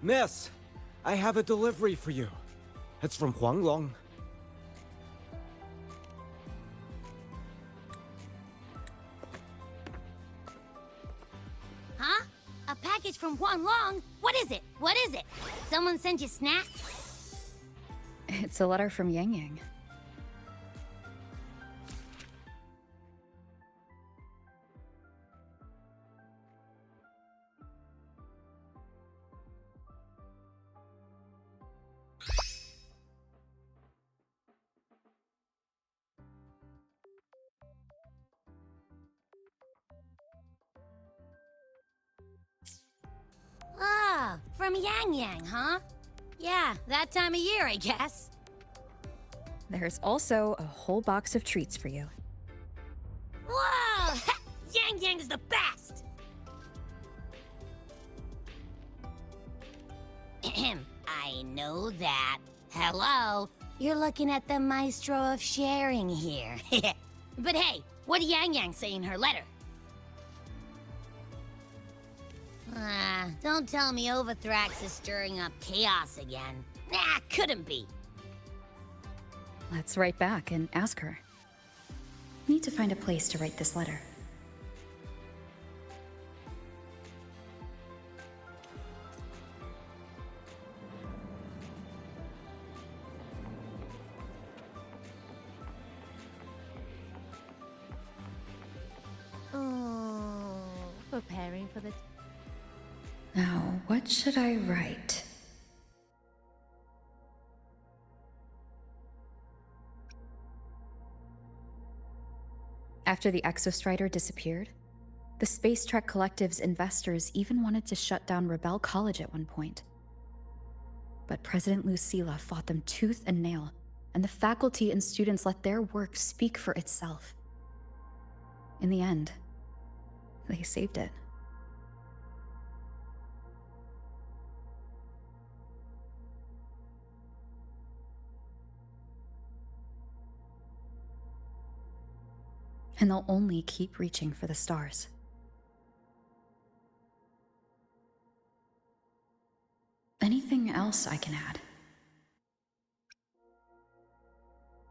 Miss, I have a delivery for you. It's from Huanglong. Huh? A package from Huanglong? What is it? What is it? Someone sent you snacks? It's a letter from Yang Yang. Ah, from Yang Yang, huh? Yeah, that time of year, I guess. There's also a whole box of treats for you. Whoa! Yang Yang is the best! Ahem, I know that. Hello? You're looking at the maestro of sharing here. But hey, what did Yang Yang say in her letter? Don't tell me Overthrax is stirring up chaos again. Nah, couldn't be. Let's write back and ask her. Need to find a place to write this letter. Oh, preparing for the... Now, what should I write? After the Exostrider disappeared, the Space Trek Collective's investors even wanted to shut down Rebel College at one point. But President Lucilla fought them tooth and nail, and the faculty and students let their work speak for itself. In the end, they saved it. And they'll only keep reaching for the stars. Anything else I can add?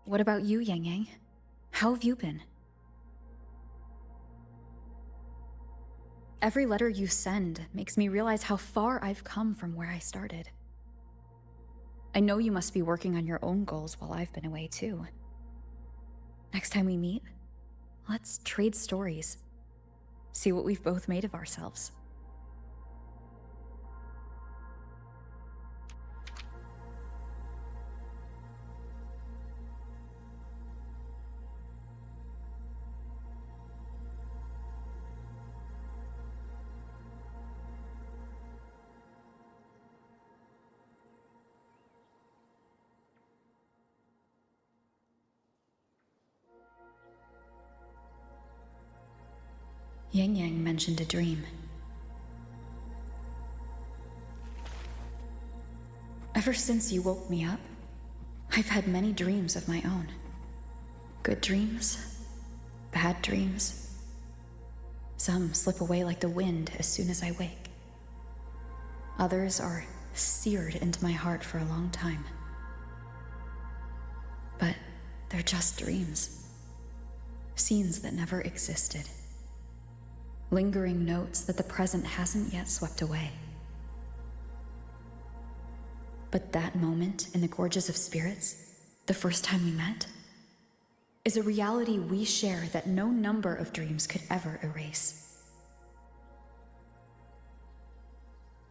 What about you, Yang Yang? How have you been? Every letter you send makes me realize how far I've come from where I started. I know you must be working on your own goals while I've been away too. Next time we meet, let's trade stories. See what we've both made of ourselves. Yang Yang mentioned a dream. Ever since you woke me up, I've had many dreams of my own. Good dreams, bad dreams. Some slip away like the wind as soon as I wake. Others are seared into my heart for a long time. But they're just dreams. Scenes that never existed. Lingering notes that the present hasn't yet swept away. But that moment in the Gorges of Spirits, the first time we met, is a reality we share that no number of dreams could ever erase.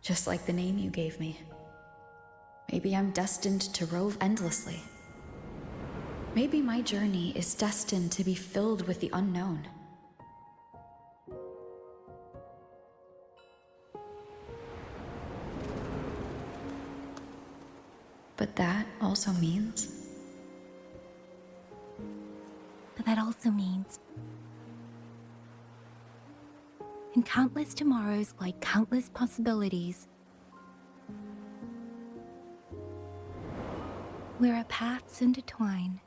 Just like the name you gave me. Maybe I'm destined to rove endlessly. Maybe my journey is destined to be filled with the unknown. But that also means... in countless tomorrows lie countless possibilities, where our paths intertwine.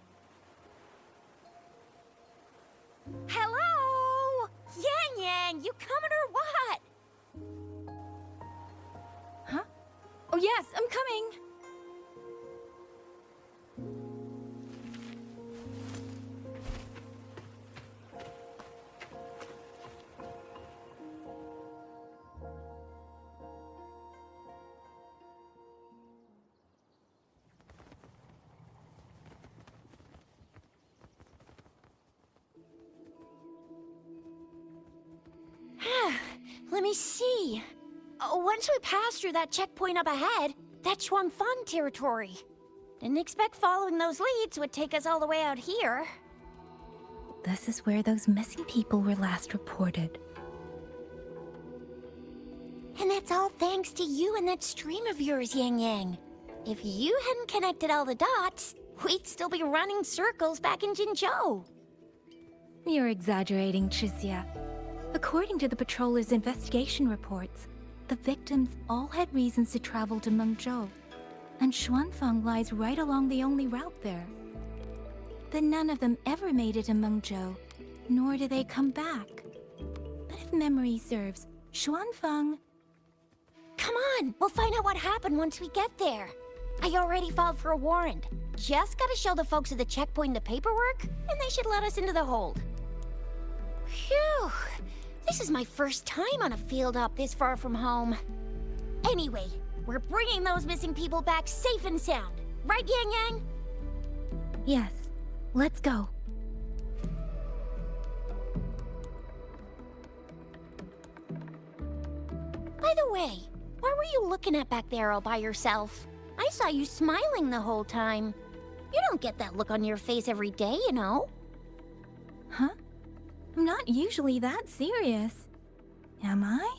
Hello? Yang Yang, you coming or what? Huh? Let me see. Once we pass through that checkpoint up ahead, that's Shuangfang territory. Didn't expect following those leads would take us all the way out here. This is where those missing people were last reported. And that's all thanks to you and that stream of yours, Yang Yang. If you hadn't connected all the dots, we'd still be running circles back in Jinzhou. You're exaggerating, Chixia. According to the patroller's investigation reports, the victims all had reasons to travel to Mengzhou, and Xuanfang lies right along the only route there. Then none of them ever made it to Mengzhou, nor do they come back. But if memory serves, Xuanfang... Come on, we'll find out what happened once we get there. I already filed for a warrant. Just gotta show the folks at the checkpoint the paperwork, and they should let us into the hold. Phew! This is my first time on a field op this far from home. Anyway, we're bringing those missing people back safe and sound. Right, Yang Yang? Yes, let's go. By the way, what were you looking at back there all by yourself? I saw you smiling the whole time. You don't get that look on your face every day, you know? Huh? I'm not usually that serious. Am I?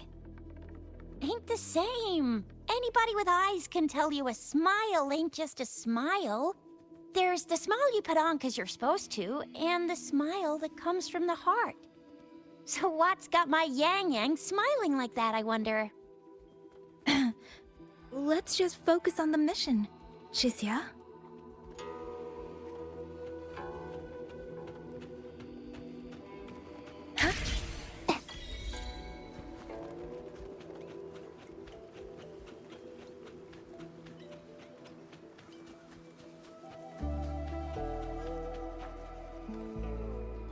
Ain't the same. Anybody with eyes can tell you a smile ain't just a smile. There's the smile you put on 'cause you're supposed to, and the smile that comes from the heart. So what's got my Yang Yang smiling like that, I wonder? Let's just focus on the mission, Chixia.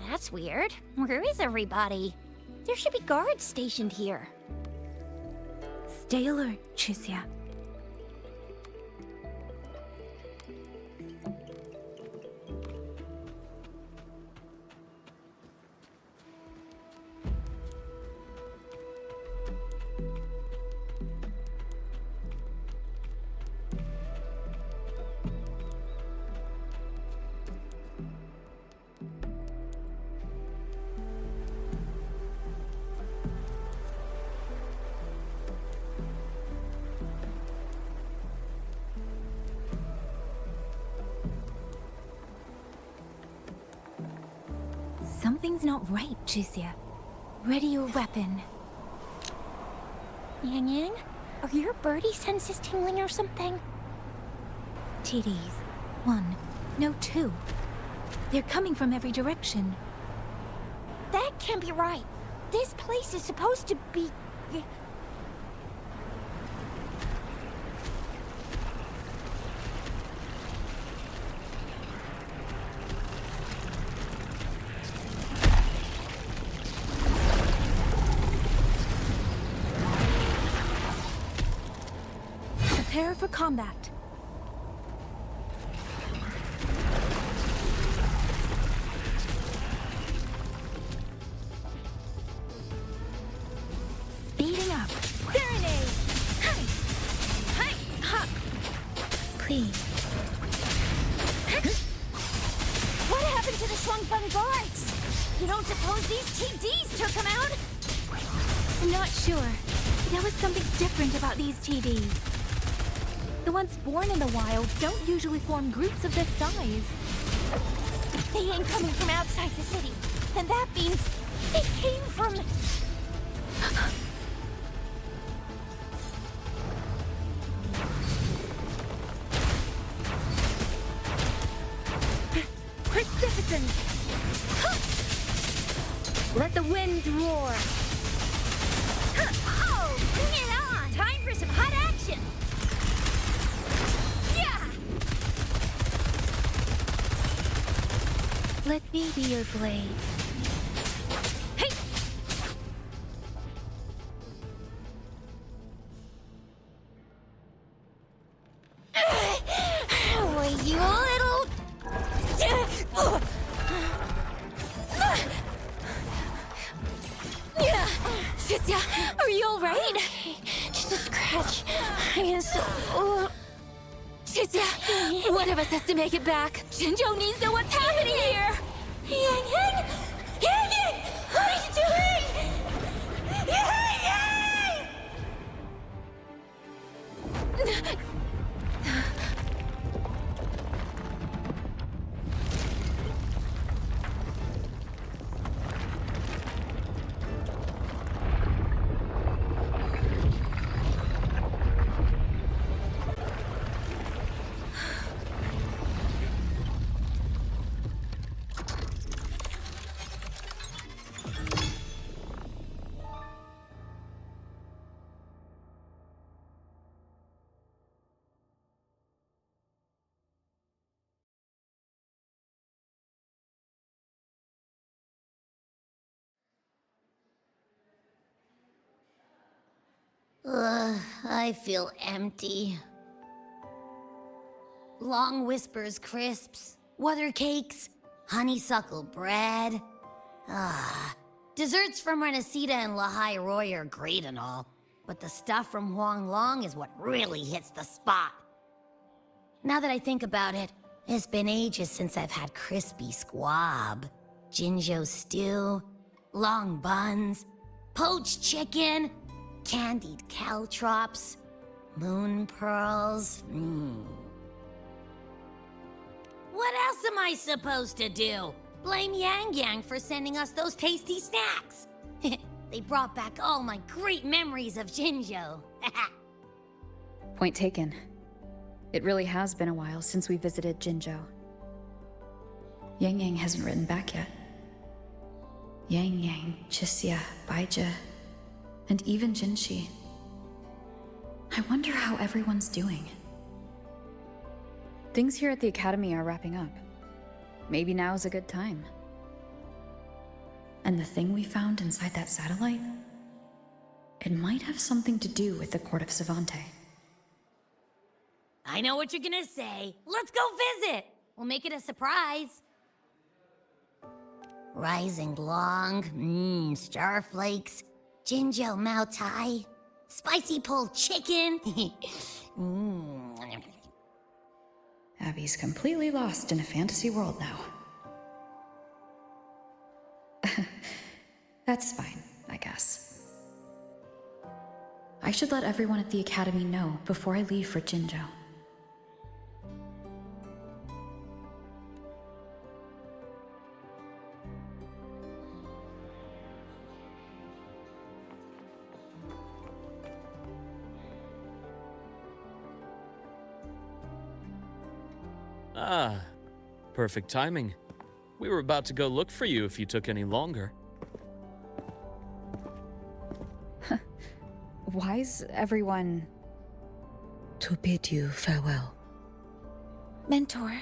That's weird. Where is everybody? There should be guards stationed here. Stay alert, Chixia. Something's not right, Chixia. Ready your weapon. Yang Yang, are your birdie senses tingling or something? TDs. 1. No, 2. They're coming from every direction. That can't be right. This place is supposed to be... Prepare for combat. Speeding up. Serenade! Hi! Hi! Ha! Please. What happened to the Shuangfeng guards? You don't suppose these TDs took them out? I'm not sure. There was something different about these TDs. The ones born in the wild don't usually form groups of this size. They ain't coming from outside the city. And that means they came from... Precipitance! Let the winds roar! Oh, bring it on! Time for some hot action! Let me be your blade. Hey! Well, you little... Chizia, are you alright? Just a scratch. I am so... Chizia, one of us has to make it back. Jinzhou needs to know what's happening here. Yang Yang! Yang Yang! What are you doing? Yang Yang! I feel empty. Long Whispers crisps, Wuthering cakes, honeysuckle bread. Desserts from Renacita and Lahai Roy are great and all, but the stuff from Huanglong is what really hits the spot. Now that I think about it, it's been ages since I've had crispy squab, Jinzhou stew, long buns, poached chicken, candied caltrops, moon pearls. What else am I supposed to do? Blame Yang Yang for sending us those tasty snacks. They brought back all my great memories of Jinzhou. Point taken. It really has been a while since we visited Jinzhou. Yang Yang hasn't written back yet. Yang Yang, Chixia, Baizhi, and even Jinxi. I wonder how everyone's doing. Things here at the Academy are wrapping up. Maybe now's a good time. And the thing we found inside that satellite? It might have something to do with the Court of Savante. I know what you're gonna say. Let's go visit! We'll make it a surprise. Rising Long, starflakes, Jinzhou Mao Tai, spicy pulled chicken. Abby's completely lost in a fantasy world now. That's fine, I guess. I should let everyone at the Academy know before I leave for Jinzhou. Ah, perfect timing. We were about to go look for you if you took any longer. Why's everyone... To bid you farewell. Mentor,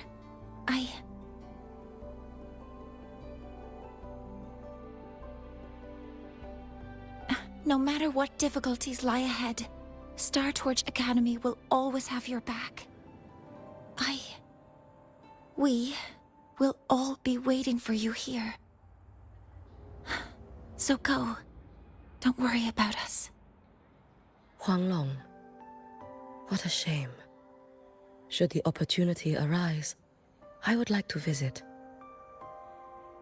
No matter what difficulties lie ahead, Star Torch Academy will always have your back. We will all be waiting for you here. So go. Don't worry about us. Huanglong. What a shame. Should the opportunity arise, I would like to visit.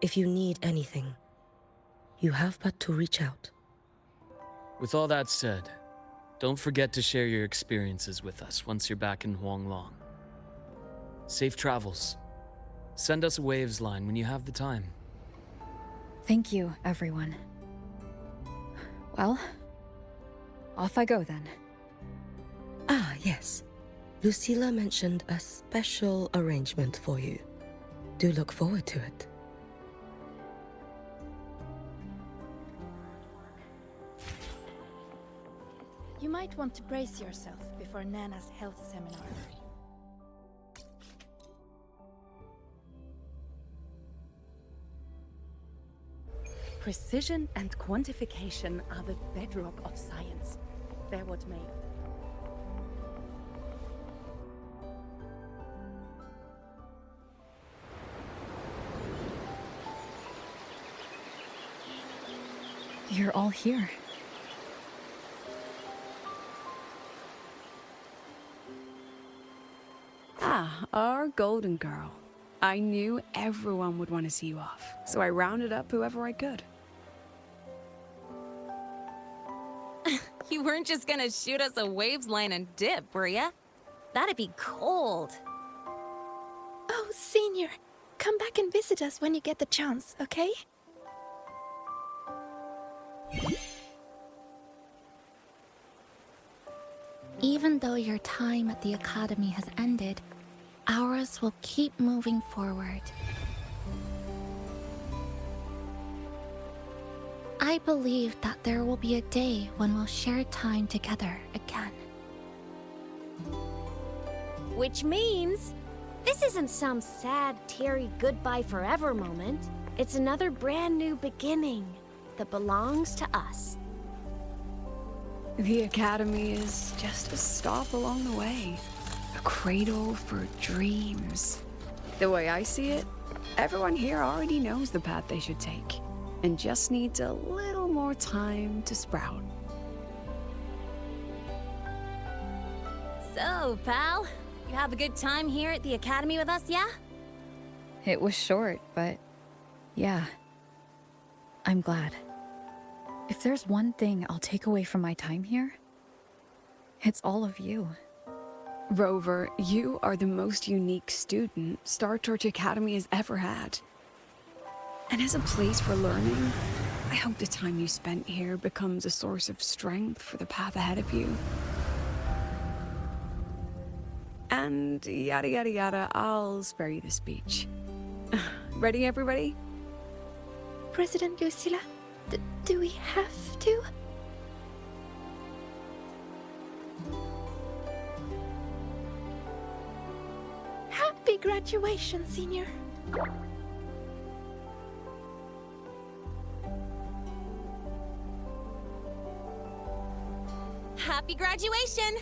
If you need anything, you have but to reach out. With all that said, don't forget to share your experiences with us once you're back in Huanglong. Safe travels. Send us a Waves line when you have the time. Thank you, everyone. Well, off I go then. Ah, yes. Lucilla mentioned a special arrangement for you. Do look forward to it. You might want to brace yourself before Nana's health seminar. Precision and quantification are the bedrock of science. Bear what may. You're all here. our golden girl. I knew everyone would want to see you off, so I rounded up whoever I could. You weren't just gonna shoot us a waves line and dip, were ya? That'd be cold. Oh, Senior, come back and visit us when you get the chance, okay? Even though your time at the Academy has ended, ours will keep moving forward. I believe that there will be a day when we'll share time together again. Which means this isn't some sad, teary goodbye forever moment. It's another brand new beginning that belongs to us. The Academy is just a stop along the way. A cradle for dreams. The way I see it, everyone here already knows the path they should take, and just needs a little more time to sprout. So, pal, you have a good time here at the Academy with us, yeah? It was short, but yeah. I'm glad. If there's one thing I'll take away from my time here, it's all of you. Rover, you are the most unique student Star Torch Academy has ever had. And as a place for learning, I hope the time you spent here becomes a source of strength for the path ahead of you. And yada yada yada, I'll spare you the speech. Ready, everybody? President Lucilla, do we have to? Happy graduation, Senior. Happy graduation!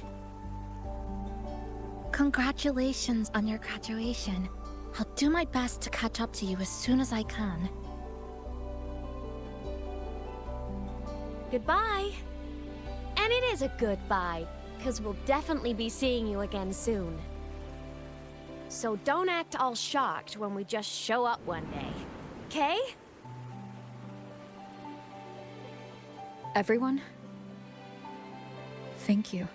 Congratulations on your graduation. I'll do my best to catch up to you as soon as I can. Goodbye. And it is a goodbye, because we'll definitely be seeing you again soon. So don't act all shocked when we just show up one day, okay? Everyone, thank you.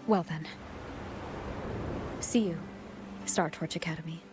Well then. See you, Star Torch Academy.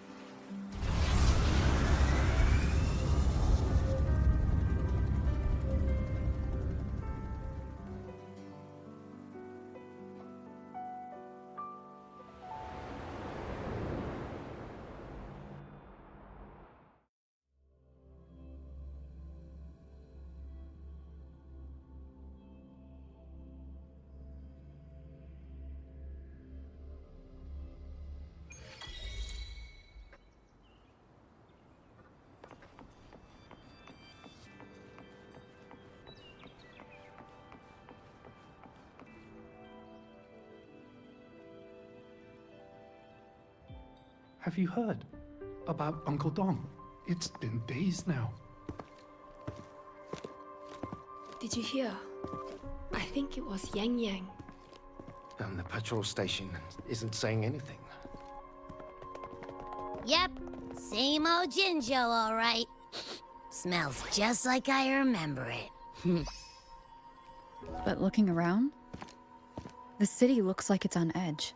Have you heard about Uncle Dong? It's been days now. Did you hear? I think it was Yang Yang. And the patrol station isn't saying anything. Yep, same old Jinjo, all right. Smells just like I remember it. But looking around, the city looks like it's on edge.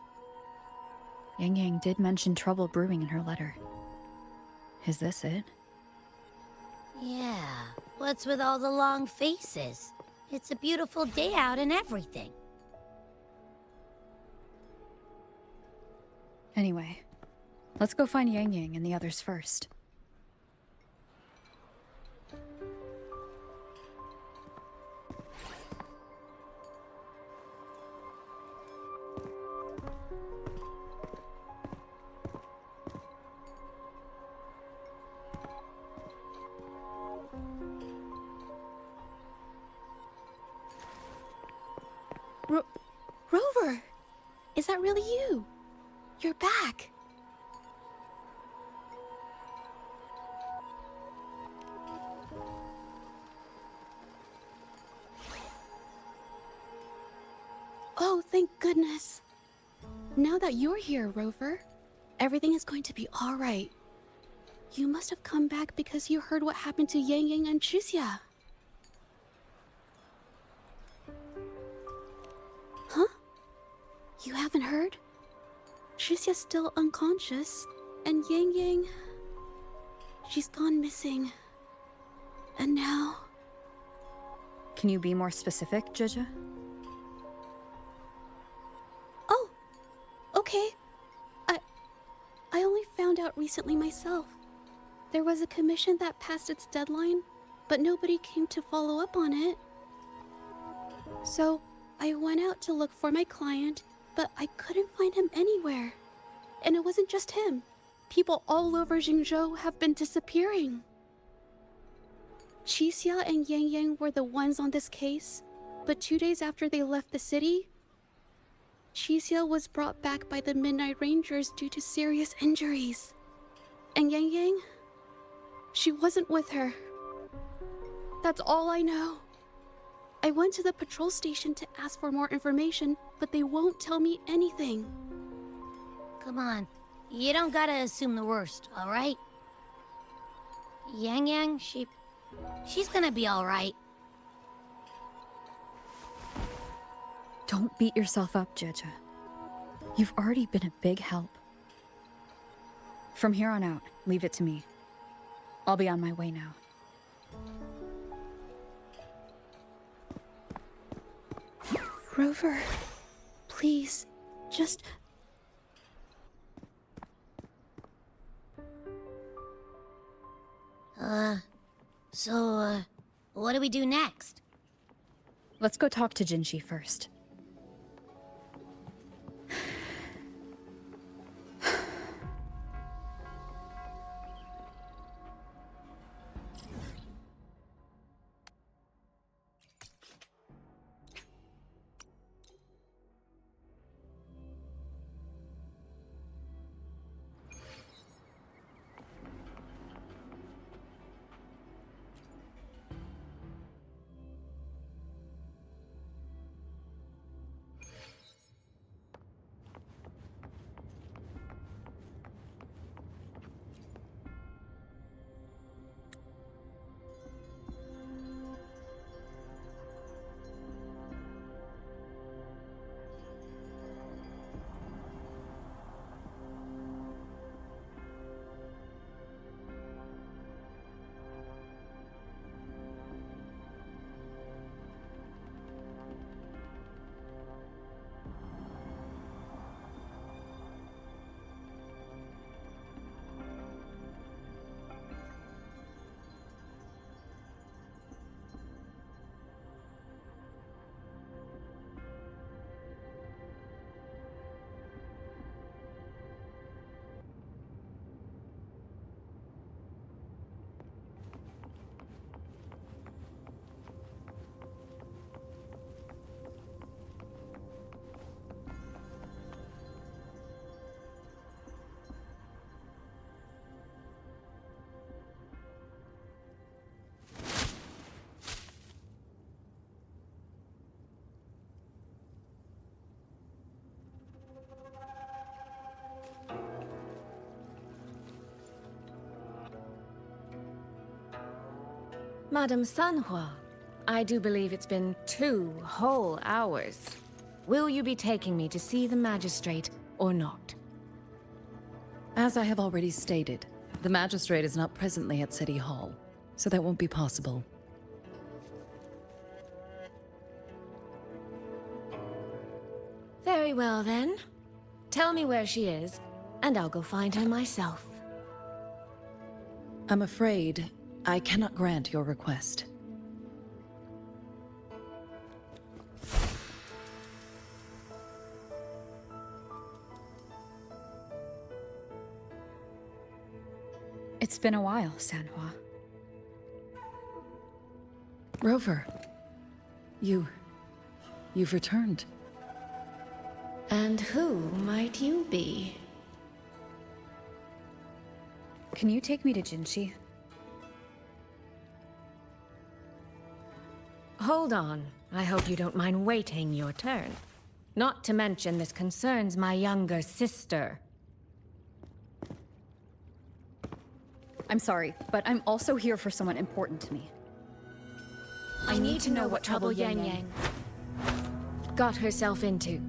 Yang Yang did mention trouble brewing in her letter. Is this it? Yeah, what's with all the long faces? It's a beautiful day out and everything. Anyway, let's go find Yang Yang and the others first. Rover! Is that really you? You're back! Oh, thank goodness. Now that you're here, Rover, everything is going to be alright. You must have come back because you heard what happened to Yang Yang and Chixia. Huh? You haven't heard? Chixia's still unconscious, and Yang Yang... she's gone missing. And now... Can you be more specific, Zhezhi? Oh, okay. I only found out recently myself. There was a commission that passed its deadline, but nobody came to follow up on it. So, I went out to look for my client, but I couldn't find him anywhere. And it wasn't just him. People all over Jingzhou have been disappearing. Chixia and Yang Yang were the ones on this case, but 2 days after they left the city, Chixia was brought back by the Midnight Rangers due to serious injuries. And Yang Yang? She wasn't with her. That's all I know. I went to the patrol station to ask for more information, but they won't tell me anything. Come on. You don't gotta assume the worst, alright? Yang Yang, she's gonna be alright. Don't beat yourself up, Zhezhi. You've already been a big help. From here on out, leave it to me. I'll be on my way now. Rover, please, just... So, what do we do next? Let's go talk to Jinshi first. Madame Sanhua, I do believe it's been 2 whole hours. Will you be taking me to see the magistrate or not? As I have already stated, the magistrate is not presently at City Hall, so that won't be possible. Very well then. Tell me where she is, and I'll go find her myself. I'm afraid I cannot grant your request. It's been a while, Sanhua. Rover, you've returned. And who might you be? Can you take me to Jinchi? Hold on. I hope you don't mind waiting your turn. Not to mention this concerns my younger sister. I'm sorry, but I'm also here for someone important to me. I need to know what trouble Yang Yang got herself into.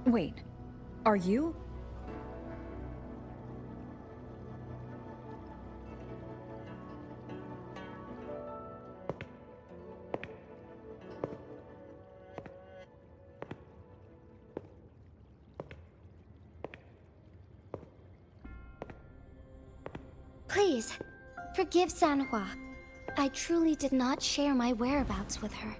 Wait, are you? Please, forgive Sanhua. I truly did not share my whereabouts with her.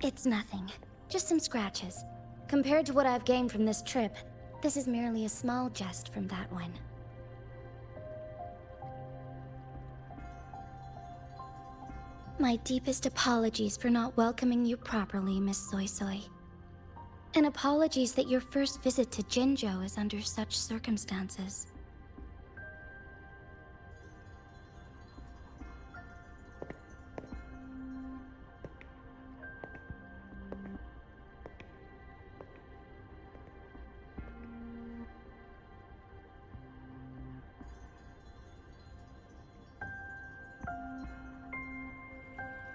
It's nothing. Just some scratches. Compared to what I've gained from this trip, this is merely a small jest from that one. My deepest apologies for not welcoming you properly, Miss Soy Soy. And apologies that your first visit to Jinzhou is under such circumstances.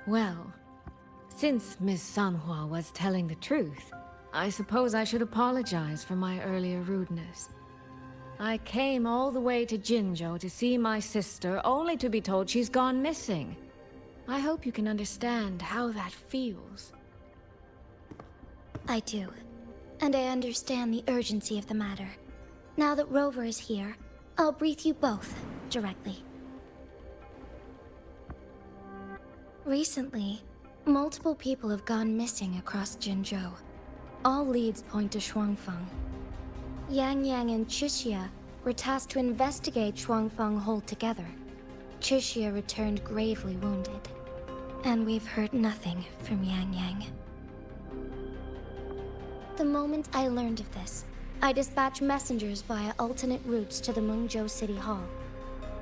Well, since Miss Sanhua was telling the truth, I suppose I should apologize for my earlier rudeness. I came all the way to Jinzhou to see my sister, only to be told she's gone missing. I hope you can understand how that feels. I do. And I understand the urgency of the matter. Now that Rover is here, I'll brief you both directly. Recently, multiple people have gone missing across Jinzhou. All leads point to Shuangfeng. Yang Yang and Chixia were tasked to investigate Shuangfeng Hold together. Chixia returned gravely wounded. And we've heard nothing from Yang Yang. The moment I learned of this, I dispatched messengers via alternate routes to the Mengzhou City Hall.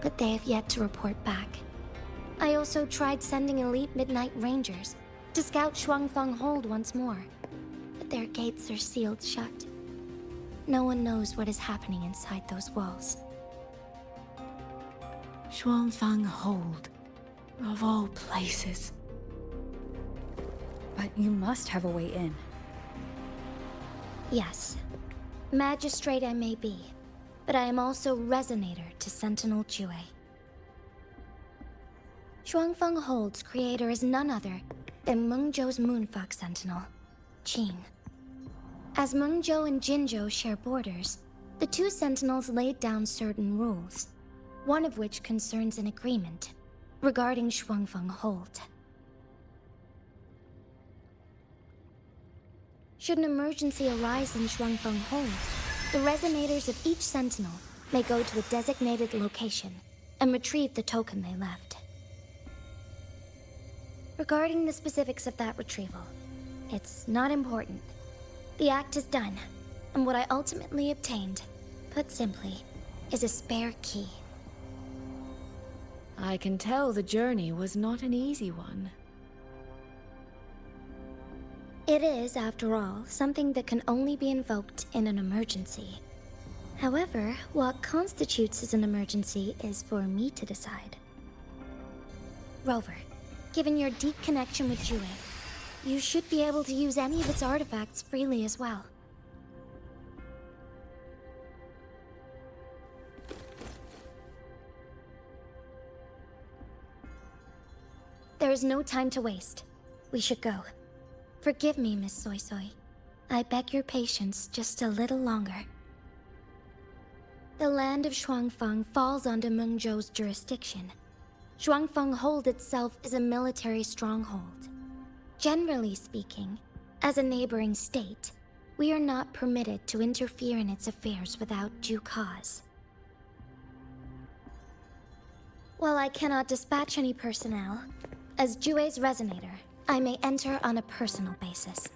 But they have yet to report back. I also tried sending elite Midnight Rangers to scout Shuangfeng Hold once more, but their gates are sealed shut. No one knows what is happening inside those walls. Shuangfeng Hold, of all places. But you must have a way in. Yes. Magistrate I may be, but I am also Resonator to Sentinel Jue. Shuangfeng Hold's creator is none other than Mengzhou's Moonfox Sentinel, Qin. As Mengzhou and Jinzhou share borders, the two Sentinels laid down certain rules, one of which concerns an agreement regarding Shuangfeng Hold. Should an emergency arise in Shuangfeng Hold, the resonators of each Sentinel may go to a designated location and retrieve the token they left. Regarding the specifics of that retrieval, it's not important. The act is done, and what I ultimately obtained, put simply, is a spare key. I can tell the journey was not an easy one. It is, after all, something that can only be invoked in an emergency. However, what constitutes as an emergency is for me to decide. Rover, given your deep connection with Jue, you should be able to use any of its artifacts freely as well. There is no time to waste. We should go. Forgive me, Miss Soy Soy. I beg your patience just a little longer. The land of Shuangfeng falls under Mengzhou's jurisdiction. Shuangfeng Hold itself is a military stronghold. Generally speaking, as a neighboring state, we are not permitted to interfere in its affairs without due cause. While I cannot dispatch any personnel, as Jue's resonator, I may enter on a personal basis.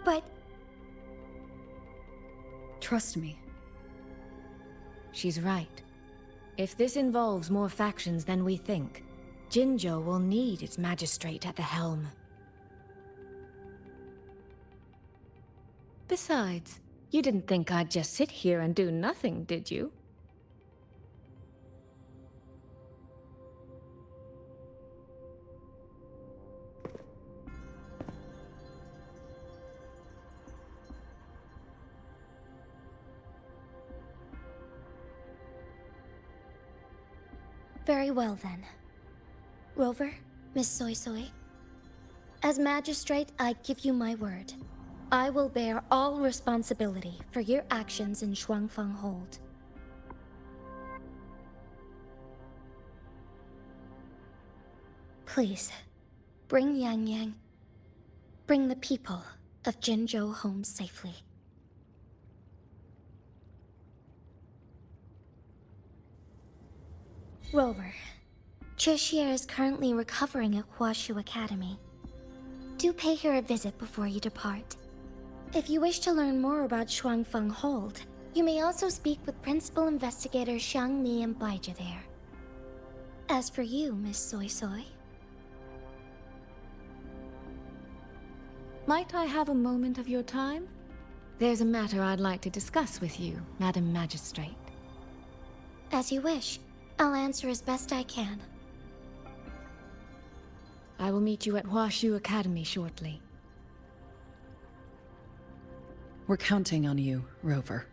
But... Trust me. She's right. If this involves more factions than we think, Jinzhou will need its magistrate at the helm. Besides, you didn't think I'd just sit here and do nothing, did you? Very well then. Rover, Miss Soy Soy. As magistrate, I give you my word. I will bear all responsibility for your actions in Shuangfeng Hold. Please, bring Yang Yang. Bring the people of Jinzhou home safely. Rover, Chixie is currently recovering at Huashu Academy. Do pay her a visit before you depart. If you wish to learn more about Shuangfeng Hold, you may also speak with Principal Investigators Xiang Li and Baizhi there. As for you, Miss Soy Soy... Might I have a moment of your time? There's a matter I'd like to discuss with you, Madam Magistrate. As you wish. I'll answer as best I can. I will meet you at Huashu Academy shortly. We're counting on you, Rover.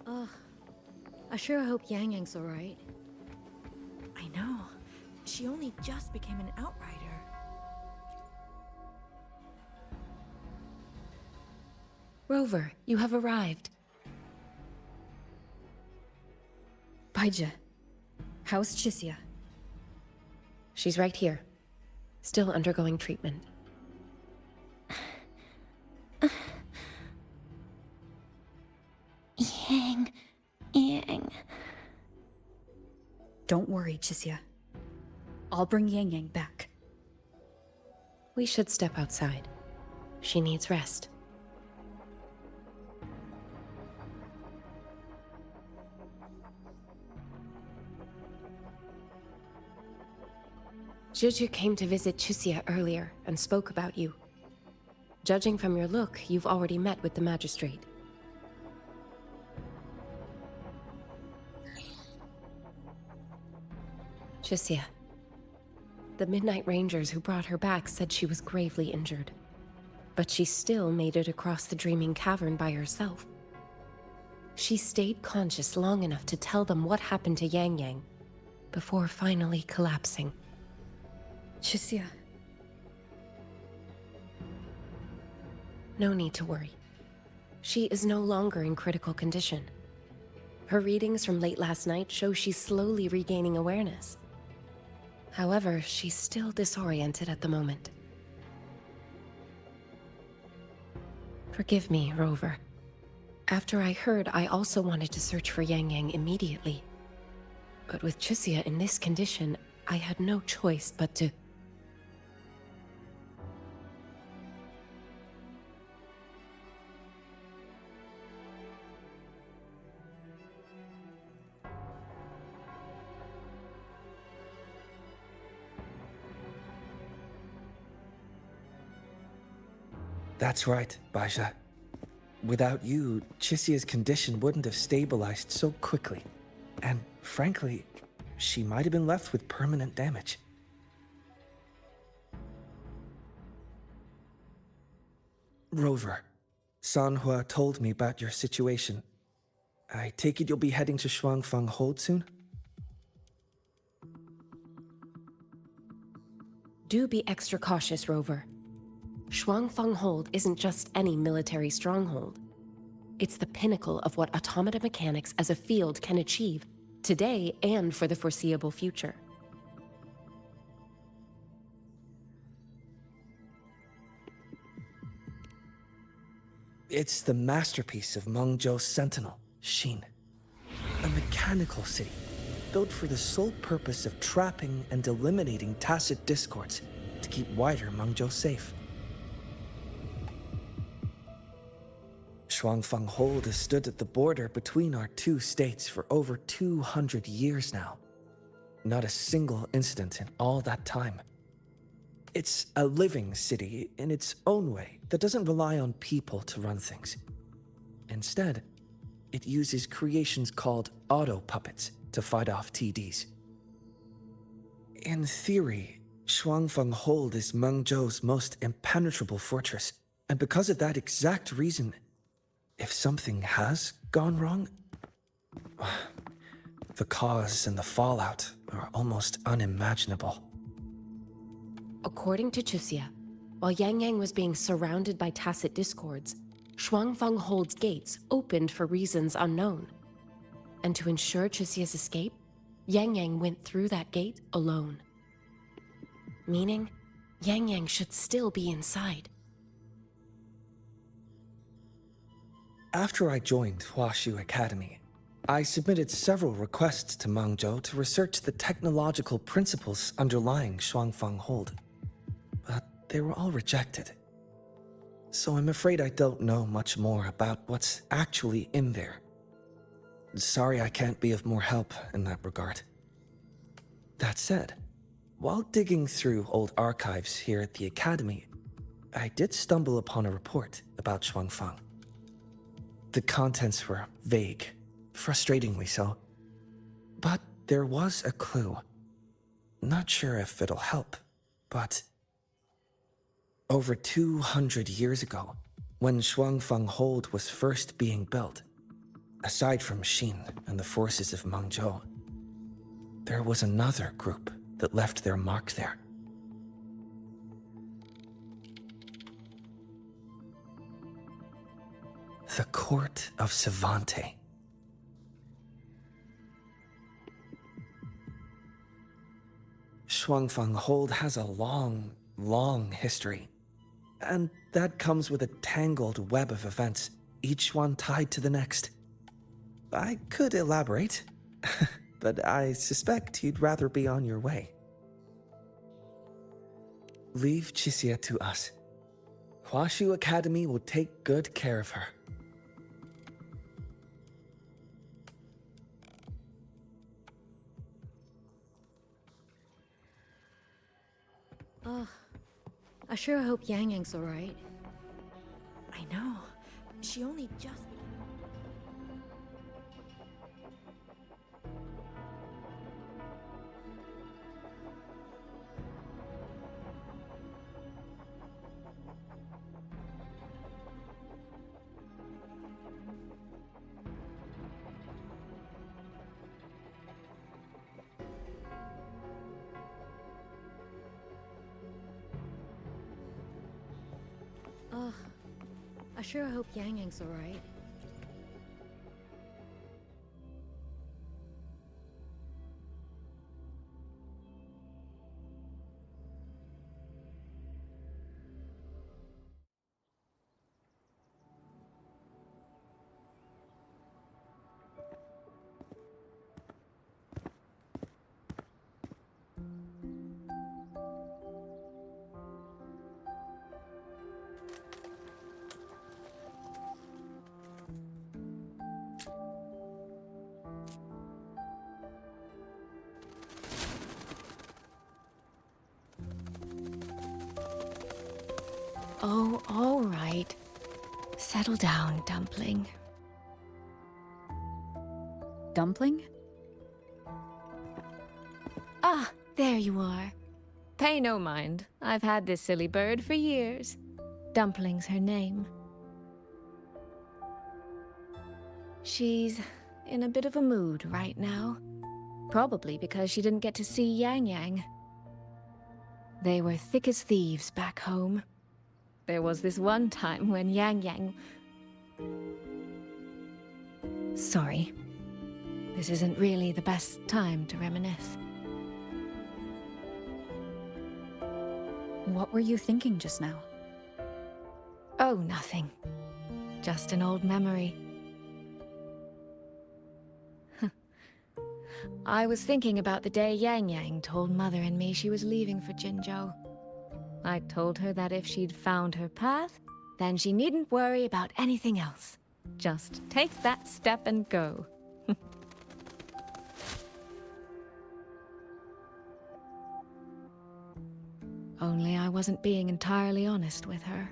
Ugh. I sure hope Yang Yang's alright. I know. She only just became an outrider. Rover, you have arrived. Baizhi, how's Chixie? She's right here. Still undergoing treatment. Yang. Don't worry, Chixie. I'll bring Yang Yang back. We should step outside. She needs rest. Juju came to visit Chusia earlier and spoke about you. Judging from your look, you've already met with the magistrate. Chusia. The Midnight Rangers who brought her back said she was gravely injured. But she still made it across the Dreaming Cavern by herself. She stayed conscious long enough to tell them what happened to Yang Yang, before finally collapsing. Chusia. No need to worry. She is no longer in critical condition. Her readings from late last night show she's slowly regaining awareness. However, she's still disoriented at the moment. Forgive me, Rover. After I heard, I also wanted to search for Yang Yang immediately. But with Chusia in this condition, I had no choice but to... That's right, Baja. Without you, Chisia's condition wouldn't have stabilized so quickly. And frankly, she might have been left with permanent damage. Rover, Sanhua told me about your situation. I take it you'll be heading to Shuangfang Hold soon? Do be extra cautious, Rover. Shuangfang Hold isn't just any military stronghold. It's the pinnacle of what automata mechanics as a field can achieve, today and for the foreseeable future. It's the masterpiece of Mengzhou's sentinel, Xin. A mechanical city, built for the sole purpose of trapping and eliminating tacit discords to keep wider Mengzhou safe. Shuangfang Hold has stood at the border between our two states for over 200 years now. Not a single incident in all that time. It's a living city in its own way that doesn't rely on people to run things. Instead, it uses creations called auto-puppets to fight off TDs. In theory, Shuangfang Hold is Mengzhou's most impenetrable fortress, and because of that exact reason, if something has gone wrong, the cause and the fallout are almost unimaginable. According to Chusia, while Yang Yang was being surrounded by tacit discords, Shuangfang Hold's gates opened for reasons unknown. And to ensure Chusia's escape, Yang Yang went through that gate alone. Meaning, Yang Yang should still be inside. After I joined Huashu Academy, I submitted several requests to Mengzhou to research the technological principles underlying Shuangfang Hold, but they were all rejected. So I'm afraid I don't know much more about what's actually in there. Sorry I can't be of more help in that regard. That said, while digging through old archives here at the Academy, I did stumble upon a report about Shuangfang. The contents were vague, frustratingly so. But there was a clue. Not sure if it'll help, but... Over 200 years ago, when Shuangfang Hold was first being built, aside from Xin and the forces of Mengzhou, there was another group that left their mark there. The Court of Savante. Shuangfang Hold has a long, long history. And that comes with a tangled web of events, each one tied to the next. I could elaborate, but I suspect you'd rather be on your way. Leave Chisia to us. Huashu Academy will take good care of her. I sure hope Yang Yang's alright. I know. She only just... Ugh. I sure hope Yang Yang's alright. Oh, all right. Settle down, Dumpling. Dumpling? Ah, there you are. Pay no mind. I've had this silly bird for years. Dumpling's her name. She's in a bit of a mood right now. Probably because she didn't get to see Yang Yang. They were thick as thieves back home. There was this one time when Yang Yang... Sorry. This isn't really the best time to reminisce. What were you thinking just now? Oh, nothing. Just an old memory. I was thinking about the day Yang Yang told Mother and me she was leaving for Jinzhou. I told her that if she'd found her path, then she needn't worry about anything else. Just take that step and go. Only I wasn't being entirely honest with her.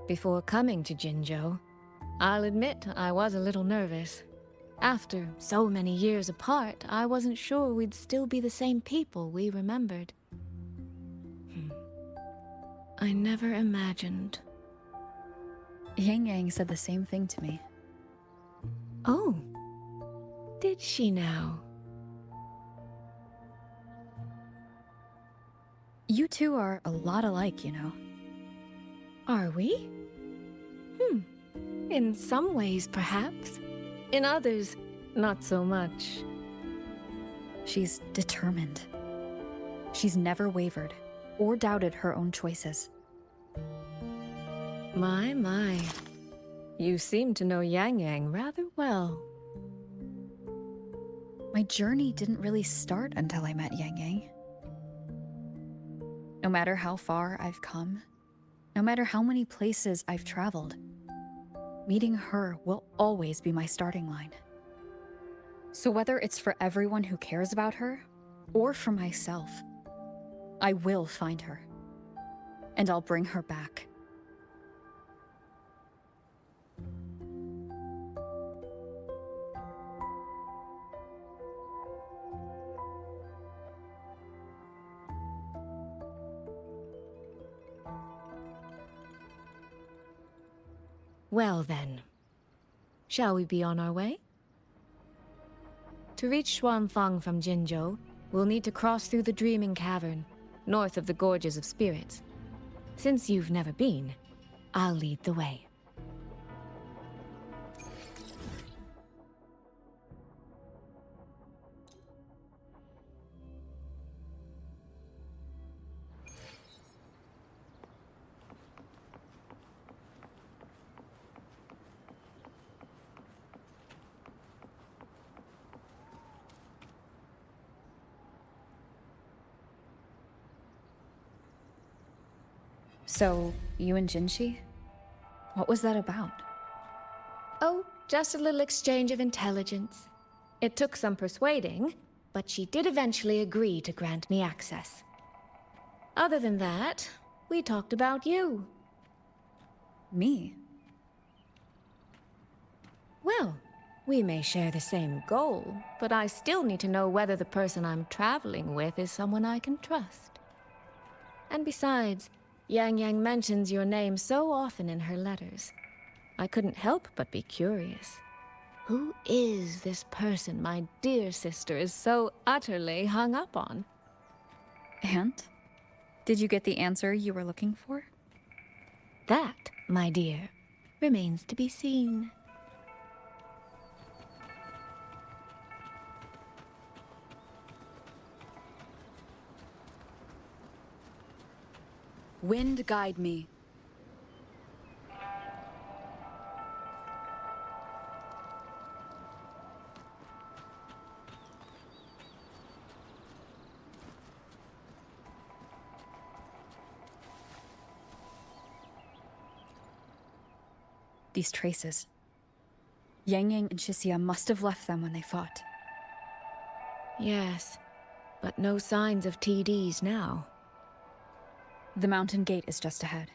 Before coming to Jinzhou, I'll admit I was a little nervous. After so many years apart, I wasn't sure we'd still be the same people we remembered. I never imagined. Yang Yang said the same thing to me. Oh, did she now? You two are a lot alike, you know. Are we? In some ways, perhaps. In others, not so much. She's determined. She's never wavered or doubted her own choices. My. You seem to know Yang Yang rather well. My journey didn't really start until I met Yang Yang. No matter how far I've come, no matter how many places I've traveled, meeting her will always be my starting line. So whether it's for everyone who cares about her, or for myself, I will find her. And I'll bring her back. Well then, shall we be on our way? To reach Xuanfang from Jinzhou, we'll need to cross through the Dreaming Cavern, north of the Gorges of Spirits. Since you've never been, I'll lead the way. So, you and Jinshi? What was that about? Oh, just a little exchange of intelligence. It took some persuading, but she did eventually agree to grant me access. Other than that, we talked about you. Me? Well, we may share the same goal, but I still need to know whether the person I'm traveling with is someone I can trust. And besides, Yang Yang mentions your name so often in her letters. I couldn't help but be curious. Who is this person my dear sister is so utterly hung up on? And? Did you get the answer you were looking for? That, my dear, remains to be seen. Wind guide me. These traces. Yang Yang and Shixia must have left them when they fought. Yes, but no signs of TDs now. The mountain gate is just ahead.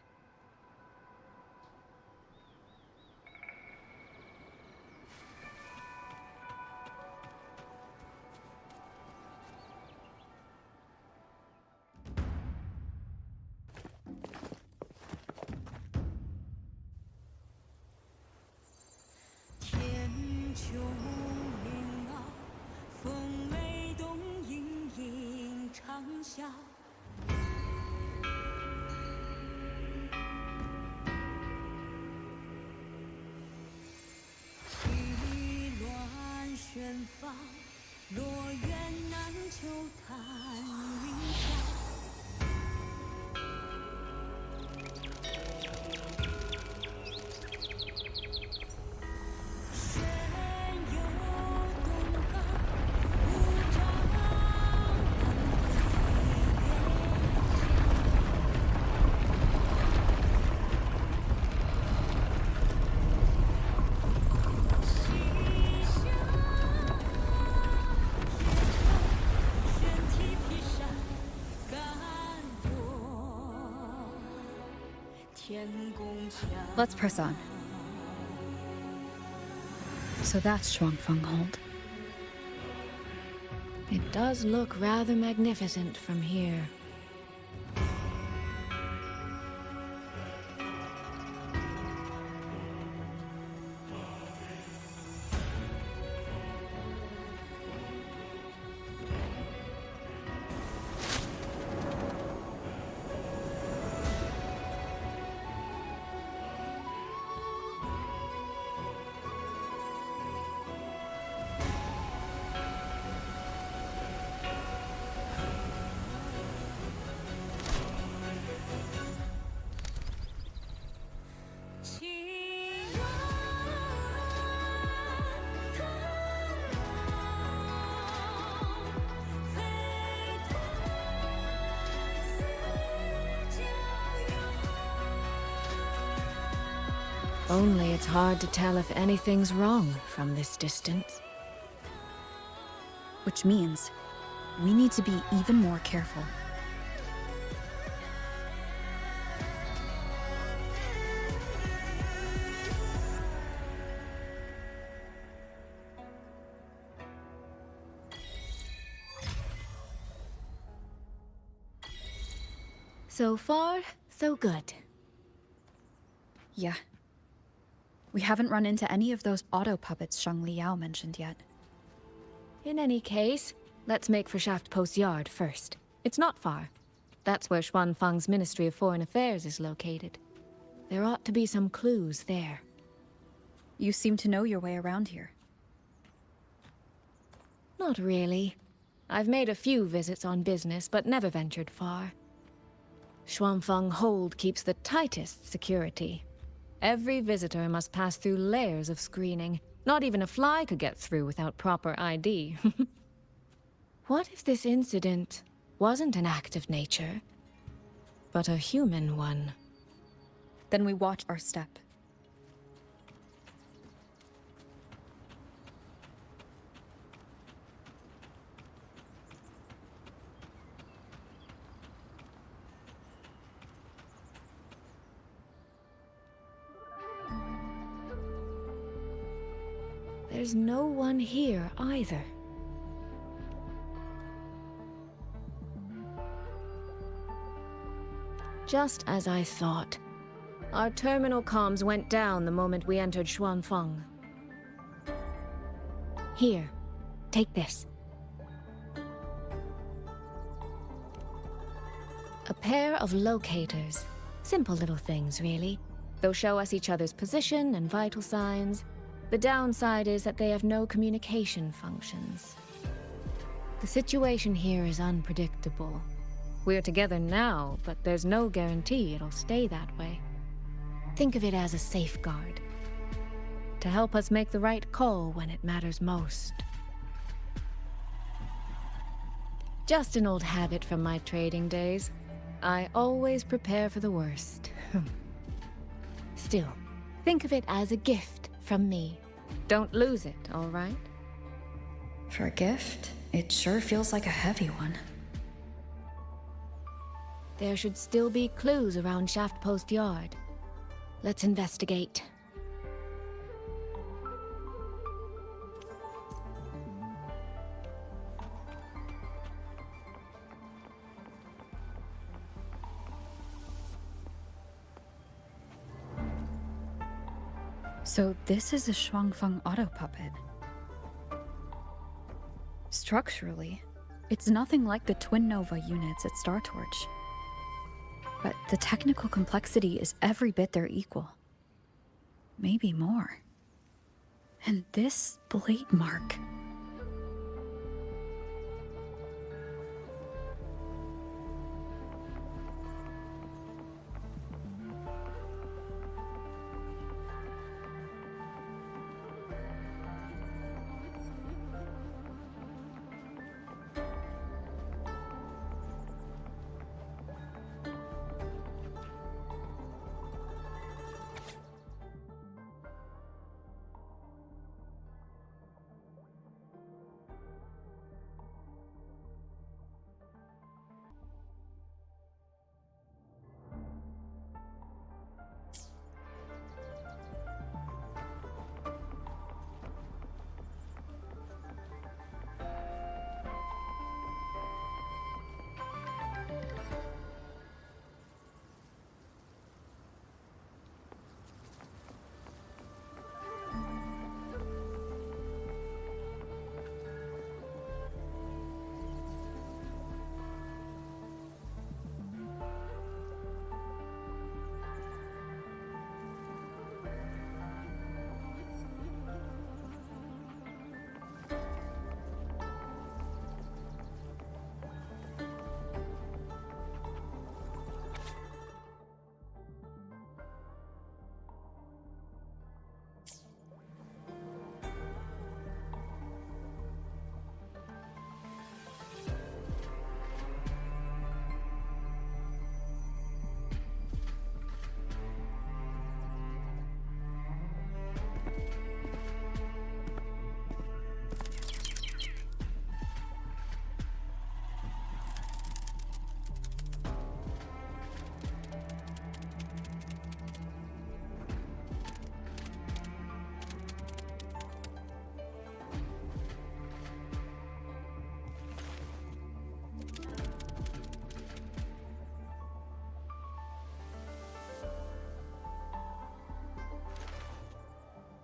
Let's press on. So that's Shuangfeng Hold. It does look rather magnificent from here. Only it's hard to tell if anything's wrong from this distance. Which means we need to be even more careful. So far, so good. Yeah. We haven't run into any of those auto puppets Shang Liao mentioned yet. In any case, let's make for Shaft Post Yard first. It's not far. That's where Xuanfang's Ministry of Foreign Affairs is located. There ought to be some clues there. You seem to know your way around here. Not really. I've made a few visits on business, but never ventured far. Xuanfang Hold keeps the tightest security. Every visitor must pass through layers of screening. Not even a fly could get through without proper ID. What if this incident wasn't an act of nature, but a human one? Then we watch our step. there's no one here either. Just as I thought. Our terminal comms went down the moment we entered Xuanfeng. Here, take this. A pair of locators. Simple little things, really. They'll show us each other's position and vital signs. The downside is that they have no communication functions. The situation here is unpredictable. We're together now, but there's no guarantee it'll stay that way. Think of it as a safeguard, to help us make the right call when it matters most. Just an old habit from my trading days. I always prepare for the worst. Still, think of it as a gift from me. Don't lose it, all right? For a gift, it sure feels like a heavy one. There should still be clues around Shaft Post Yard. Let's investigate. So this is a Xuanfeng auto puppet. Structurally, it's nothing like the Twin Nova units at Star Torch. But the technical complexity is every bit their equal. Maybe more. And this blade mark.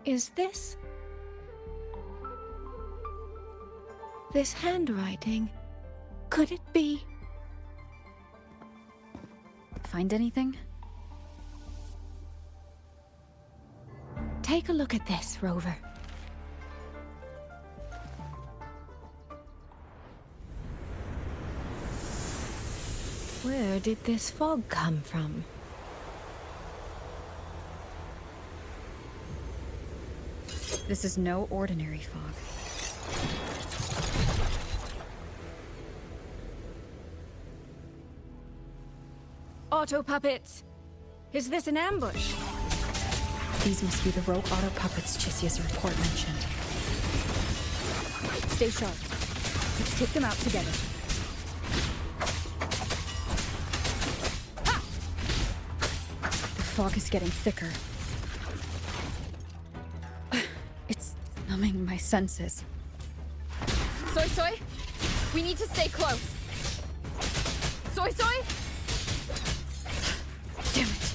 Is this handwriting? Could it be? Find anything? Take a look at this, Rover. Where did this fog come from? This is no ordinary fog. Auto puppets! Is this an ambush? These must be the rogue auto puppets Chisia's report mentioned. Stay sharp. Let's take them out together. The fog is getting thicker. It's Numbing my senses. Soy Soy, we need to stay close. Soy Soy? Damn it.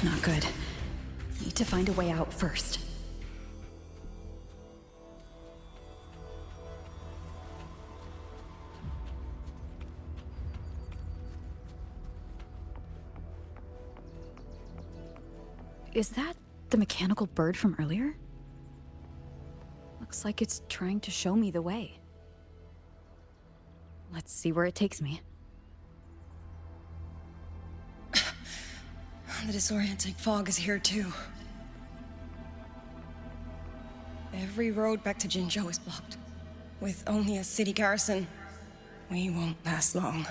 Not good. Need to find a way out first. Is that the mechanical bird from earlier? Looks like it's trying to show me the way. Let's see where it takes me. The disorienting fog is here too. Every road back to Jinzhou is blocked. With only a city garrison, we won't last long.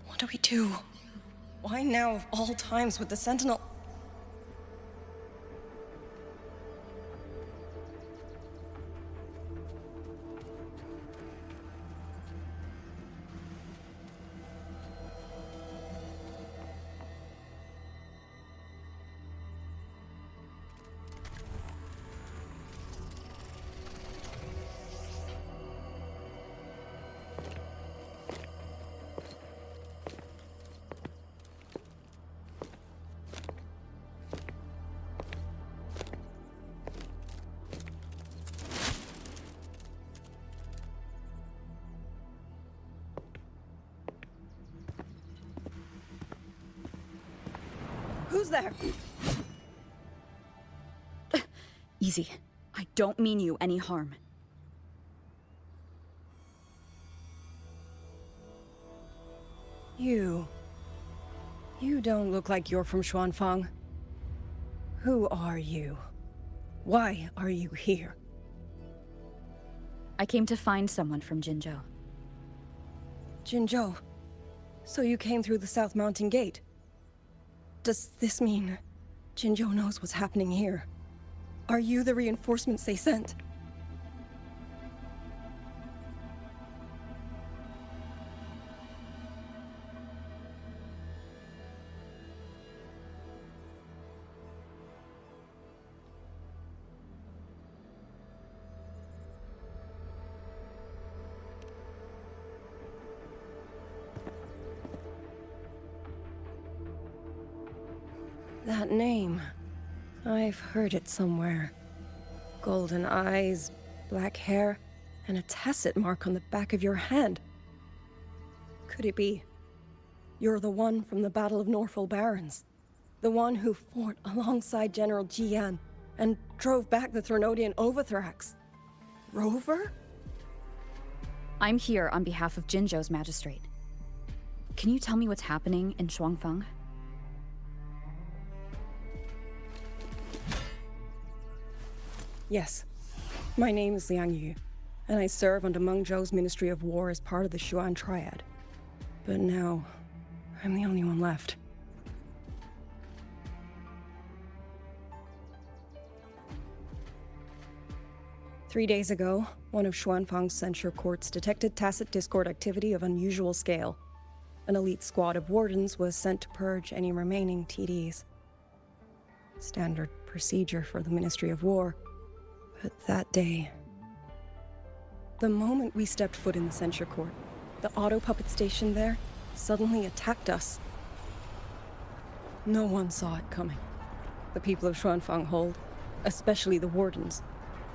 What do we do? Why now of all times with the Sentinel? Who's there? Easy. I don't mean you any harm. You don't look like you're from Xuanfang. Who are you? Why are you here? I came to find someone from Jinzhou. Jinzhou? So you came through the South Mountain Gate? Does this mean Jinzhou knows what's happening here? Are you the reinforcements they sent? That name. I've heard it somewhere. Golden eyes, black hair, and a tacit mark on the back of your hand. Could it be? You're the one from the Battle of Norfolk Barrens. The one who fought alongside General Jian and drove back the Threnodian Overthrax. Rover? I'm here on behalf of Jinzhou's magistrate. Can you tell me what's happening in Xuanfang? Yes. My name is Liang Yu, and I serve under Meng Zhou's Ministry of War as part of the Xuan Triad. But now, I'm the only one left. Three days ago, one of Xuanfang's censure courts detected tacit discord activity of unusual scale. An elite squad of wardens was sent to purge any remaining TDs. Standard procedure for the Ministry of War. But that day, the moment we stepped foot in the censure court, the auto puppet station there suddenly attacked us. No one saw it coming. The people of Xuanfang Hold, especially the wardens.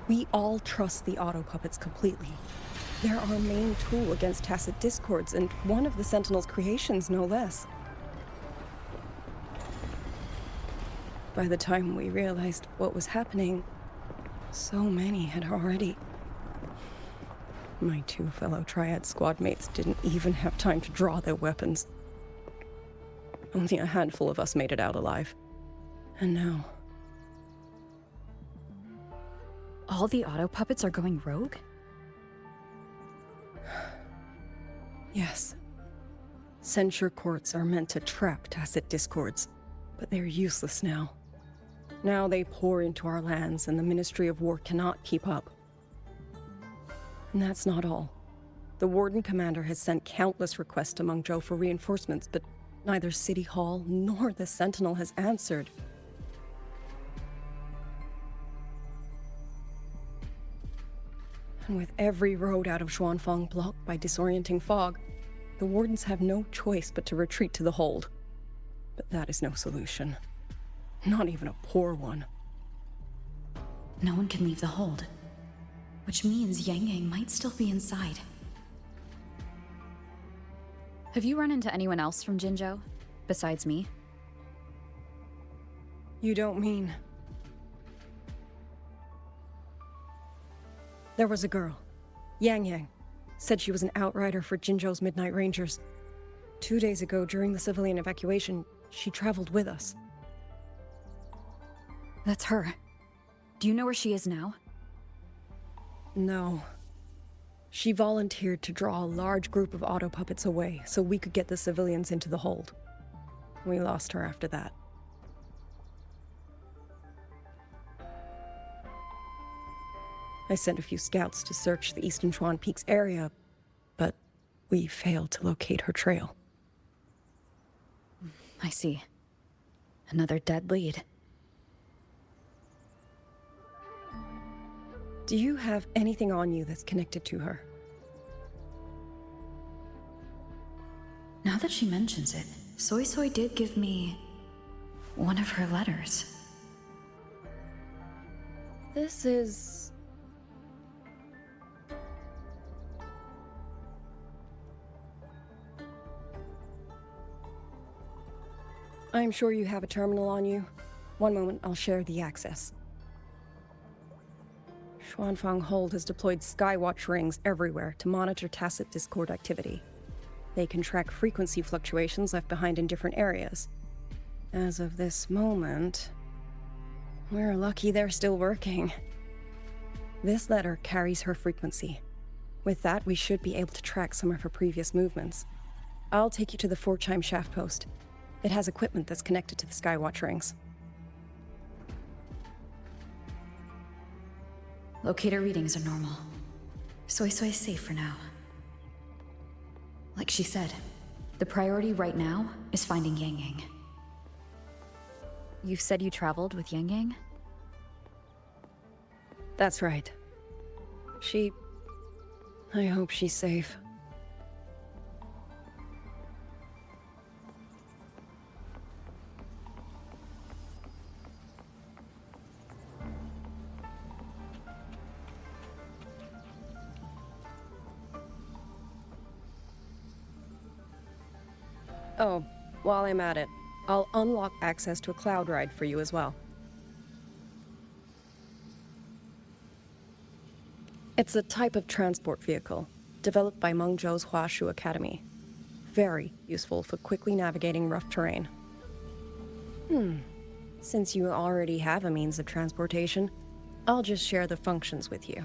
We all trust the auto puppets completely. They're our main tool against tacit discords, and one of the Sentinel's creations, no less. By the time we realized what was happening, so many had already... My two fellow Triad squad mates didn't even have time to draw their weapons. Only a handful of us made it out alive. And now... All the auto puppets are going rogue? Yes. Censure courts are meant to trap tacit discords, but they're useless now. Now they pour into our lands, and the Ministry of War cannot keep up. And that's not all. The Warden Commander has sent countless requests to Mengzhou for reinforcements, but neither City Hall nor the Sentinel has answered. And with every road out of Xuanfang blocked by disorienting fog, the Wardens have no choice but to retreat to the hold. But that is no solution. Not even a poor one. No one can leave the hold, which means Yang Yang might still be inside. Have you run into anyone else from Jinzhou, besides me? You don't mean... There was a girl, Yang Yang. Said she was an outrider for Jinzhou's Midnight Rangers. 2 days ago, during the civilian evacuation, she traveled with us. That's her. Do you know where she is now? No. She volunteered to draw a large group of auto puppets away so we could get the civilians into the hold. We lost her after that. I sent a few scouts to search the Eastern Chuan Peaks area, but we failed to locate her trail. I see. Another dead lead. Do you have anything on you that's connected to her? Now that she mentions it, Soy Soy did give me one of her letters. This is... I'm sure you have a terminal on you. One moment, I'll share the access. Xuanfang Hold has deployed Skywatch rings everywhere to monitor Tacit Discord activity. They can track frequency fluctuations left behind in different areas. As of this moment, we're lucky they're still working. This letter carries her frequency. With that, we should be able to track some of her previous movements. I'll take you to the 4-chime shaft post. It has equipment that's connected to the Skywatch rings. Locator readings are normal. Soy Soy is safe for now. Like she said, the priority right now is finding Yang Yang. You said you traveled with Yang Yang? That's right. I hope she's safe. Oh, while I'm at it, I'll unlock access to a cloud ride for you as well. It's a type of transport vehicle, developed by Mengzhou's Huashu Academy. Very useful for quickly navigating rough terrain. Since you already have a means of transportation, I'll just share the functions with you.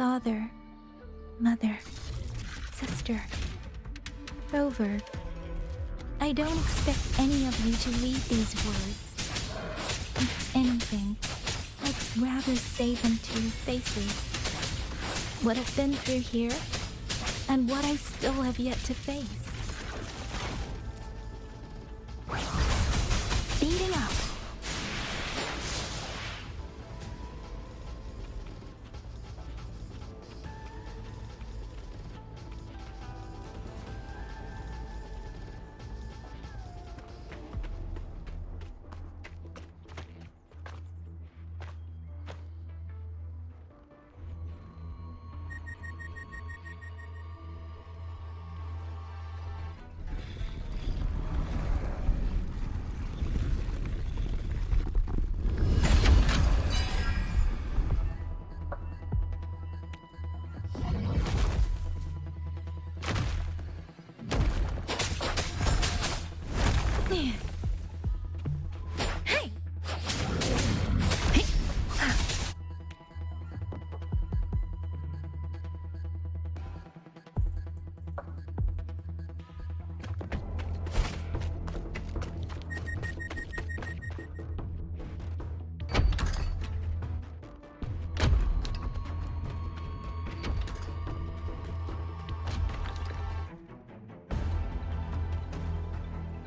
Father, Mother, Sister, Rover, I don't expect any of you to read these words. If anything, I'd rather say them to your faces. What I've been through here, and what I still have yet to face. Speeding up.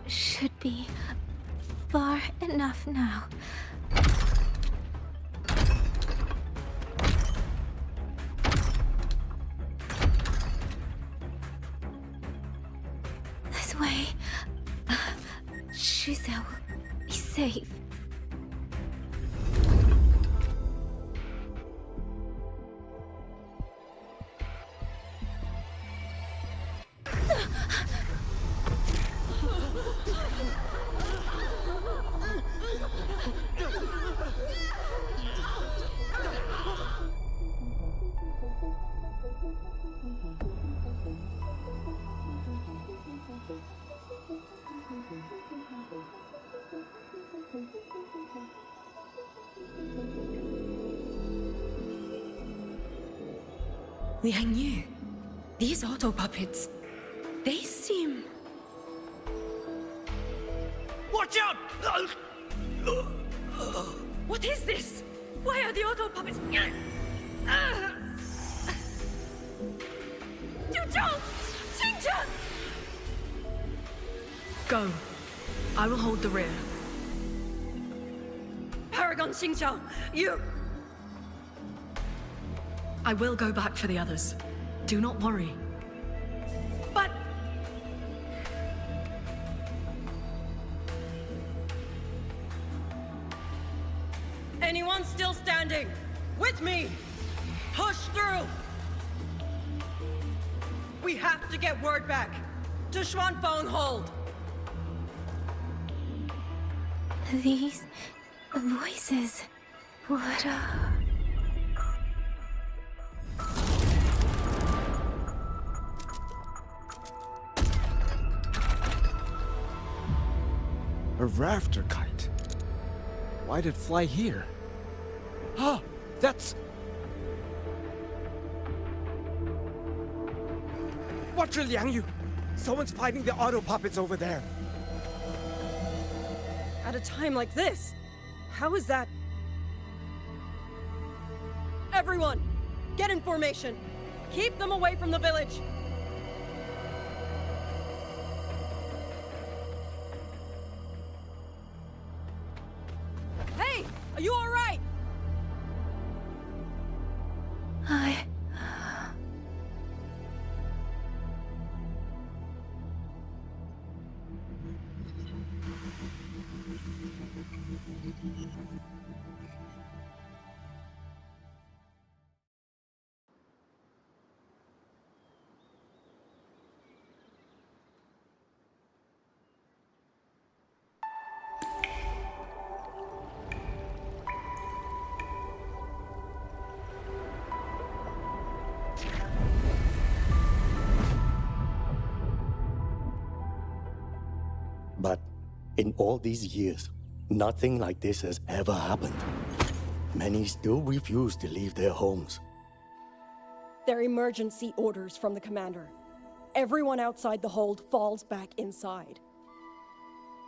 Should be far enough now. This way, Shizel will be safe. Liang Yu, these auto puppets, they seem... Watch out! What is this? Why are the auto puppets... Go. I will hold the rear. Paragon Xingqiao, you... I will go back for the others. Do not worry. But... Anyone still standing? With me! Push through! We have to get word back to Xuanfeng Hold! These voices, what A rafter kite. Why'd it fly here? Ah, that's... Watch your Liang Yu! Someone's fighting the auto puppets over there. At a time like this, how is that? Everyone, get in formation. Keep them away from the village. Hey, are you all right? But in all these years, nothing like this has ever happened. Many still refuse to leave their homes. They're emergency orders from the commander. Everyone outside the hold falls back inside.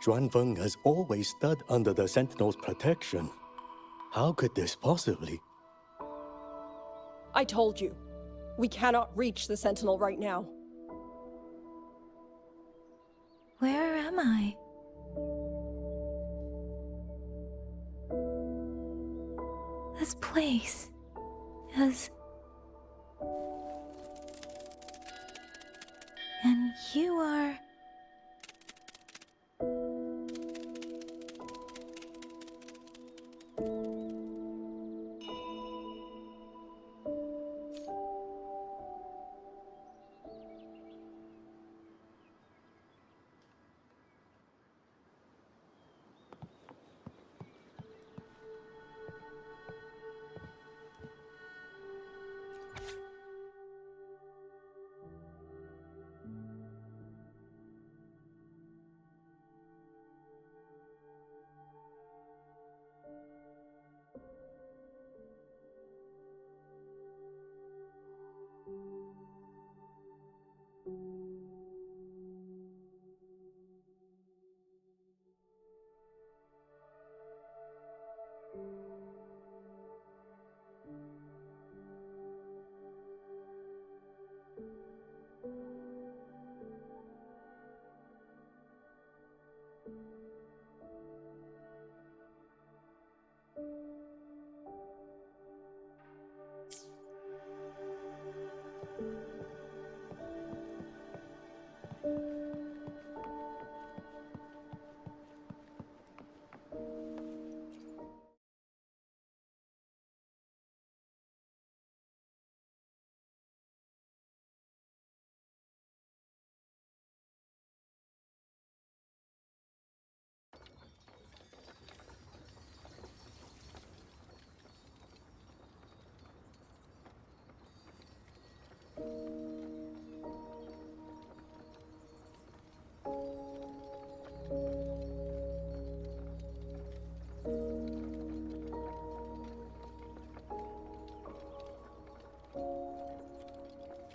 Xuanfeng has always stood under the Sentinel's protection. How could this possibly? I told you. We cannot reach the Sentinel right now. Where am I? This place is... And you are...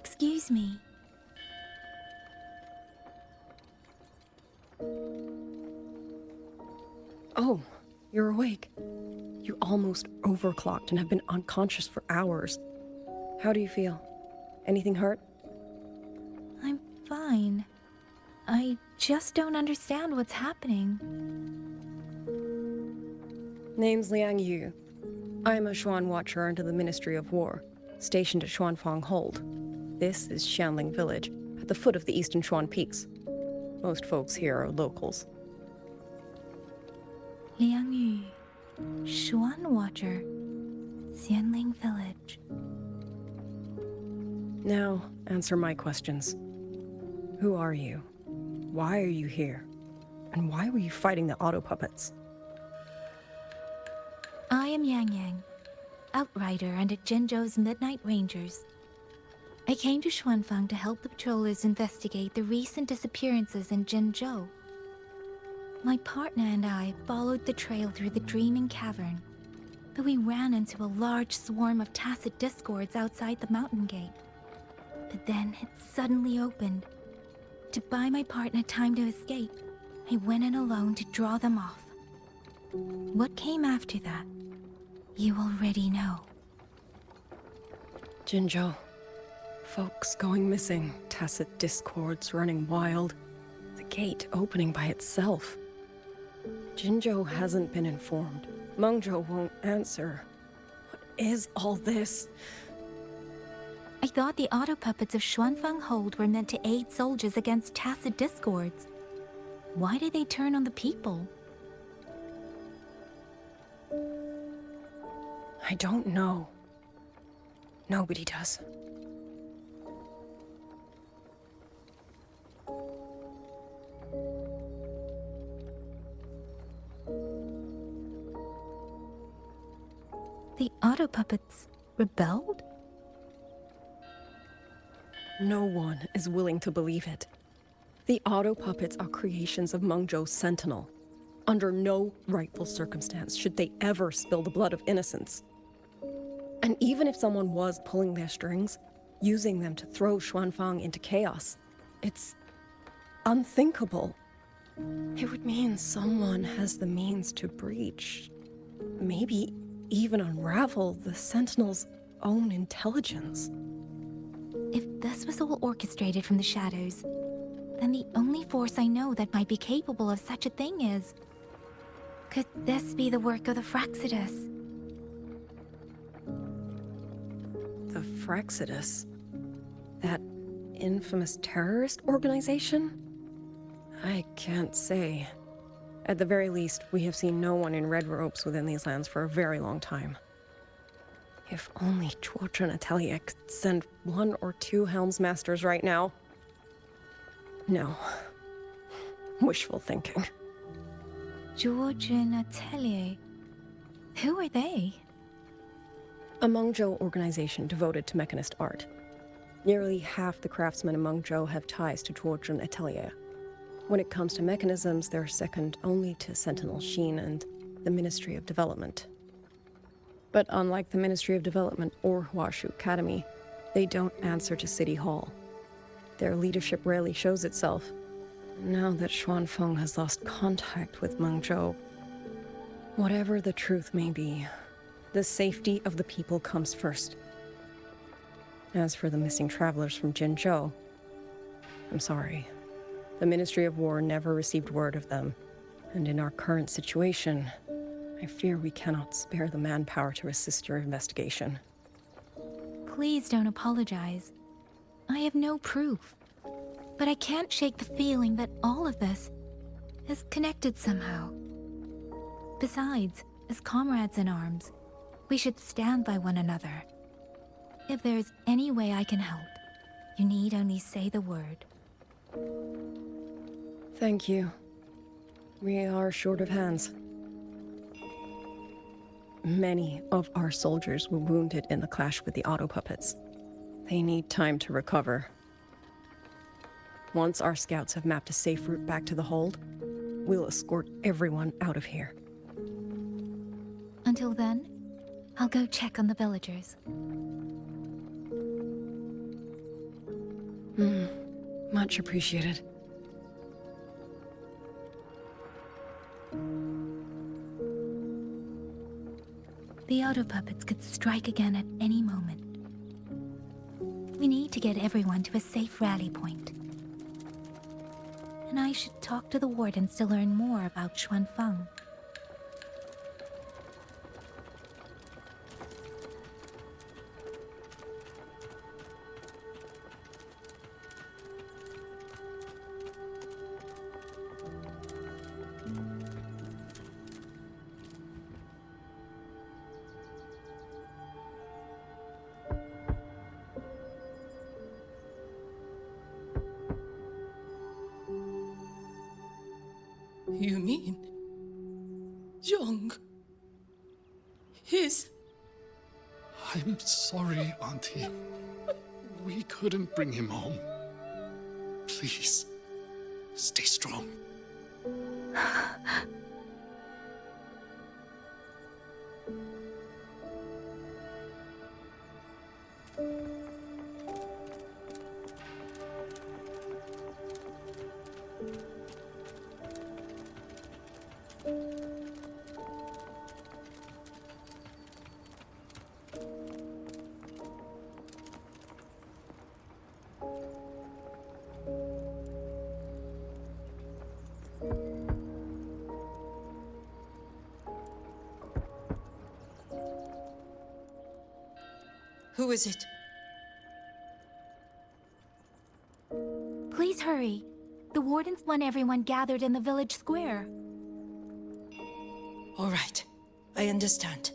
Excuse me. Oh, you're awake. You almost overclocked and have been unconscious for hours. How do you feel? Anything hurt? I'm fine. I just don't understand what's happening. Name's Liang Yu. I'm a Xuan Watcher under the Ministry of War, stationed at Xuanfang Hold. This is Xianling Village, at the foot of the Eastern Xuan Peaks. Most folks here are locals. Liang Yu, Xuan Watcher, Xianling Village. Now, answer my questions. Who are you? Why are you here? And why were you fighting the auto puppets? I am Yang Yang, Outrider under Jinzhou's Midnight Rangers. I came to Xuanfang to help the patrollers investigate the recent disappearances in Jinzhou. My partner and I followed the trail through the Dreaming Cavern, but we ran into a large swarm of tacit discords outside the mountain gate. But then it suddenly opened. To buy my partner time to escape, I went in alone to draw them off. What came after that, you already know. Jinzhou. Folks going missing, tacit discords running wild, the gate opening by itself. Jinzhou hasn't been informed. Mengzhou won't answer. What is all this? I thought the auto puppets of Xuanfang Hold were meant to aid soldiers against tacit discords. Why did they turn on the people? I don't know. Nobody does. The auto puppets rebelled? No one is willing to believe it. The auto puppets are creations of Mengzhou's Sentinel. Under no rightful circumstance should they ever spill the blood of innocents. And even if someone was pulling their strings, using them to throw Xuanfang into chaos. It's unthinkable. It would mean someone has the means to breach, maybe even unravel the Sentinel's own intelligence. If this was all orchestrated from the shadows, then the only force I know that might be capable of such a thing is... Could this be the work of the Fraxidus? The Fraxidus? That infamous terrorist organization? I can't say. At the very least, we have seen no one in red robes within these lands for a very long time. If only Chuochen Atelier could send 1 or 2 Helmsmasters right now. No. Wishful thinking. Georgian Atelier? Who are they? A Mengzhou organization devoted to mechanist art. Nearly half the craftsmen in Mengzhou have ties to Georgian Atelier. When it comes to mechanisms, they're second only to Sentinel Sheen and the Ministry of Development. But unlike the Ministry of Development or Huashu Academy, they don't answer to City Hall. Their leadership rarely shows itself. Now that Xuanfeng has lost contact with Mengzhou, whatever the truth may be, the safety of the people comes first. As for the missing travelers from Jinzhou, I'm sorry. The Ministry of War never received word of them, and in our current situation, I fear we cannot spare the manpower to assist your investigation. Please don't apologize. I have no proof. But I can't shake the feeling that all of this is connected somehow. Besides, as comrades in arms, we should stand by one another. If there's any way I can help, you need only say the word. Thank you. We are short of hands. Many of our soldiers were wounded in the clash with the auto puppets. They need time to recover. Once our scouts have mapped a safe route back to the hold, we'll escort everyone out of here. Until then, I'll go check on the villagers. Much appreciated. The auto puppets could strike again at any moment. We need to get everyone to a safe rally point. And I should talk to the wardens to learn more about Xuanfeng. You mean... Zhong... His... I'm sorry, Auntie. We couldn't bring him home. Please, stay strong. Who is it? Please hurry. The wardens want everyone gathered in the village square. All right, I understand.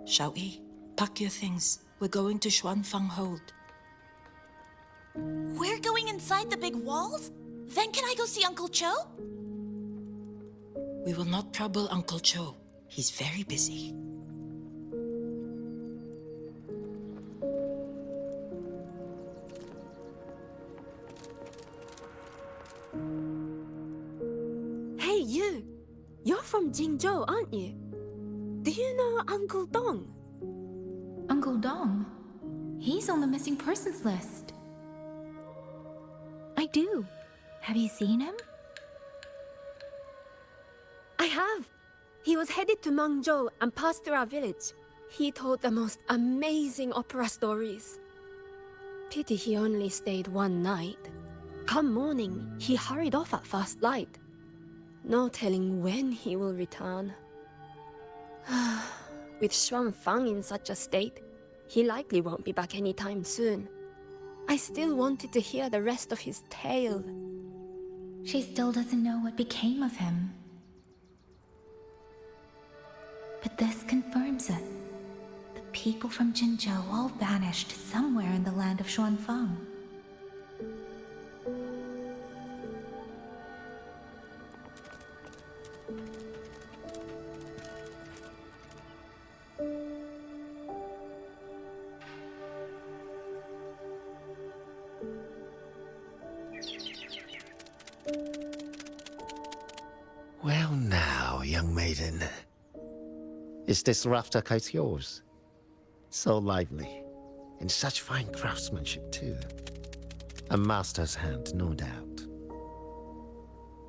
Shao Yi, pack your things. We're going to Xuanfeng Hold. We're going inside the big walls? Then can I go see Uncle Cho? We will not trouble Uncle Cho. He's very busy. Hey, you! You're from Jingzhou, aren't you? Do you know Uncle Dong? Uncle Dong. He's on the missing persons list. I do. Have you seen him? I have. He was headed to Mangzhou and passed through our village. He told the most amazing opera stories. Pity he only stayed one night. Come morning, he hurried off at first light. No telling when he will return. With Xuanfang in such a state, he likely won't be back anytime soon. I still wanted to hear the rest of his tale. She still doesn't know what became of him. But this confirms it. The people from Jinzhou all vanished somewhere in the land of Xuanfang. Well now, young maiden. Is this rafter kite yours? So lively, and such fine craftsmanship too. A master's hand, no doubt.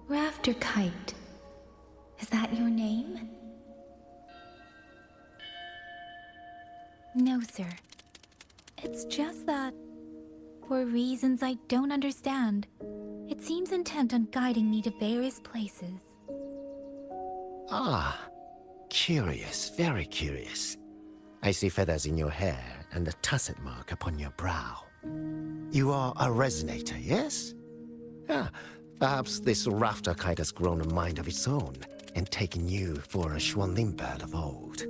Rafter Kite. Is that your name? No, sir. It's just that, for reasons I don't understand, it seems intent on guiding me to various places. Ah, curious, very curious. I see feathers in your hair and a tacet mark upon your brow. You are a resonator, yes? Ah, perhaps this rafter kite has grown a mind of its own and taken you for a Xuanling bird of old.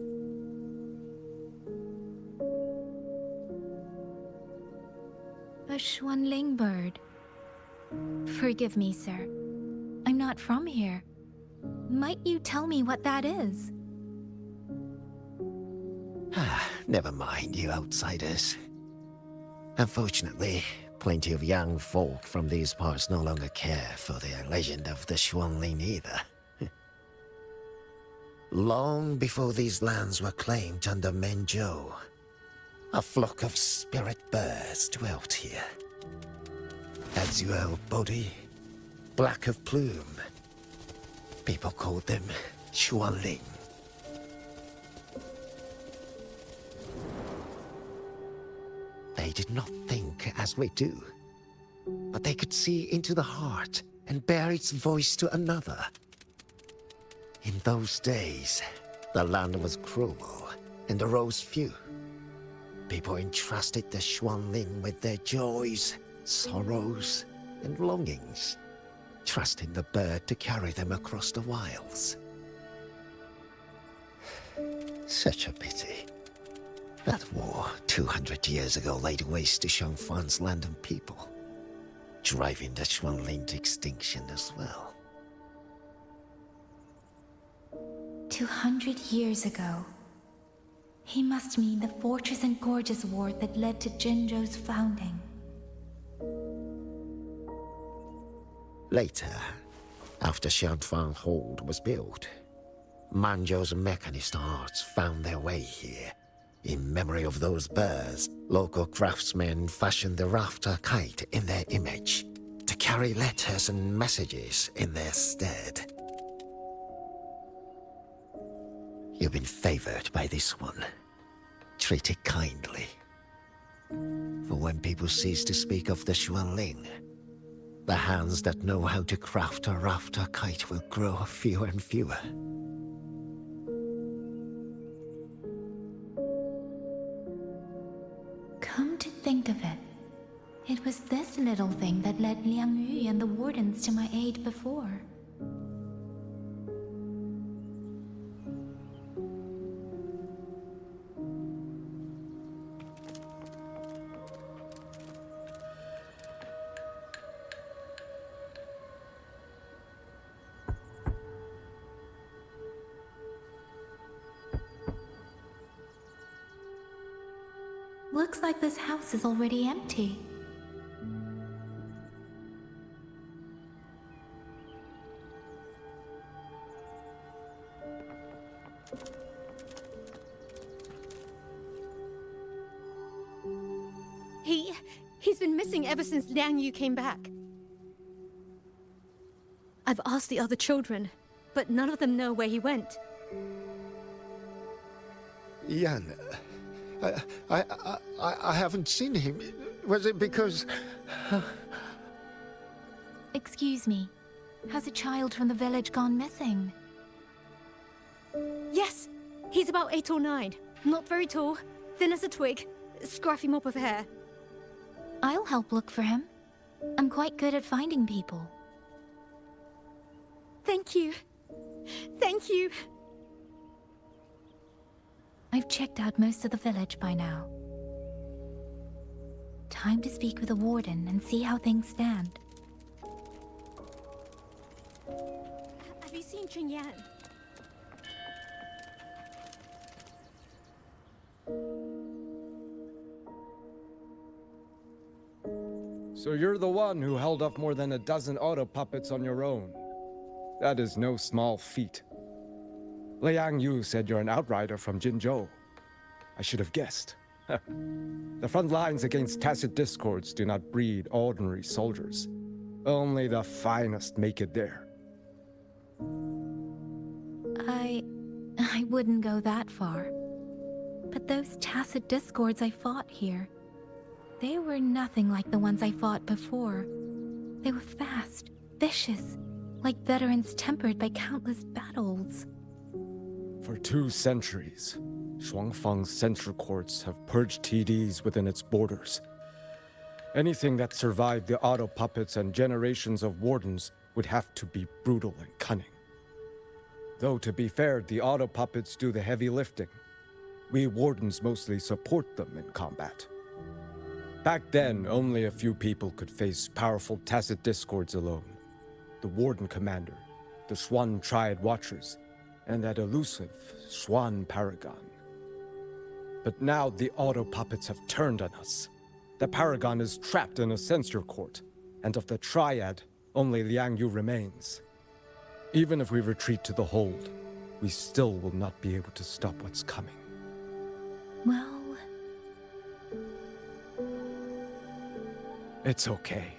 A Xuanling bird. Forgive me, sir. I'm not from here. Might you tell me what that is? Never mind, you outsiders. Unfortunately, plenty of young folk from these parts no longer care for the legend of the Xuanling either. Long before these lands were claimed under Menzhou, a flock of spirit birds dwelt here. Azure body, black of plume. People called them Xuanling. They did not think as we do, but they could see into the heart and bear its voice to another. In those days, the land was cruel and arose few. People entrusted the Xuanling with their joys, sorrows, and longings, trusting the bird to carry them across the wilds. Such a pity. That war 200 years ago laid waste to Xiangfan's land and people, driving the Xuanling to extinction as well. 200 years ago. He must mean the Fortress and Gorges War that led to Jinzhou's founding. Later, after Xiangfang Hold was built, Manzhou's mechanist arts found their way here. In memory of those birds, local craftsmen fashioned the rafter kite in their image, to carry letters and messages in their stead. You've been favored by this one. Treat it kindly. For when people cease to speak of the Xuanling, the hands that know how to craft a rafter kite will grow fewer and fewer. Come to think of it, it was this little thing that led Liang Yu and the wardens to my aid before. Looks like this house is already empty. He's been missing ever since Liang Yu came back. I've asked the other children, but none of them know where he went. Yan, I haven't seen him. Was it because... Excuse me. Has a child from the village gone missing? Yes, he's about 8 or 9. Not very tall, thin as a twig, scruffy mop of hair. I'll help look for him. I'm quite good at finding people. Thank you. Thank you. I've checked out most of the village by now. Time to speak with the warden and see how things stand. Have you seen Ching Yan? So you're the one who held off more than a dozen auto puppets on your own. That is no small feat. Liang Yu said you're an outrider from Jinzhou. I should have guessed. The front lines against tacit discords do not breed ordinary soldiers. Only the finest make it there. I wouldn't go that far. But those tacit discords I fought here, they were nothing like the ones I fought before. They were fast, vicious, like veterans tempered by countless battles. For 2 centuries, Shuangfang's censure courts have purged TDs within its borders. Anything that survived the auto puppets and generations of wardens would have to be brutal and cunning. Though to be fair, the auto puppets do the heavy lifting. We wardens mostly support them in combat. Back then, only a few people could face powerful tacit discords alone. The Warden Commander, the Xuan Triad Watchers, and that elusive Xuan Paragon. But now the auto puppets have turned on us. The Paragon is trapped in a censure court, and of the Triad, only Liang Yu remains. Even if we retreat to the hold, we still will not be able to stop what's coming. Well... It's okay.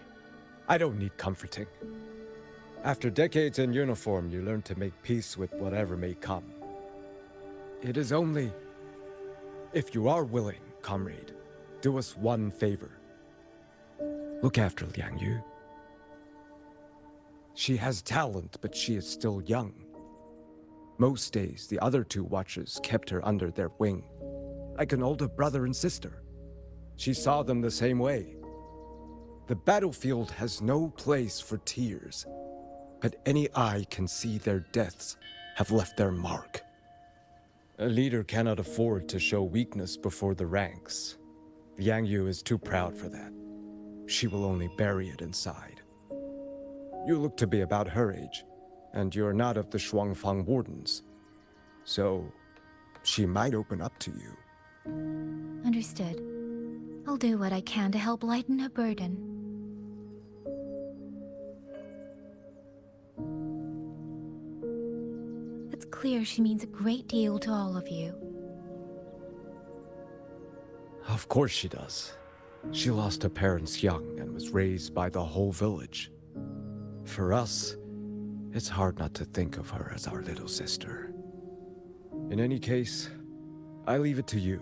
I don't need comforting. After decades in uniform, you learn to make peace with whatever may come. It is only... If you are willing, comrade, do us one favor. Look after Liang Yu. She has talent, but she is still young. Most days, the other 2 watchers kept her under their wing, like an older brother and sister. She saw them the same way. The battlefield has no place for tears, but any eye can see their deaths have left their mark. A leader cannot afford to show weakness before the ranks. Liang Yu is too proud for that. She will only bury it inside. You look to be about her age, and you're not of the Shuangfang Wardens. So, she might open up to you. Understood. I'll do what I can to help lighten her burden. It's clear she means a great deal to all of you. Of course she does. She lost her parents young and was raised by the whole village. For us, it's hard not to think of her as our little sister. In any case, I leave it to you.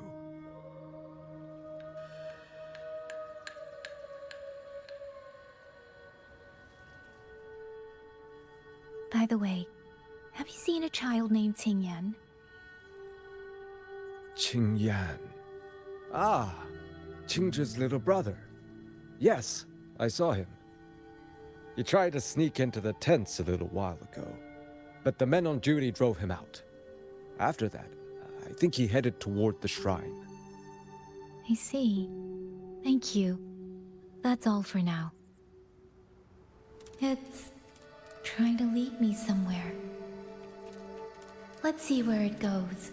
By the way, have you seen a child named Qing Yan? Qing Yan. Ah, Qingzhi's little brother. Yes, I saw him. He tried to sneak into the tents a little while ago, but the men on duty drove him out. After that, I think he headed toward the shrine. I see. Thank you. That's all for now. It's trying to lead me somewhere. Let's see where it goes.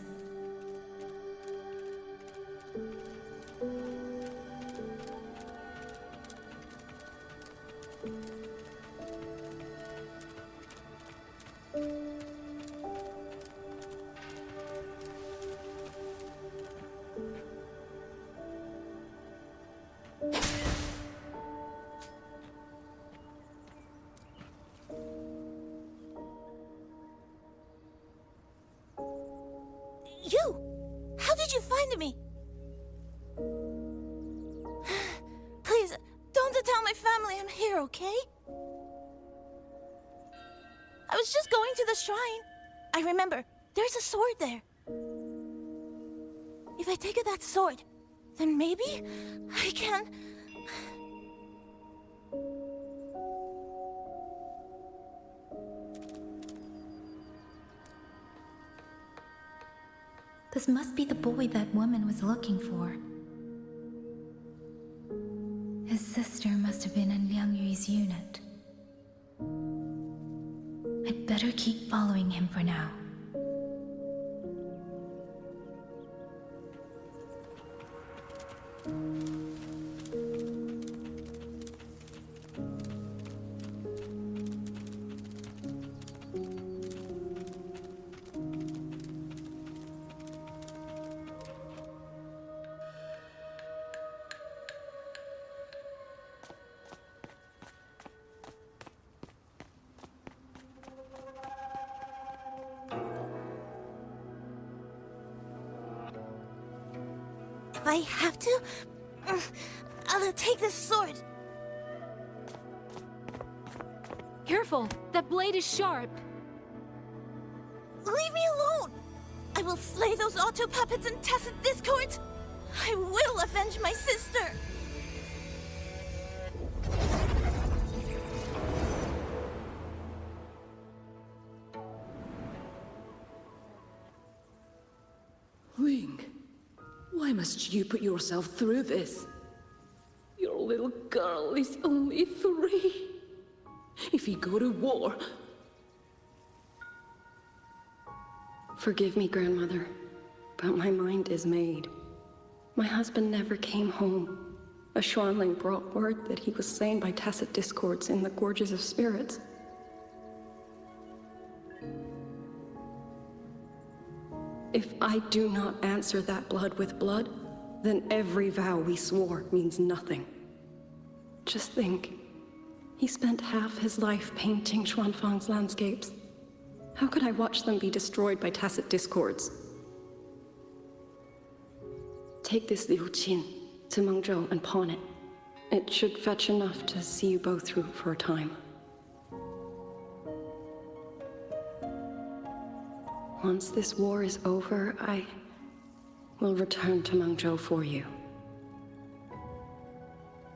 You! How did you find me? Please, don't tell my family I'm here, okay? I was just going to the shrine. I remember, there's a sword there. If I take that sword, then maybe I can... This must be the boy that woman was looking for. His sister must have been in Liang Yu's unit. I'd better keep following him for now. If I have to, I'll take this sword. Careful! That blade is sharp! Leave me alone! I will slay those auto puppets and tacit discords! I will avenge my sister! Ling, why must you put yourself through this? Your little girl is only 3. If you go to war... Forgive me, Grandmother, but my mind is made. My husband never came home. A Xuanling brought word that he was slain by tacit discords in the Gorges of Spirits. If I do not answer that blood with blood, then every vow we swore means nothing. Just think, he spent half his life painting Xuanfang's landscapes. How could I watch them be destroyed by tacit discords? Take this Liu Qin to Mengzhou and pawn it. It should fetch enough to see you both through for a time. Once this war is over, I will return to Mengzhou for you.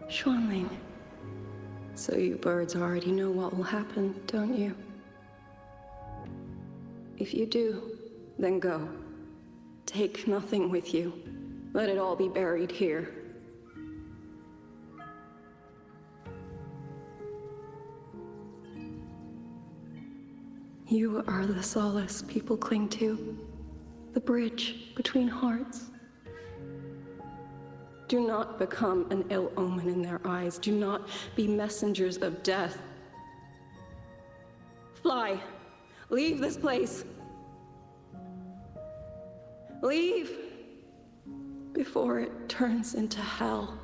Xuanling, so you birds already know what will happen, don't you? If you do, then go. Take nothing with you. Let it all be buried here. You are the solace people cling to, the bridge between hearts. Do not become an ill omen in their eyes. Do not be messengers of death. Fly. Leave this place. Leave before it turns into hell.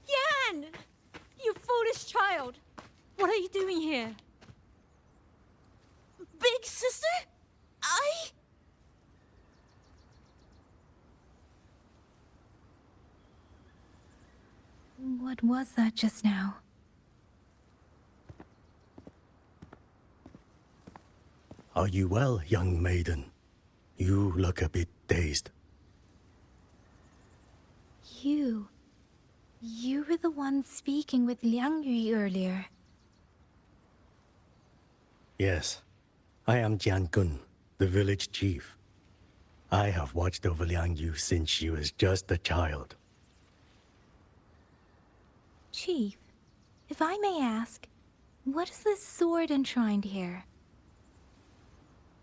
Yan! You foolish child! What are you doing here? Big sister? What was that just now? Are you well, young maiden? You look a bit dazed. You were the one speaking with Liang Yu earlier. Yes, I am Jian Gun, the village chief. I have watched over Liang Yu since she was just a child. Chief, if I may ask, what is this sword enshrined here?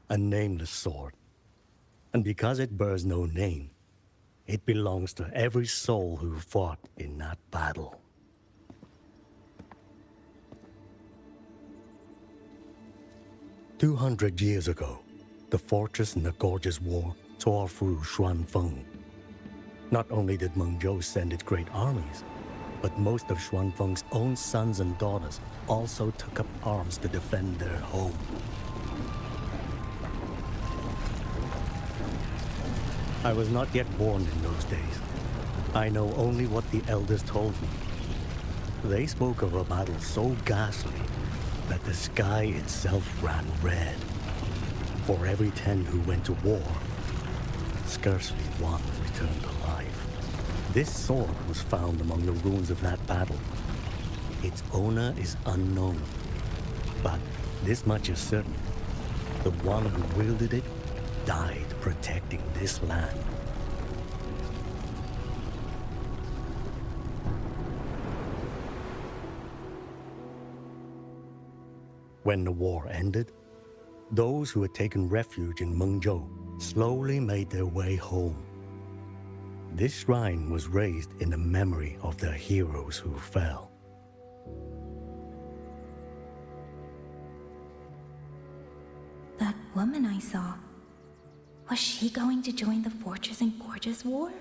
A nameless sword. And because it bears no name, it belongs to every soul who fought in that battle. "200 years ago, the fortress in the Gorges War tore through Xuanfeng. Not only did Mengzhou send its great armies, but most of Xuanfeng's own sons and daughters also took up arms to defend their home. I was not yet born in those days. I know only what the elders told me. They spoke of a battle so ghastly that the sky itself ran red. For every 10 who went to war, scarcely one returned alive. This sword was found among the ruins of that battle. Its owner is unknown, but this much is certain. The one who wielded it died protecting this land. When the war ended, those who had taken refuge in Mengzhou slowly made their way home. This shrine was raised in the memory of the heroes who fell. That woman I saw, was she going to join the Fortress and Gorges War?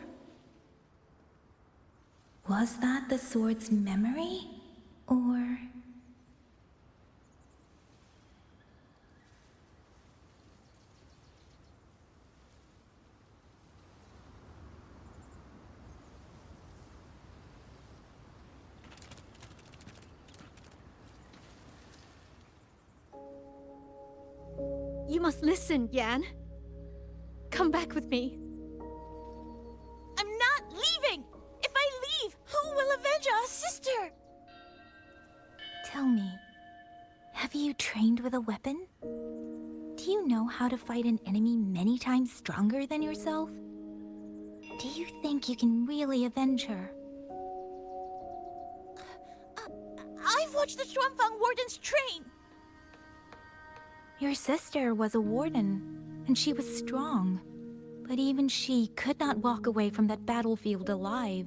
Was that the sword's memory? Or... You must listen, Yan. Come back with me. I'm not leaving! If I leave, who will avenge our sister? Tell me, have you trained with a weapon? Do you know how to fight an enemy many times stronger than yourself? Do you think you can really avenge her? I've watched the Xuanfang wardens train! Your sister was a warden, and she was strong. But even she could not walk away from that battlefield alive.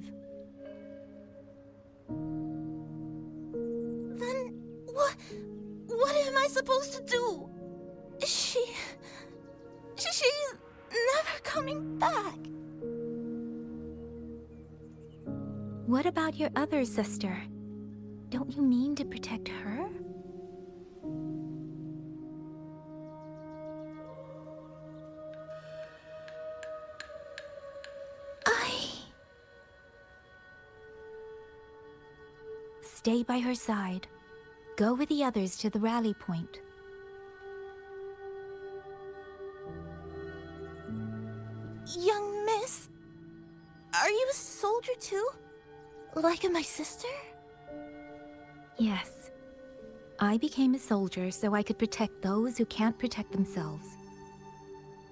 Then what am I supposed to do? She's never coming back. What about your other sister? Don't you mean to protect her? Stay by her side. Go with the others to the rally point. Young miss, are you a soldier too? Like my sister? Yes. I became a soldier so I could protect those who can't protect themselves.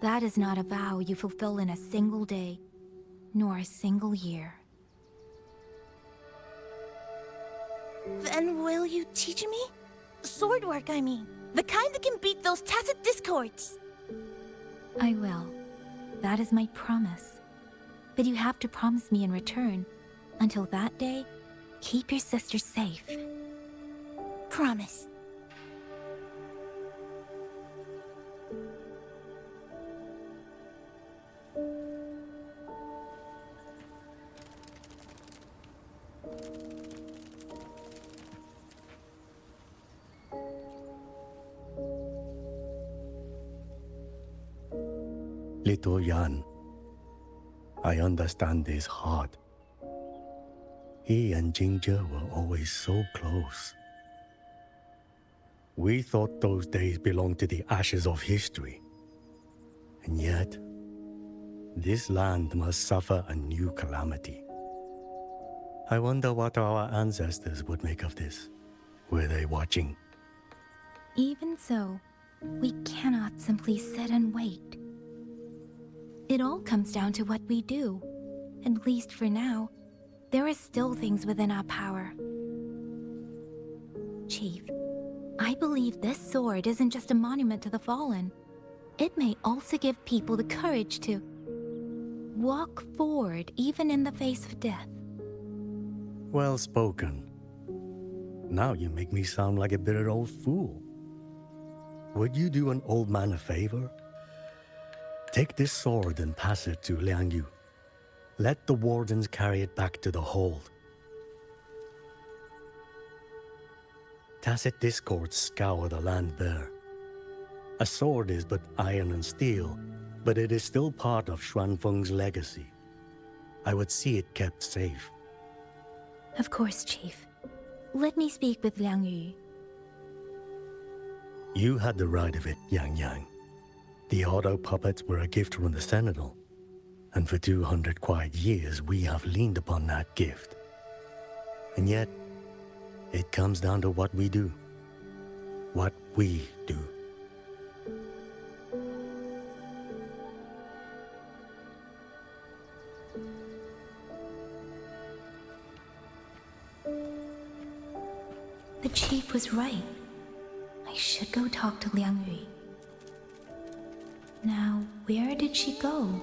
That is not a vow you fulfill in a single day, nor a single year. Then will you teach me? Sword work, I mean. The kind that can beat those tacit discords. I will. That is my promise. But you have to promise me in return. Until that day, keep your sister safe. Promise. Little Yan, I understand his heart. He and Jingzhe were always so close. We thought those days belonged to the ashes of history. And yet, this land must suffer a new calamity. I wonder what our ancestors would make of this. Were they watching? Even so, we cannot simply sit and wait. It all comes down to what we do. At least for now, there are still things within our power. Chief, I believe this sword isn't just a monument to the fallen. It may also give people the courage to walk forward even in the face of death. Well spoken. Now you make me sound like a bitter old fool. Would you do an old man a favor? Take this sword and pass it to Liang Yu. Let the wardens carry it back to the hold. Tacit discords scour the land bare. A sword is but iron and steel, but it is still part of Xuanfeng's legacy. I would see it kept safe. Of course, Chief. Let me speak with Liang Yu. You had the right of it, Yang Yang. The auto puppets were a gift from the Sentinel, and for 200 quiet years we have leaned upon that gift. And yet, it comes down to what we do. What we do. The Chief was right. I should go talk to Liang Yu. Now, where did she go?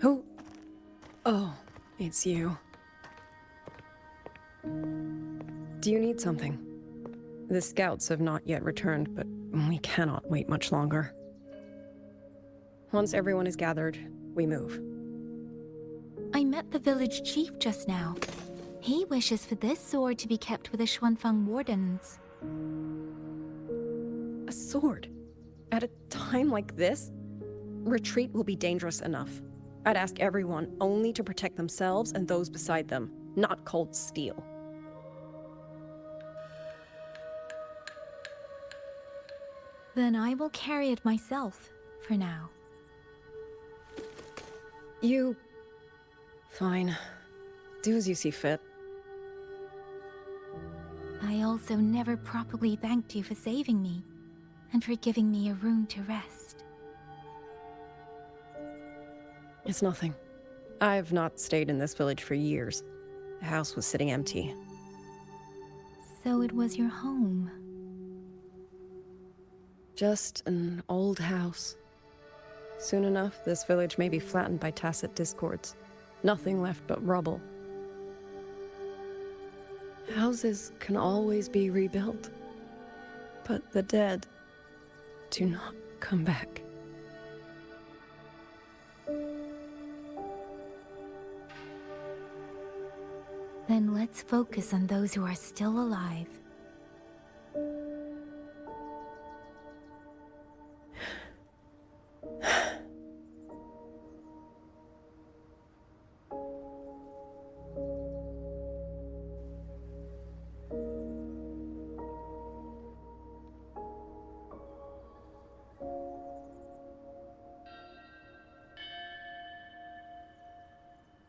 Who? Oh, it's you. Do you need something? The scouts have not yet returned, but we cannot wait much longer. Once everyone is gathered, we move. I met the village chief just now. He wishes for this sword to be kept with the Xuanfang wardens. A sword? At a time like this? Retreat will be dangerous enough. I'd ask everyone only to protect themselves and those beside them, not cold steel. Then I will carry it myself, for now. You... Fine. Do as you see fit. I also never properly thanked you for saving me, and for giving me a room to rest. It's nothing. I've not stayed in this village for years. The house was sitting empty. So it was your home. Just an old house. Soon enough, this village may be flattened by tacit discords. Nothing left but rubble. Houses can always be rebuilt. But the dead do not come back. Then let's focus on those who are still alive.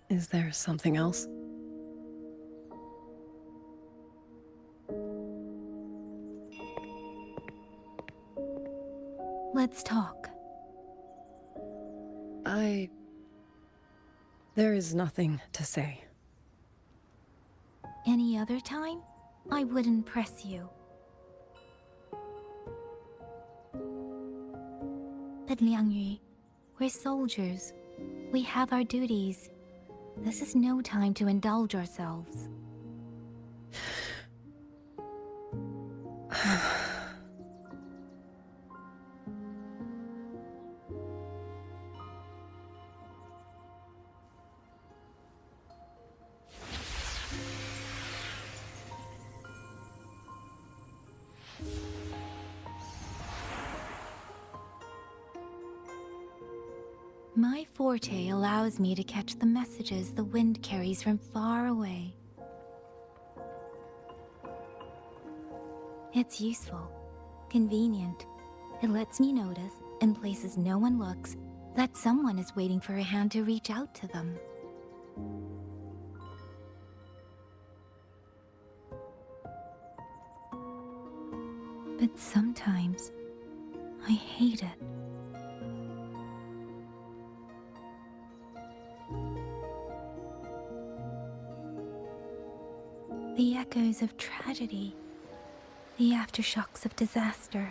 Is there something else? Let's talk. There is nothing to say. Any other time, I wouldn't press you. But Liang Yu, we're soldiers. We have our duties. This is no time to indulge ourselves. My forte allows me to catch the messages the wind carries from far away. It's useful, convenient. It lets me notice, in places no one looks, that someone is waiting for a hand to reach out to them. But sometimes I hate it. The echoes of tragedy, the aftershocks of disaster.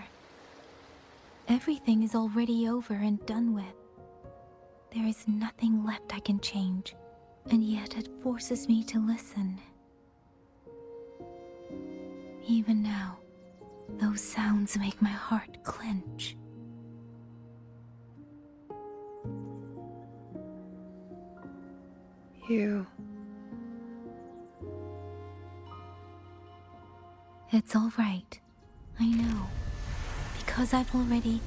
Everything is already over and done with. There is nothing left I can change, and yet it forces me to listen. Even now, those sounds make my heart clench. You... It's all right. I know. Because I've already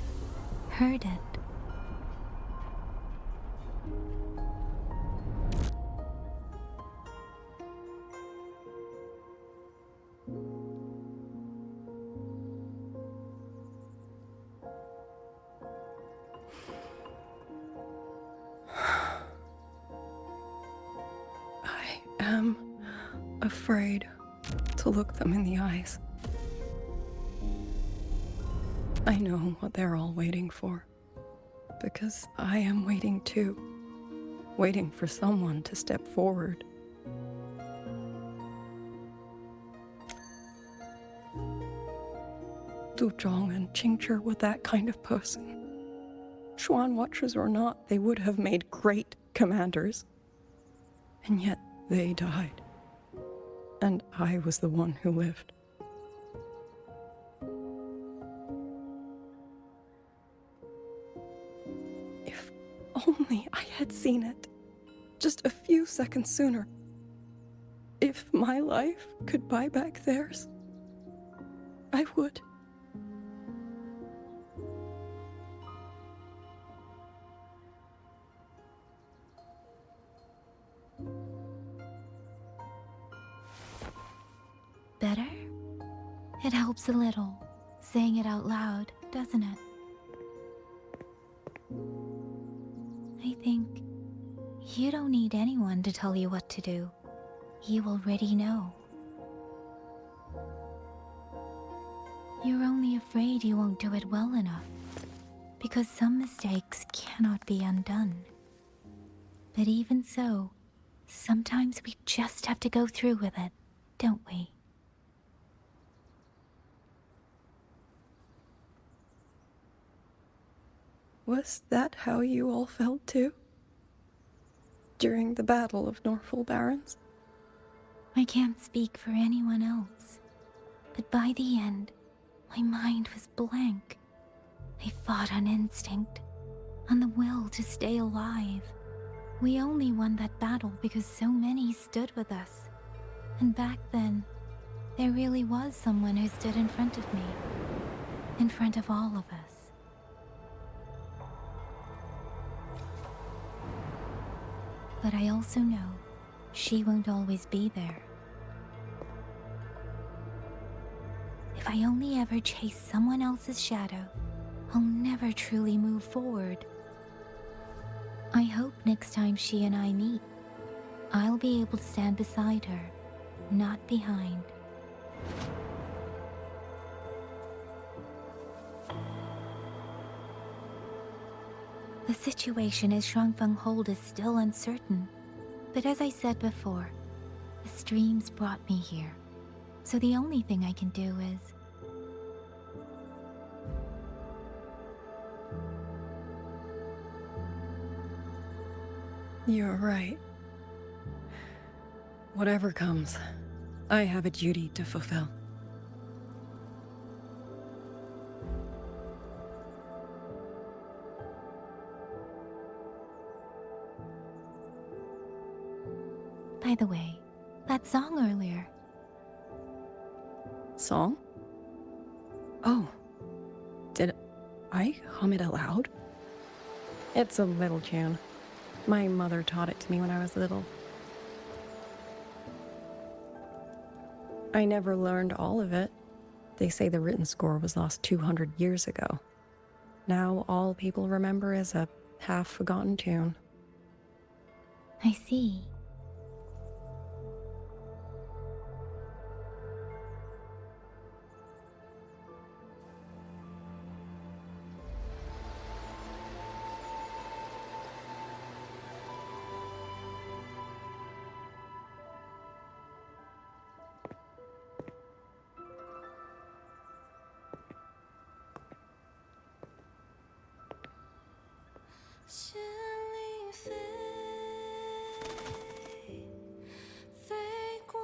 heard it. I am afraid to look them in the eyes. I know what they're all waiting for, because I am waiting too. Waiting for someone to step forward. Du Zhong and Qingzhi were that kind of person. Xuan Watchers or not, they would have made great commanders. And yet they died. And I was the one who lived. If only I had seen it. Just a few seconds sooner. If my life could buy back theirs, I would. Better? It helps a little, saying it out loud, doesn't it? I think you don't need anyone to tell you what to do. You already know. You're only afraid you won't do it well enough, because some mistakes cannot be undone. But even so, sometimes we just have to go through with it, don't we? Was that how you all felt too? During the Battle of Norfolk Barrens? I can't speak for anyone else, but by the end, my mind was blank. I fought on instinct, on the will to stay alive. We only won that battle because so many stood with us. And back then, there really was someone who stood in front of me, in front of all of us. But I also know she won't always be there. If I only ever chase someone else's shadow, I'll never truly move forward. I hope next time she and I meet, I'll be able to stand beside her, not behind. The situation as Shuangfeng Hold is still uncertain, but as I said before, the streams brought me here, so the only thing I can do is... You're right. Whatever comes, I have a duty to fulfill. By the way, that song earlier. Song? Oh. Did I hum it aloud? It's a little tune. My mother taught it to me when I was little. I never learned all of it. They say the written score was lost 200 years ago. Now all people remember is a half-forgotten tune. I see. 心里飞，飞过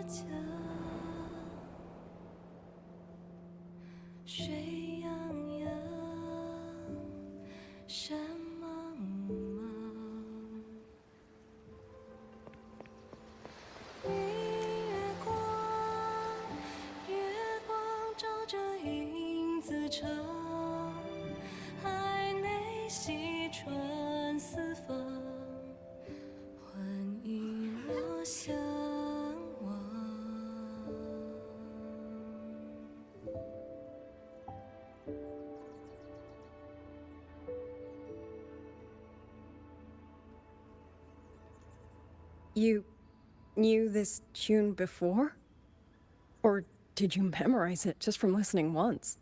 江，水洋洋，山茫茫。明月光，月光照着影子长。海内西川四方，欢迎我相望。You knew this tune before? Or did you memorize it just from listening once?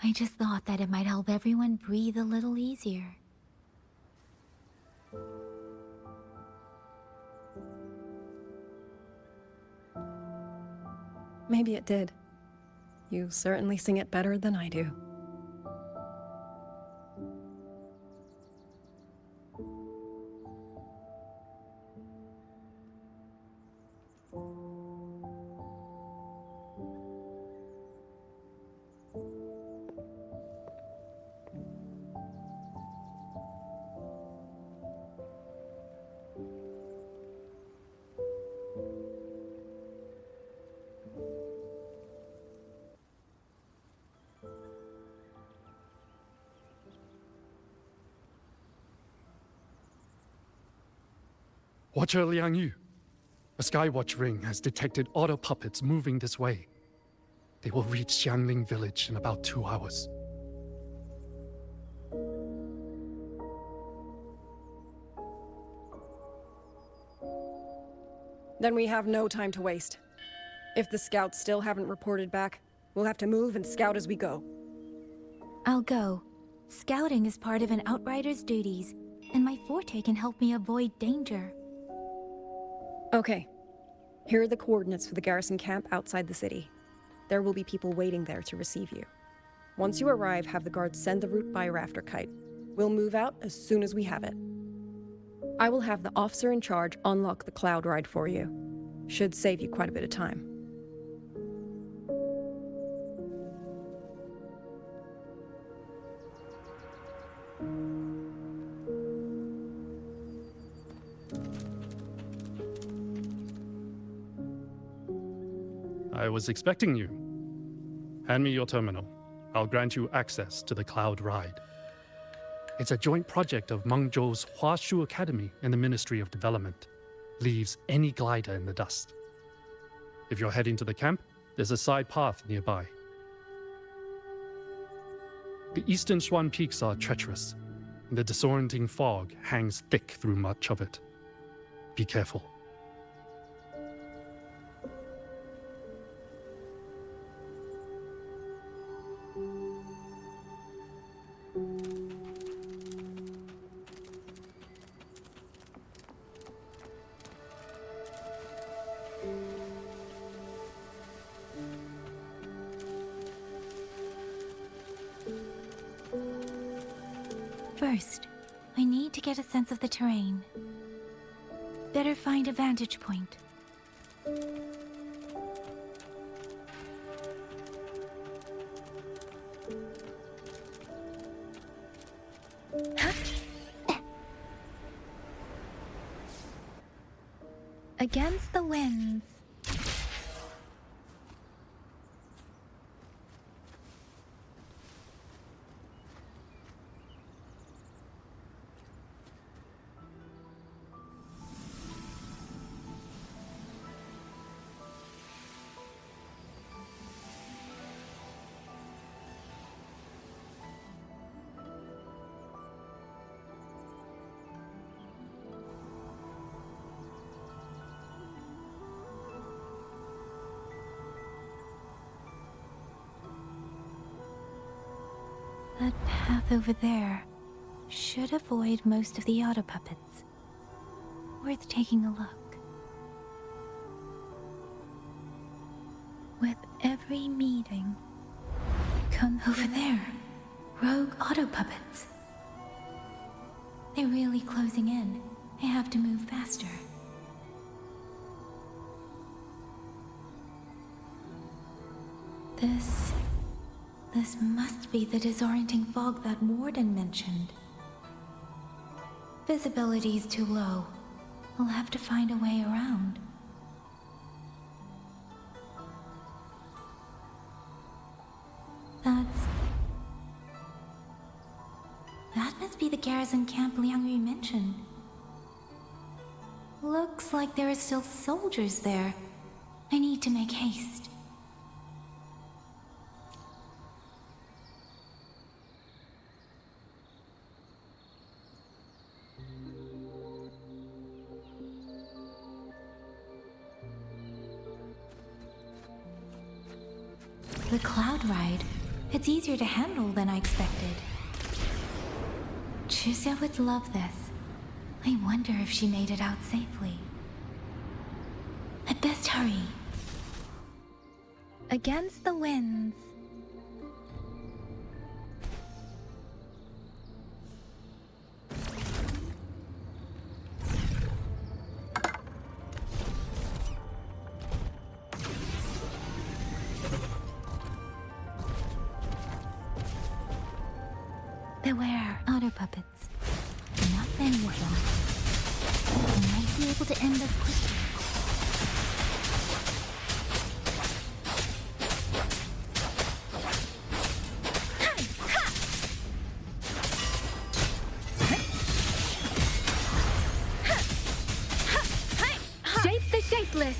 I just thought that it might help everyone breathe a little easier. Maybe it did. You certainly sing it better than I do. Watcher Liang Yu, a Skywatch ring has detected auto puppets moving this way. They will reach Xiangling village in about 2 hours. Then we have no time to waste. If the scouts still haven't reported back, we'll have to move and scout as we go. I'll go. Scouting is part of an outrider's duties, and my forte can help me avoid danger. Okay. Here are the coordinates for the garrison camp outside the city. There will be people waiting there to receive you. Once you arrive, have the guards send the route by rafter kite. We'll move out as soon as we have it. I will have the officer in charge unlock the cloud ride for you. Should save you quite a bit of time. I was expecting you. Hand me your terminal. I'll grant you access to the cloud ride. It's a joint project of Mengzhou's Huashu Academy and the Ministry of Development. Leaves any glider in the dust. If you're heading to the camp, there's a side path nearby. The eastern Xuan peaks are treacherous, and the disorienting fog hangs thick through much of it. Be careful. First, I need to get a sense of the terrain. Better find a vantage point. Against the winds. That path over there should avoid most of the auto puppets. Worth taking a look. With every meeting, Come over there. Rogue auto puppets. They're really closing in. I have to move faster. This must be the disorienting fog that Warden mentioned. Visibility's too low. I'll have to find a way around. That must be the garrison camp Liang Yu mentioned. Looks like there are still soldiers there. I need to make haste. The cloud ride. It's easier to handle than I expected. Chuzia would love this. I wonder if she made it out safely. I'd best hurry. Against the winds. Beware, auto puppets. Not many of them. I might be able to end this quickly. Shape the shapeless!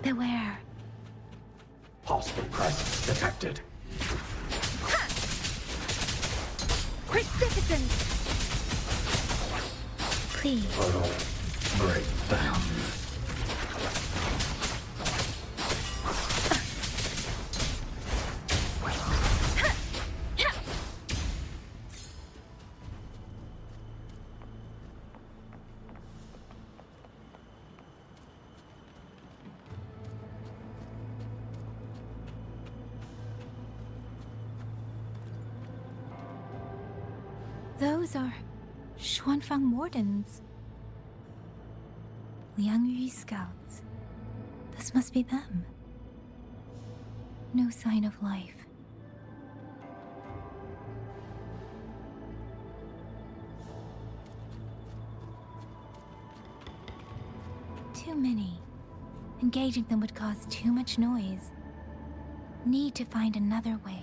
Beware. Possible presence detected. Magnificent! Please. Total breakdown. Those are Xuanfang Wardens. Liang Yu scouts. This must be them. No sign of life. Too many. Engaging them would cause too much noise. Need to find another way.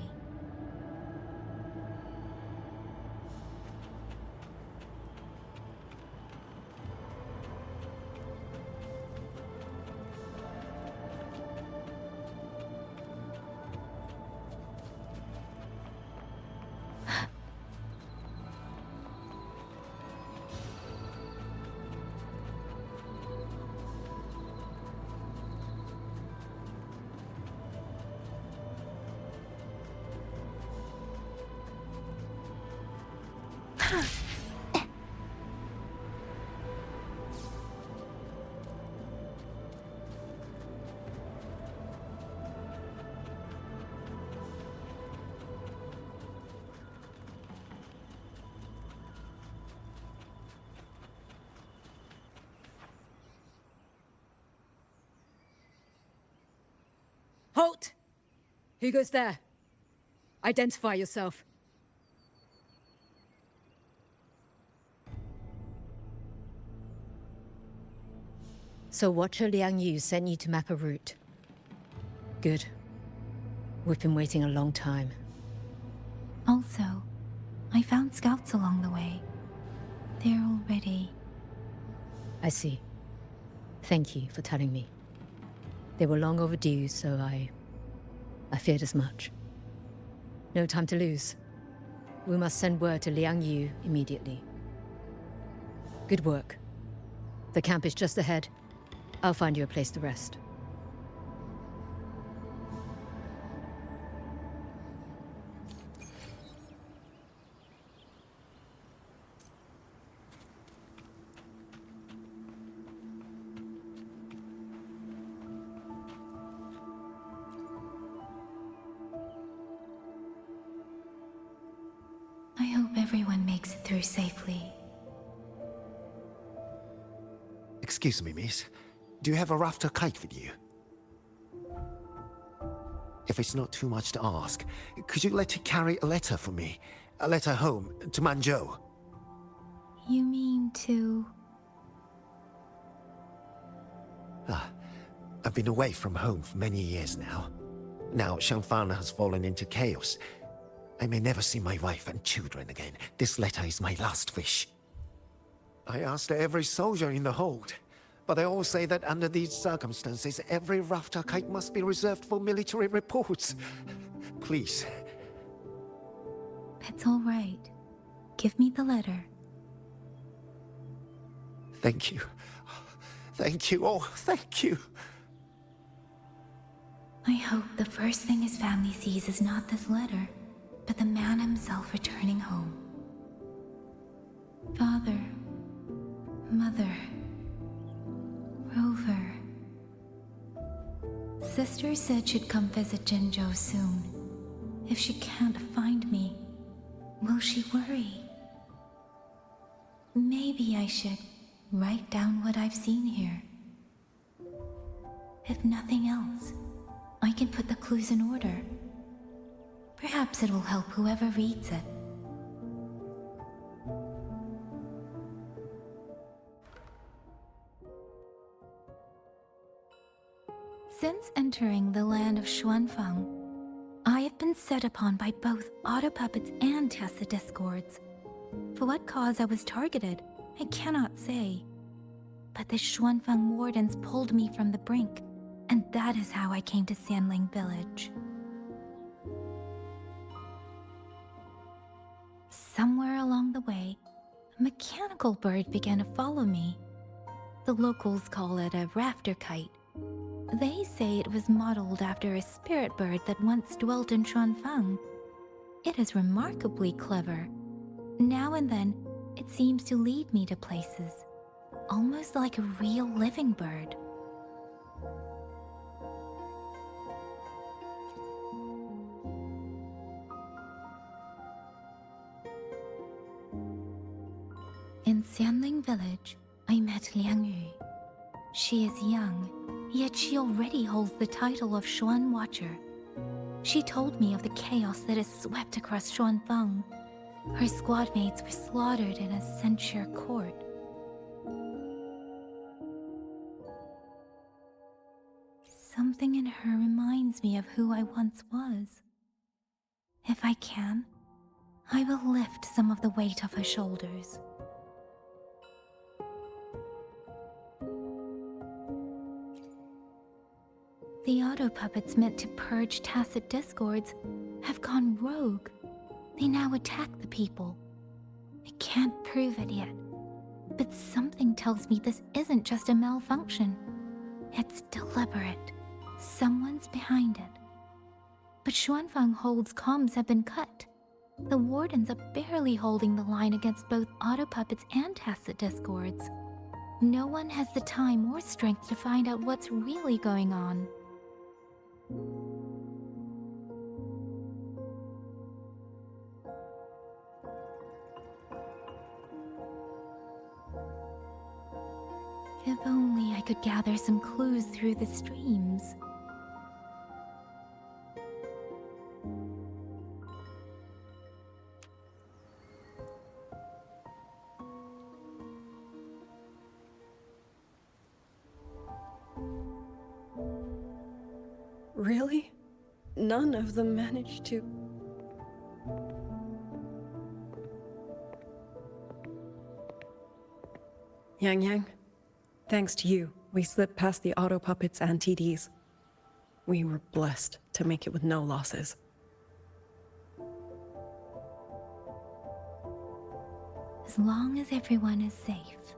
Halt! Who goes there? Identify yourself. So Watcher Liang Yu sent you to map a route. Good. We've been waiting a long time. Also, I found scouts along the way. They're all ready. I see. Thank you for telling me. They were long overdue, so I feared as much. No time to lose. We must send word to Liang Yu immediately. Good work. The camp is just ahead. I'll find you a place to rest. I hope everyone makes it through safely. Excuse me, miss. Do you have a rafter kite with you? If it's not too much to ask, could you let it carry a letter for me? A letter home, to Manzhou. You mean to... I've been away from home for many years now. Now Shangfang has fallen into chaos. I may never see my wife and children again. This letter is my last wish. I asked every soldier in the hold, but they all say that under these circumstances, every rafter kite must be reserved for military reports. Please. It's all right. Give me the letter. Thank you. Thank you. Oh, thank you. I hope the first thing his family sees is not this letter, but the man himself returning home. Father, Mother, Rover. Sister said she'd come visit Jinzhou soon. If she can't find me, will she worry? Maybe I should write down what I've seen here. If nothing else, I can put the clues in order. Perhaps it will help whoever reads it. Since entering the land of Xuanfang, I have been set upon by both auto puppets and Tessa discords. For what cause I was targeted, I cannot say. But the Xuanfang wardens pulled me from the brink, and that is how I came to Sanling Village. Somewhere along the way, a mechanical bird began to follow me. The locals call it a rafter kite. They say it was modeled after a spirit bird that once dwelt in Xuanfang. It is remarkably clever. Now and then, it seems to lead me to places, almost like a real living bird. In Sanling Village, I met Liang Yu. She is young, yet she already holds the title of Xuan Watcher. She told me of the chaos that has swept across Xuanfang. Her squad mates were slaughtered in a censure court. Something in her reminds me of who I once was. If I can, I will lift some of the weight off her shoulders. The auto puppets meant to purge tacit discords have gone rogue. They now attack the people. I can't prove it yet, but something tells me this isn't just a malfunction. It's deliberate. Someone's behind it. But Xuanfang Hold's comms have been cut. The wardens are barely holding the line against both auto puppets and tacit discords. No one has the time or strength to find out what's really going on. If only I could gather some clues through the streams. Really? None of them managed to... Yang, thanks to you, we slipped past the auto puppets and TDs. We were blessed to make it with no losses. as long as everyone is safe.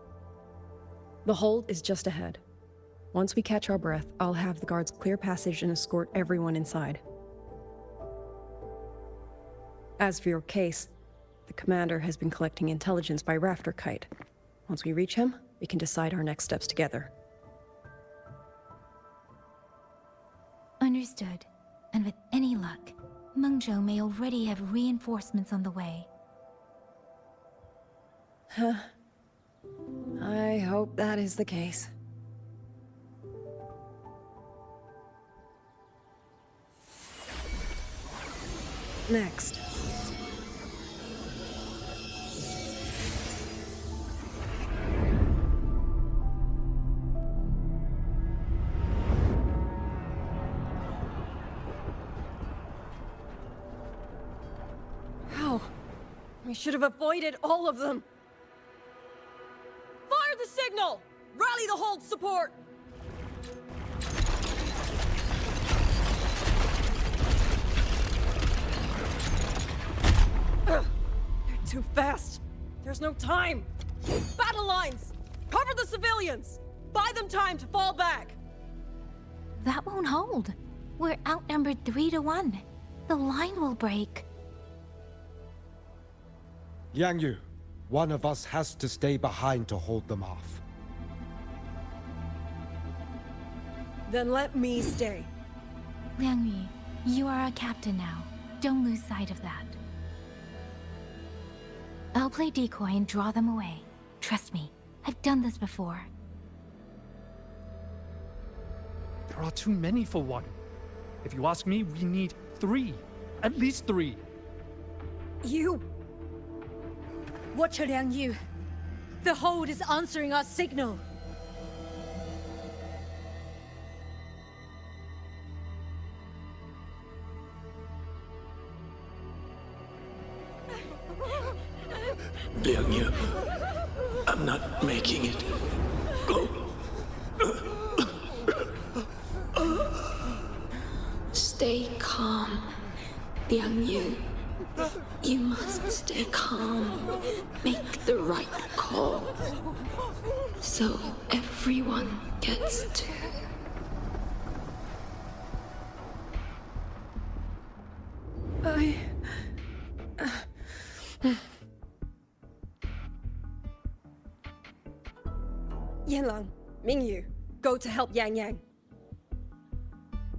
The hold is just ahead. Once we catch our breath, I'll have the guards clear passage and escort everyone inside. As for your case, the commander has been collecting intelligence by rafter kite. Once we reach him, we can decide our next steps together. Understood. And with any luck, Mengzhou may already have reinforcements on the way. Huh. I hope that is the case. Next. How? We should have avoided all of them. Fire the signal! Rally the hold support! Ugh. They're too fast. There's no time. Battle lines! Cover the civilians! Buy them time to fall back! That won't hold. We're outnumbered 3 to 1. The line will break. Yang Yu, one of us has to stay behind to hold them off. Then let me stay. Liang Yu, you are a captain now. Don't lose sight of that. I'll play decoy and draw them away. Trust me, I've done this before. There are too many for one. If you ask me, we need 3. At least 3. You! Watch her, Liang Yu. The hold is answering our signal. Liang Yu, I'm not making it. Go. Stay calm, Liang Yu. You must stay calm. Make the right call. So everyone gets to. Yanlang, Mingyu, go to help Yang Yang.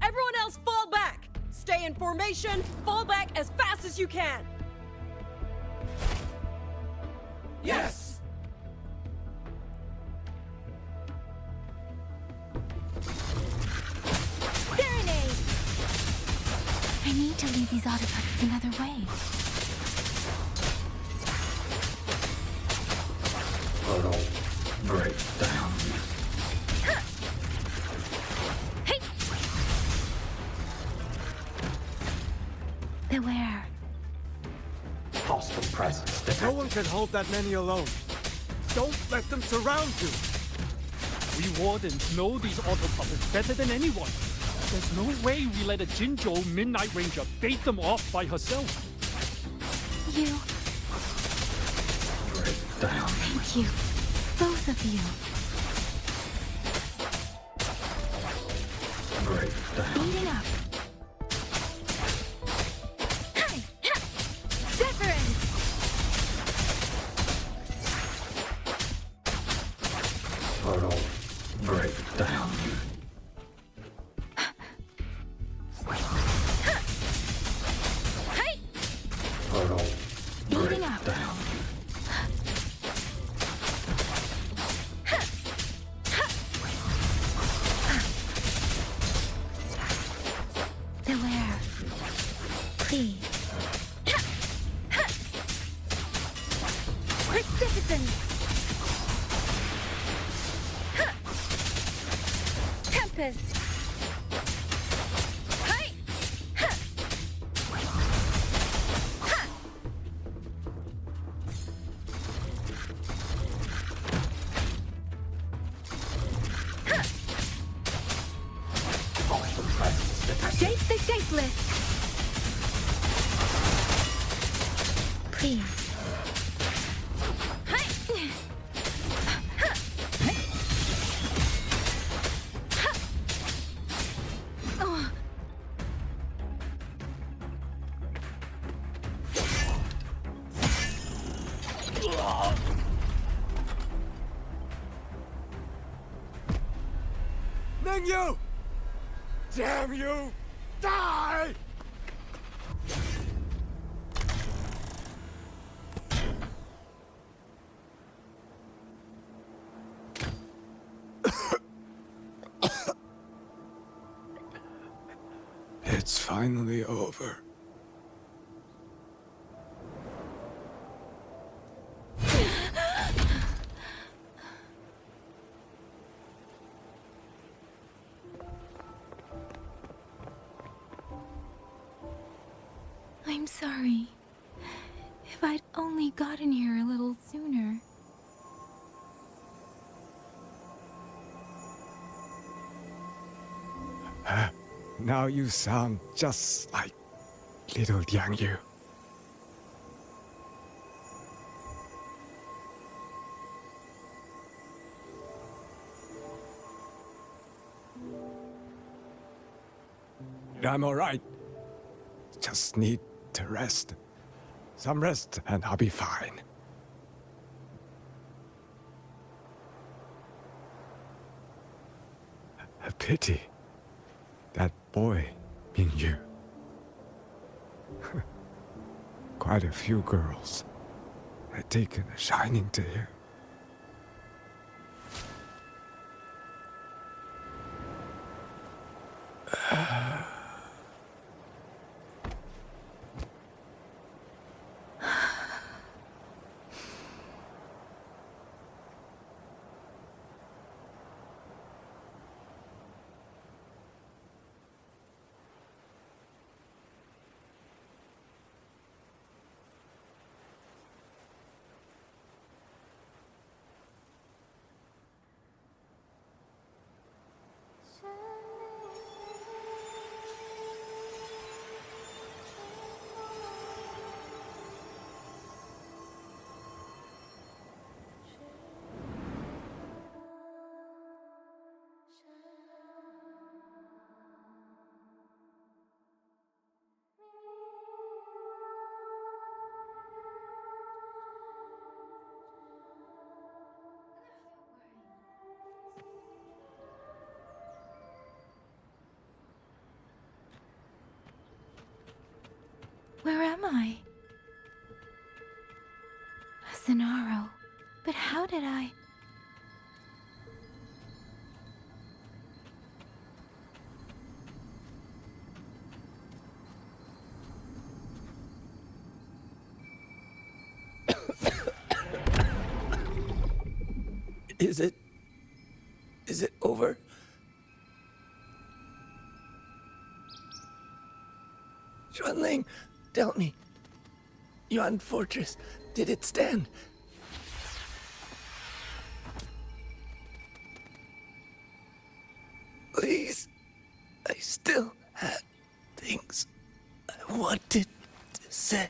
Everyone else fall back! Stay in formation, fall back as fast as you can! Yes! Serenade! I need to lead these autopuppets another way. Portal break down. Hey! Beware. Hostile presence No detected. one can hold that many alone. Don't let them surround you. We Wardens know these auto puppets better than anyone. There's no way we let a Jinzhou Midnight Ranger bait them off by herself. You. Break down. Thank you. Both of you. Break down. Speeding up. Zephyrin! Portal break down. Hey! Portal Speeding break up. down. Beware. Please. Precipitance! Tempest! Hey! Hostile presence detected. Shape the shapeless! Please. Liang Yu! Damn you! Die! It's finally over. I'm sorry. If I'd only gotten here a little sooner. Now you sound just like little Liang Yu. I'm alright. Just need to rest. Some rest and I'll be fine. A pity. That boy, Ming Yu. Quite a few girls had taken a shining to him. Where am I? Cenaro. But how did I... Is it over? Xuanling, tell me. Yuan Fortress, did it stand? Please, I still had things I wanted to say.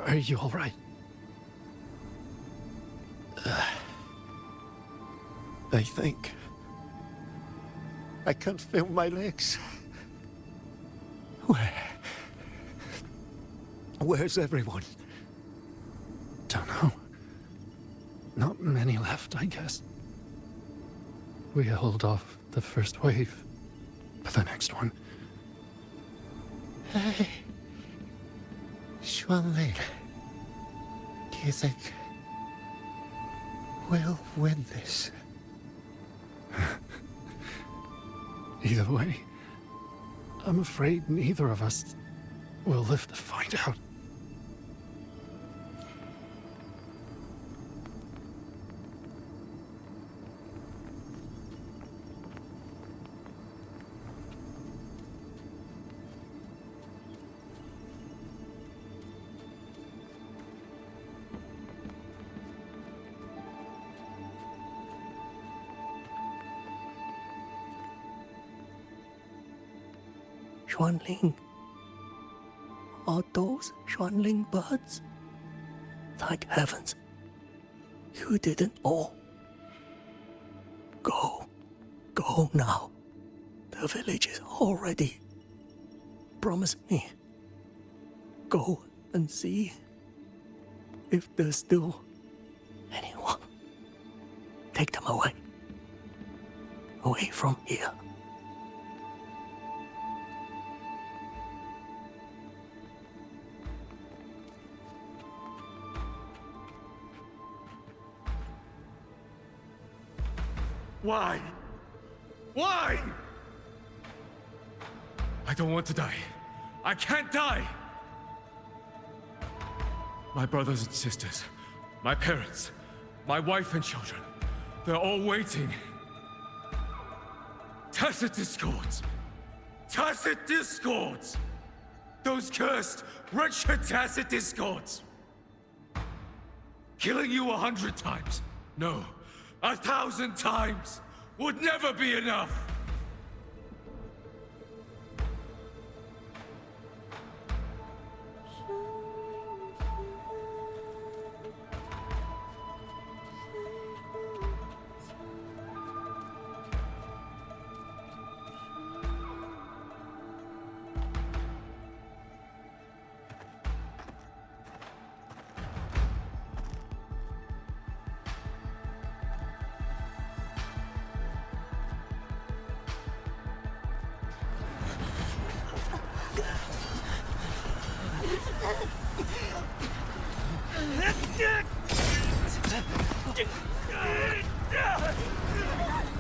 Are you all right? I think I can't feel my legs. Where's everyone? Don't know. Not many left, I guess. We held off the first wave, but the next one... Hey, Xuanling, do you think we'll win this? Either way, I'm afraid neither of us will live to find out. Xuanling. Are those Xuanling birds? Thank heavens. You didn't all. Go. Go now. The village is all ready. Promise me. Go and see if there's still anyone. Take them away. Away from here. Why? Why? I don't want to die. I can't die! My brothers and sisters, my parents, my wife and children, they're all waiting. Tacit discords! Tacit discords! Those cursed, wretched tacit discords! Killing you 100 times, no, 1,000 times, would never be enough!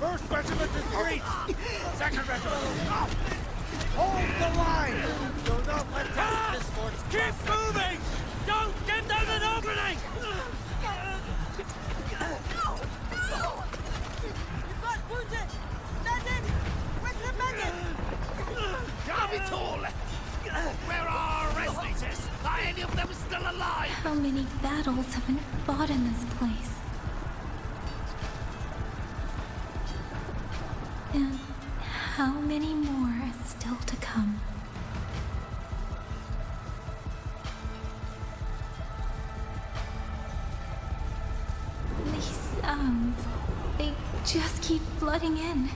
First regiment is breached! Second regiment! Hold the line! Do not let Tacit discords keep moving! Don't give them an opening! You've got wounded! Landed! Where's the medic? Capital! Where are our resonators? Are any of them still alive? How many battles have been fought in this place? And how many more are still to come? These sounds, they just keep flooding in.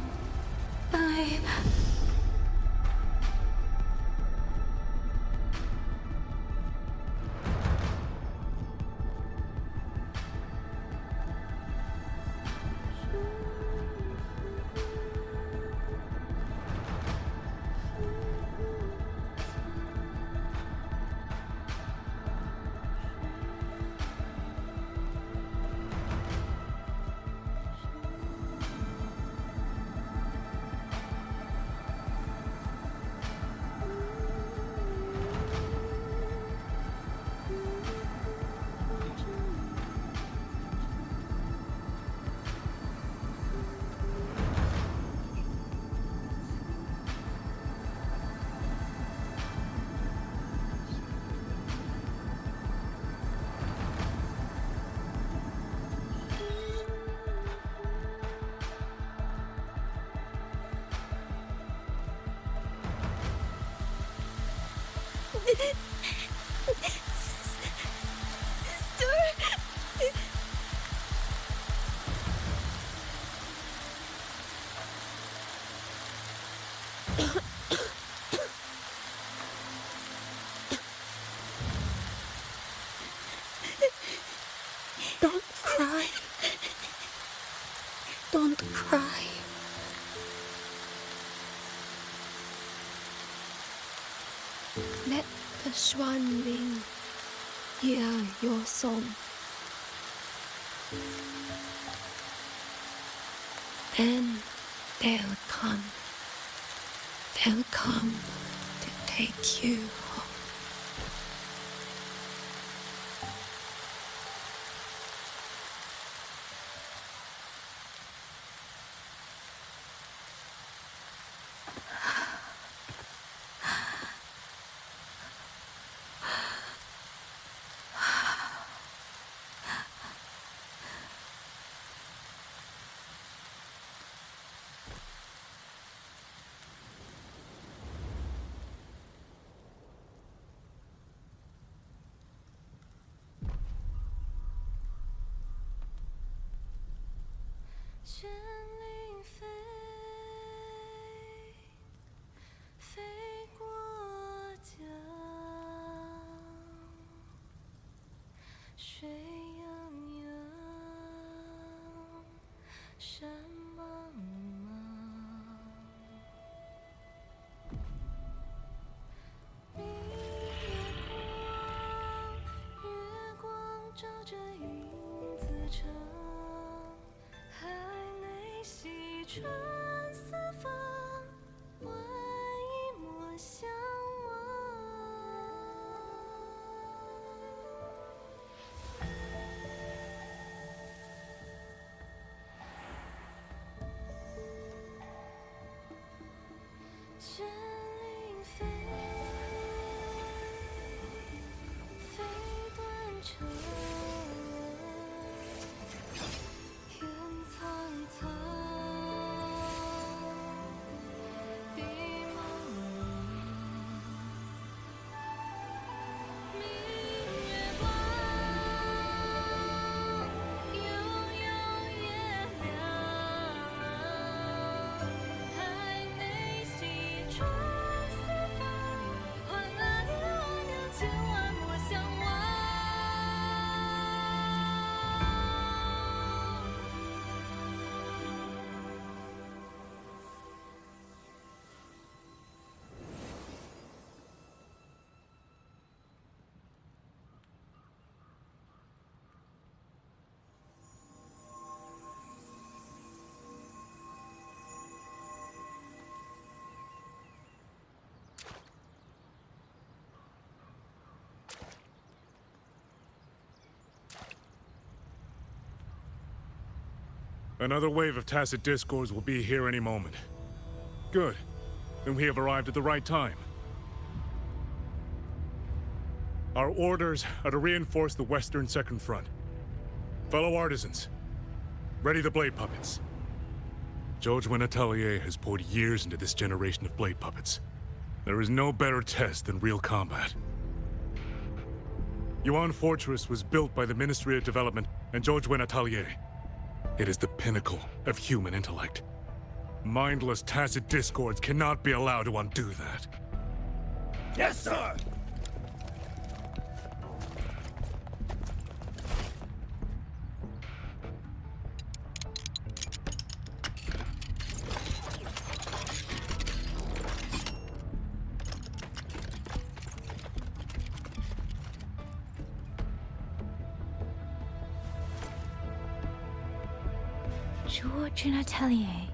Don't cry. Don't cry. Let the Xuanling hear your song. Then they'll come. They'll come to take you home. Another wave of tacit discords will be here any moment. Good. Then we have arrived at the right time. Our orders are to reinforce the Western Second Front. Fellow artisans, ready the blade puppets. George Atelier has poured years into this generation of blade puppets. There is no better test than real combat. Yuan Fortress was built by the Ministry of Development and George Atelier. It is the pinnacle of human intellect. Mindless tacit discords cannot be allowed to undo that. Yes, sir! George and Atelier.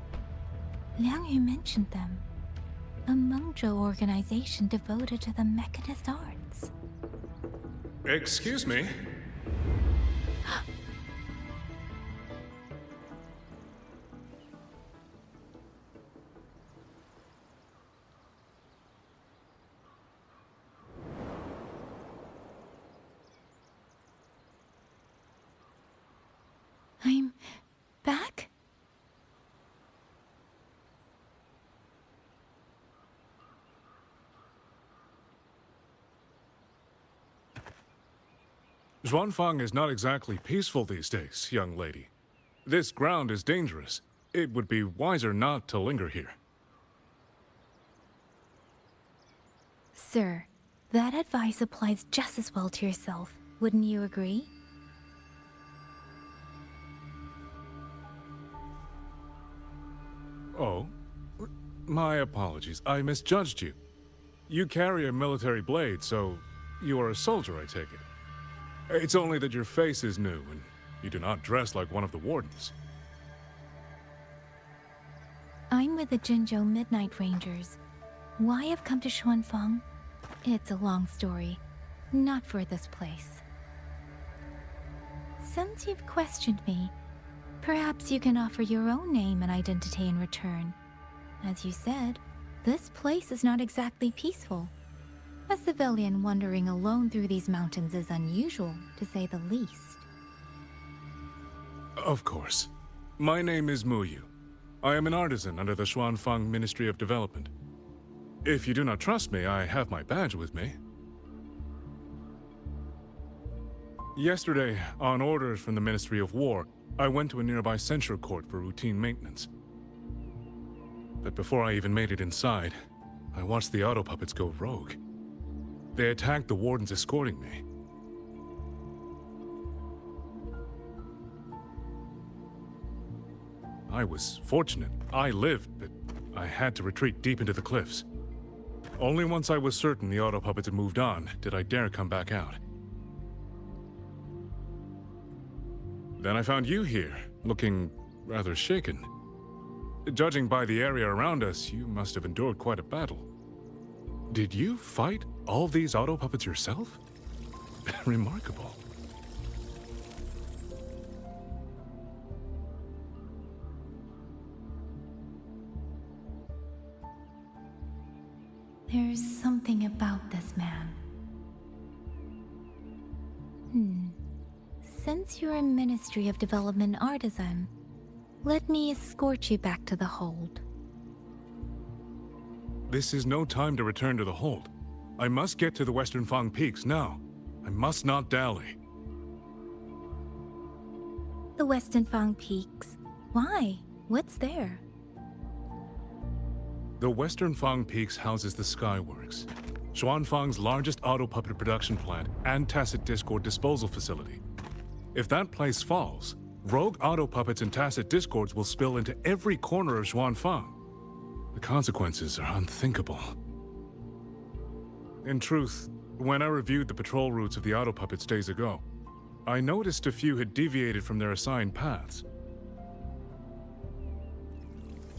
Liang Yu mentioned them. A Mengzhou organization devoted to the mechanist arts. Excuse me? I'm back? Xuanfang is not exactly peaceful these days, young lady. This ground is dangerous. It would be wiser not to linger here. Sir, that advice applies just as well to yourself. Wouldn't you agree? Oh? My apologies. I misjudged you. You carry a military blade, so you are a soldier, I take it. It's only that your face is new, and you do not dress like one of the wardens. I'm with the Jinzhou Midnight Rangers. Why I've come to Xuanfang? It's a long story. Not for this place. Since you've questioned me, perhaps you can offer your own name and identity in return. As you said, this place is not exactly peaceful. A civilian wandering alone through these mountains is unusual, to say the least. Of course. My name is Muyu. I am an artisan under the Xuanfang Ministry of Development. If you do not trust me, I have my badge with me. Yesterday, on orders from the Ministry of War, I went to a nearby censure court for routine maintenance. But before I even made it inside, I watched the auto puppets go rogue. They attacked the wardens escorting me. I was fortunate. I lived, but I had to retreat deep into the cliffs. Only once I was certain the auto puppets had moved on did I dare come back out. Then I found you here, looking rather shaken. Judging by the area around us, you must have endured quite a battle. Did you fight all these auto puppets yourself? Remarkable. There's something about this man. Since you're a Ministry of Development artisan, let me escort you back to the hold. This is no time to return to the hold. I must get to the Western Fang Peaks now. I must not dally. The Western Fang Peaks? Why? What's there? The Western Fang Peaks houses the Skyworks, Xuanfang's largest auto puppet production plant and tacit discord disposal facility. If that place falls, rogue auto puppets and tacit discords will spill into every corner of Xuanfang. The consequences are unthinkable. In truth, when I reviewed the patrol routes of the auto puppets days ago, I noticed a few had deviated from their assigned paths.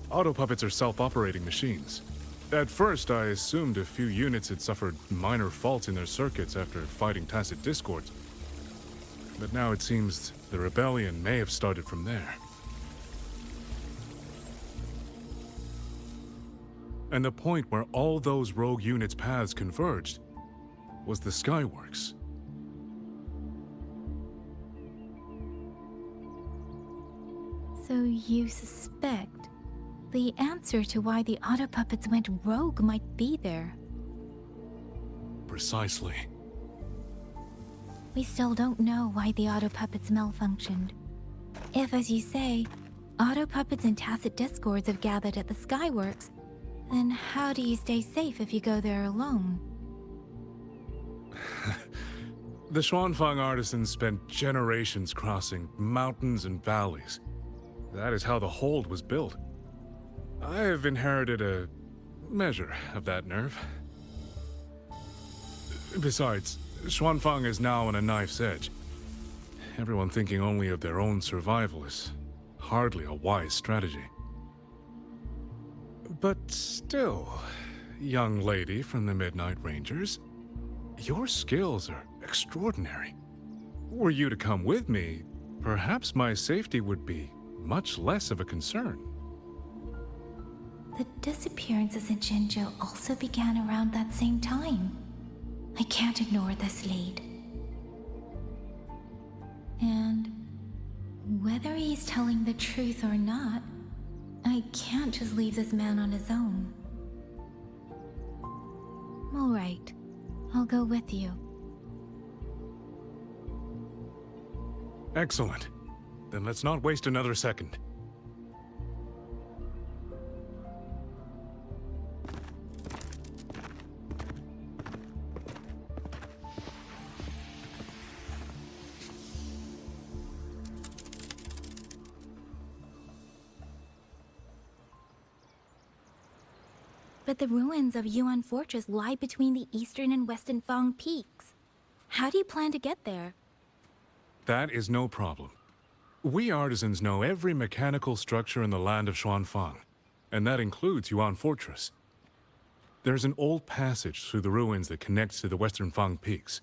Auto puppets are self-operating machines. At first, I assumed a few units had suffered minor faults in their circuits after fighting tacit discords. But now it seems the rebellion may have started from there. And the point where all those rogue units' paths converged was the Skyworks. So you suspect the answer to why the auto puppets went rogue might be there. Precisely. We still don't know why the auto puppets malfunctioned. If, as you say, auto puppets and tacit discords have gathered at the Skyworks, then how do you stay safe if you go there alone? The Xuanfang artisans spent generations crossing mountains and valleys. That is how the hold was built. I have inherited a measure of that nerve. Besides, Xuanfang is now on a knife's edge. Everyone thinking only of their own survival is hardly a wise strategy. But still, young lady from the Midnight Rangers, your skills are extraordinary. Were you to come with me, perhaps my safety would be much less of a concern. The disappearances in Jinzhou also began around that same time. I can't ignore this lead. And whether he's telling the truth or not, I can't just leave this man on his own. All right, I'll go with you. Excellent. Then let's not waste another second. But the ruins of Yuan Fortress lie between the eastern and western Fang peaks. How do you plan to get there? That is no problem. We artisans know every mechanical structure in the land of Xuanfang, and that includes Yuan Fortress. There's an old passage through the ruins that connects to the western Fang peaks.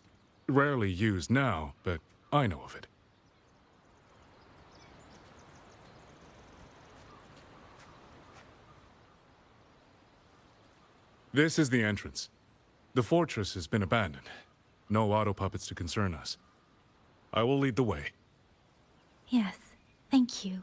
Rarely used now, but I know of it. This is the entrance. The fortress has been abandoned. No auto puppets to concern us. I will lead the way. Yes, thank you.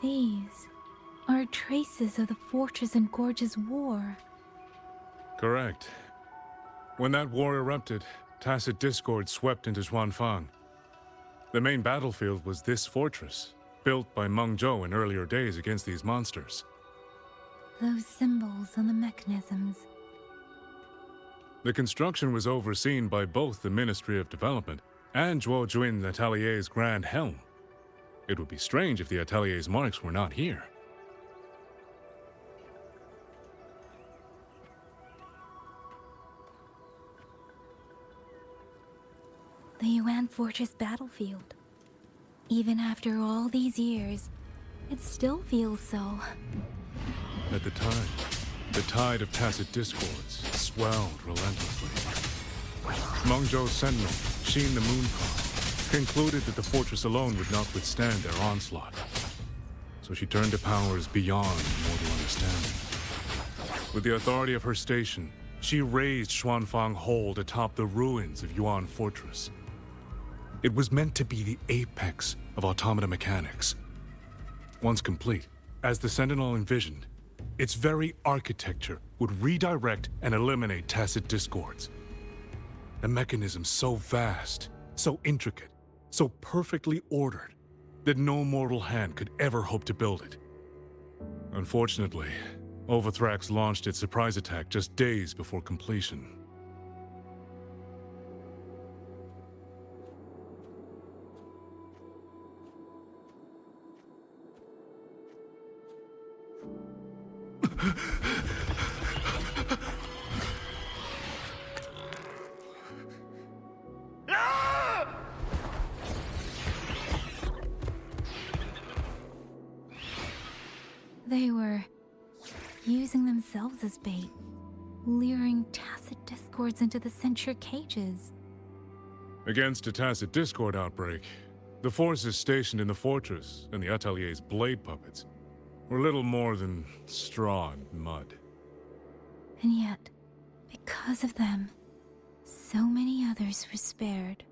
These are traces of the Fortress and Gorge's war. Correct. When that war erupted, tacit discord swept into Xuanfang. The main battlefield was this fortress, built by Meng Zhou in earlier days against these monsters. Those symbols on the mechanisms. The construction was overseen by both the Ministry of Development and Zhuo Jun Atelier's Grand Helm. It would be strange if the Atelier's marks were not here. The Yuan Fortress battlefield. Even after all these years, it still feels so. At the time, the tide of tacit discords swelled relentlessly. Meng Zhou's sentinel, Xin the Moonfall, concluded that the fortress alone would not withstand their onslaught. So she turned to powers beyond mortal understanding. With the authority of her station, she raised Xuanfang Hold atop the ruins of Yuan Fortress. It was meant to be the apex of automata mechanics. Once complete, as the Sentinel envisioned, its very architecture would redirect and eliminate tacit discords. A mechanism so vast, so intricate, so perfectly ordered, that no mortal hand could ever hope to build it. Unfortunately, Overthrax launched its surprise attack just days before completion. They were using themselves as bait, luring tacit discords into the censure cages. Against a tacit discord outbreak, the forces stationed in the fortress and the Atelier's blade puppets were little more than straw and mud. And yet, because of them, so many others were spared.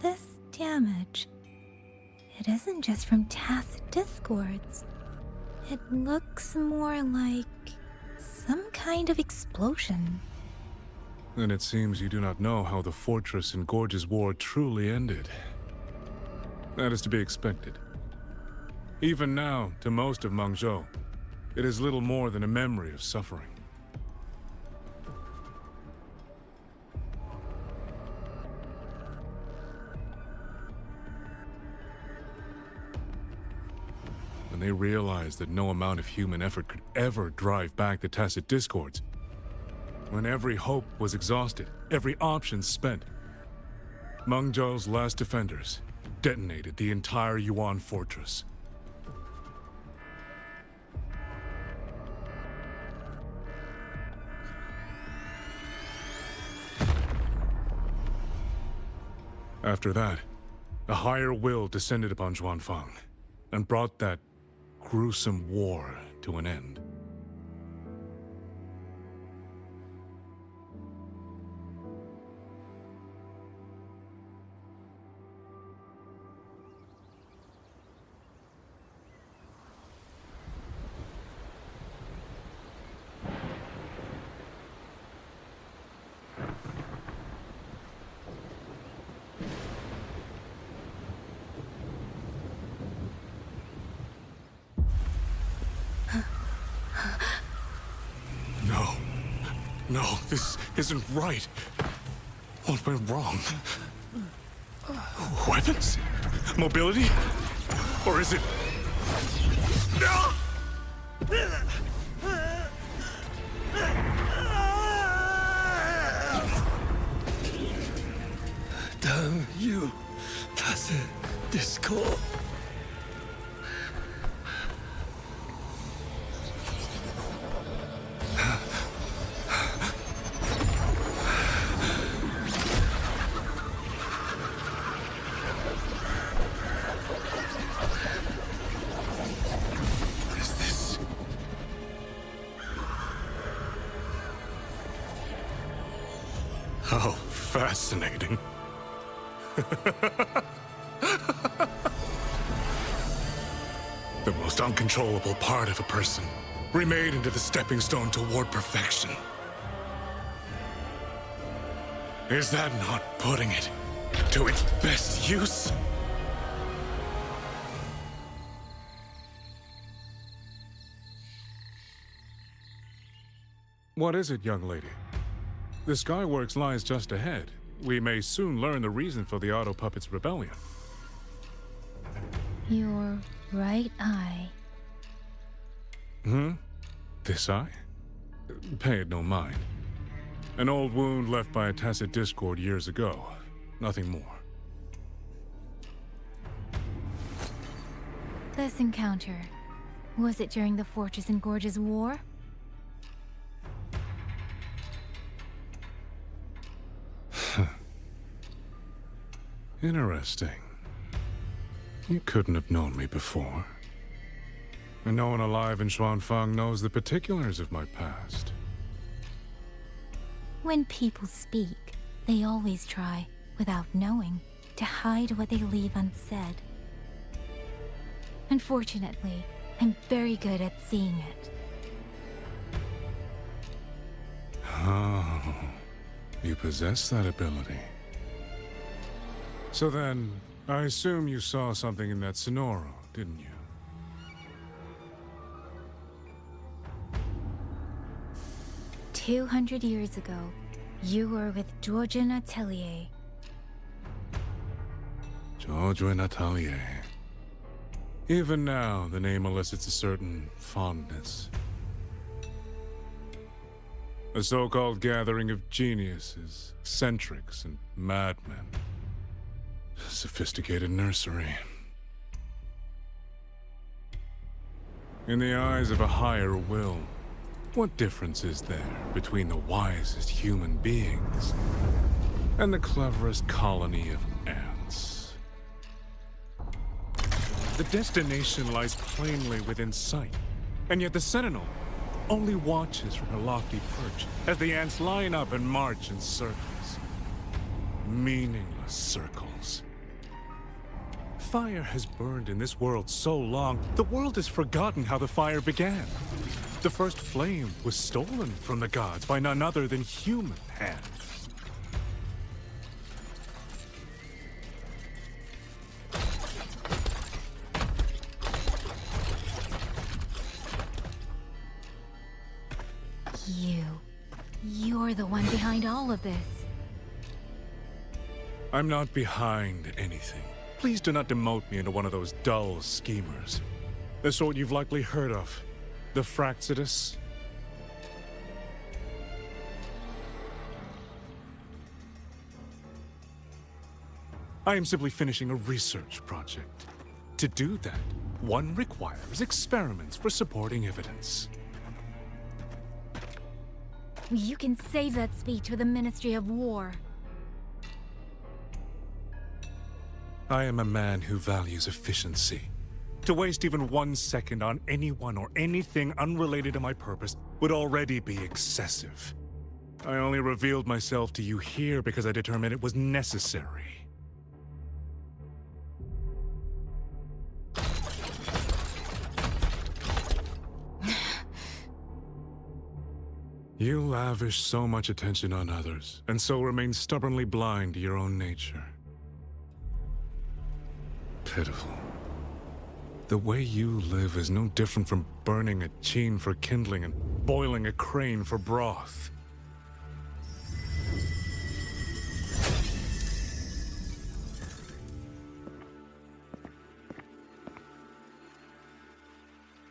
This damage, it isn't just from tacit discords. It looks more like some kind of explosion. Then it seems you do not know how the Fortress and Gorge's war truly ended. That is to be expected. Even now, to most of Meng Zhou, it is little more than a memory of suffering. When they realized that no amount of human effort could ever drive back the tacit discords, when every hope was exhausted, every option spent, Meng Zhou's last defenders detonated the entire Yuan Fortress. After that, a higher will descended upon Xuanfang and brought that gruesome war to an end. No, this isn't right. What went wrong? Weapons? Mobility? Or is it Damn you, Tacit Discord. How fascinating. The most uncontrollable part of a person, remade into the stepping stone toward perfection. Is that not putting it to its best use? What is it, young lady? The Skyworks lies just ahead. We may soon learn the reason for the Auto Puppets' rebellion. Your right eye. This eye? Pay it no mind. An old wound left by a Tacit Discord years ago. Nothing more. This encounter, was it during the Fortress and Gorges War? Interesting. You couldn't have known me before. And no one alive in Xuanfang knows the particulars of my past. When people speak, they always try, without knowing, to hide what they leave unsaid. Unfortunately, I'm very good at seeing it. Oh, you possess that ability. So then, I assume you saw something in that Sonoro, didn't you? 200 years ago, you were with Georgian Atelier. Georgian Atelier. Even now, the name elicits a certain fondness. A so-called gathering of geniuses, eccentrics, and madmen. A sophisticated nursery. In the eyes of a higher will, what difference is there between the wisest human beings and the cleverest colony of ants? The destination lies plainly within sight, and yet the Sentinel only watches from her lofty perch as the ants line up and march in circles. Meaningless circles. Fire has burned in this world so long, the world has forgotten how the fire began. The first flame was stolen from the gods by none other than human hands. You're the one behind all of this. I'm not behind anything. Please do not demote me into one of those dull schemers. The sort you've likely heard of. The Fraxidus. I am simply finishing a research project. To do that, one requires experiments for supporting evidence. You can save that speech for the Ministry of War. I am a man who values efficiency. To waste even 1 second on anyone or anything unrelated to my purpose would already be excessive. I only revealed myself to you here because I determined it was necessary. You lavish so much attention on others, and so remain stubbornly blind to your own nature. Pitiful. The way you live is no different from burning a cheen for kindling and boiling a crane for broth.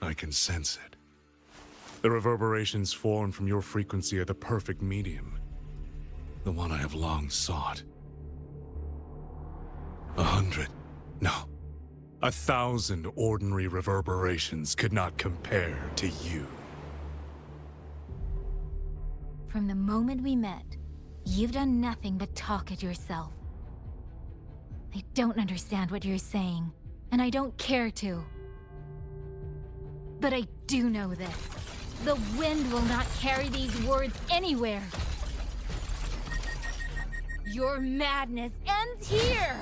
I can sense it. The reverberations formed from your frequency are the perfect medium. The one I have long sought. 100, no, 1,000 ordinary reverberations could not compare to you. From the moment we met, you've done nothing but talk at yourself. I don't understand what you're saying, and I don't care to. But I do know this. The wind will not carry these words anywhere. Your madness ends here!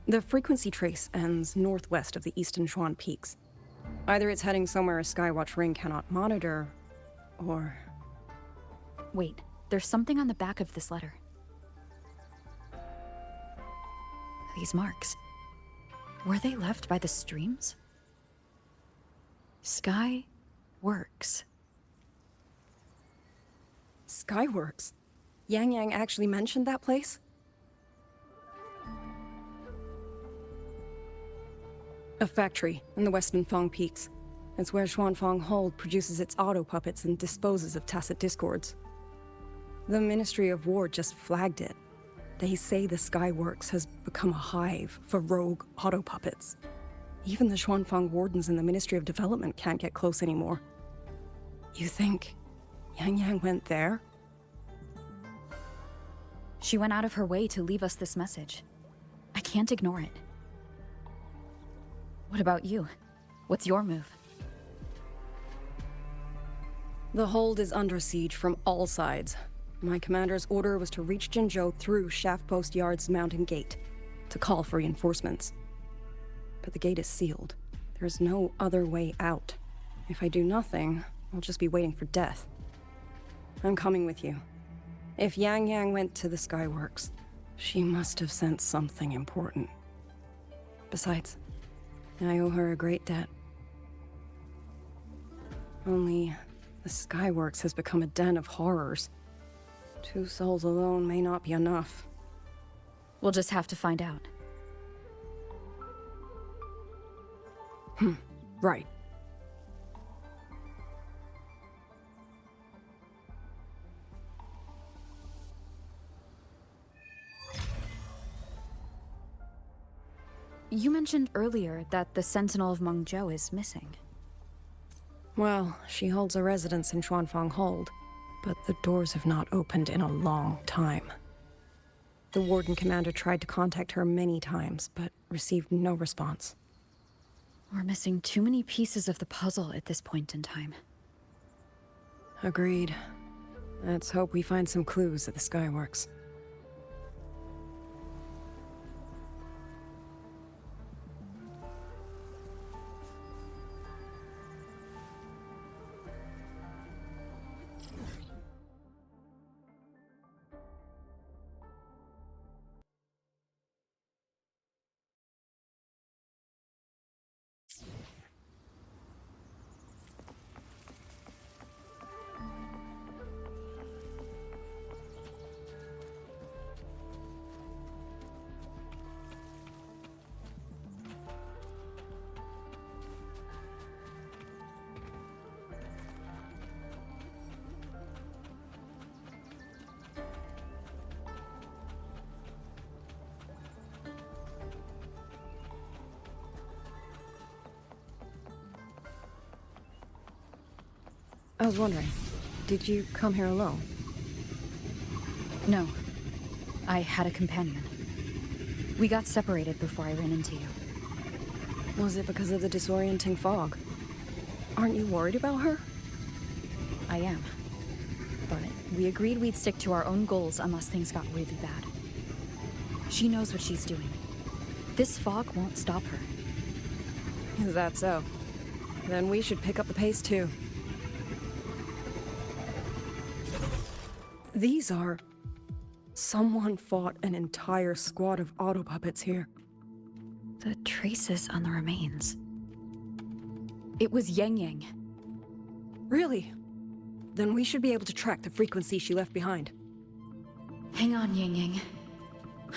The frequency trace ends northwest of the Eastern Shuan Peaks. Either it's heading somewhere a Skywatch ring cannot monitor, or... Wait, there's something on the back of this letter. These marks. Were they left by the streams? Sky Works. Skyworks? Yang Yang actually mentioned that place? A factory in the Western Fang Peaks. It's where Xuanfang Hold produces its auto puppets and disposes of tacit discords. The Ministry of War just flagged it. They say the Skyworks has become a hive for rogue auto puppets. Even the Xuanfang wardens in the Ministry of Development can't get close anymore. You think Yang Yang went there? She went out of her way to leave us this message. I can't ignore it. What about you? What's your move? The hold is under siege from all sides. My commander's order was to reach Jinzhou through Shaft Post Yard's mountain gate, to call for reinforcements. But the gate is sealed. There's no other way out. If I do nothing, I'll just be waiting for death. I'm coming with you. If Yang Yang went to the Skyworks, she must have sensed something important. Besides, I owe her a great debt. Only, the Skyworks has become a den of horrors. 2 souls alone may not be enough. We'll just have to find out. Right. You mentioned earlier that the Sentinel of Mengzhou is missing. Well, she holds a residence in Xuanfang Hold, but the doors have not opened in a long time. The Warden Commander tried to contact her many times, but received no response. We're missing too many pieces of the puzzle at this point in time. Agreed. Let's hope we find some clues at the Skyworks. I was wondering, did you come here alone? No. I had a companion. We got separated before I ran into you. Was it because of the disorienting fog? Aren't you worried about her? I am. But we agreed we'd stick to our own goals unless things got really bad. She knows what she's doing. This fog won't stop her. Is that so? Then we should pick up the pace too. These are... Someone fought an entire squad of auto puppets here. The traces on the remains. It was Yang Yang. Really? Then we should be able to track the frequency she left behind. Hang on, Yang Yang.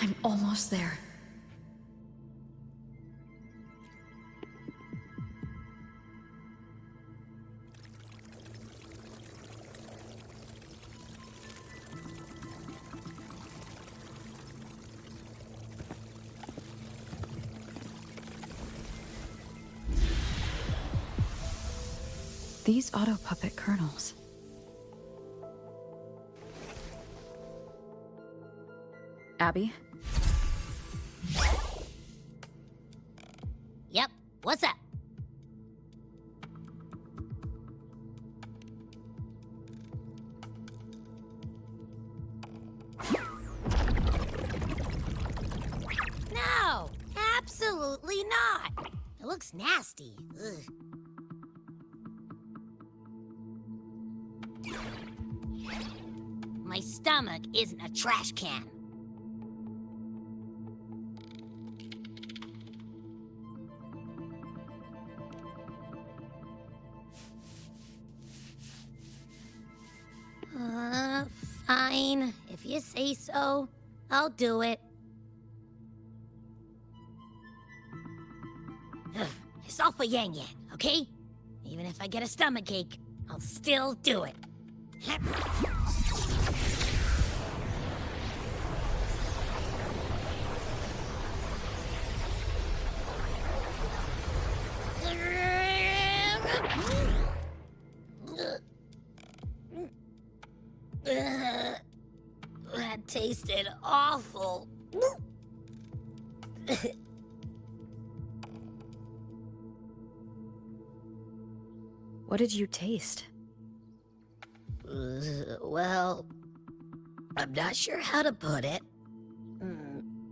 I'm almost there. These auto puppet kernels. Abby? Yep, what's up? No, absolutely not. It looks nasty. Ugh. My stomach isn't a trash can. Fine. If you say so, I'll do it. It's all for Yang Yang, okay? Even if I get a stomachache, I'll still do it. That tasted awful. What did you taste? Well, I'm not sure how to put it.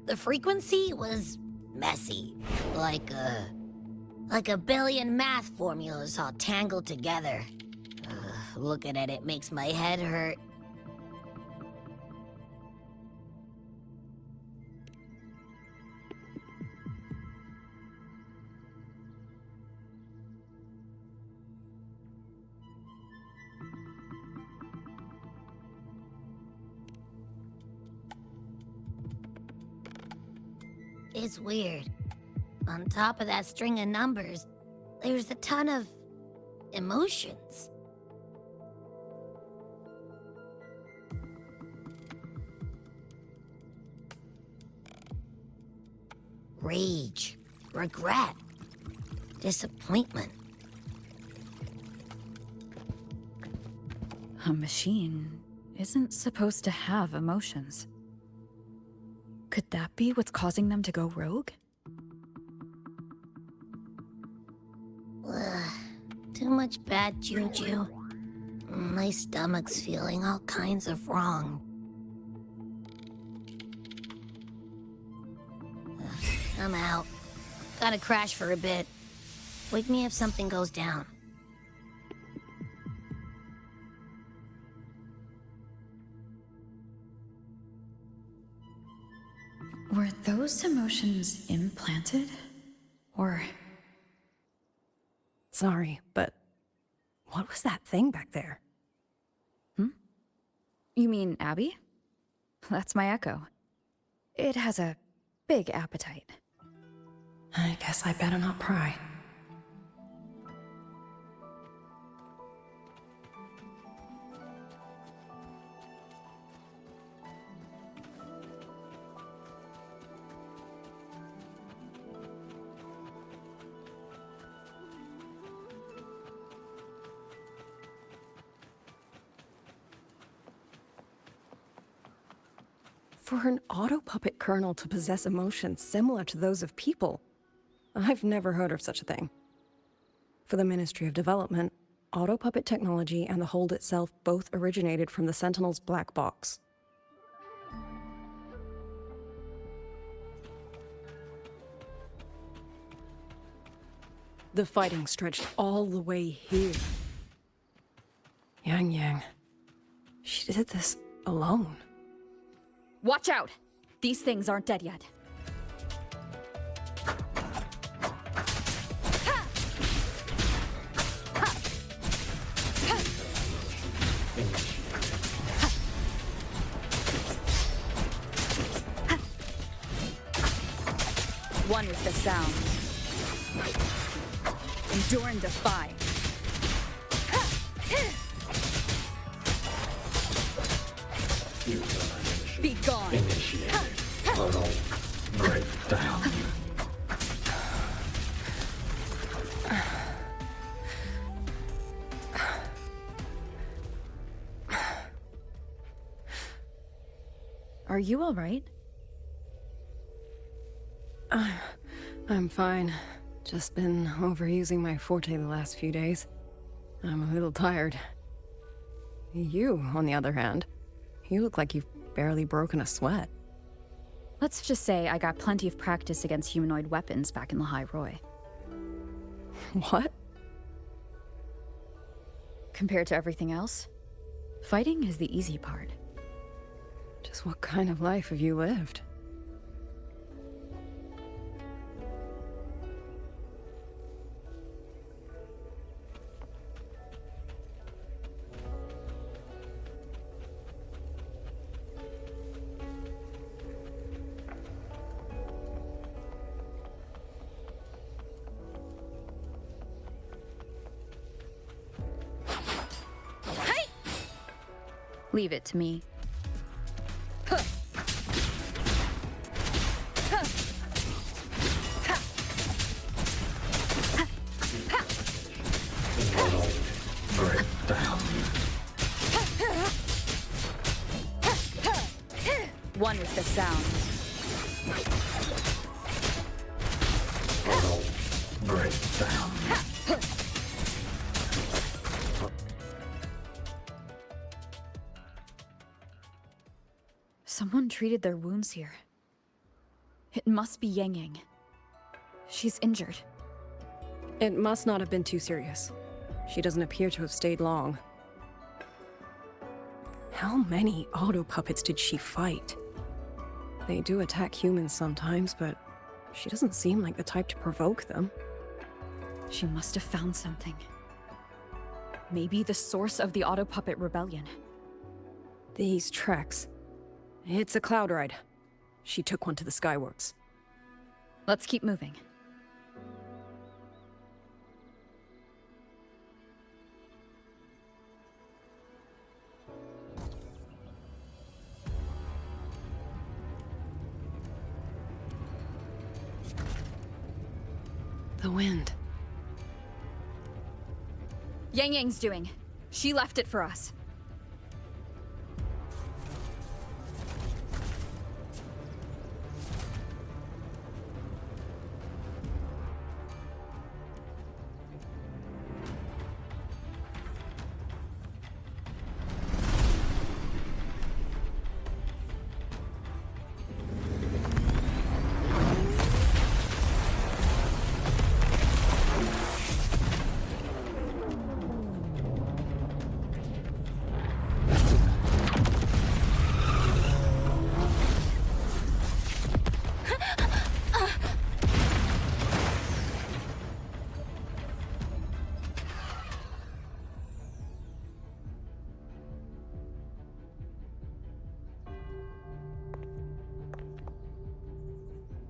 The frequency was messy, like a billion math formulas all tangled together. Looking at it makes my head hurt. It's weird. On top of that string of numbers, there's a ton of emotions. Rage, regret, disappointment. A machine isn't supposed to have emotions. Could that be what's causing them to go rogue? Too much bad juju. My stomach's feeling all kinds of wrong. I'm out. Gotta crash for a bit. Wake me if something goes down. Were those emotions implanted? Or... Sorry, but what was that thing back there? You mean Abby? That's my echo. It has a big appetite. I guess I better not pry. For an auto puppet colonel to possess emotions similar to those of people, I've never heard of such a thing. For the Ministry of Development, auto puppet technology and the hold itself both originated from the Sentinel's black box. The fighting stretched all the way here. Yang Yang. She did this alone. Watch out! These things aren't dead yet. One with the sound. Endure and defy. Be gone. Total breakdown. Are you all right? I'm fine. Just been overusing my forte the last few days. I'm a little tired. You, on the other hand, you look like you've barely broken a sweat. Let's just say I got plenty of practice against humanoid weapons back in the High Roy. What? Compared to everything else, fighting is the easy part. Just what kind of life have you lived? Leave it to me. Breakdown. One with the sound. Total breakdown. Someone treated their wounds here. It must be Yang Yang. She's injured. It must not have been too serious. She doesn't appear to have stayed long. How many auto puppets did she fight? They do attack humans sometimes, but she doesn't seem like the type to provoke them. She must have found something. Maybe the source of the auto puppet rebellion. These tracks. It's a cloud ride. She took one to the Skyworks. Let's keep moving. The wind. Yang Yang's doing. She left it for us.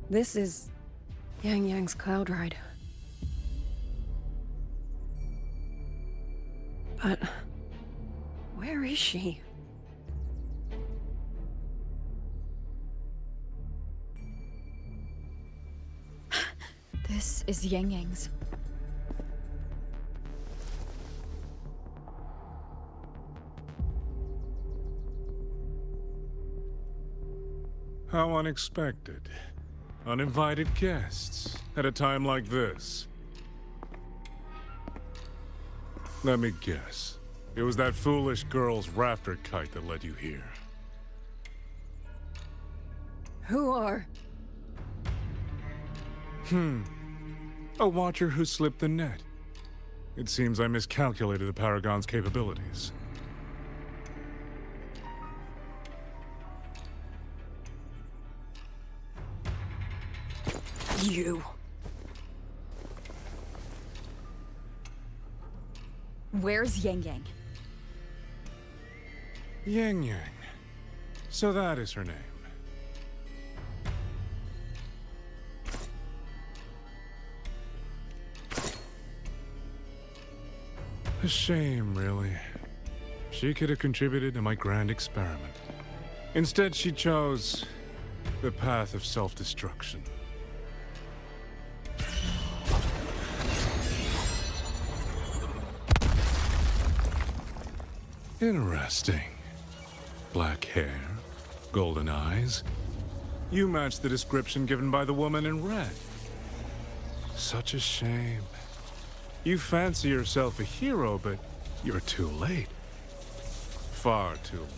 This is Yang Yang's cloud ride. But where is she? This is Yang Yang's. How unexpected. Uninvited guests at a time like this. Let me guess. It was that foolish girl's rafter kite that led you here. Who are? A watcher who slipped the net. It seems I miscalculated the Paragon's capabilities. You. Where's Yang Yang? Yang Yang. So that is her name. A shame, really. She could have contributed to my grand experiment. Instead, she chose the path of self-destruction. Interesting. Black hair, golden eyes. You match the description given by the woman in red. Such a shame. You fancy yourself a hero, but you're too late. Far too late.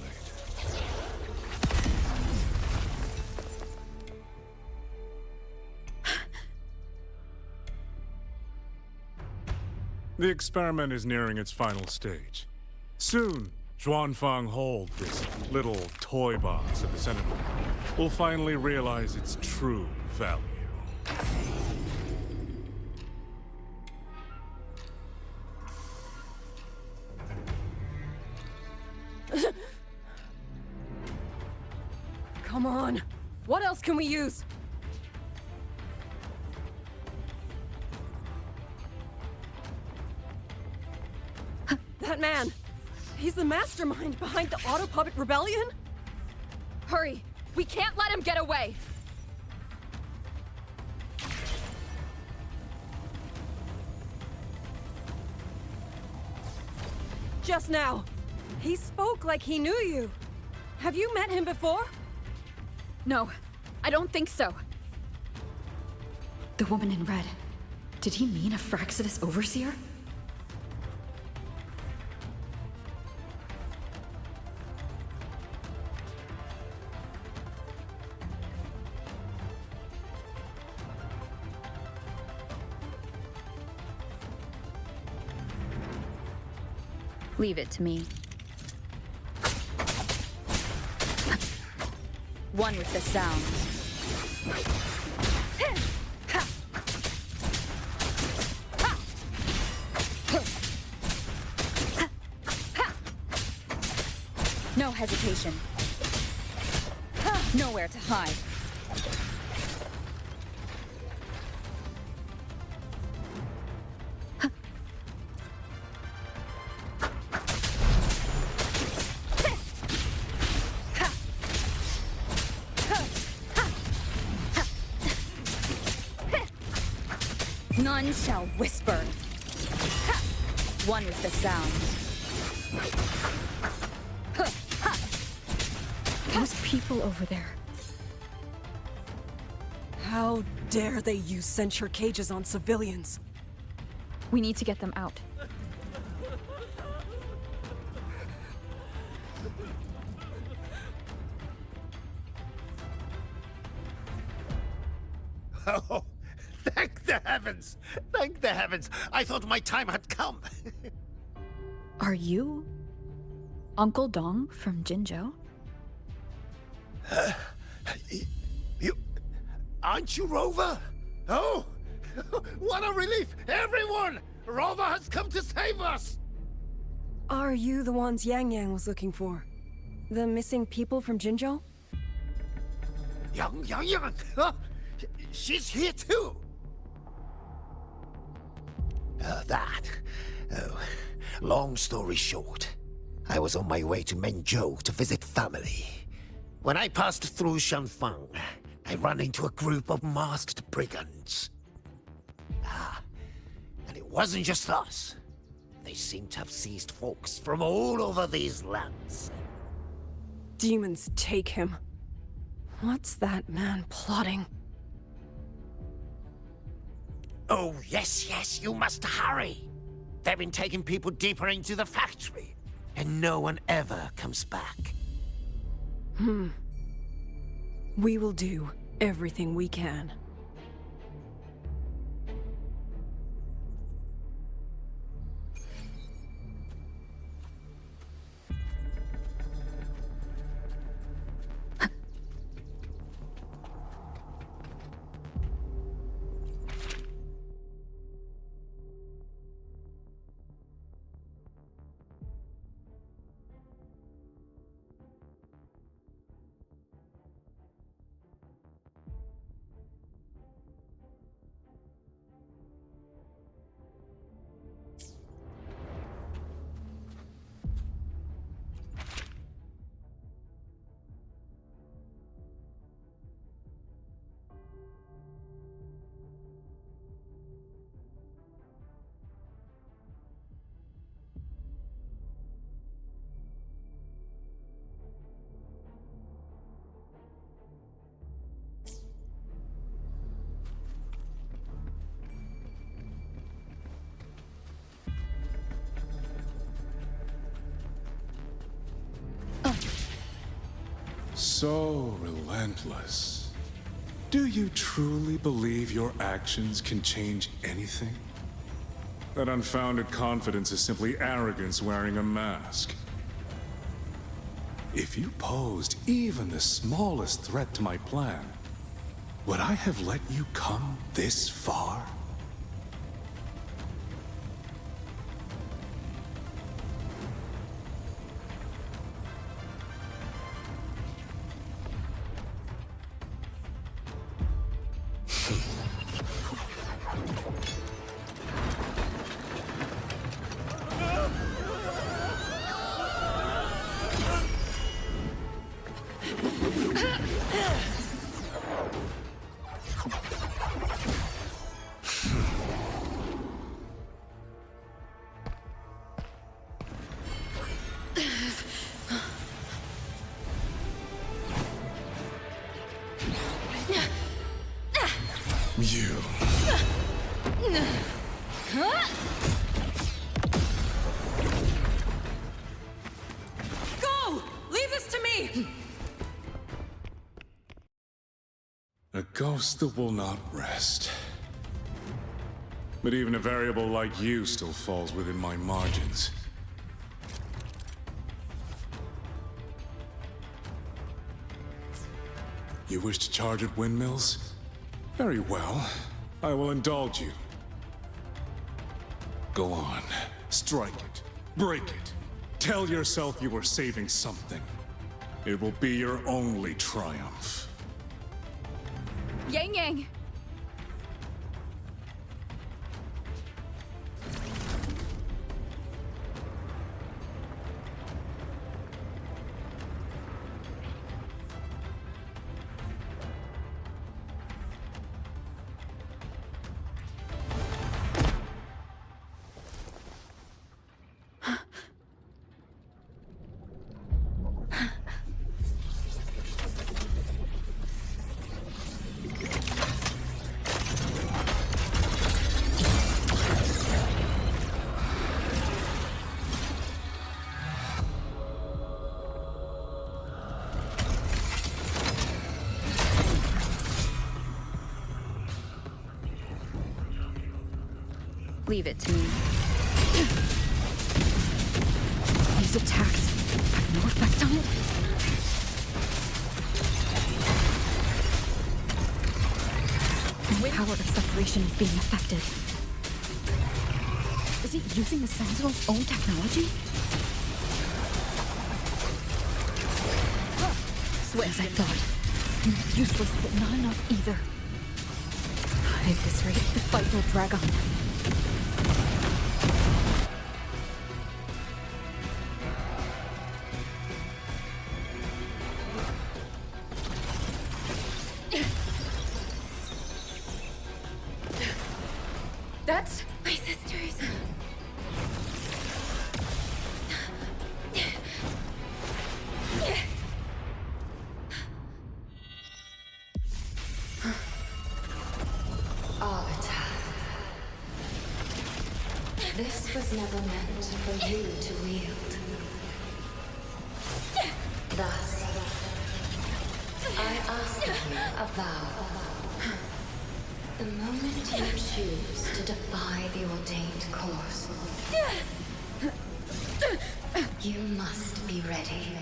The experiment is nearing its final stage. Soon, Xuanfang Hold, this little toy box of the Senate, will finally realize its true value. Come on. What else can we use? That man. He's the mastermind behind the Auto Puppet Rebellion? Hurry! We can't let him get away! Just now. He spoke like he knew you. Have you met him before? No, I don't think so. The woman in red. Did he mean a Fraxidus overseer? Leave it to me. One with the sound. No hesitation. Nowhere to hide. None shall whisper. One with the sound. Those people over there. How dare they use censure cages on civilians? We need to get them out. Oh, thank the heavens! Thank the heavens! I thought my time had come. Are you Uncle Dong from Jinzhou? You... Aren't you Rover? Oh! What a relief! Everyone! Rover has come to save us! Are you the ones Yang Yang was looking for? The missing people from Jinzhou? Yang! Huh? She's here too! Oh, long story short, I was on my way to Menzhou to visit family. When I passed through Shanfang, I ran into a group of masked brigands. And it wasn't just us. They seem to have seized folks from all over these lands. Demons take him. What's that man plotting? Oh, yes, you must hurry. They've been taking people deeper into the factory, and no one ever comes back. We will do everything we can. So relentless. Do you truly believe your actions can change anything? That unfounded confidence is simply arrogance wearing a mask. If you posed even the smallest threat to my plan, would I have let you come this far? You. Go! Leave this to me! A ghost that will not rest. But even a variable like you still falls within my margins. You wish to charge at windmills? Very well. I will indulge you. Go on. Strike it. Break it. Tell yourself you were saving something. It will be your only triumph. Yang Yang! Leave it to me. These attacks have no effect on it? The power of separation is being affected. Is it using the Sentinel's own technology? As I thought. You're useless, but not enough either. At this rate, the fight will drag on. That's my sisters. This was never meant for you to wield. Thus, I ask of you a vow. The moment you choose to defy the ordained course, you must be ready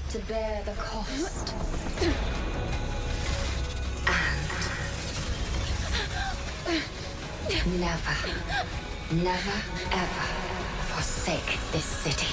to bear the cost and never, ever forsake this city.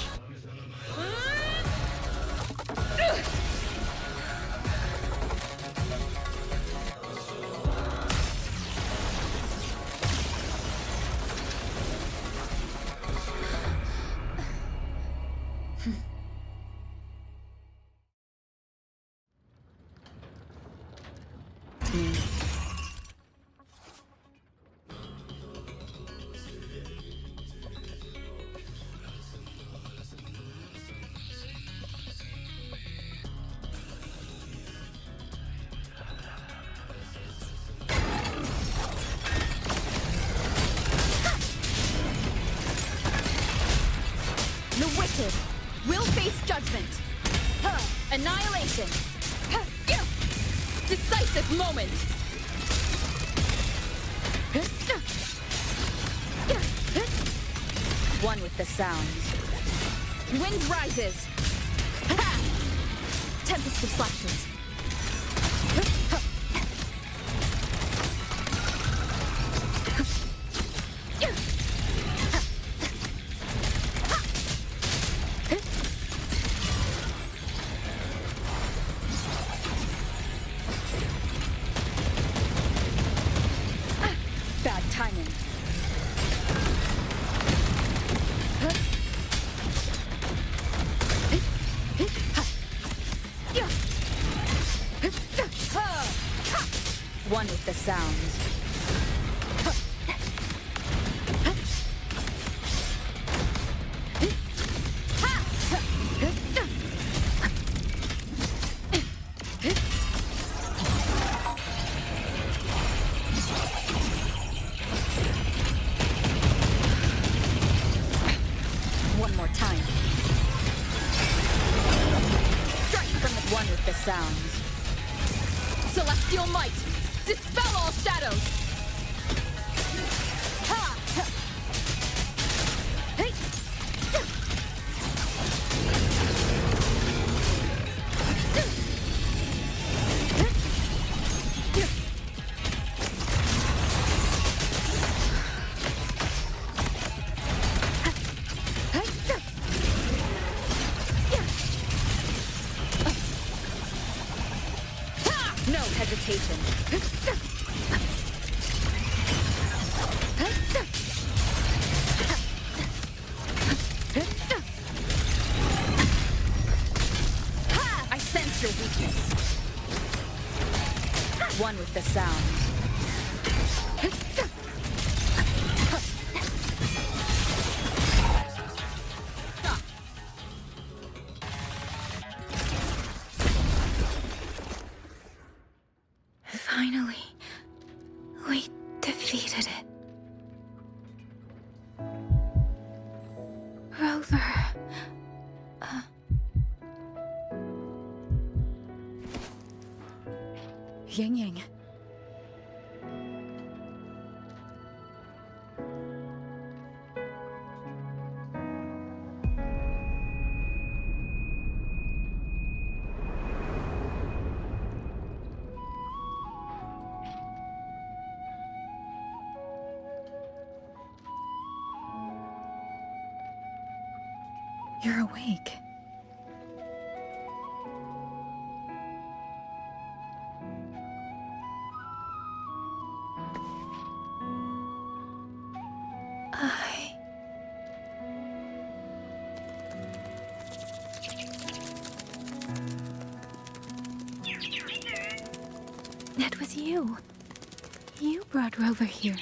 The wicked will face judgment. Annihilation. Decisive moment. One with the sounds. Wind rises. Tempest of slashes. Bad timing. One with the sounds. One more time. Strike from the one with the sounds. Celestial might! Dispel all shadows! Ha! Hey! No hesitation. I sense your weakness. One with the sound. Finally, we defeated it. Rover. Ying Ying. You're awake. That was you. You brought Rover here.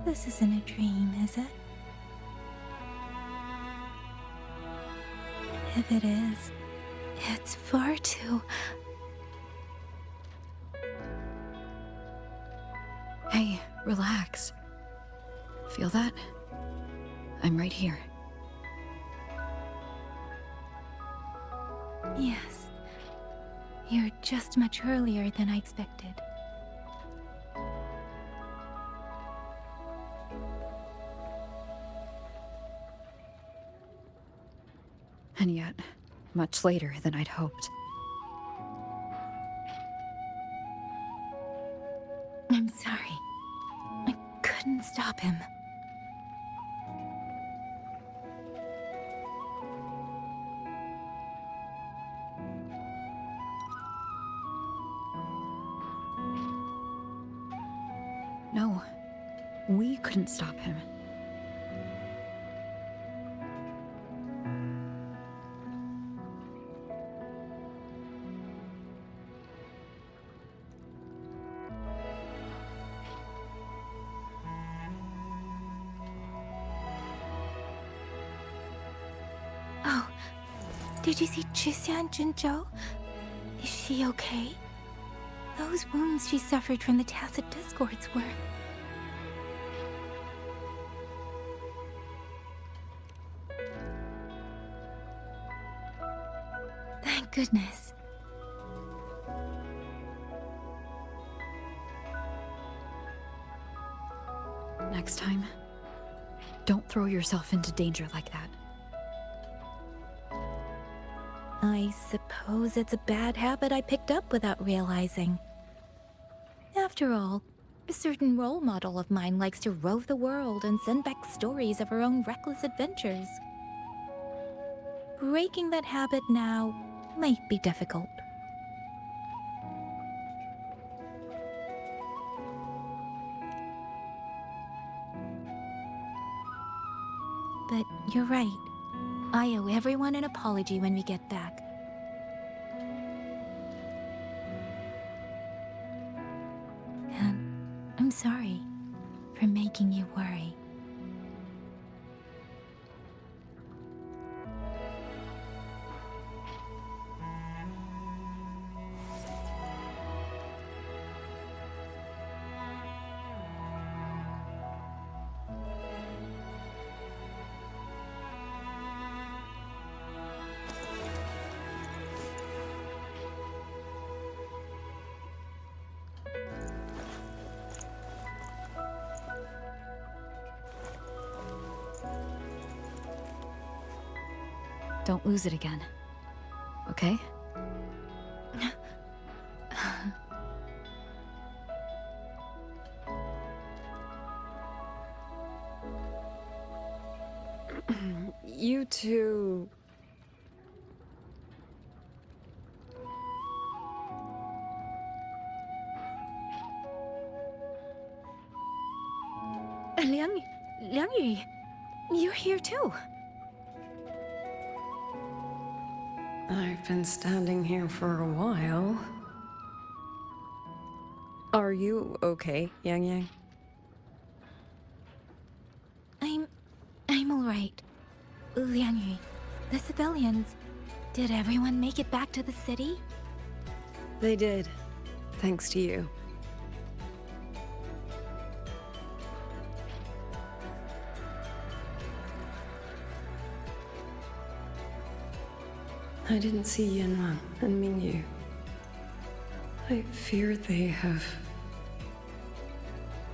This isn't a dream, is it? If it is, it's far too... Hey, relax. Feel that? I'm right here. Yes. You're just much earlier than I expected. And yet, much later than I'd hoped. I'm sorry. I couldn't stop him. No, we couldn't stop him. Oh, did you see Chixia and Jinzhou? Is she okay? Those wounds she suffered from the Tacit Discords were... Thank goodness. Next time, don't throw yourself into danger like that. I suppose it's a bad habit I picked up without realizing. After all, a certain role model of mine likes to rove the world and send back stories of her own reckless adventures. Breaking that habit now might be difficult. But you're right. I owe everyone an apology when we get back. And I'm sorry for making you worry. Don't lose it again. Okay? You two... Liang Yu, you're here too. I've been standing here for a while. Are you okay, Yang Yang? I'm all right. Liang Yu, the civilians, did everyone make it back to the city? They did, thanks to you. I didn't see Yanwan and Mingyu. I fear they have...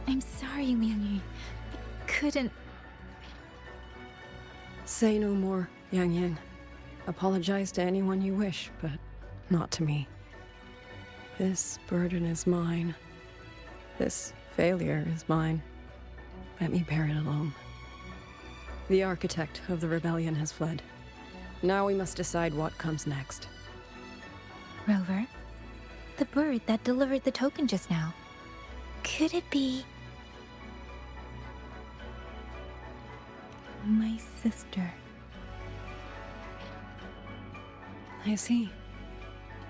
I'm sorry, Liang Yu. I couldn't... Say no more, Yang Yang. Apologize to anyone you wish, but not to me. This burden is mine. This failure is mine. Let me bear it alone. The architect of the rebellion has fled. Now we must decide what comes next. Rover, the bird that delivered the token just now. Could it be... my sister? I see.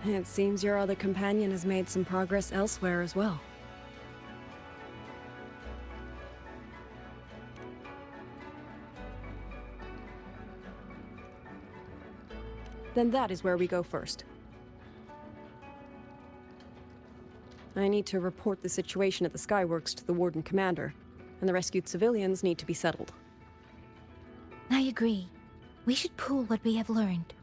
It seems your other companion has made some progress elsewhere as well. then that is where we go first. I need to report the situation at the Skyworks to the Warden Commander, and the rescued civilians need to be settled. I agree. We should pool what we have learned.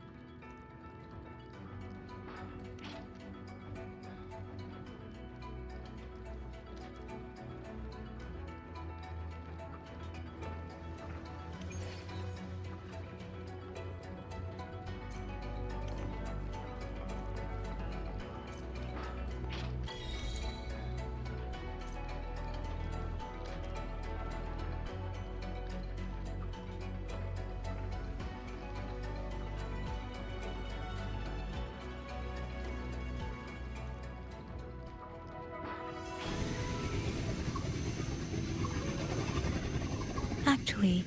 Actually,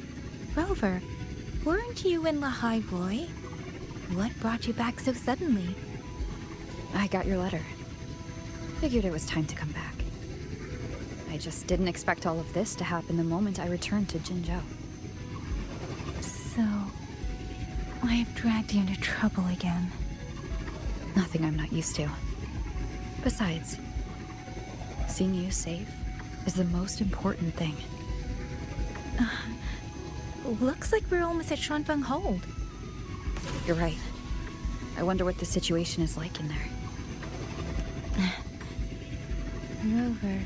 Rover, weren't you in Lahai Roy? What brought you back so suddenly? I got your letter. Figured it was time to come back. I just didn't expect all of this to happen the moment I returned to Jinzhou. So, I have dragged you into trouble again. Nothing I'm not used to. Besides, seeing you safe is the most important thing. Looks like we're almost at Xuanfeng Hold. You're right. I wonder what the situation is like in there. Rover.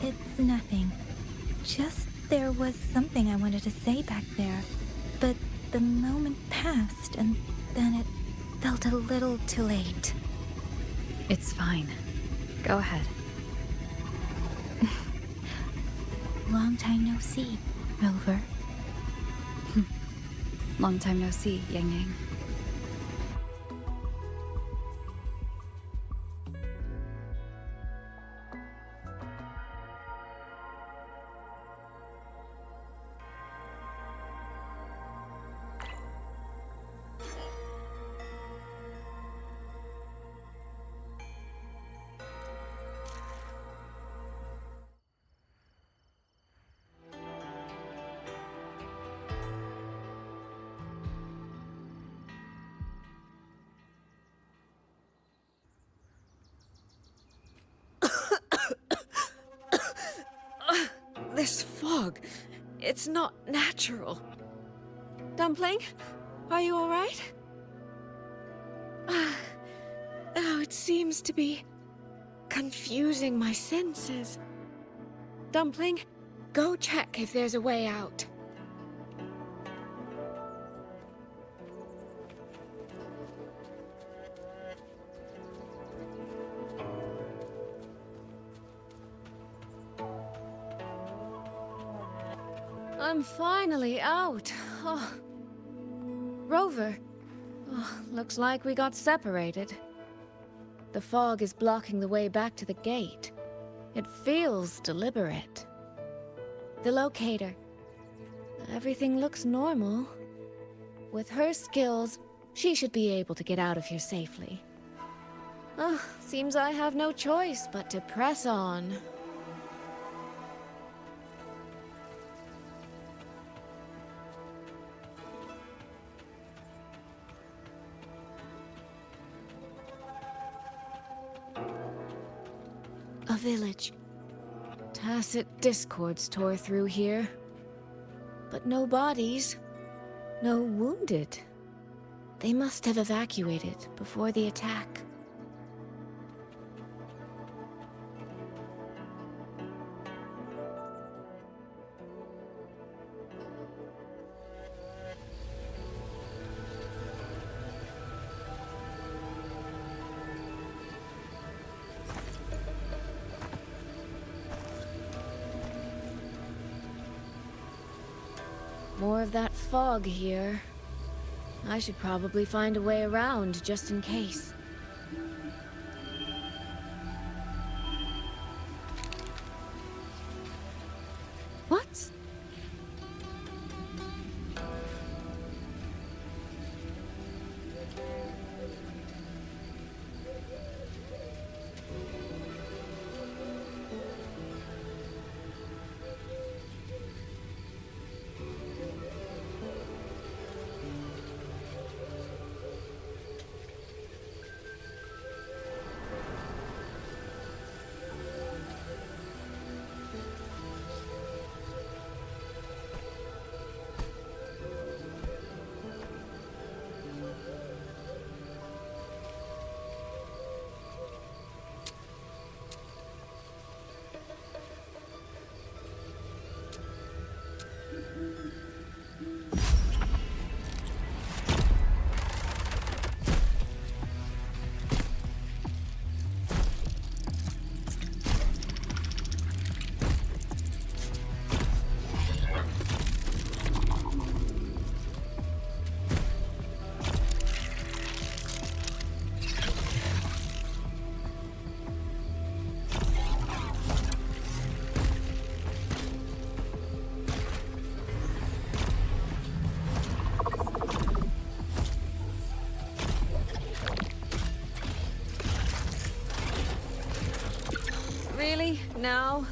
It's nothing. Just there was something I wanted to say back there. But the moment passed, and then it felt a little too late. It's fine. Go ahead. Long time no see, Rover. Long time no see, Yang Yang. This fog, it's not natural. Dumpling, are you all right? Oh, it seems to be confusing my senses. Dumpling, go check if there's a way out. I'm finally out. Oh. Rover. Oh, looks like we got separated. The fog is blocking the way back to the gate. It feels deliberate. The locator. Everything looks normal. With her skills, she should be able to get out of here safely. Oh, seems I have no choice but to press on. A village. Tacit discords tore through here. But no bodies. No wounded. They must have evacuated before the attack. More of that fog here. I should probably find a way around just in case. What? Really? Now?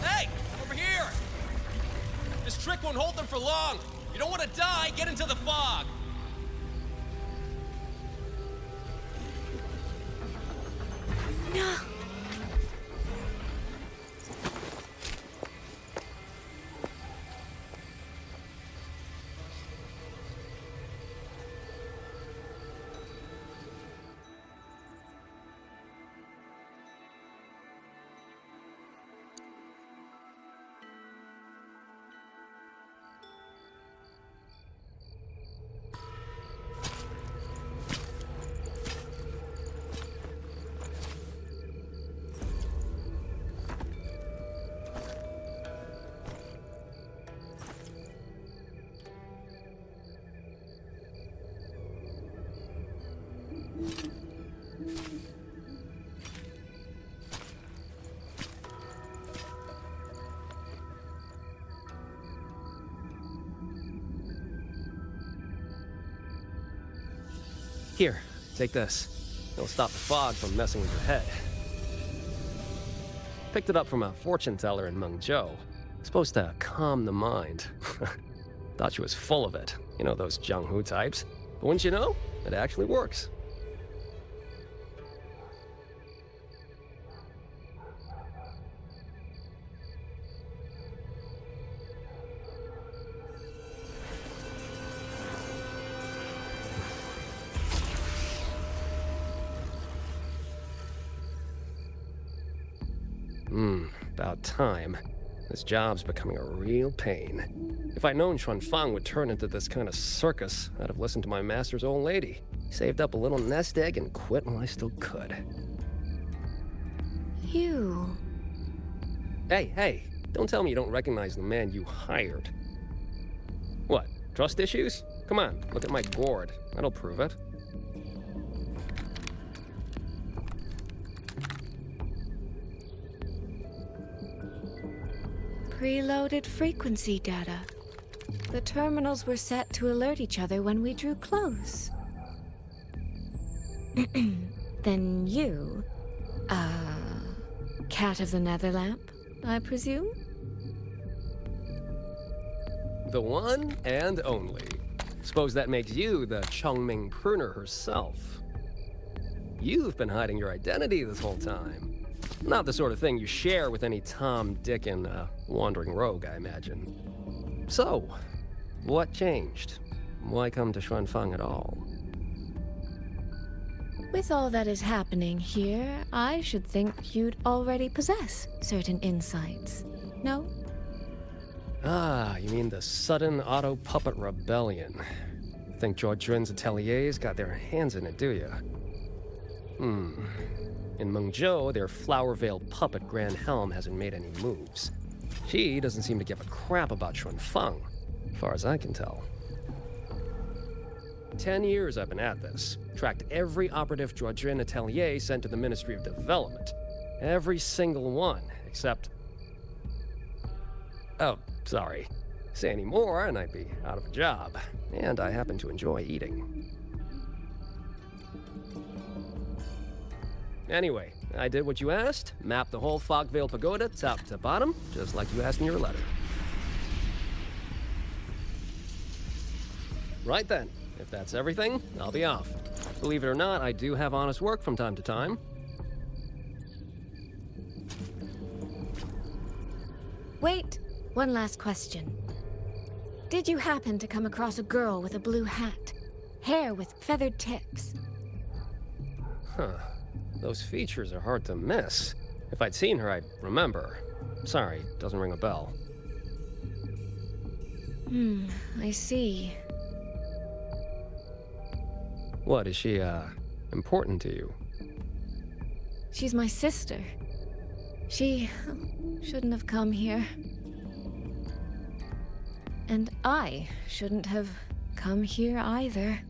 Hey! Over here! This trick won't hold them for long! You don't want to die, get into the fog! No. Here, take this. It'll stop the fog from messing with your head. Picked it up from a fortune teller in Mengzhou. Supposed to calm the mind. Thought she was full of it. You know, those Jianghu types. But wouldn't you know, it actually works. About time. This job's becoming a real pain. If I'd known Xuanfang would turn into this kind of circus, I'd have listened to my master's old lady. Saved up a little nest egg and quit while I still could. You... Hey, don't tell me you don't recognize the man you hired. What, trust issues? Come on, look at my gourd. That'll prove it. Preloaded frequency data. The terminals were set to alert each other when we drew close. Then you... Cat of the Netherlamp, I presume? The one and only. Suppose that makes you the Chongming pruner herself. You've been hiding your identity this whole time. Not the sort of thing you share with any Tom, Dick, and wandering rogue, I imagine. So, what changed? Why come to Xuanfang at all? With all that is happening here, I should think you'd already possess certain insights. No? Ah, you mean the sudden auto-puppet rebellion. Think Zhuojun's ateliers got their hands in it, do you? In Mengzhou, their flower-veiled puppet Grand Helm hasn't made any moves. She doesn't seem to give a crap about Xuanfang, as far as I can tell. 10 years I've been at this. Tracked every operative Zhuojun atelier sent to the Ministry of Development. Every single one, except... Oh, sorry. Say any more and I'd be out of a job. And I happen to enjoy eating. Anyway, I did what you asked, mapped the whole Fogvale Pagoda top to bottom, just like you asked in your letter. Right then, if that's everything, I'll be off. Believe it or not, I do have honest work from time to time. Wait, one last question. Did you happen to come across a girl with a blue hat? Hair with feathered tips? Huh. Those features are hard to miss. If I'd seen her, I'd remember. Sorry, doesn't ring a bell. I see. What, is she, important to you? She's my sister. She shouldn't have come here. And I shouldn't have come here either.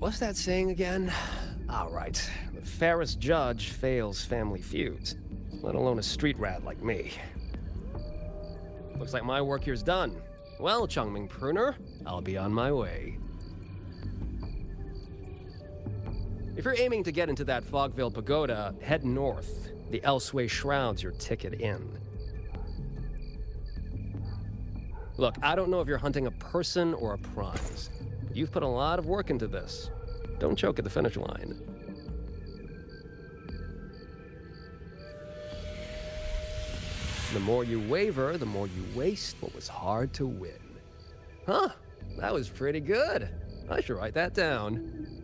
What's that saying again? All right. The fairest judge fails family feuds, let alone a street rat like me. Looks like my work here's done. Well, Chongming Pruner, I'll be on my way. If you're aiming to get into that Fogville Pagoda, head north. The Elseway Shroud's your ticket in. Look, I don't know if you're hunting a person or a prize, but you've put a lot of work into this. Don't choke at the finish line. The more you waver, the more you waste what was hard to win. Huh, that was pretty good. I should write that down.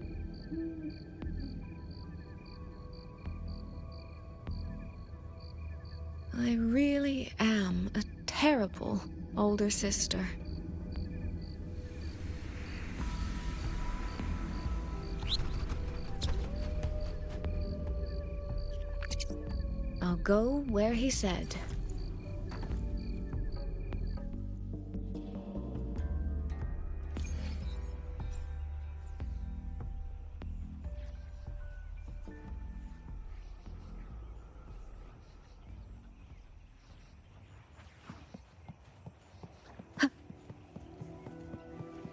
I really am a terrible older sister. I'll go where he said.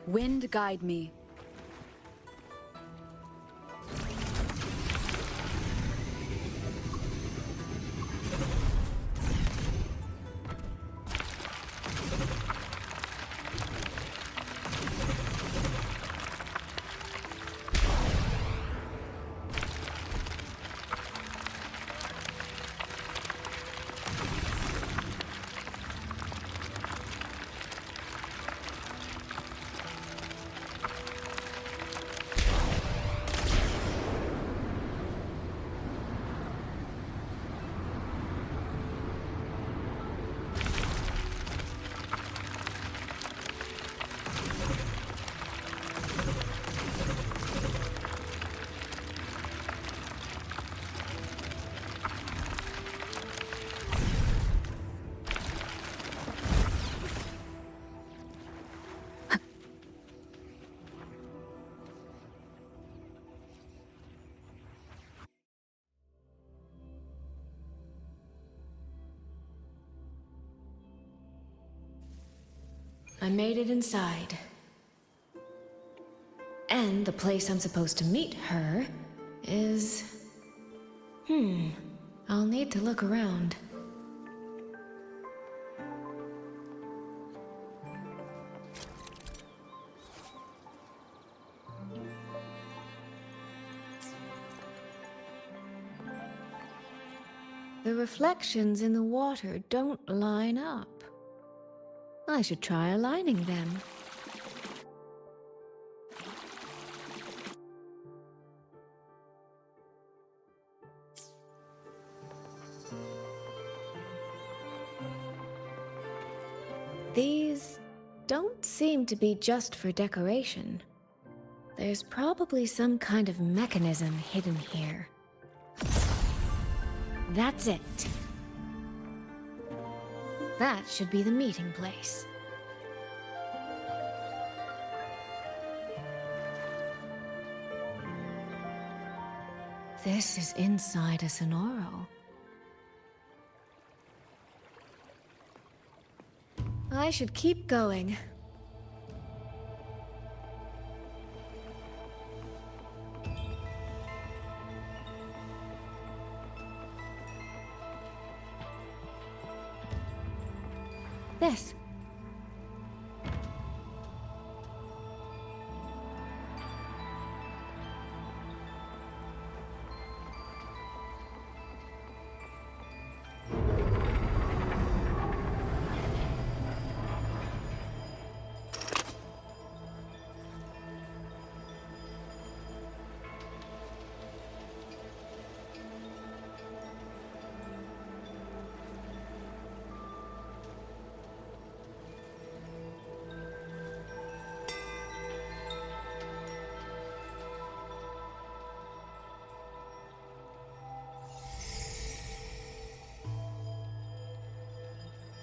Wind guide me. I made it inside. And the place I'm supposed to meet her is... I'll need to look around. The reflections in the water don't line up. I should try aligning them. These don't seem to be just for decoration. There's probably some kind of mechanism hidden here. That's it. That should be the meeting place. This is inside a Sonoro. I should keep going. This.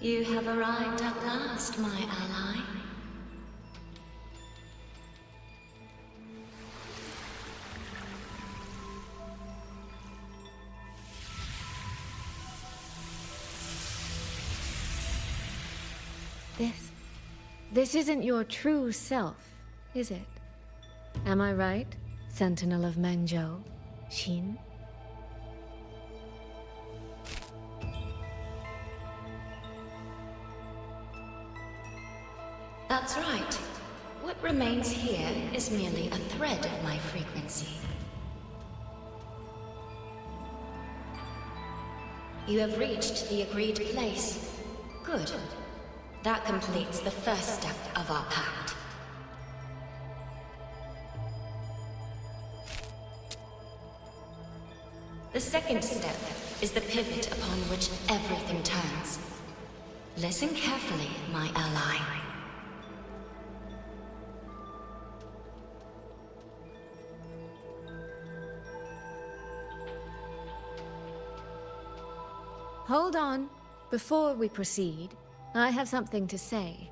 You have arrived at last, my ally. This isn't your true self, is it? Am I right, Sentinel of Mengzhou, Xin? That's right. What remains here is merely a thread of my frequency. You have reached the agreed place. Good. That completes the first step of our pact. The second step is the pivot upon which everything turns. Listen carefully, my ally. Hold on. Before we proceed, I have something to say.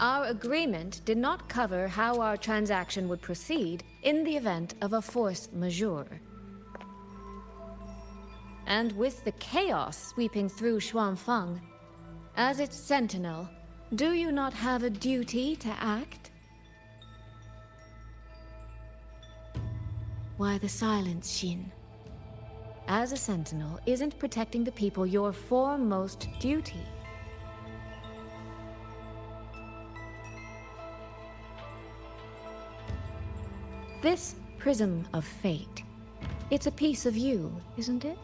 Our agreement did not cover how our transaction would proceed in the event of a force majeure. And with the chaos sweeping through Xuanfang, as its sentinel, do you not have a duty to act? Why the silence, Xin? As a sentinel, isn't protecting the people your foremost duty? This prism of fate, it's a piece of you, isn't it?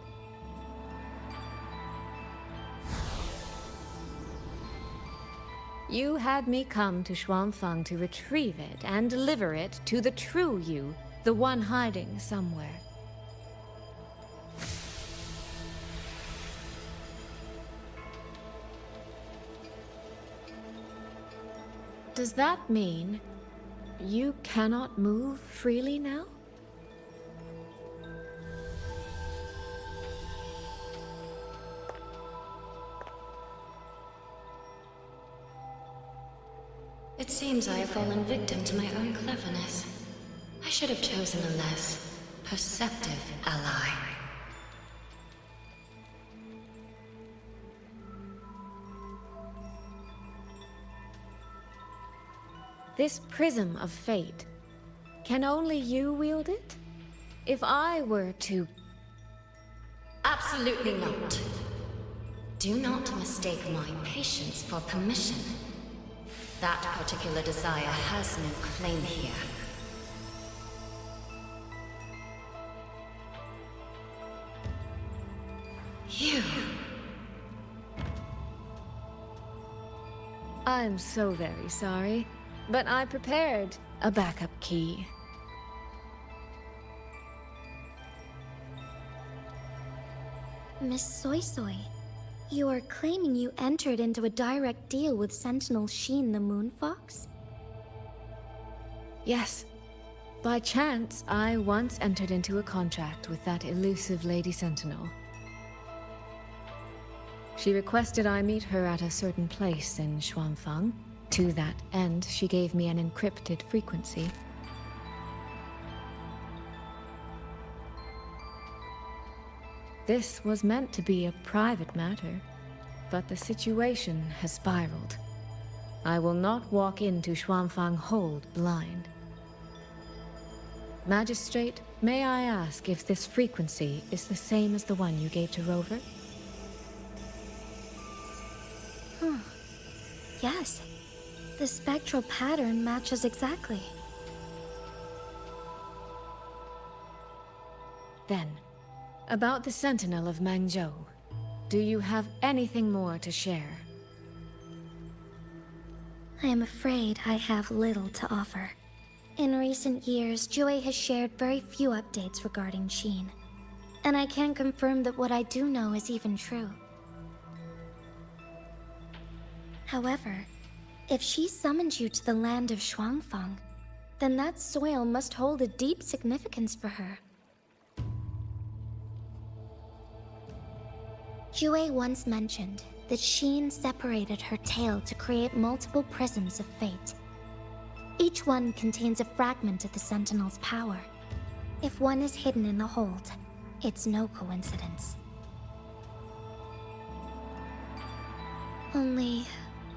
You had me come to Xuanfang to retrieve it and deliver it to the true you, the one hiding somewhere. Does that mean you cannot move freely now? It seems I have fallen victim to my own cleverness. I should have chosen a less perceptive ally. This prism of fate, can only you wield it? If I were to... Absolutely not. Do not mistake my patience for permission. That particular desire has no claim here. You... I'm so very sorry, but I prepared a backup key. Miss Soy Soy, you are claiming you entered into a direct deal with Sentinel Xin the Moonfox? Yes. By chance, I once entered into a contract with that elusive Lady Sentinel. She requested I meet her at a certain place in Xuanfang. To that end, she gave me an encrypted frequency. This was meant to be a private matter, but the situation has spiraled. I will not walk into Xuanfang Hold blind. Magistrate, may I ask if this frequency is the same as the one you gave to Rover? Yes. The spectral pattern matches exactly. Then, about the Sentinel of Mengzhou, do you have anything more to share? I am afraid I have little to offer. In recent years, Jue has shared very few updates regarding Xin. And I can confirm that what I do know is even true. However, if she summoned you to the land of Xuanfang, then that soil must hold a deep significance for her. Jue once mentioned that Sheen separated her tail to create multiple prisms of fate. Each one contains a fragment of the Sentinel's power. If one is hidden in the hold, it's no coincidence. Only,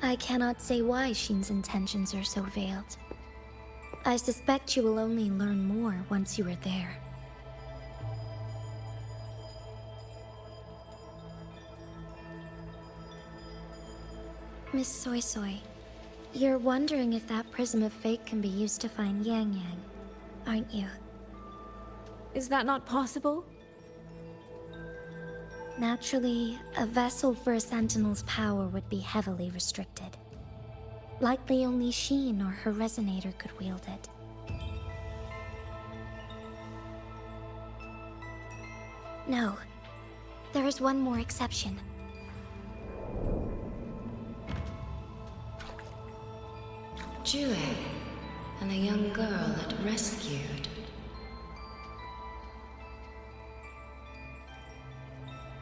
I cannot say why Sheen's intentions are so veiled. I suspect you will only learn more once you are there. Miss Soy Soy, you're wondering if that prism of fate can be used to find Yang Yang, aren't you? Is that not possible? Naturally, a vessel for a Sentinel's power would be heavily restricted. Likely only Sheen or her resonator could wield it. No. There is one more exception. Jue, and the young girl it rescued.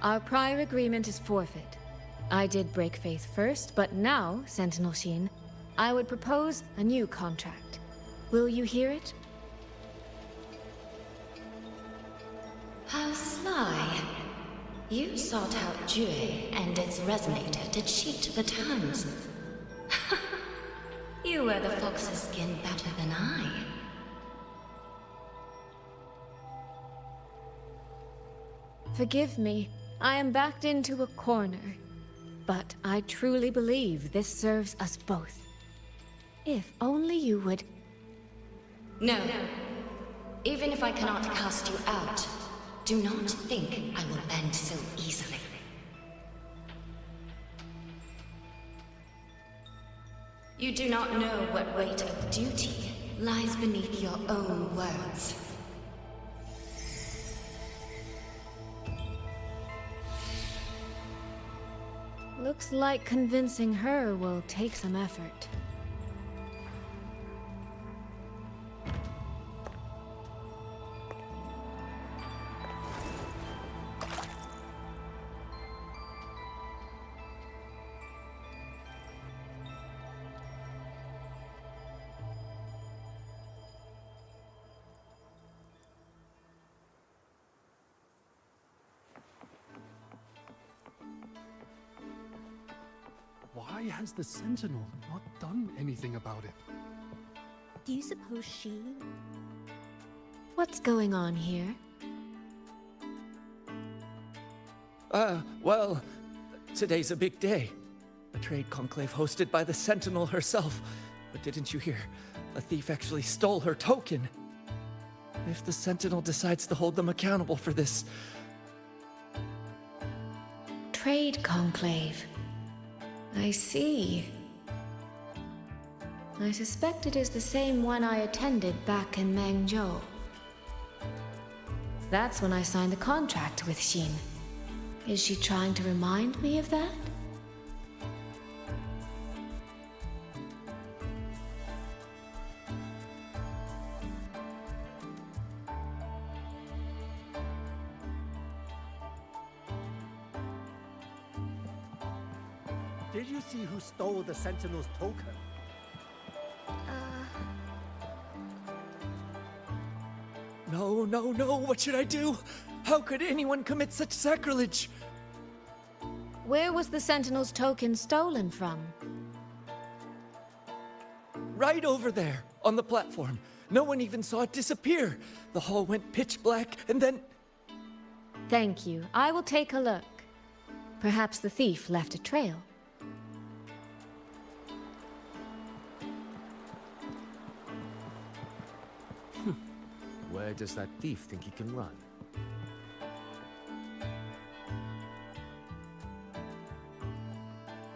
Our prior agreement is forfeit. I did break faith first, but now, Sentinel Sheen, I would propose a new contract. Will you hear it? How sly. You sought out Jue and its resonator to cheat the terms. You wear the fox's skin better than I. Forgive me. I am backed into a corner. But I truly believe this serves us both. If only you would... No. Even if I cannot cast you out, do not think I will bend so easily. You do not know what weight of duty lies beneath your own words. Looks like convincing her will take some effort. Why has the Sentinel not done anything about it? Do you suppose she... What's going on here? Well, today's a big day. A trade conclave hosted by the Sentinel herself. But didn't you hear? A thief actually stole her token. If the Sentinel decides to hold them accountable for this... Trade conclave. I see. I suspect it is the same one I attended back in Mangzhou. That's when I signed the contract with Sheen. Is she trying to remind me of that? Did you see who stole the Sentinel's token? No, what should I do? How could anyone commit such sacrilege? Where was the Sentinel's token stolen from? Right over there, on the platform. No one even saw it disappear. The hall went pitch black, and then... Thank you. I will take a look. Perhaps the thief left a trail. Where does that thief think he can run?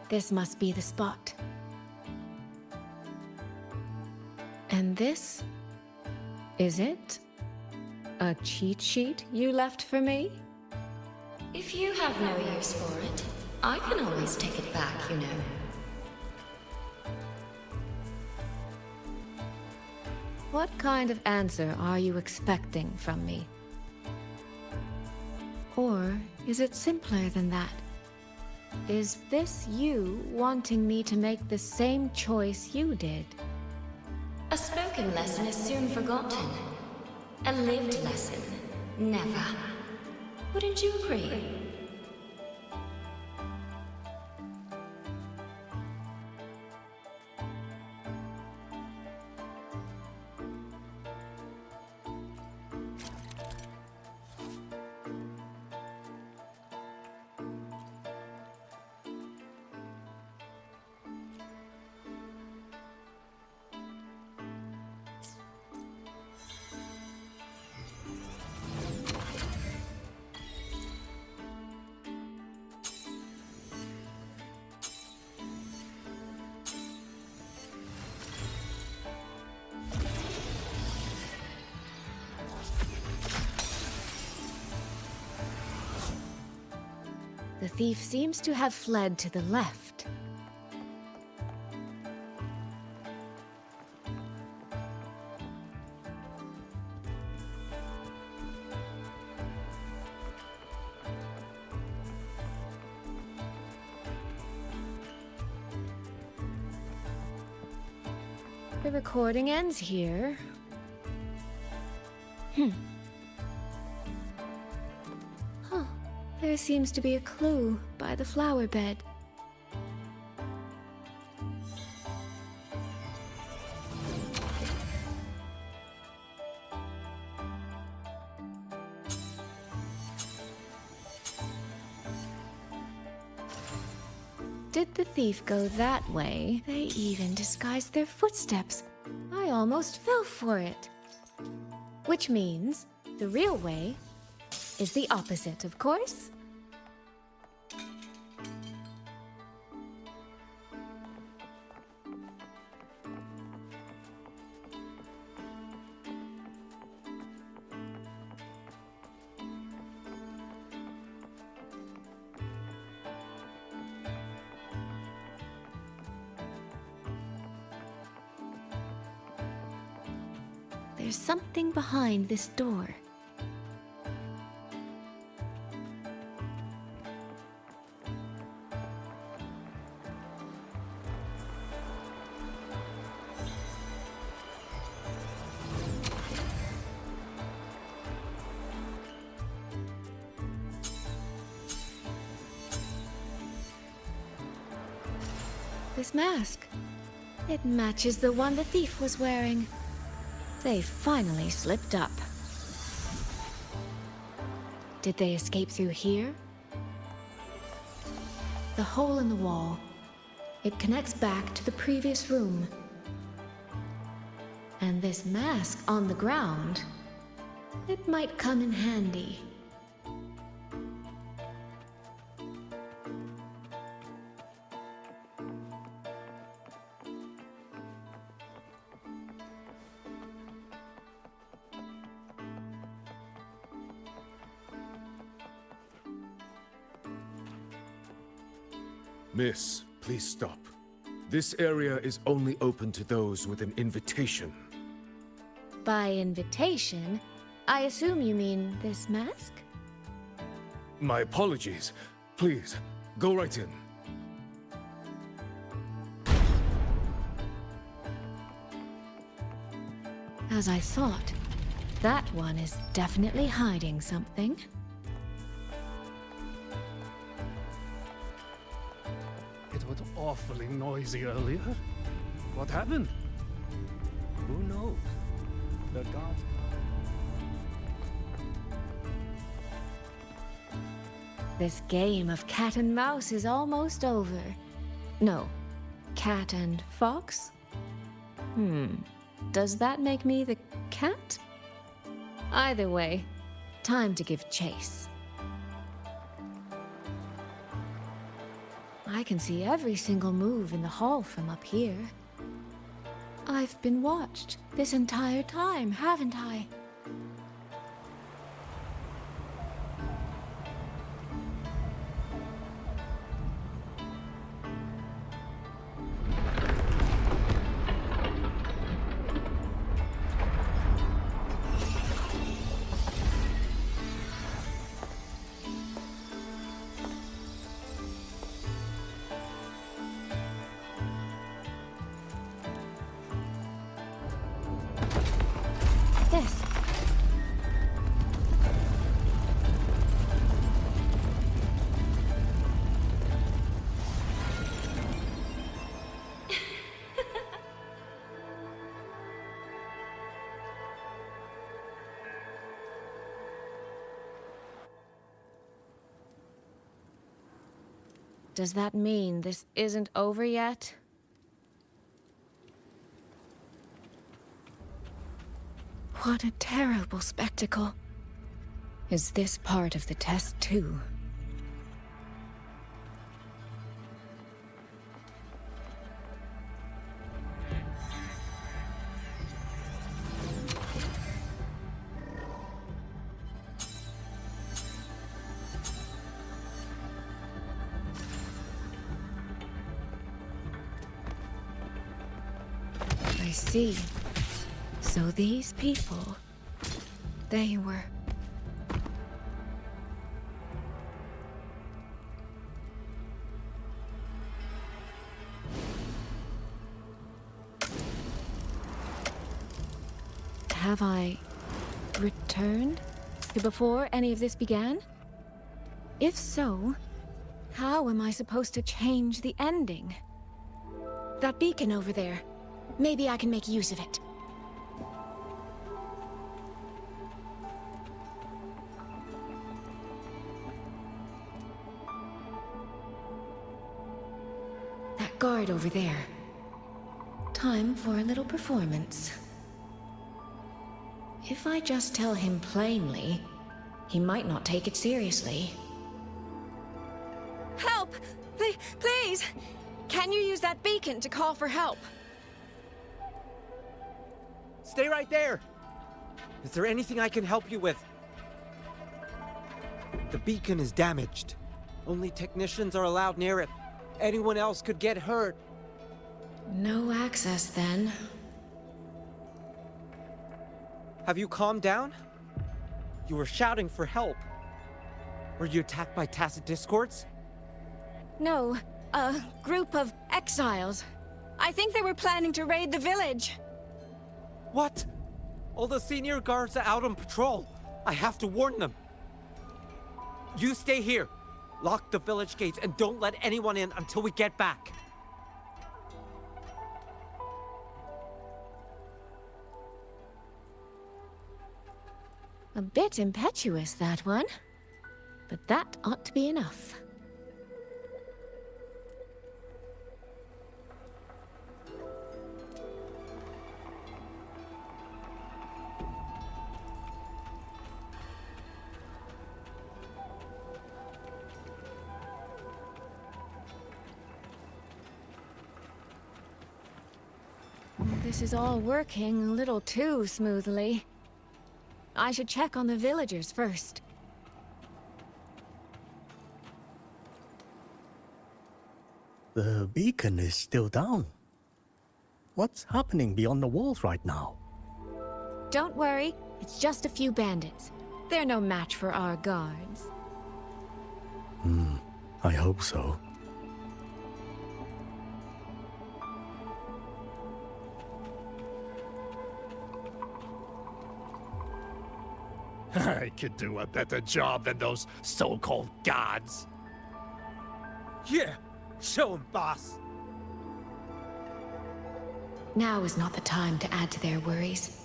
This must be the spot. And this? Is it? A cheat sheet you left for me? If you have no use for it, I can always take it back, you know. What kind of answer are you expecting from me? Or is it simpler than that? Is this you wanting me to make the same choice you did? A spoken lesson is soon forgotten. A lived lesson, never. Wouldn't you agree? The thief seems to have fled to the left. The recording ends here. There seems to be a clue by the flower bed. Did the thief go that way? They even disguised their footsteps. I almost fell for it. Which means the real way is the opposite, of course. There's something behind this door. This mask. It matches the one the thief was wearing. They finally slipped up. Did they escape through here? The hole in the wall. It connects back to the previous room. And this mask on the ground, it might come in handy. Miss, please stop. This area is only open to those with an invitation. By invitation, I assume you mean this mask? My apologies. Please, go right in. As I thought, that one is definitely hiding something. It was awfully noisy earlier. What happened? Who knows? The gods... This game of cat and mouse is almost over. No, cat and fox? Does that make me the cat? Either way, time to give chase. I can see every single move in the hall from up here. I've been watched this entire time, haven't I? Does that mean this isn't over yet? What a terrible spectacle. Is this part of the test too? I see. So these people, they were... Have I returned to before any of this began? If so, how am I supposed to change the ending? That beacon over there. Maybe I can make use of it. That guard over there. Time for a little performance. If I just tell him plainly, he might not take it seriously. Help! Please! Can you use that beacon to call for help? Stay right there! Is there anything I can help you with? The beacon is damaged. Only technicians are allowed near it. Anyone else could get hurt. No access, then. Have you calmed down? You were shouting for help. Were you attacked by Tacit Discords? No, a group of exiles. I think they were planning to raid the village. What? All the senior guards are out on patrol. I have to warn them. You stay here. Lock the village gates and don't let anyone in until we get back. A bit impetuous, that one. But that ought to be enough. This is all working a little too smoothly. I should check on the villagers first. The beacon is still down. What's happening beyond the walls right now? Don't worry, it's just a few bandits. They're no match for our guards. I hope so. I could do a better job than those so-called gods. Yeah, show 'em, boss. Now is not the time to add to their worries.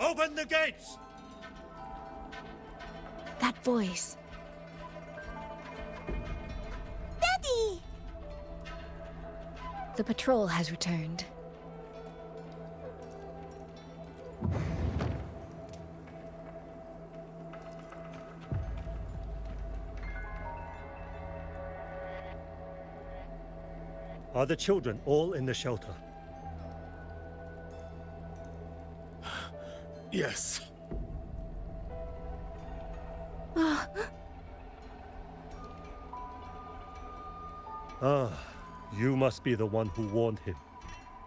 Open the gates! That voice. Daddy! The patrol has returned. Are the children all in the shelter? Yes. You must be the one who warned him.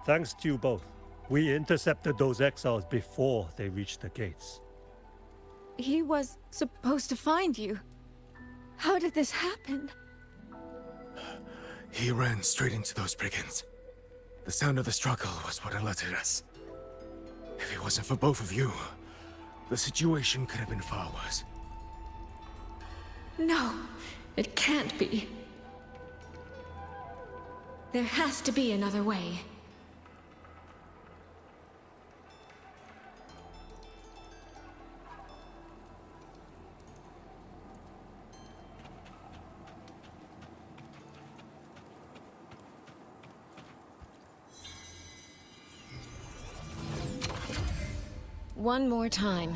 Thanks to you both. We intercepted those exiles before they reached the gates. He was supposed to find you. How did this happen? He ran straight into those brigands. The sound of the struggle was what alerted us. If it wasn't for both of you, the situation could have been far worse. No, it can't be. There has to be another way. one more time.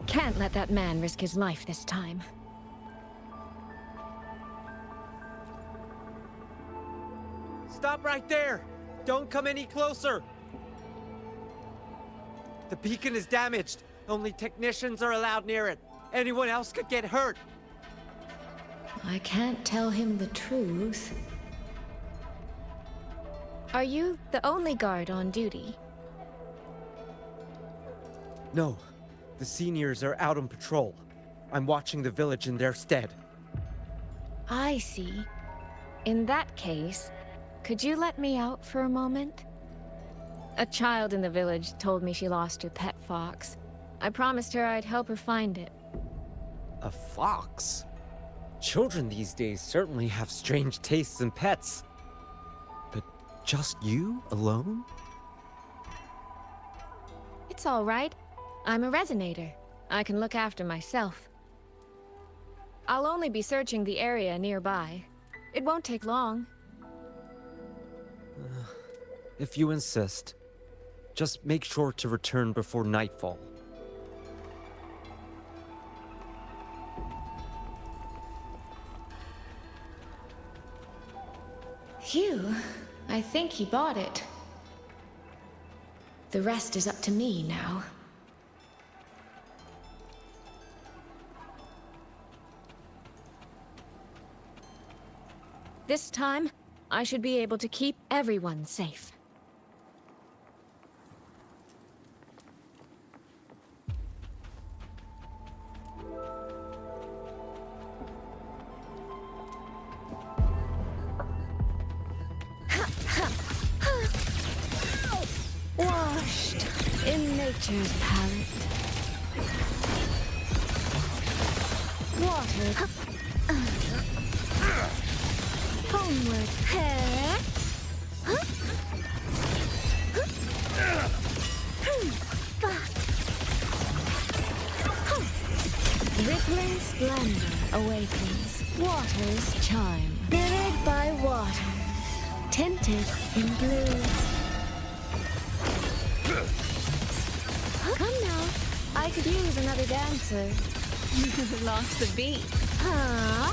Can't let that man risk his life this time. Stop right there! Don't come any closer! The beacon is damaged. Only technicians are allowed near it. Anyone else could get hurt. I can't tell him the truth. Are you the only guard on duty? No. The seniors are out on patrol. I'm watching the village in their stead. I see. In that case, could you let me out for a moment? A child in the village told me she lost her pet fox. I promised her I'd help her find it. A fox? Children these days certainly have strange tastes in pets. But just you alone? It's all right. I'm a resonator. I can look after myself. I'll only be searching the area nearby. It won't take long. If you insist. Just make sure to return before nightfall. Phew. I think he bought it. The rest is up to me now. This time, I should be able to keep everyone safe. Washed in nature's palette. Water. Homeward. Rippling splendor awakens. Water's chime. Mirrored by water. Tinted in blue. Come now. I could use another dancer. You lost the beat. Huh?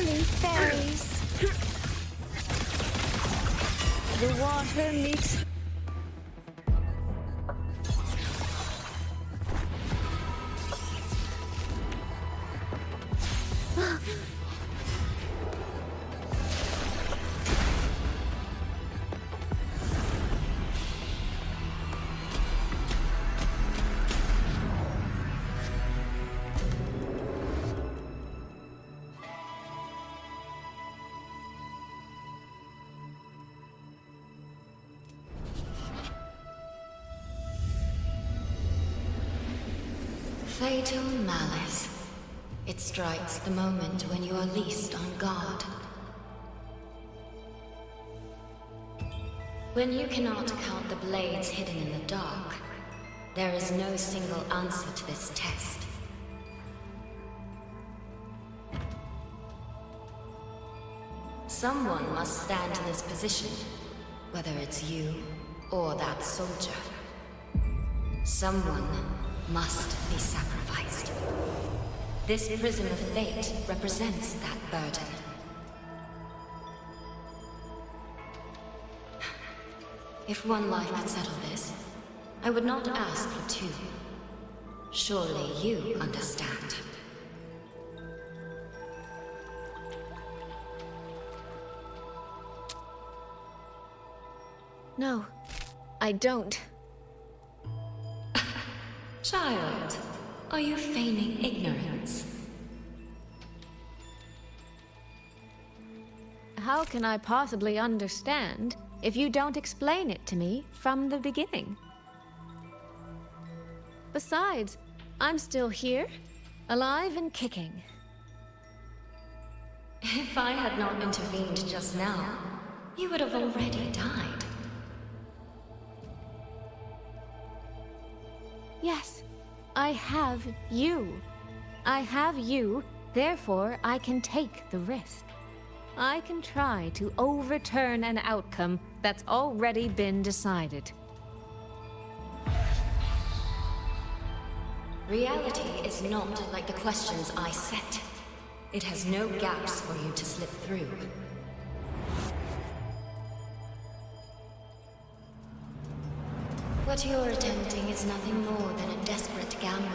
Leaf fairies. The water meets... Fatal malice. It strikes the moment when you are least on guard. When you cannot count the blades hidden in the dark, there is no single answer to this test. Someone must stand in this position, whether it's you or that soldier. Someone must be sacrificed. This prison of fate represents that burden. If one life could settle this, I would not ask for two. Surely you understand. No, I don't. Child, are you feigning ignorance? How can I possibly understand if you don't explain it to me from the beginning? Besides, I'm still here, alive and kicking. If I had not intervened just now, you would have already died. Yes, I have you. I have you, therefore I can take the risk. I can try to overturn an outcome that's already been decided. Reality is not like the questions I set. It has no gaps for you to slip through. What you're attempting is nothing more than a desperate gamble.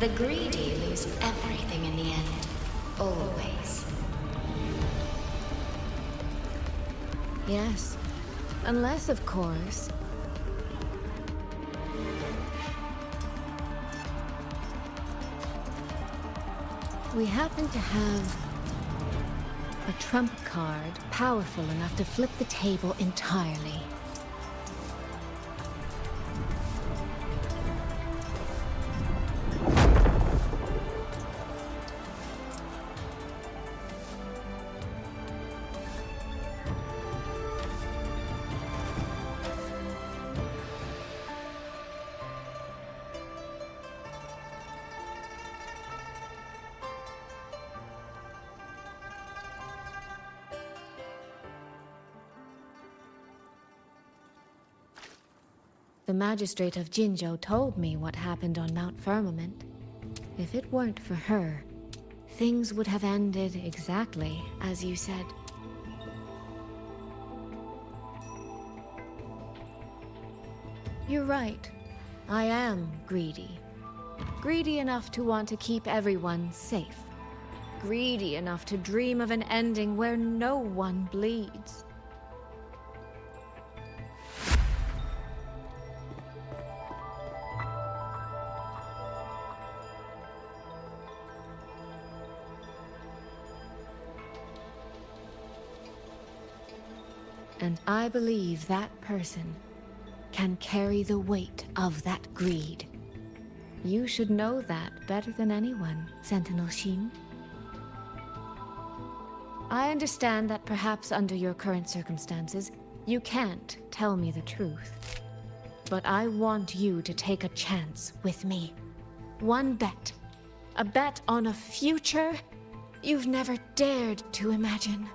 The greedy lose everything in the end. Always. Yes. Unless, of course, we happen to have a trump card powerful enough to flip the table entirely. The magistrate of Jinzhou told me what happened on Mount Firmament. If it weren't for her, things would have ended exactly as you said. You're right. I am greedy. Greedy enough to want to keep everyone safe. Greedy enough to dream of an ending where no one bleeds. And I believe that person can carry the weight of that greed. You should know that better than anyone, Sentinel Shin. I understand that perhaps under your current circumstances, you can't tell me the truth. But I want you to take a chance with me. One bet. A bet on a future you've never dared to imagine.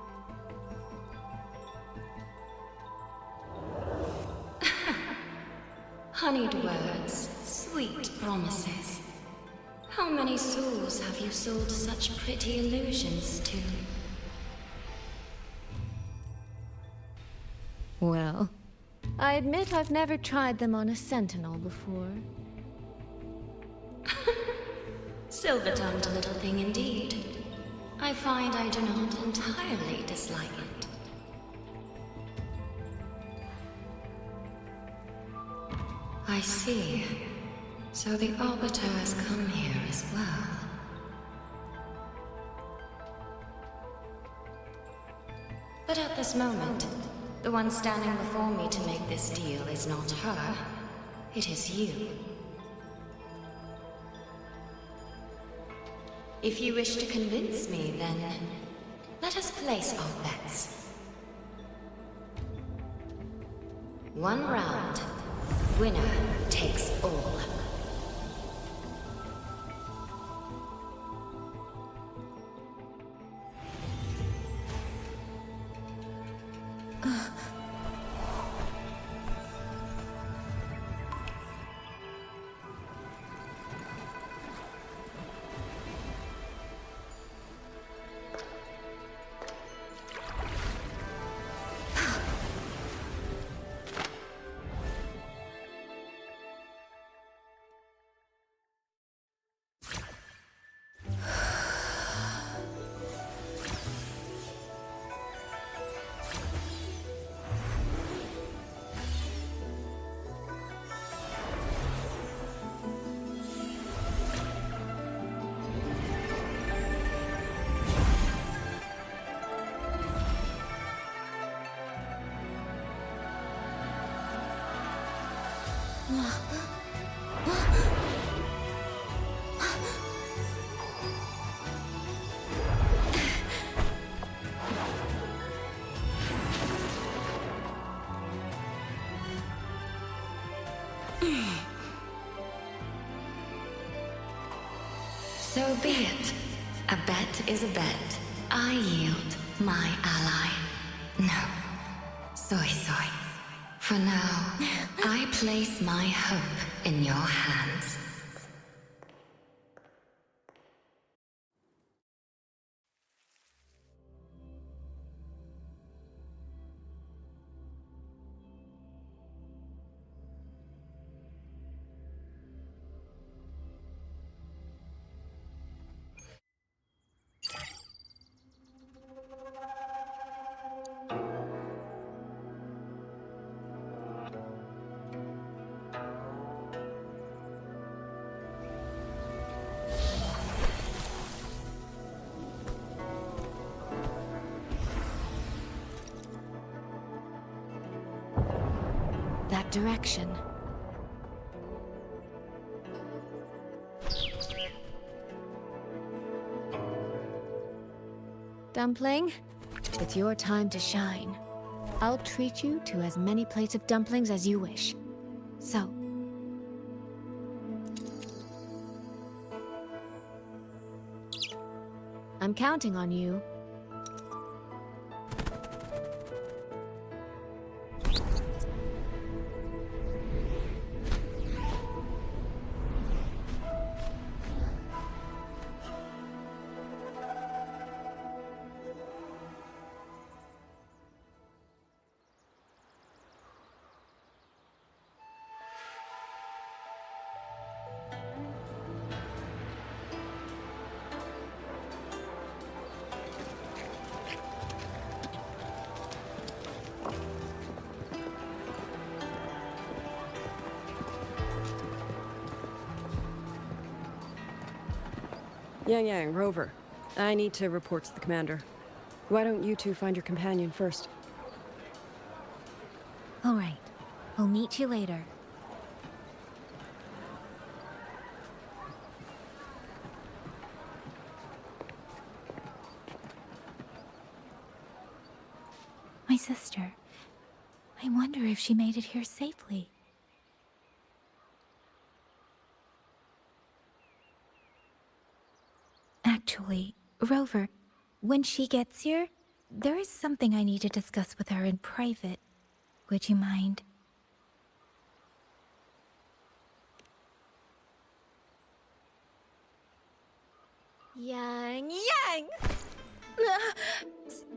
Honeyed words, sweet promises. How many souls have you sold such pretty illusions to? Well, I admit I've never tried them on a sentinel before. Silver-tongued little thing indeed. I find I do not entirely dislike it. I see. So the Arbiter has come here as well. But at this moment, the one standing before me to make this deal is not her. It is you. If you wish to convince me, then let us place our bets. One round. Winner takes all. So be it. A bet is a bet. I yield, my ally. No. Soy. For now, I place my hope in your hands. That direction. Dumpling, it's your time to shine. I'll treat you to as many plates of dumplings as you wish. So, I'm counting on you. Yang, Rover. I need to report to the commander. Why don't you two find your companion first? All right. We'll meet you later. My sister. I wonder if she made it here safely. Actually, Rover, when she gets here, there is something I need to discuss with her in private. Would you mind? Yang!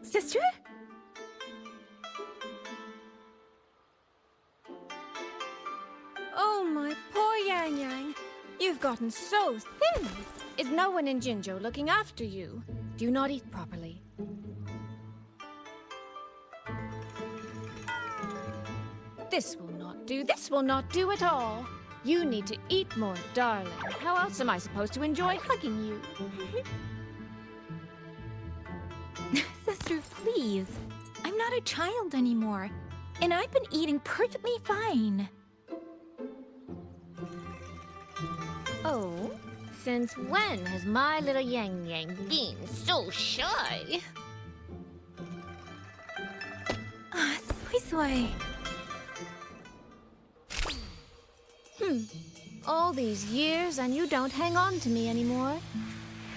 Sister? Oh, my poor Yang. You've gotten so thin. Is no one in Jinzhou looking after you? Do you not eat properly? This will not do at all. You need to eat more, darling. How else am I supposed to enjoy hugging you? Sister, please. I'm not a child anymore. And I've been eating perfectly fine. Oh? Since when has my little Yang been so shy? Soy. All these years and you don't hang on to me anymore.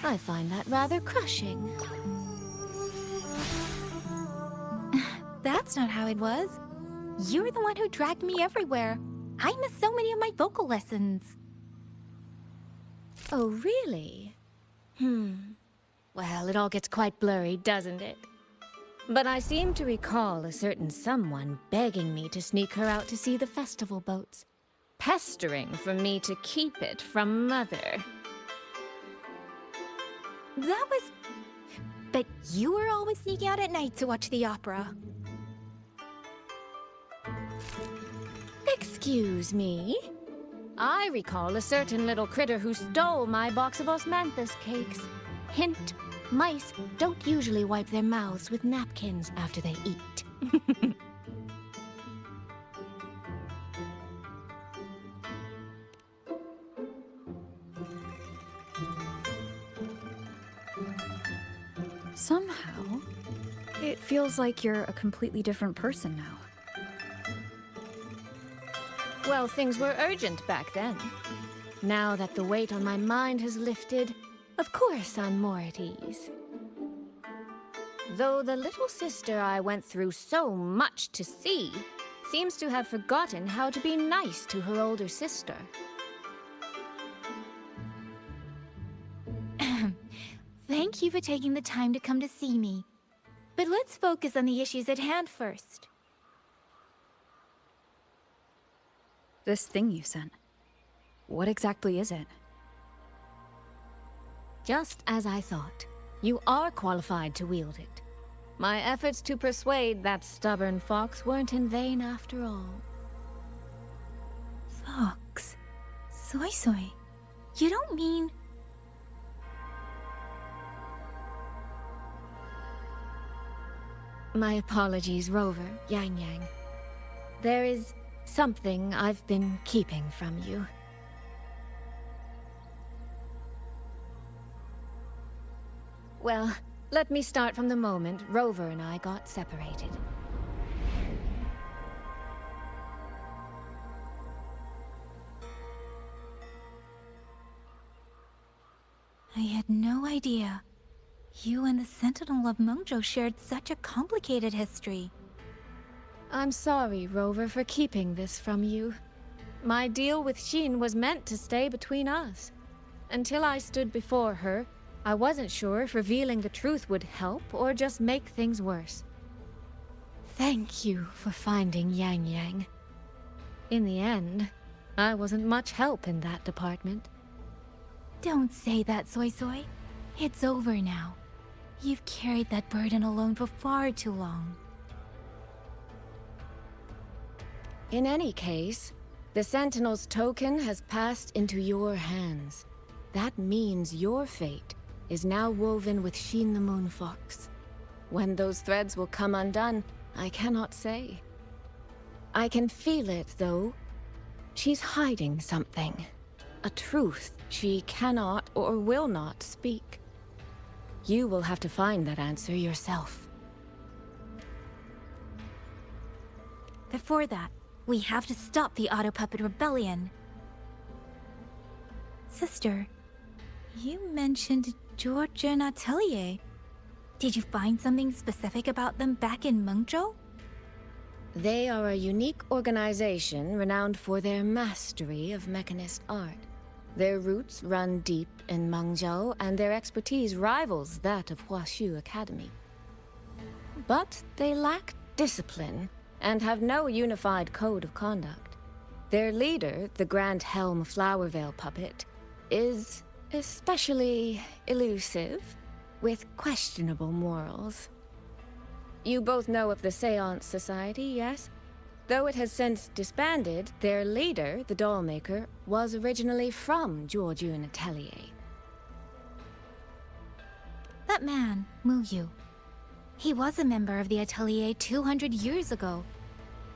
I find that rather crushing. That's not how it was. You're the one who dragged me everywhere. I missed so many of my vocal lessons. Oh, really? Well, it all gets quite blurry, doesn't it? But I seem to recall a certain someone begging me to sneak her out to see the festival boats. Pestering for me to keep it from Mother. That was... But you were always sneaking out at night to watch the opera. Excuse me? I recall a certain little critter who stole my box of osmanthus cakes. Hint, mice don't usually wipe their mouths with napkins after they eat. Somehow, it feels like you're a completely different person now. Well, things were urgent back then. Now that the weight on my mind has lifted, of course I'm more at ease. Though the little sister I went through so much to see seems to have forgotten how to be nice to her older sister. Thank you for taking the time to come to see me. But let's focus on the issues at hand first. This thing you sent. What exactly is it? Just as I thought. You are qualified to wield it. My efforts to persuade that stubborn fox weren't in vain after all. Fox? Soy Soy? You don't mean... My apologies, Rover, Yang Yang. There is something I've been keeping from you. Well, let me start from the moment Rover and I got separated. I had no idea. You and the Sentinel of Mengzhou shared such a complicated history. I'm sorry, Rover, for keeping this from you. My deal with Xin was meant to stay between us. Until I stood before her, I wasn't sure if revealing the truth would help or just make things worse. Thank you for finding Yang Yang. In the end, I wasn't much help in that department. Don't say that, Soy Soy. It's over now. You've carried that burden alone for far too long. In any case, the Sentinel's token has passed into your hands. That means your fate is now woven with Xin the Moon Fox. When those threads will come undone, I cannot say. I can feel it, though. She's hiding something. A truth she cannot or will not speak. You will have to find that answer yourself. Before that, we have to stop the Auto Puppet Rebellion. Sister, you mentioned Georgia and Atelier. Did you find something specific about them back in Mengzhou? They are a unique organization renowned for their mastery of mechanist art. Their roots run deep in Mengzhou, and their expertise rivals that of Huashu Academy. But they lack discipline and have no unified code of conduct. Their leader, the Grand Helm Flowervale puppet, is especially elusive, with questionable morals. You both know of the Seance Society, yes? Though it has since disbanded, their leader, the Dollmaker, was originally from Georgian Atelier. That man, Mu Yu. He was a member of the Atelier 200 years ago,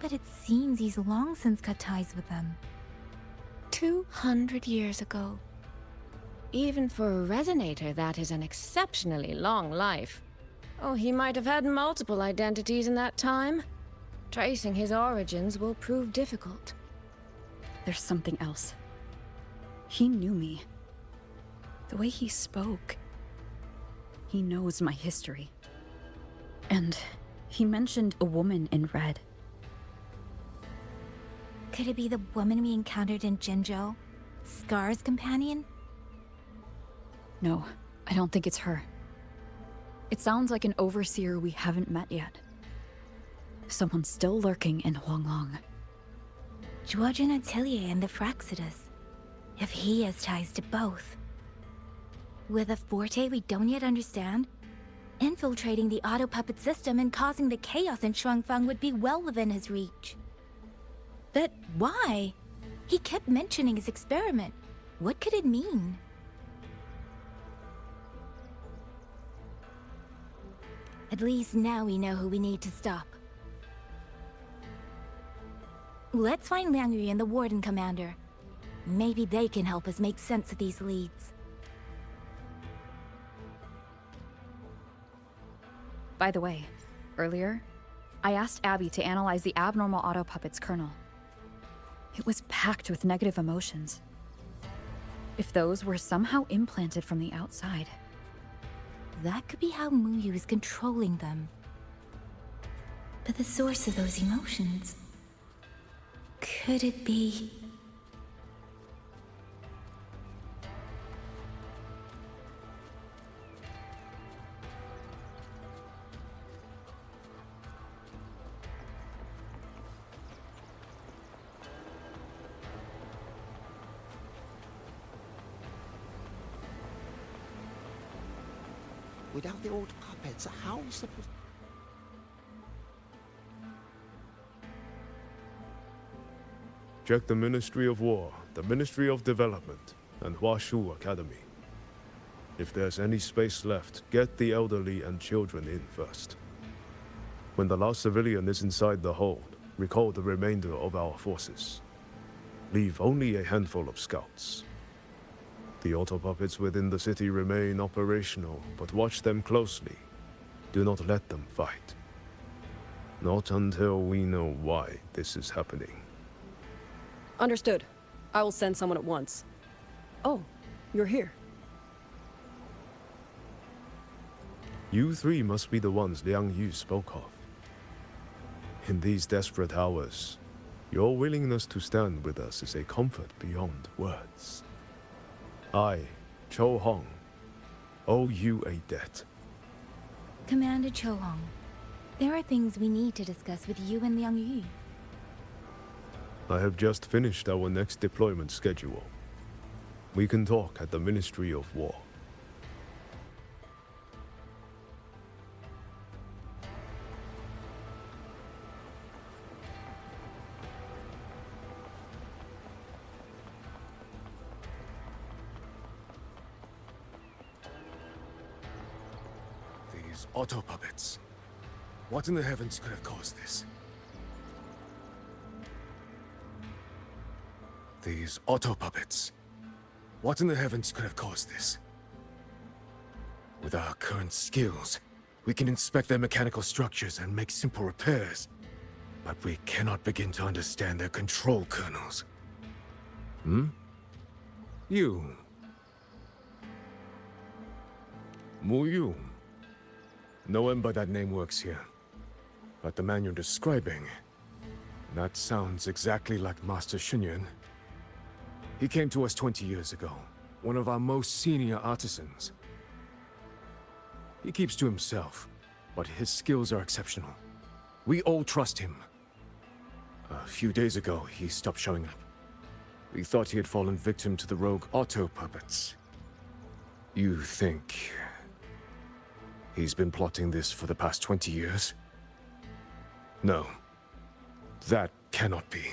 but it seems he's long since cut ties with them. 200 years ago. Even for a resonator, that is an exceptionally long life. Oh, he might have had multiple identities in that time. Tracing his origins will prove difficult. There's something else. He knew me. The way he spoke. He knows my history. And he mentioned a woman in red. Could it be the woman we encountered in Jinzhou? Scar's companion? No, I don't think it's her. It sounds like an overseer we haven't met yet. Someone still lurking in Huanglong. Georgian Atelier and the Fraxidus. If he has ties to both. With a forte we don't yet understand, infiltrating the auto puppet system and causing the chaos in Shuangfang would be well within his reach. But why? He kept mentioning his experiment. What could it mean? At least now we know who we need to stop. Let's find Liang Yu and the Warden Commander. Maybe they can help us make sense of these leads. By the way, earlier, I asked Abby to analyze the abnormal auto puppet's kernel. It was packed with negative emotions. If those were somehow implanted from the outside. That could be how Muyu is controlling them. But the source of those emotions... could it be... Without the old puppets, how are we supposed... Check the Ministry of War, the Ministry of Development, and Huashu Academy. If there's any space left, get the elderly and children in first. When the last civilian is inside the hold, recall the remainder of our forces. Leave only a handful of scouts. The auto puppets within the city remain operational, but watch them closely. Do not let them fight. Not until we know why this is happening. Understood. I will send someone at once. Oh, you're here. You three must be the ones Liang Yu spoke of. In these desperate hours, your willingness to stand with us is a comfort beyond words. I, Cho Hong, owe you a debt. Commander Cho Hong, there are things we need to discuss with you and Liang Yu. I have just finished our next deployment schedule. We can talk at the Ministry of War. These auto puppets. What in the heavens could have caused this? These auto puppets. What in the heavens could have caused this? With our current skills, we can inspect their mechanical structures and make simple repairs. But we cannot begin to understand their control kernels. Hmm? You. Muyu. No one by that name works here. But the man you're describing... that sounds exactly like Master Xunyan. He came to us 20 years ago, one of our most senior artisans. He keeps to himself, but his skills are exceptional. We all trust him. A few days ago, he stopped showing up. We thought he had fallen victim to the rogue auto puppets. You think... he's been plotting this for the past 20 years? No. That cannot be.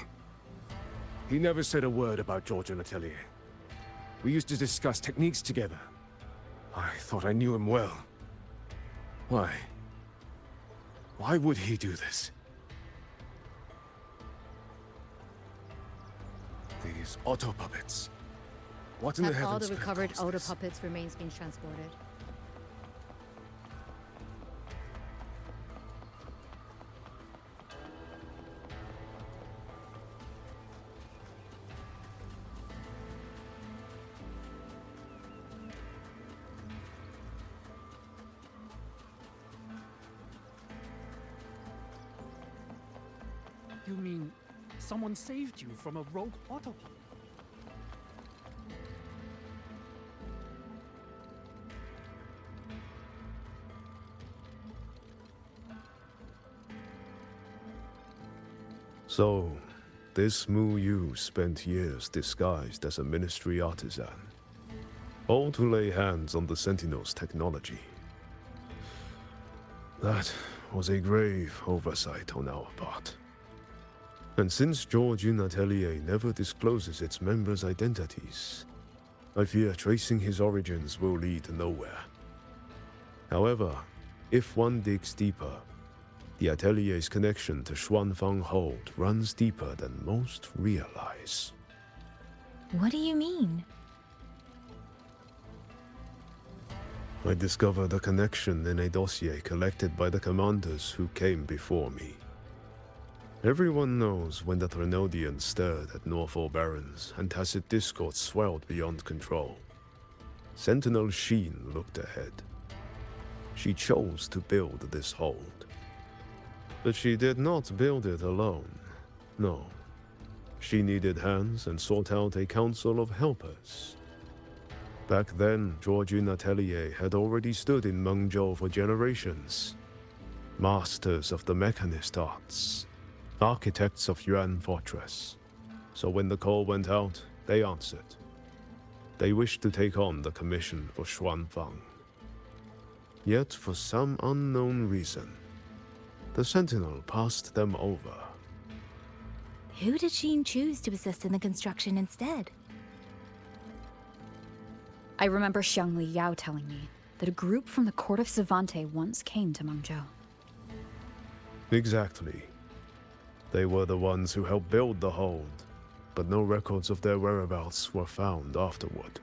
He never said a word about George and Atelier. We used to discuss techniques together. I thought I knew him well. Why? Why would he do this? These auto puppets. What in the Have all heavens the could have recovered caused auto this? puppets remains being transported. You mean someone saved you from a rogue autopilot? So, this Mu Yu spent years disguised as a ministry artisan, all to lay hands on the Sentinel's technology. That was a grave oversight on our part. And since George Atelier never discloses its members' identities, I fear tracing his origins will lead nowhere. However, if one digs deeper, the Atelier's connection to Xuanfang Hold runs deeper than most realize. What do you mean? I discovered a connection in a dossier collected by the commanders who came before me. Everyone knows when the Threnodians stirred at Norfolk Barrens and tacit discord swelled beyond control. Sentinel Sheen looked ahead. She chose to build this hold. But she did not build it alone. No. She needed hands and sought out a council of helpers. Back then, Georgian Atelier had already stood in Mengzhou for generations. Masters of the mechanist arts. Architects of Yuan Fortress. So when the call went out, they answered. They wished to take on the commission for Xuanfang. Yet, for some unknown reason, the Sentinel passed them over. Who did Sheen choose to assist in the construction instead? I remember Xiangli Yao telling me that a group from the court of Savante once came to Mengzhou. Exactly. They were the ones who helped build the hold, but no records of their whereabouts were found afterward.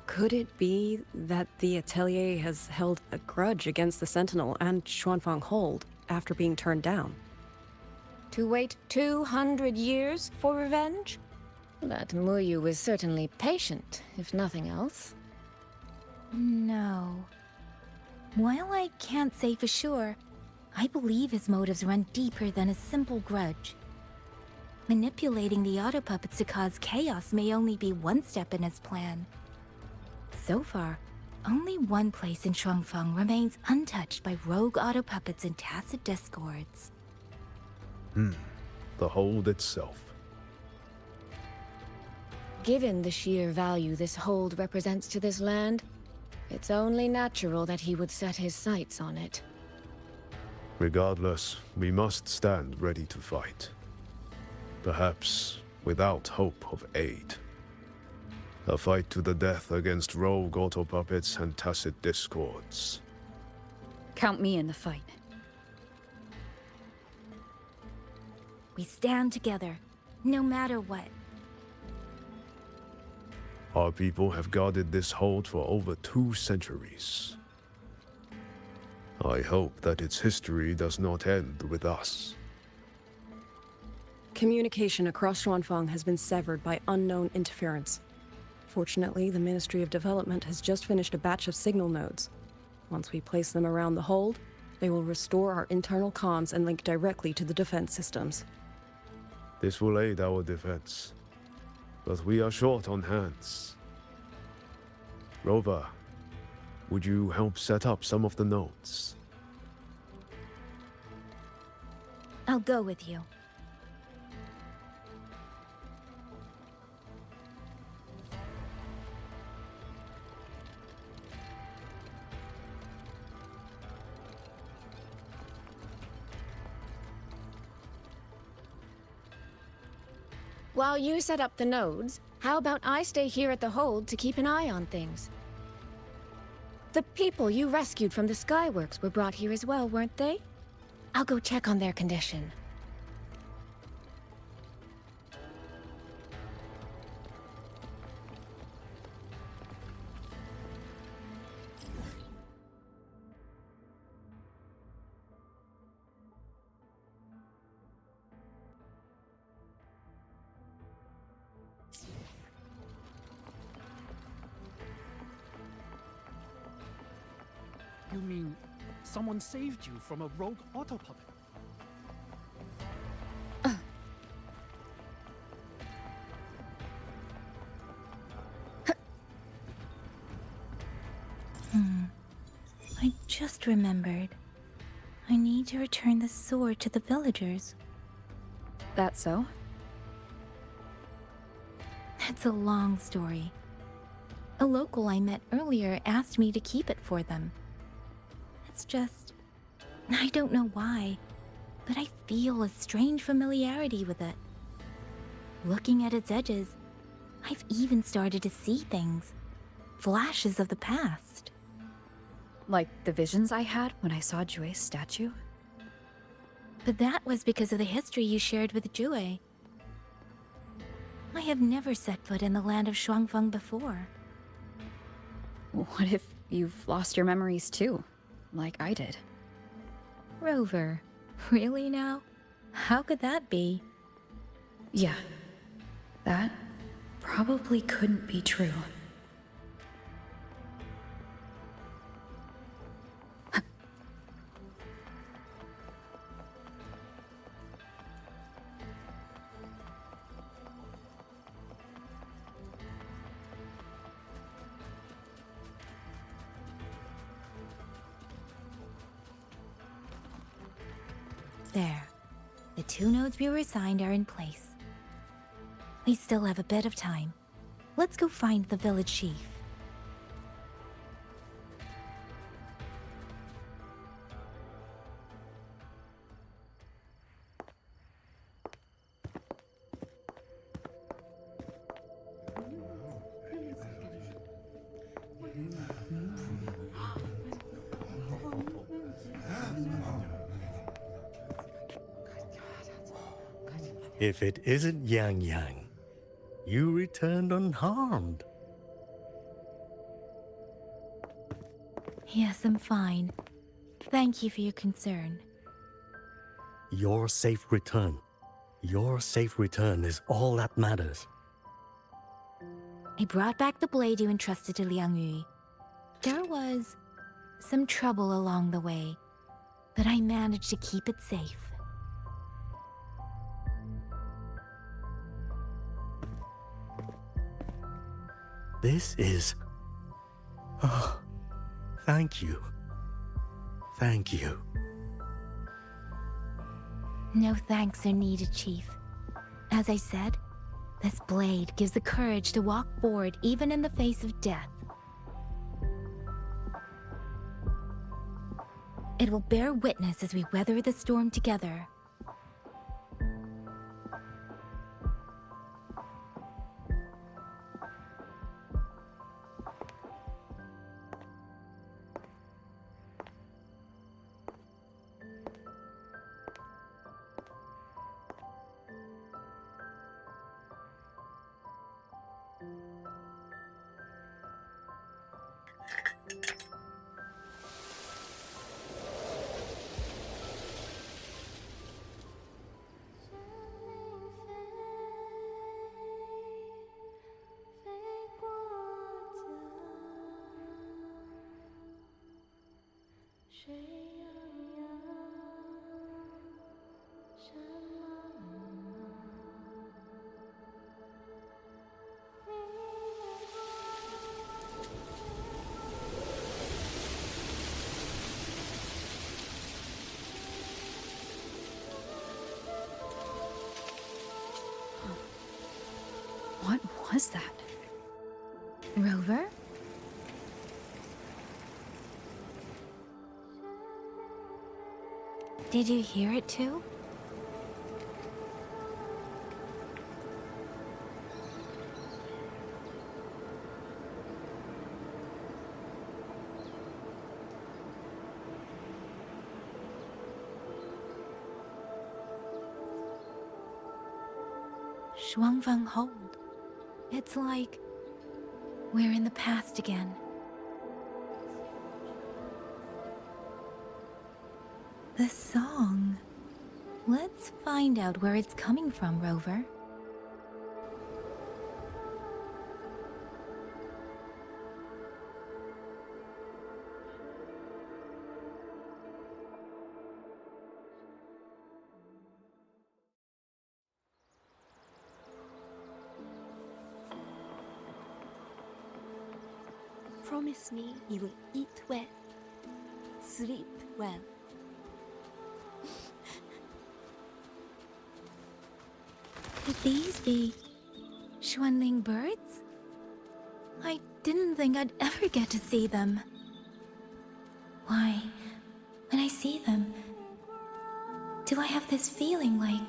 Could it be that the Atelier has held a grudge against the Sentinel and Xuanfang Hold after being turned down? To wait 200 years for revenge? That Muyu was certainly patient, if nothing else. No. While I can't say for sure, I believe his motives run deeper than a simple grudge. Manipulating the auto puppets to cause chaos may only be one step in his plan. So far, only one place in Shuangfeng remains untouched by rogue auto puppets and tacit discords. The hold itself. Given the sheer value this hold represents to this land, it's only natural that he would set his sights on it. Regardless, we must stand ready to fight. Perhaps without hope of aid. A fight to the death against rogue auto puppets and tacit discords. Count me in the fight. We stand together, no matter what. Our people have guarded this hold for over 2 centuries. I hope that its history does not end with us. Communication across Xuanfang has been severed by unknown interference. Fortunately, the Ministry of Development has just finished a batch of signal nodes. Once we place them around the hold, they will restore our internal comms and link directly to the defense systems. This will aid our defense. But we are short on hands. Rover, would you help set up some of the nodes? I'll go with you. While you set up the nodes, how about I stay here at the hold to keep an eye on things? The people you rescued from the Skyworks were brought here as well, weren't they? I'll go check on their condition. You mean someone saved you from a rogue auto puppet? I just remembered. I need to return the sword to the villagers. That so? It's a long story. A local I met earlier asked me to keep it for them. It's just... I don't know why, but I feel a strange familiarity with it. Looking at its edges, I've even started to see things. Flashes of the past. Like the visions I had when I saw Jue's statue? But that was because of the history you shared with Jue. I have never set foot in the land of Shuangfeng before. What if you've lost your memories too, like I did? Rover, really now? How could that be? Yeah, that probably couldn't be true. There. The 2 nodes we were assigned are in place. We still have a bit of time. Let's go find the village chief. If it isn't Yang Yang, you returned unharmed. Yes, I'm fine. Thank you for your concern. Your safe return. Your safe return is all that matters. I brought back the blade you entrusted to Liang Yu. There was some trouble along the way, but I managed to keep it safe. This is... Oh, thank you. Thank you. No thanks are needed, Chief. As I said, this blade gives the courage to walk forward even in the face of death. It will bear witness as we weather the storm together. What was that? Rover? Did you hear it too? Shuangfeng Hold. It's like we're in the past again. The song. Let's find out where it's coming from, Rover. Promise me you will eat well, sleep well. Could these be Xuanling birds? I didn't think I'd ever get to see them. Why, when I see them, do I have this feeling like...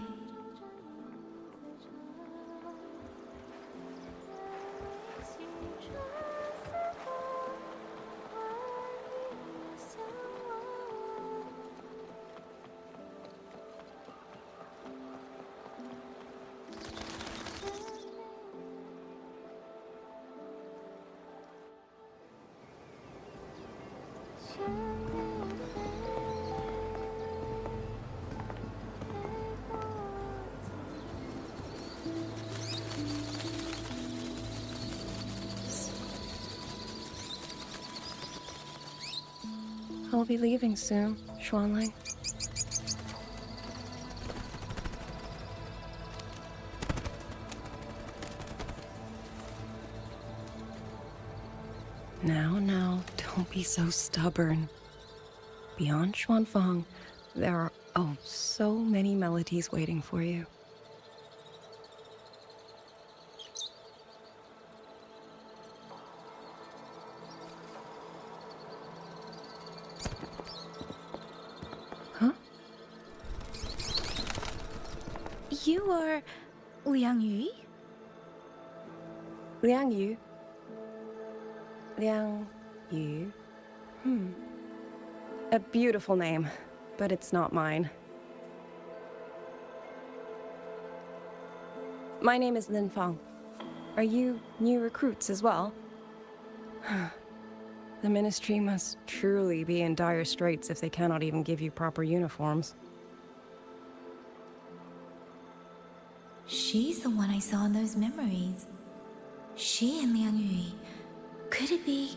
We'll be leaving soon, Xuanling. Now, don't be so stubborn. Beyond Xuanfang, there are, oh, so many melodies waiting for you. Huh? You are Liang Yu? Liang Yu. Liang Yu. A beautiful name, but it's not mine. My name is Lin Fang. Are you new recruits as well? The Ministry must truly be in dire straits if they cannot even give you proper uniforms. She's the one I saw in those memories. She and Liang Yu. Could it be?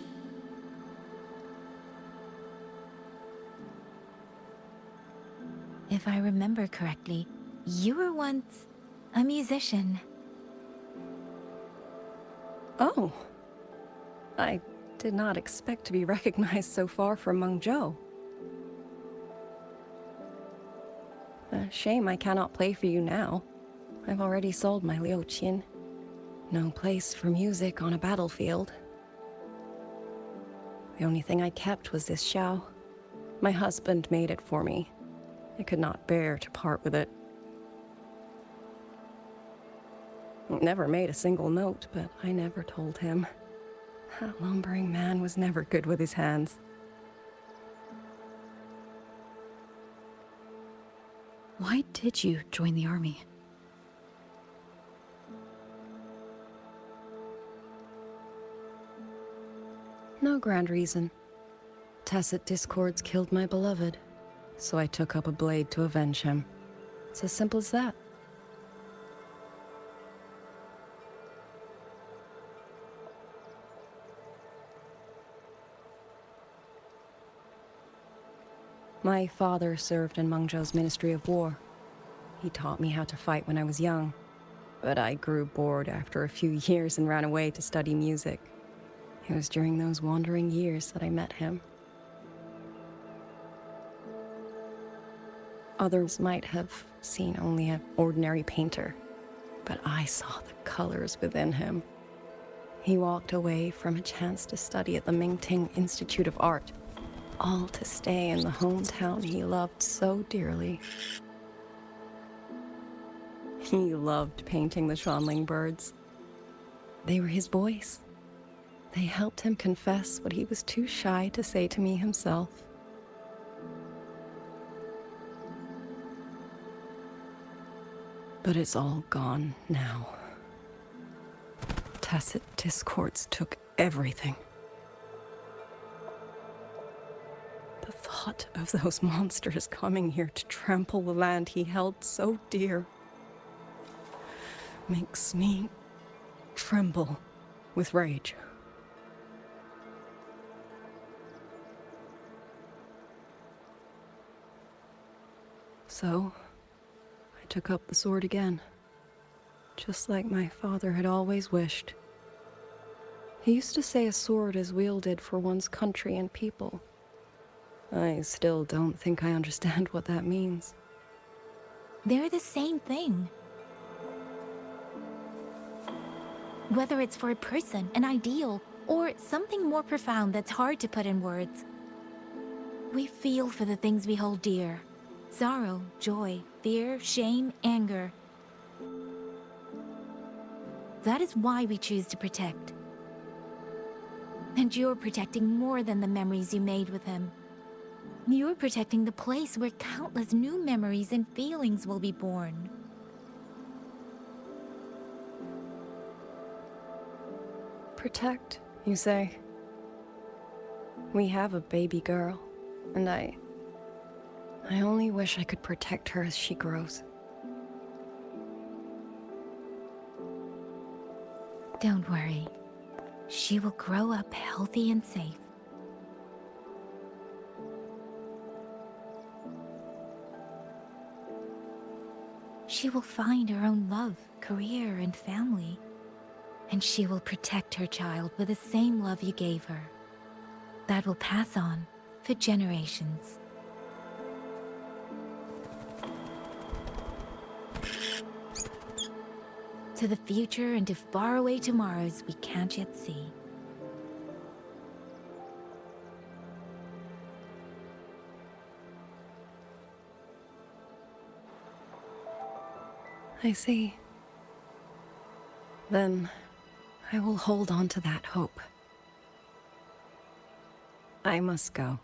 If I remember correctly, you were once a musician. Oh. I did not expect to be recognized so far from Mengzhou. A shame I cannot play for you now. I've already sold my Liuqin. No place for music on a battlefield. The only thing I kept was this xiao. My husband made it for me. I could not bear to part with it. Never made a single note, but I never told him. That lumbering man was never good with his hands. Why did you join the army? No grand reason. Tacit discords killed my beloved, so I took up a blade to avenge him. It's as simple as that. My father served in Mengzhou's Ministry of War. He taught me how to fight when I was young, but I grew bored after a few years and ran away to study music. It was during those wandering years that I met him. Others might have seen only an ordinary painter, but I saw the colors within him. He walked away from a chance to study at the Mingting Institute of Art, all to stay in the hometown he loved so dearly. He loved painting the Xuanling birds. They were his voice. They helped him confess what he was too shy to say to me himself. But it's all gone now. Tacit discords took everything. The thought of those monsters coming here to trample the land he held so dear makes me tremble with rage. So, I took up the sword again, just like my father had always wished. He used to say a sword is wielded for one's country and people. I still don't think I understand what that means. They're the same thing. Whether it's for a person, an ideal, or something more profound that's hard to put in words. We feel for the things we hold dear. Sorrow, joy, fear, shame, anger. That is why we choose to protect. And you're protecting more than the memories you made with him. You're protecting the place where countless new memories and feelings will be born. Protect, you say? We have a baby girl, and I only wish I could protect her as she grows. Don't worry. She will grow up healthy and safe. she will find her own love, career, and family. And she will protect her child with the same love you gave her. That will pass on for generations. To the future and to faraway tomorrows we can't yet see. I see. Then I will hold on to that hope. I must go.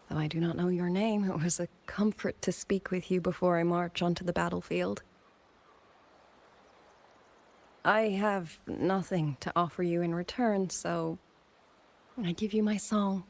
Though I do not know your name, it was a comfort to speak with you before I march onto the battlefield. I have nothing to offer you in return, so I give you my song.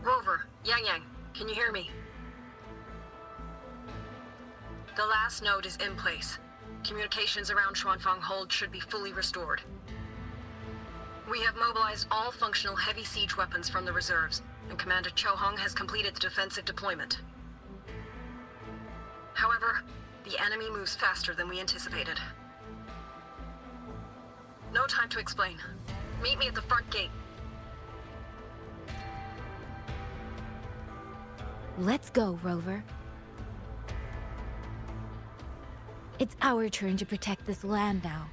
Rover, Yang, can you hear me? The last node is in place. Communications around Xuanfang Hold should be fully restored. We have mobilized all functional heavy siege weapons from the reserves, and Commander Cho Hung has completed the defensive deployment. However, the enemy moves faster than we anticipated. No time to explain. Meet me at the front gate. Let's go, Rover. It's our turn to protect this land now.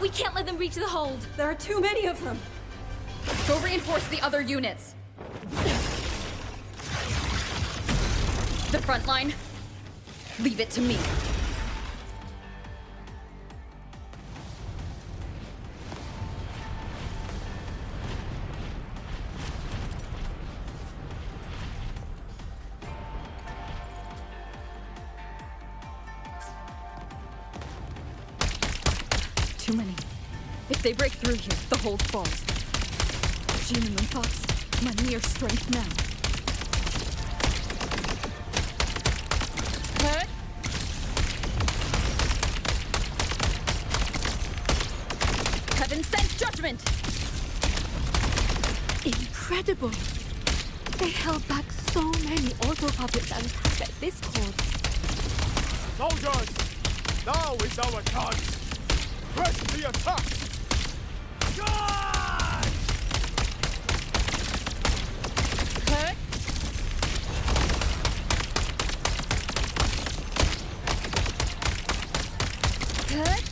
We can't let them reach the hold. There are too many of them. Go reinforce the other units. The front line, leave it to me. Too many. If they break through here, the hold falls. Human thoughts, my mere strength now. Hurt? Heaven sent judgment! Incredible! They held back so many auto-puppets and Tacet Discord. Soldiers! Now is our chance! Press the attack! Charge! Hurt? Hurt?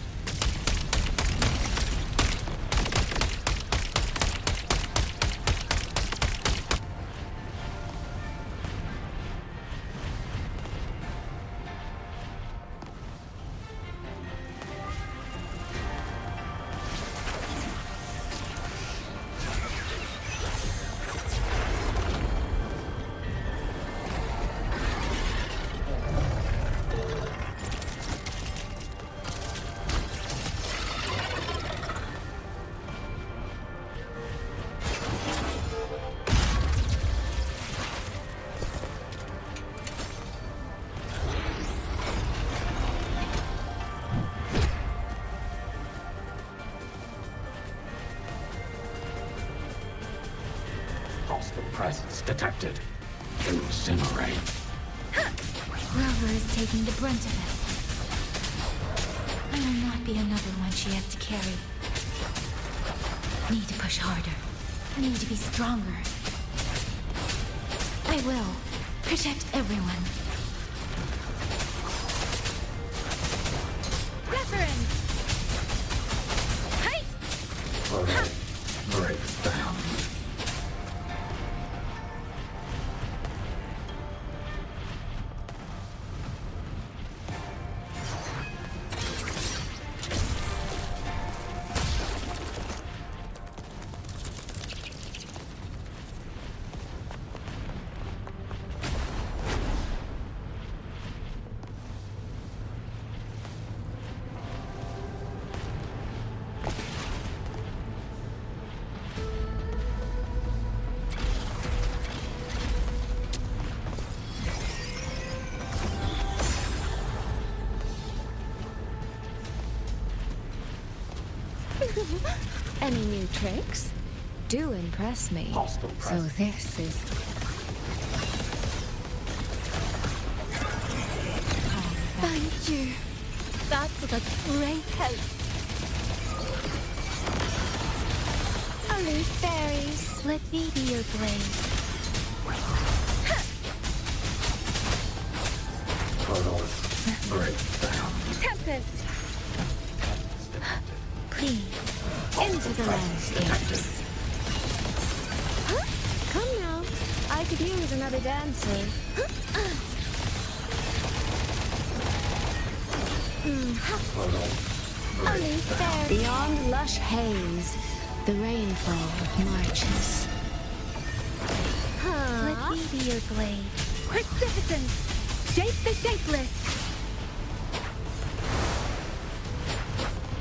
Hostile presence detected. Incinerate. Rover is taking the brunt of it. I will not be another one she has to carry. Need to push harder. Need to be stronger. I will protect everyone. Reference! Hey! Break down. Any new tricks? Do impress me. So this is... Thank you. That's a great help. Only fairies. Let me be your blade. Break down. Tempest! Please, into the landscapes. Come now. I could use another dancer. Only fairies. Beyond lush haze, the rainfall marches. Let me be your blade. Magnificence! Shape the shapeless!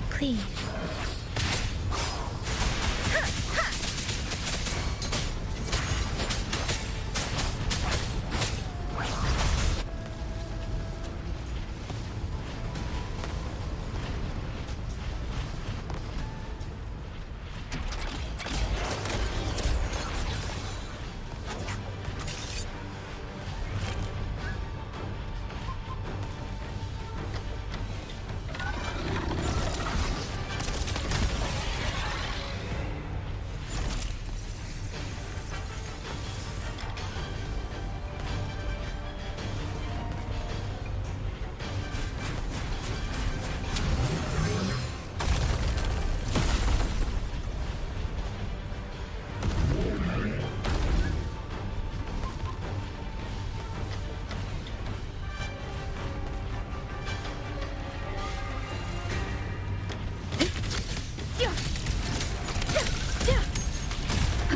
Please.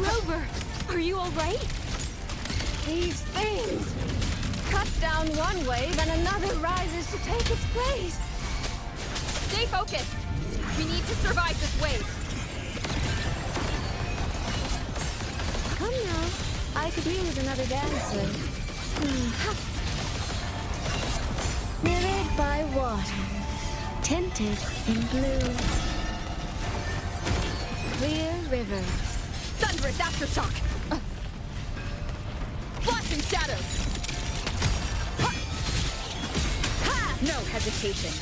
Rover, are you all right? These things! Cut down one wave and another rises to take its place! Stay focused! We need to survive this wave! I could use another dancer. Mirrored by water, tinted in blue. Clear rivers. Thunderous aftershock! Flashing shadows! Ha! Ha! No hesitation.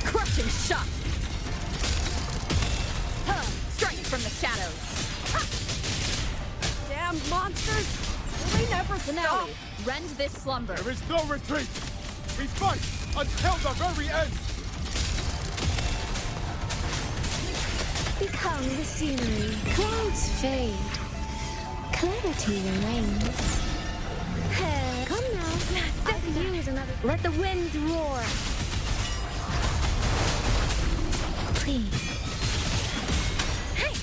Crushing shot! Huh! Strike from the shadows! Ha! Damn monsters! Will they never stop? Finale. Rend this slumber. There is no retreat! We fight until the very end! Become the scenery. Clouds fade. Clarity remains. Come now. I could use another. Let the winds roar. Please. Hey!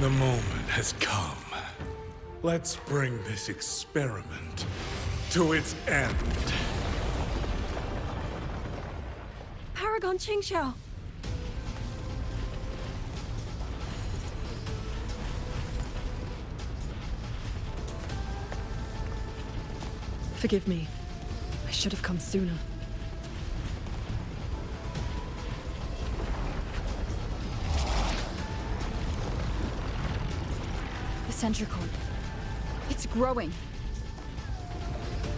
The moment has come. Let's bring this experiment to its end. Paragon Qingxiao! Forgive me. I should have come sooner. The sentry cord. It's growing.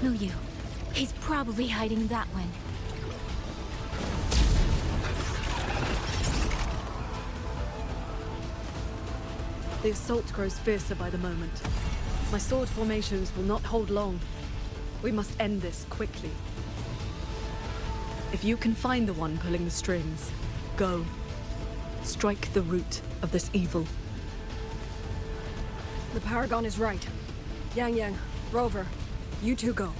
Muyu. He's probably hiding that one. The assault grows fiercer by the moment. My sword formations will not hold long. We must end this quickly. If you can find the one pulling the strings, go. Strike the root of this evil. The Paragon is right. Yang, Rover, you two go.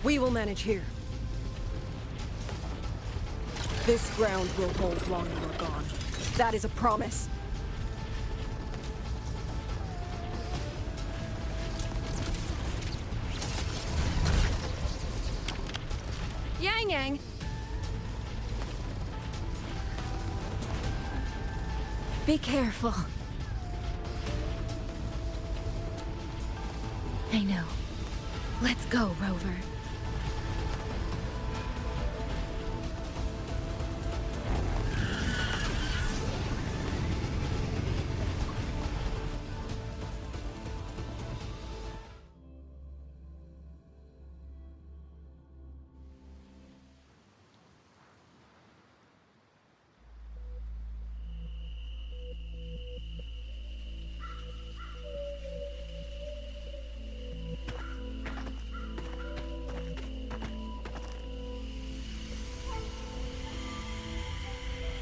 We will manage here. This ground will hold while you are gone. That is a promise. Yang. Be careful. I know. Let's go, Rover.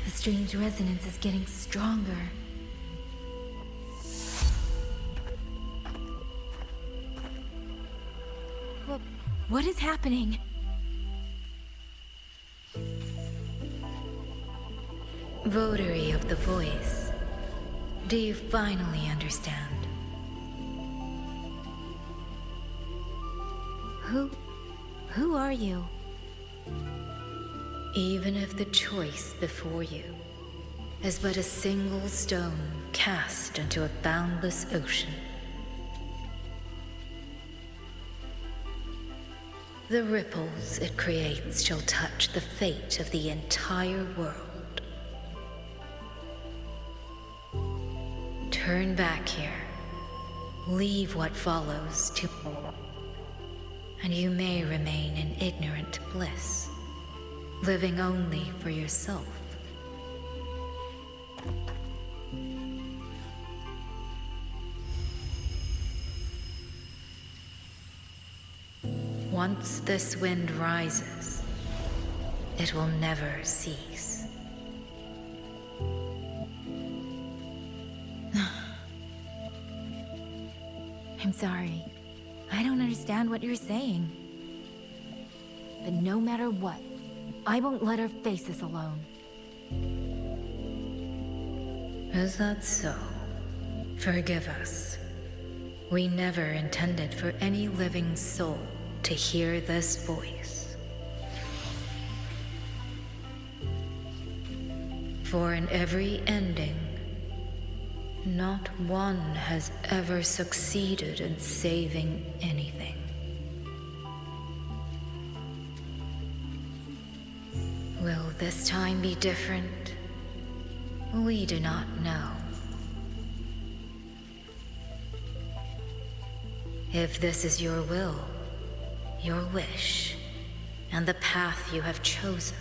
The strange resonance is getting stronger. What is happening? Votary of the voice, do you finally understand? Who are you? Even if the choice before you is but a single stone cast into a boundless ocean, the ripples it creates shall touch the fate of the entire world. Turn back here. Leave what follows to... and you may remain in ignorant bliss, living only for yourself. Once this wind rises, it will never cease. I'm sorry. I don't understand what you're saying. But no matter what, I won't let her face this alone. Is that so? Forgive us. We never intended for any living soul to hear this voice. For in every ending, not one has ever succeeded in saving anything. Will this time be different? We do not know. If this is your will, your wish, and the path you have chosen,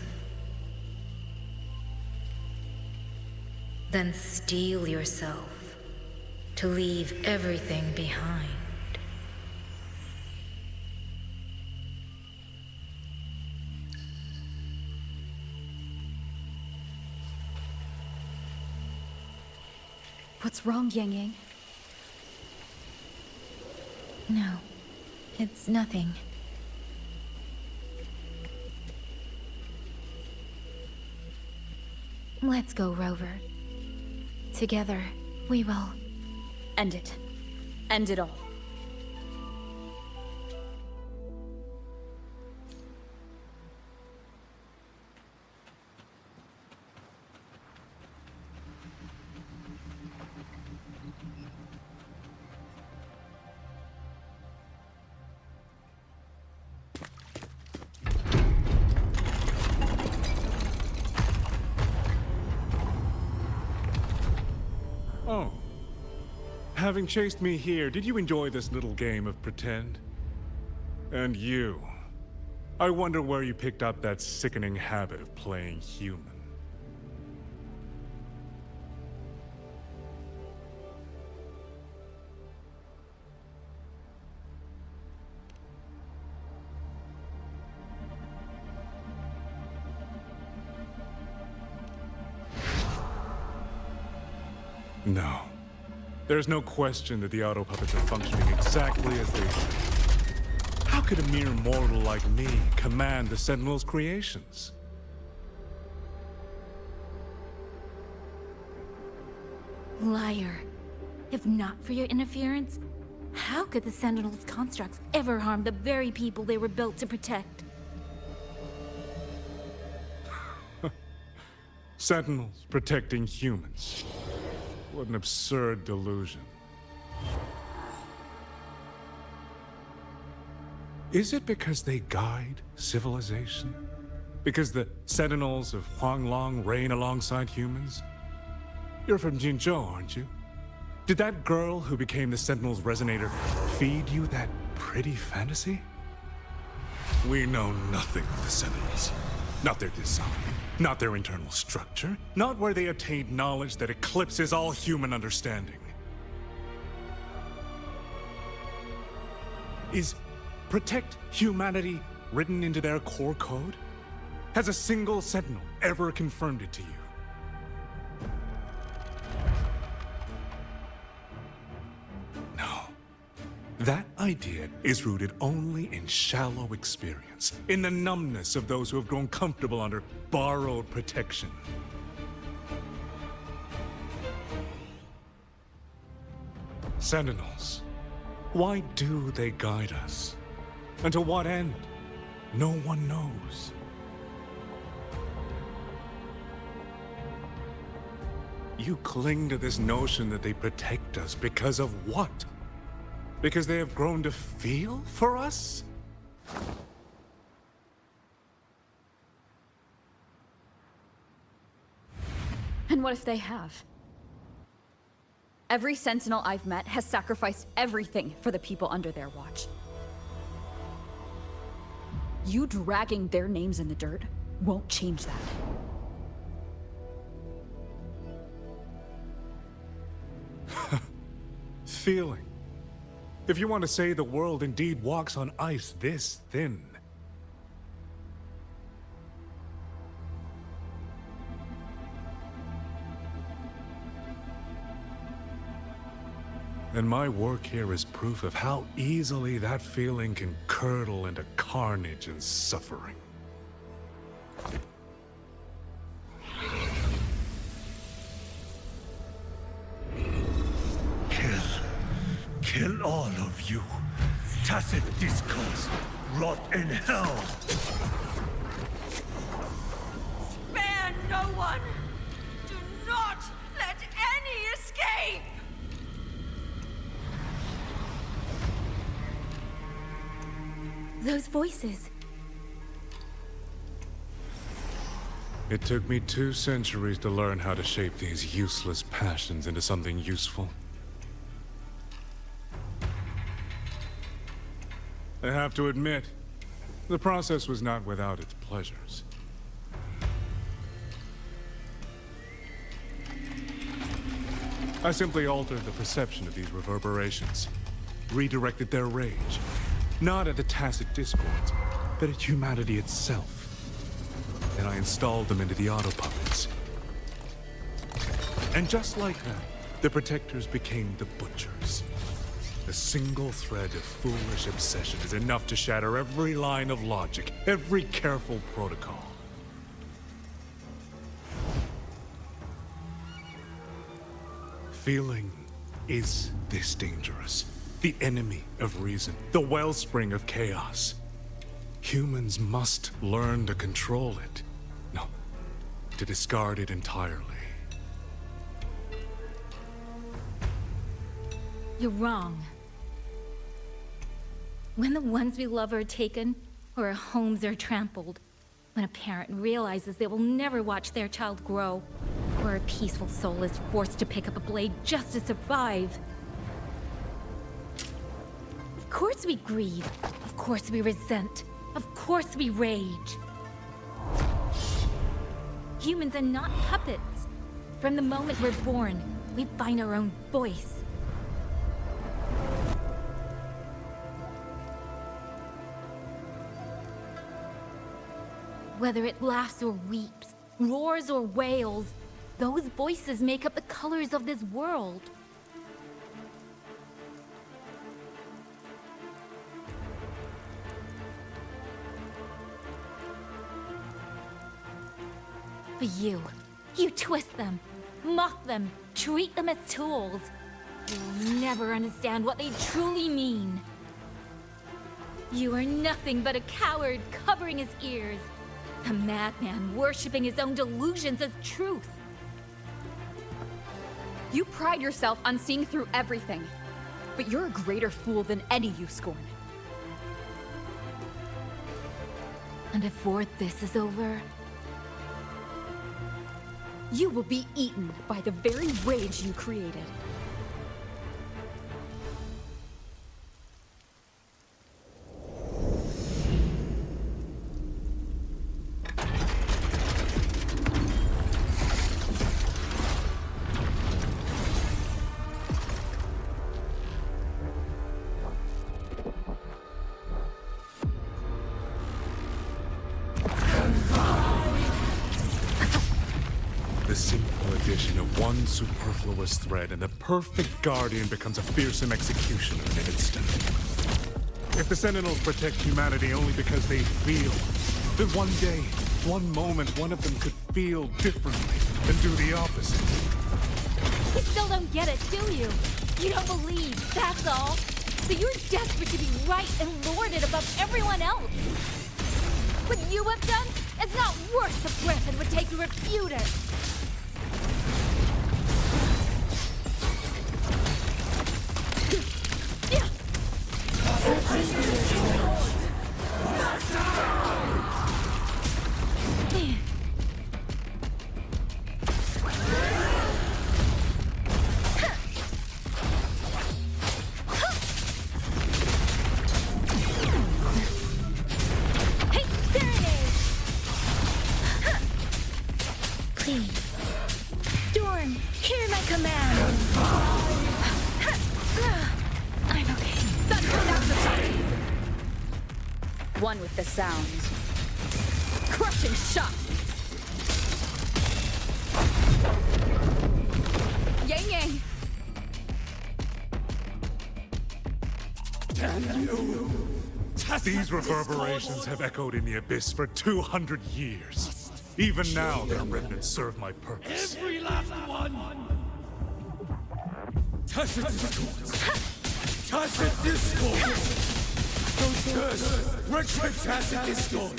then steel yourself to leave everything behind. What's wrong, Yang Yang? No, it's nothing. Let's go, Rover. Together, we will... End it. End it all. Oh. Having chased me here, did you enjoy this little game of pretend? And you. I wonder where you picked up that sickening habit of playing human. No. There's no question that the auto puppets are functioning exactly as they should. How could a mere mortal like me command the Sentinel's creations? Liar. If not for your interference, how could the Sentinel's constructs ever harm the very people they were built to protect? Sentinels protecting humans. What an absurd delusion. Is it because they guide civilization? Because the Sentinels of Huanglong reign alongside humans? You're from Jinzhou, aren't you? Did that girl who became the Sentinel's resonator feed you that pretty fantasy? We know nothing of the Sentinels. Not their design, not their internal structure, not where they attained knowledge that eclipses all human understanding. Is protect humanity written into their core code? Has a single Sentinel ever confirmed it to you? No. That idea is rooted only in shallow experience, in the numbness of those who have grown comfortable under borrowed protection. Sentinels, why do they guide us? And to what end? No one knows. You cling to this notion that they protect us because of what? Because they have grown to feel for us? And what if they have? Every Sentinel I've met has sacrificed everything for the people under their watch. You dragging their names in the dirt won't change that. Feeling. If you want to say the world indeed walks on ice this thin. And my work here is proof of how easily that feeling can curdle into carnage and suffering. Kill all of you. Tacit discourse. Rot in hell. Spare no one! Do not let any escape! Those voices. It took me 2 centuries to learn how to shape these useless passions into something useful. I have to admit, the process was not without its pleasures. I simply altered the perception of these reverberations, redirected their rage, not at the tacit discords, but at humanity itself. Then I installed them into the autopuppets. And just like that, the protectors became the butchers. A single thread of foolish obsession is enough to shatter every line of logic, every careful protocol. Feeling is this dangerous. The enemy of reason, the wellspring of chaos. Humans must learn to control it. No, to discard it entirely. You're wrong. When the ones we love are taken, or our homes are trampled, when a parent realizes they will never watch their child grow, or a peaceful soul is forced to pick up a blade just to survive. Of course we grieve. Of course we resent. Of course we rage. Humans are not puppets. From the moment we're born, we find our own voice. Whether it laughs or weeps, roars or wails, those voices make up the colors of this world. But you twist them, mock them, treat them as tools. You'll never understand what they truly mean. You are nothing but a coward covering his ears. A madman worshipping his own delusions as truth. You pride yourself on seeing through everything, but you're a greater fool than any you scorn. And before this is over, you will be eaten by the very rage you created. One superfluous thread, and the perfect guardian becomes a fearsome executioner in an instant. If the Sentinels protect humanity only because they feel, then one day, one moment, one of them could feel differently and do the opposite. You still don't get it, do you? You don't believe, that's all. So you're desperate to be right and lorded above everyone else. What you have done is not worth the breath it would take to refute it. Hey! Please. Storm, hear my command! I'm okay. That's the sight! One with the sounds. Crushing shot! Yang Yang! Damn you! These reverberations have echoed in the abyss for 200 years. Even now, their remnants serve my purpose. Every last one! Tacit discord! Tacit discord! Curse! Retreat tacit discord!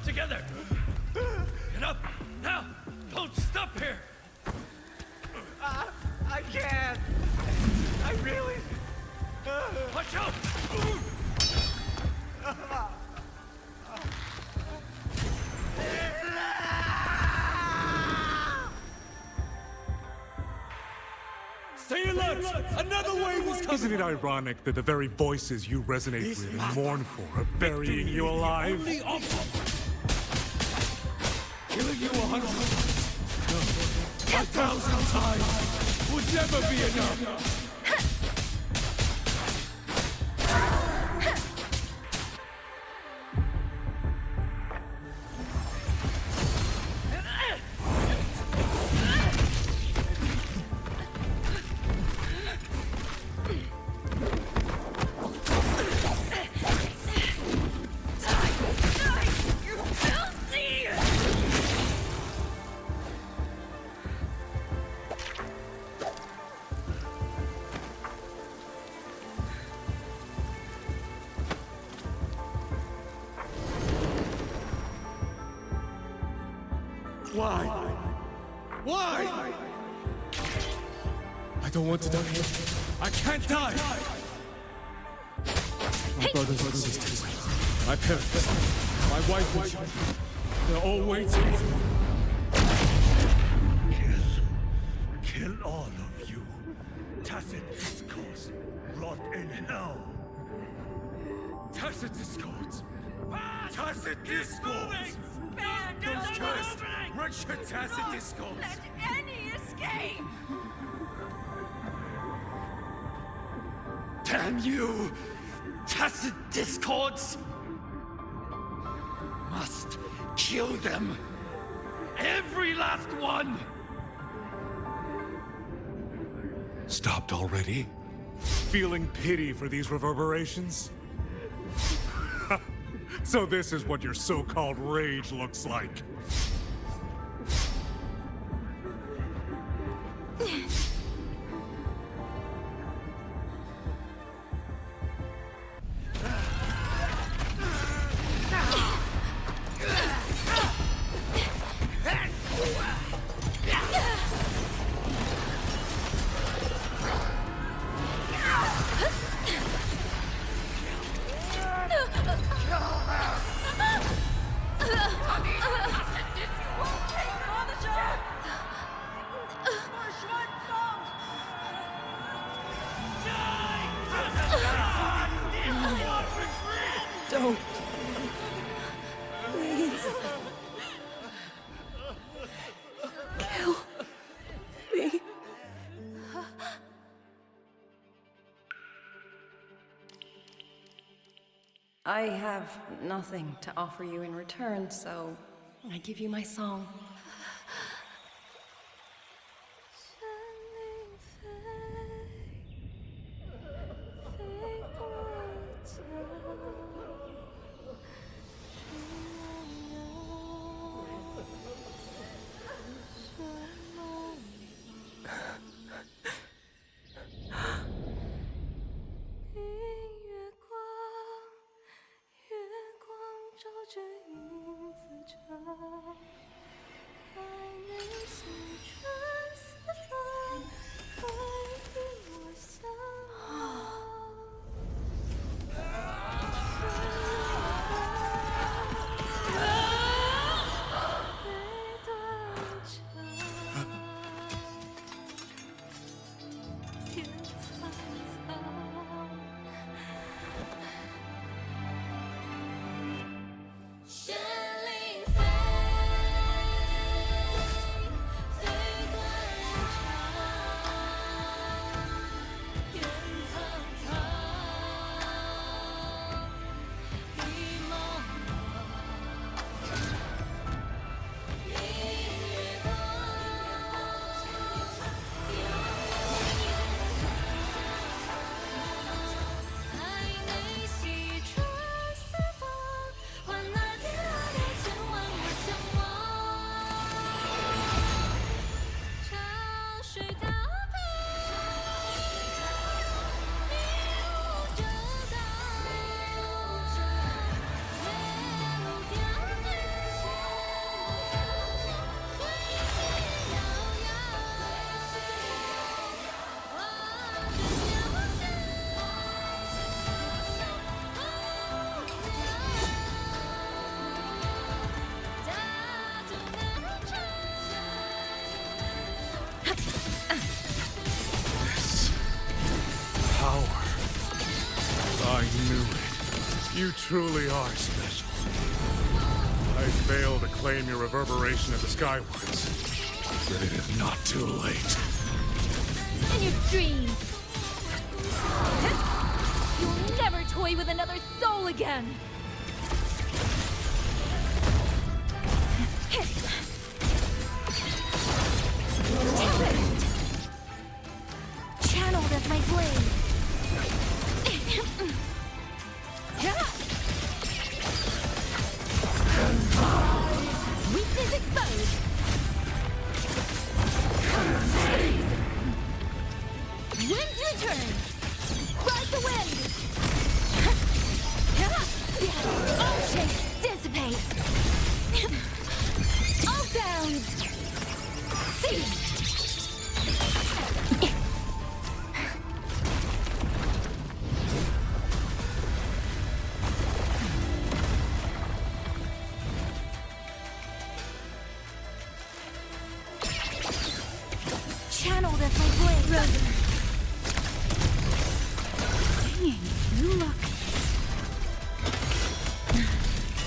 Together! Get up! Now! Don't stop here! I can't! I really... Watch out! Stay alert! Another wave is coming! Isn't it ironic that the very voices you resonate with and mourn for are burying you alive? Killing you 100 1,000 times would never be enough! Why? Why? I don't want to die here. I can't die! My brothers and sisters, my parents, my wife and children, they're all waiting. Kill all of you. Tacit discords, rot in hell. Tacit discords. Tacit discords. Those cursed, wretched tacit discords. Let any escape! Damn you! Tacit discords! Must kill them! Every last one! Stopped already? Feeling pity for these reverberations? So this is what your so-called rage looks like. Don't. Please. Kill me. I have nothing to offer you in return, so I give you my song. You truly are special. I fail to claim your reverberation of the skywards, but it is not too late. In your dreams! You'll never toy with another soul again! Tempest! Channeled as my blade! Weakness exposed! Winds return! Ride the wind! All shapes dissipate! All sounds cease! Channeled as my blade. Dang, you look...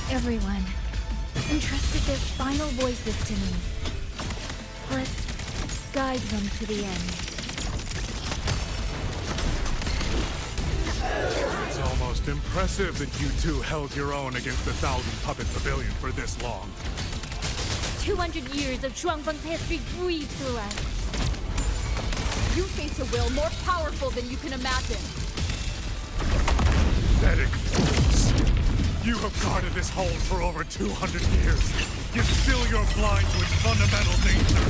Everyone entrusted their final voices to me. Let's guide them to the end. It's almost impressive that you two held your own against the 1,000-puppet pavilion for this long. 200 years of Shuangfeng's history breathe through us. You face a will more powerful than you can imagine. Pathetic fools. You have guarded this hold for over 200 years, yet still you're blind to its fundamental nature.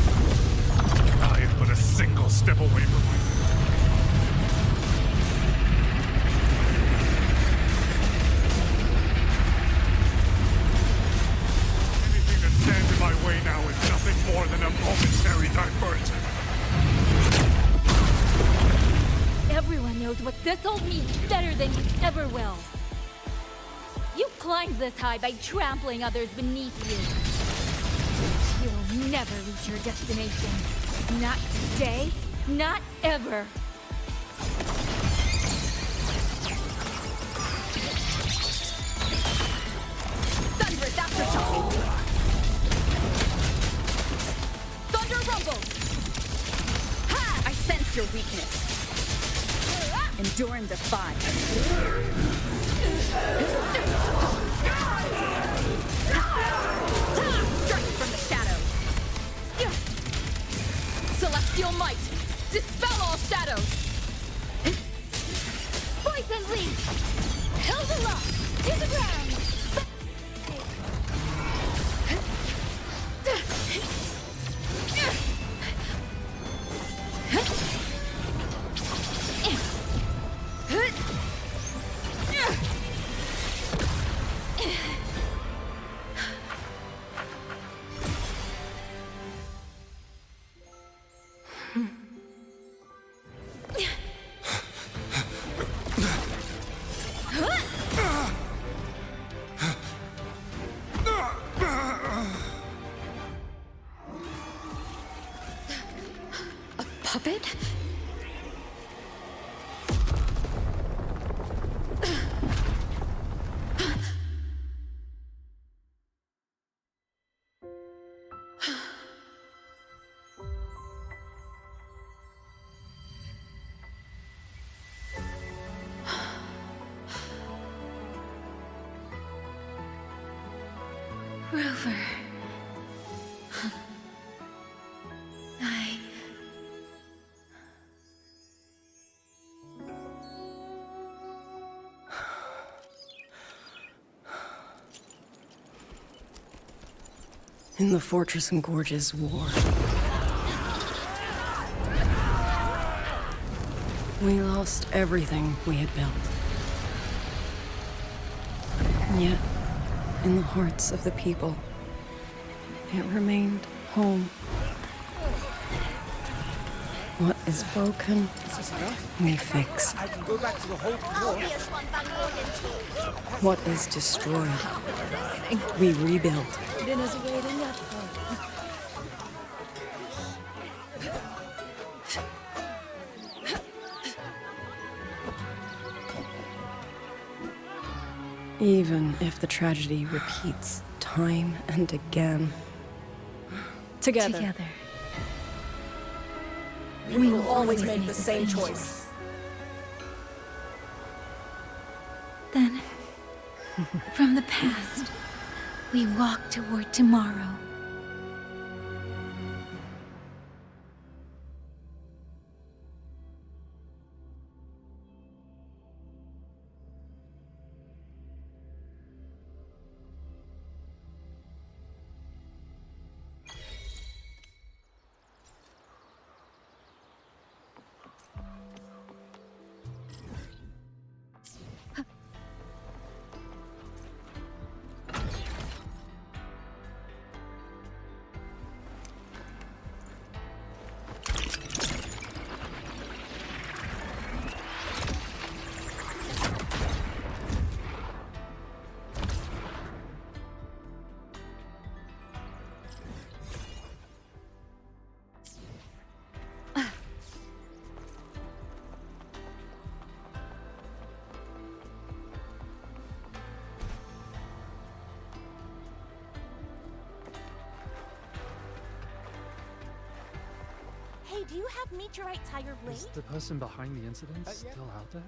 I am but a single step away from my... Anything that stands in my way now is nothing more than a momentary diversion. Everyone knows what this all means better than you ever will. You climbed this high by trampling others beneath you. You will never reach your destination. Not today, not ever. Thunderous aftershock! Thunder rumble! Ha! I sense your weakness. Endure and defy. Strike from the shadows. Celestial might. Dispel all shadows. Poison leaf! Held aloft! To the ground! Puppet? Rover. In the Fortress and Gorge's war, we lost everything we had built. And yet, in the hearts of the people, it remained home. What is broken, we fix. I can go back to the whole floor. What is destroyed, we rebuild. Dinner's waiting up. Even if the tragedy repeats time and again. Together. We will always make the same choice. Then, from the past, we walk toward tomorrow. Hey, do you have meteorite tire blade? Is the person behind the incident yeah. still out there?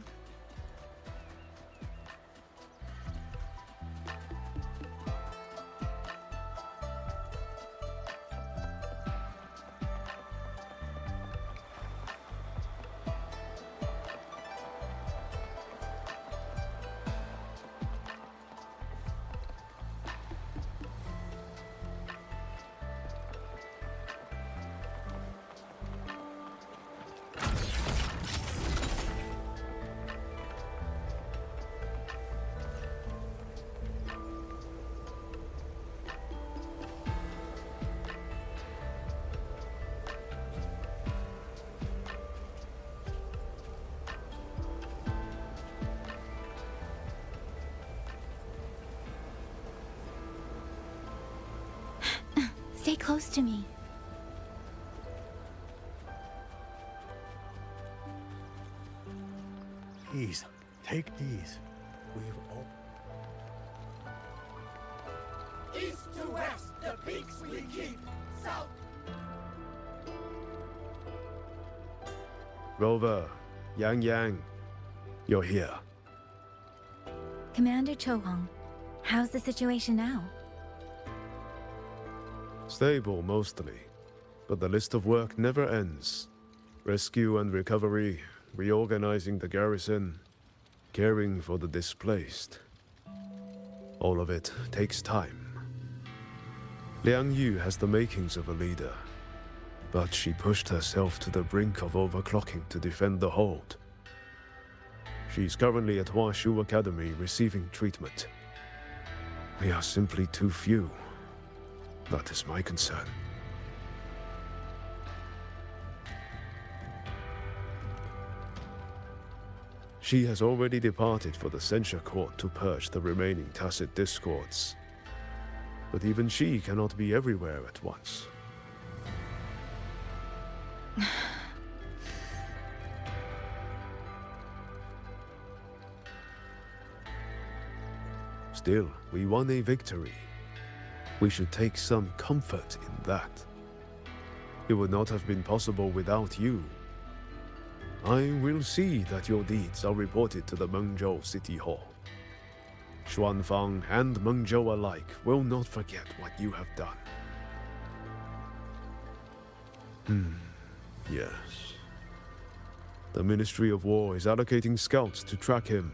Stay close to me. Please, take these. We've all... East to west, the peaks we keep. South. Rover, Yang, you're here. Commander Chohong, how's the situation now? Stable, mostly. But the list of work never ends. Rescue and recovery, reorganizing the garrison, caring for the displaced. All of it takes time. Liang Yu has the makings of a leader, but she pushed herself to the brink of overclocking to defend the hold. She's currently at Huashu Academy receiving treatment. We are simply too few. That is my concern. She has already departed for the censure court to purge the remaining tacit discords. But even she cannot be everywhere at once. Still, we won a victory. We should take some comfort in that. It would not have been possible without you. I will see that your deeds are reported to the Mengzhou City Hall. Xuanfang and Mengzhou alike will not forget what you have done. Yes. The Ministry of War is allocating scouts to track him,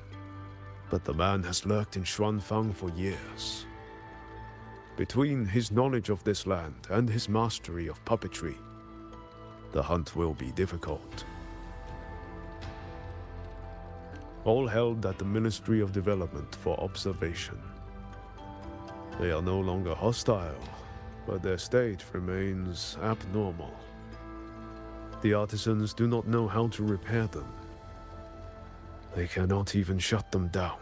but the man has lurked in Xuanfang for years. Between his knowledge of this land and his mastery of puppetry, the hunt will be difficult. All held at the Ministry of Development for observation. They are no longer hostile, but their state remains abnormal. The artisans do not know how to repair them. They cannot even shut them down.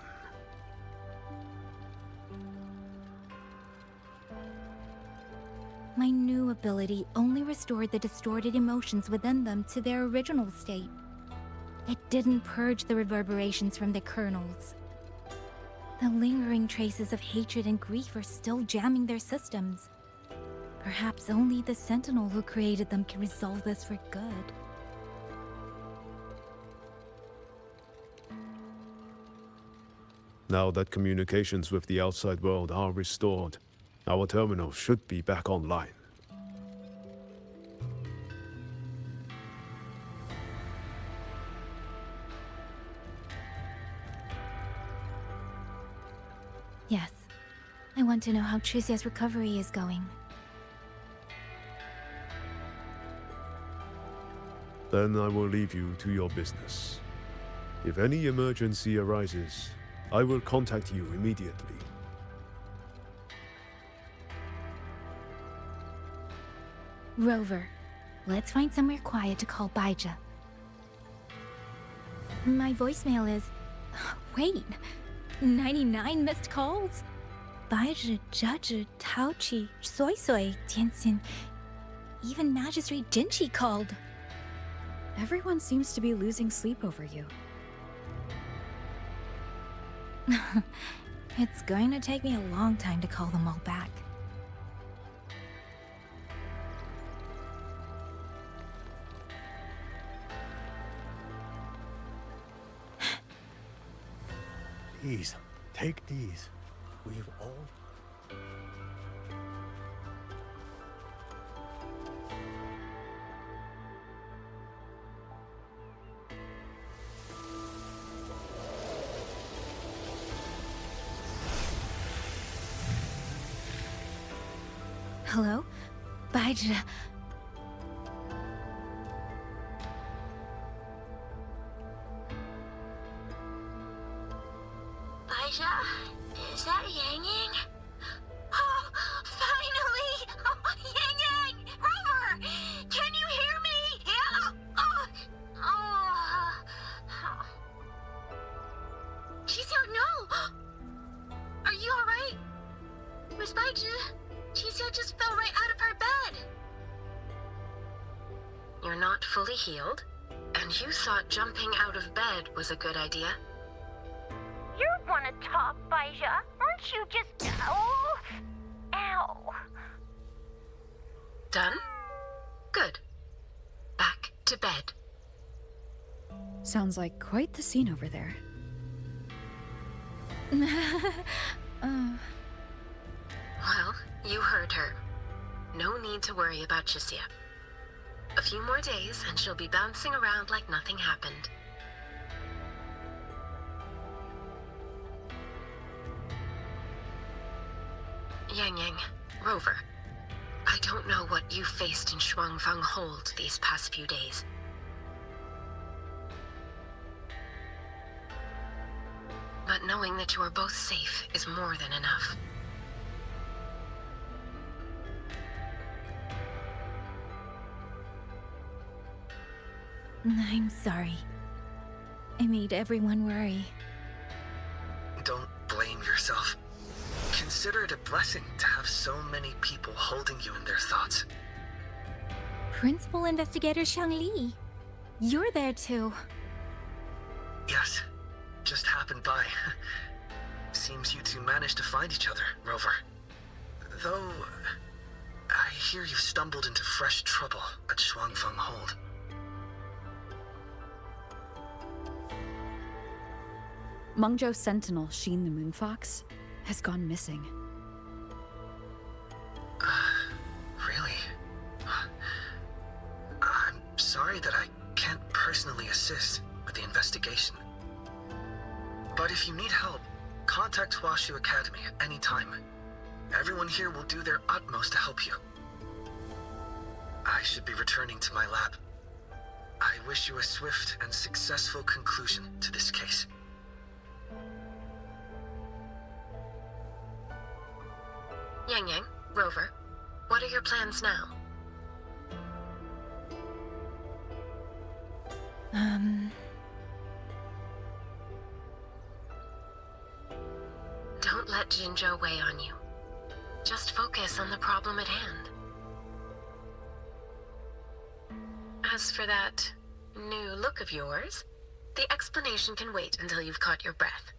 My new ability only restored the distorted emotions within them to their original state. It didn't purge the reverberations from the kernels. The lingering traces of hatred and grief are still jamming their systems. Perhaps only the Sentinel who created them can resolve this for good. Now that communications with the outside world are restored, our terminal should be back online. Yes. I want to know how Trizia's recovery is going. Then I will leave you to your business. If any emergency arises, I will contact you immediately. Rover, let's find somewhere quiet to call Baija. My voicemail is... Wait, 99 missed calls? Baija, Judge, Taochi, Soy Soy, Tianxin, even Magistrate Jinchi called. Everyone seems to be losing sleep over you. It's going to take me a long time to call them all back. Please, take these. We've all... Hello? Baija. Baija? Is that Yang Yang? Oh, finally! Oh, Yang Yang! Rover! Can you hear me? Yeah! Qixia, no! Are you alright? Miss Baija? Qixia just fell right out of her bed. You're not fully healed, and you thought jumping out of bed was a good idea. You wanna talk, Baija? Aren't you just... Oh! Ow. Done? Good. Back to bed. Sounds like quite the scene over there. Well, you heard her. No need to worry about Qixia. A few more days and she'll be bouncing around like nothing happened. Yang Yang, Rover, I don't know what you faced in Shuangfang Hold these past few days. But knowing that you are both safe is more than enough. I'm sorry. I made everyone worry. Don't blame yourself. Consider it a blessing to have so many people holding you in their thoughts. Principal Investigator Shangli, you're there too. Yes, just happened by. Seems you two managed to find each other, Rover. Though, I hear you stumbled into fresh trouble at Shuangfeng Hold. Mengzhou Sentinel Sheen the Moonfox has gone missing. Really? I'm sorry that I can't personally assist with the investigation. But if you need help, contact Huashu Academy at any time. Everyone here will do their utmost to help you. I should be returning to my lab. I wish you a swift and successful conclusion to this case. Yang Yang, Rover, what are your plans now? Don't let Jinzhou weigh on you. Just focus on the problem at hand. As for that new look of yours, the explanation can wait until you've caught your breath.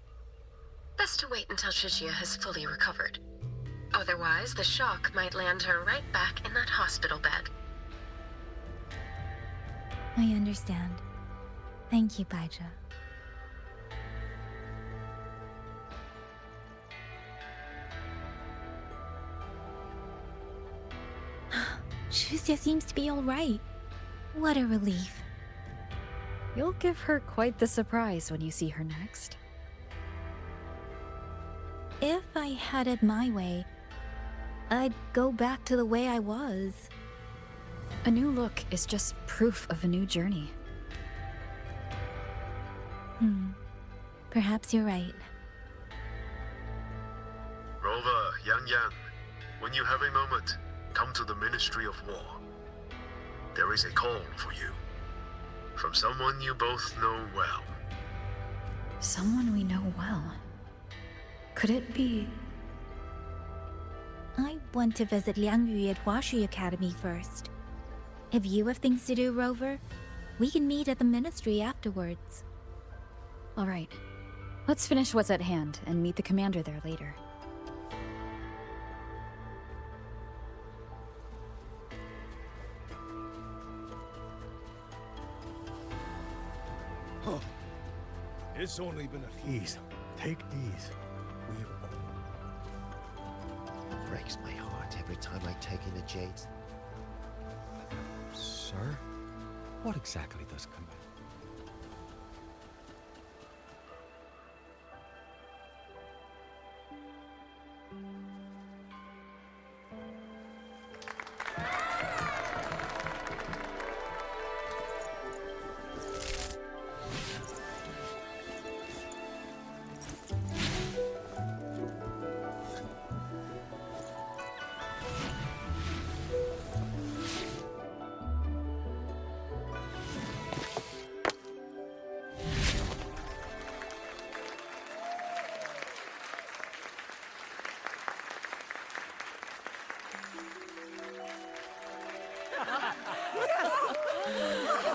Best to wait until Shishia has fully recovered. Otherwise, the shock might land her right back in that hospital bed. I understand. Thank you, Baija. Shuzia seems to be all right. What a relief. You'll give her quite the surprise when you see her next. If I had it my way, I'd go back to the way I was. A new look is just proof of a new journey. Perhaps you're right. Rover, Yang Yang, when you have a moment, come to the Ministry of War. There is a call for you. From someone you both know well. Someone we know well. Could it be... I want to visit Liang Yu at Huashi Academy first. If you have things to do, Rover, we can meet at the Ministry afterwards. All right. Let's finish what's at hand and meet the commander there later. Oh, it's only been a few. These. Take these. Breaks my heart every time I take in a jade. Sir? What exactly does command?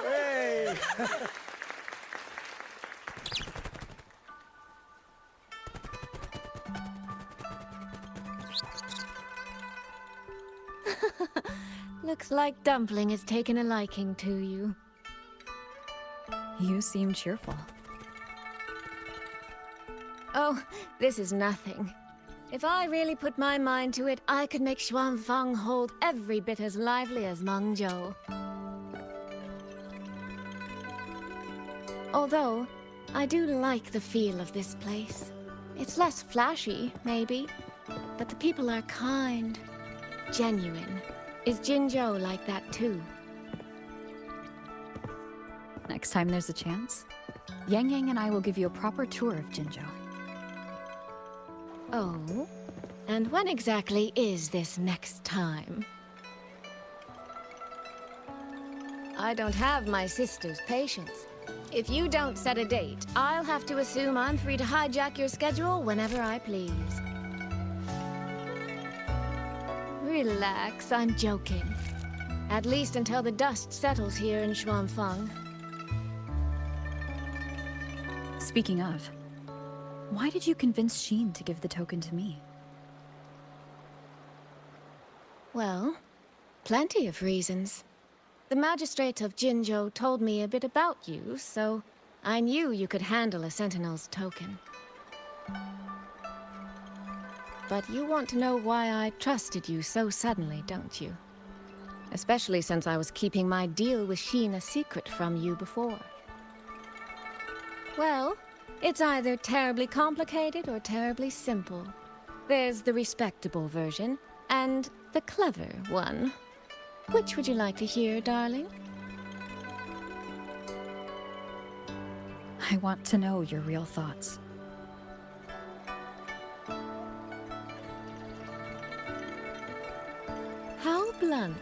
Hey! Looks like Dumpling has taken a liking to you. You seem cheerful. Oh, this is nothing. If I really put my mind to it, I could make Xuanfang hold every bit as lively as Mengzhou. Although, I do like the feel of this place. It's less flashy, maybe, but the people are kind, genuine. Is Jinzhou like that too? Next time there's a chance, Yang Yang and I will give you a proper tour of Jinzhou. Oh? And when exactly is this next time? I don't have my sister's patience. If you don't set a date, I'll have to assume I'm free to hijack your schedule whenever I please. Relax, I'm joking. At least until the dust settles here in Xuanfang. Speaking of, why did you convince Sheen to give the token to me? Well, plenty of reasons. The magistrate of Jinzhou told me a bit about you, so I knew you could handle a Sentinel's token. But you want to know why I trusted you so suddenly, don't you? Especially since I was keeping my deal with Sheen a secret from you before. Well, it's either terribly complicated or terribly simple. There's the respectable version, and the clever one. Which would you like to hear, darling? I want to know your real thoughts. How blunt.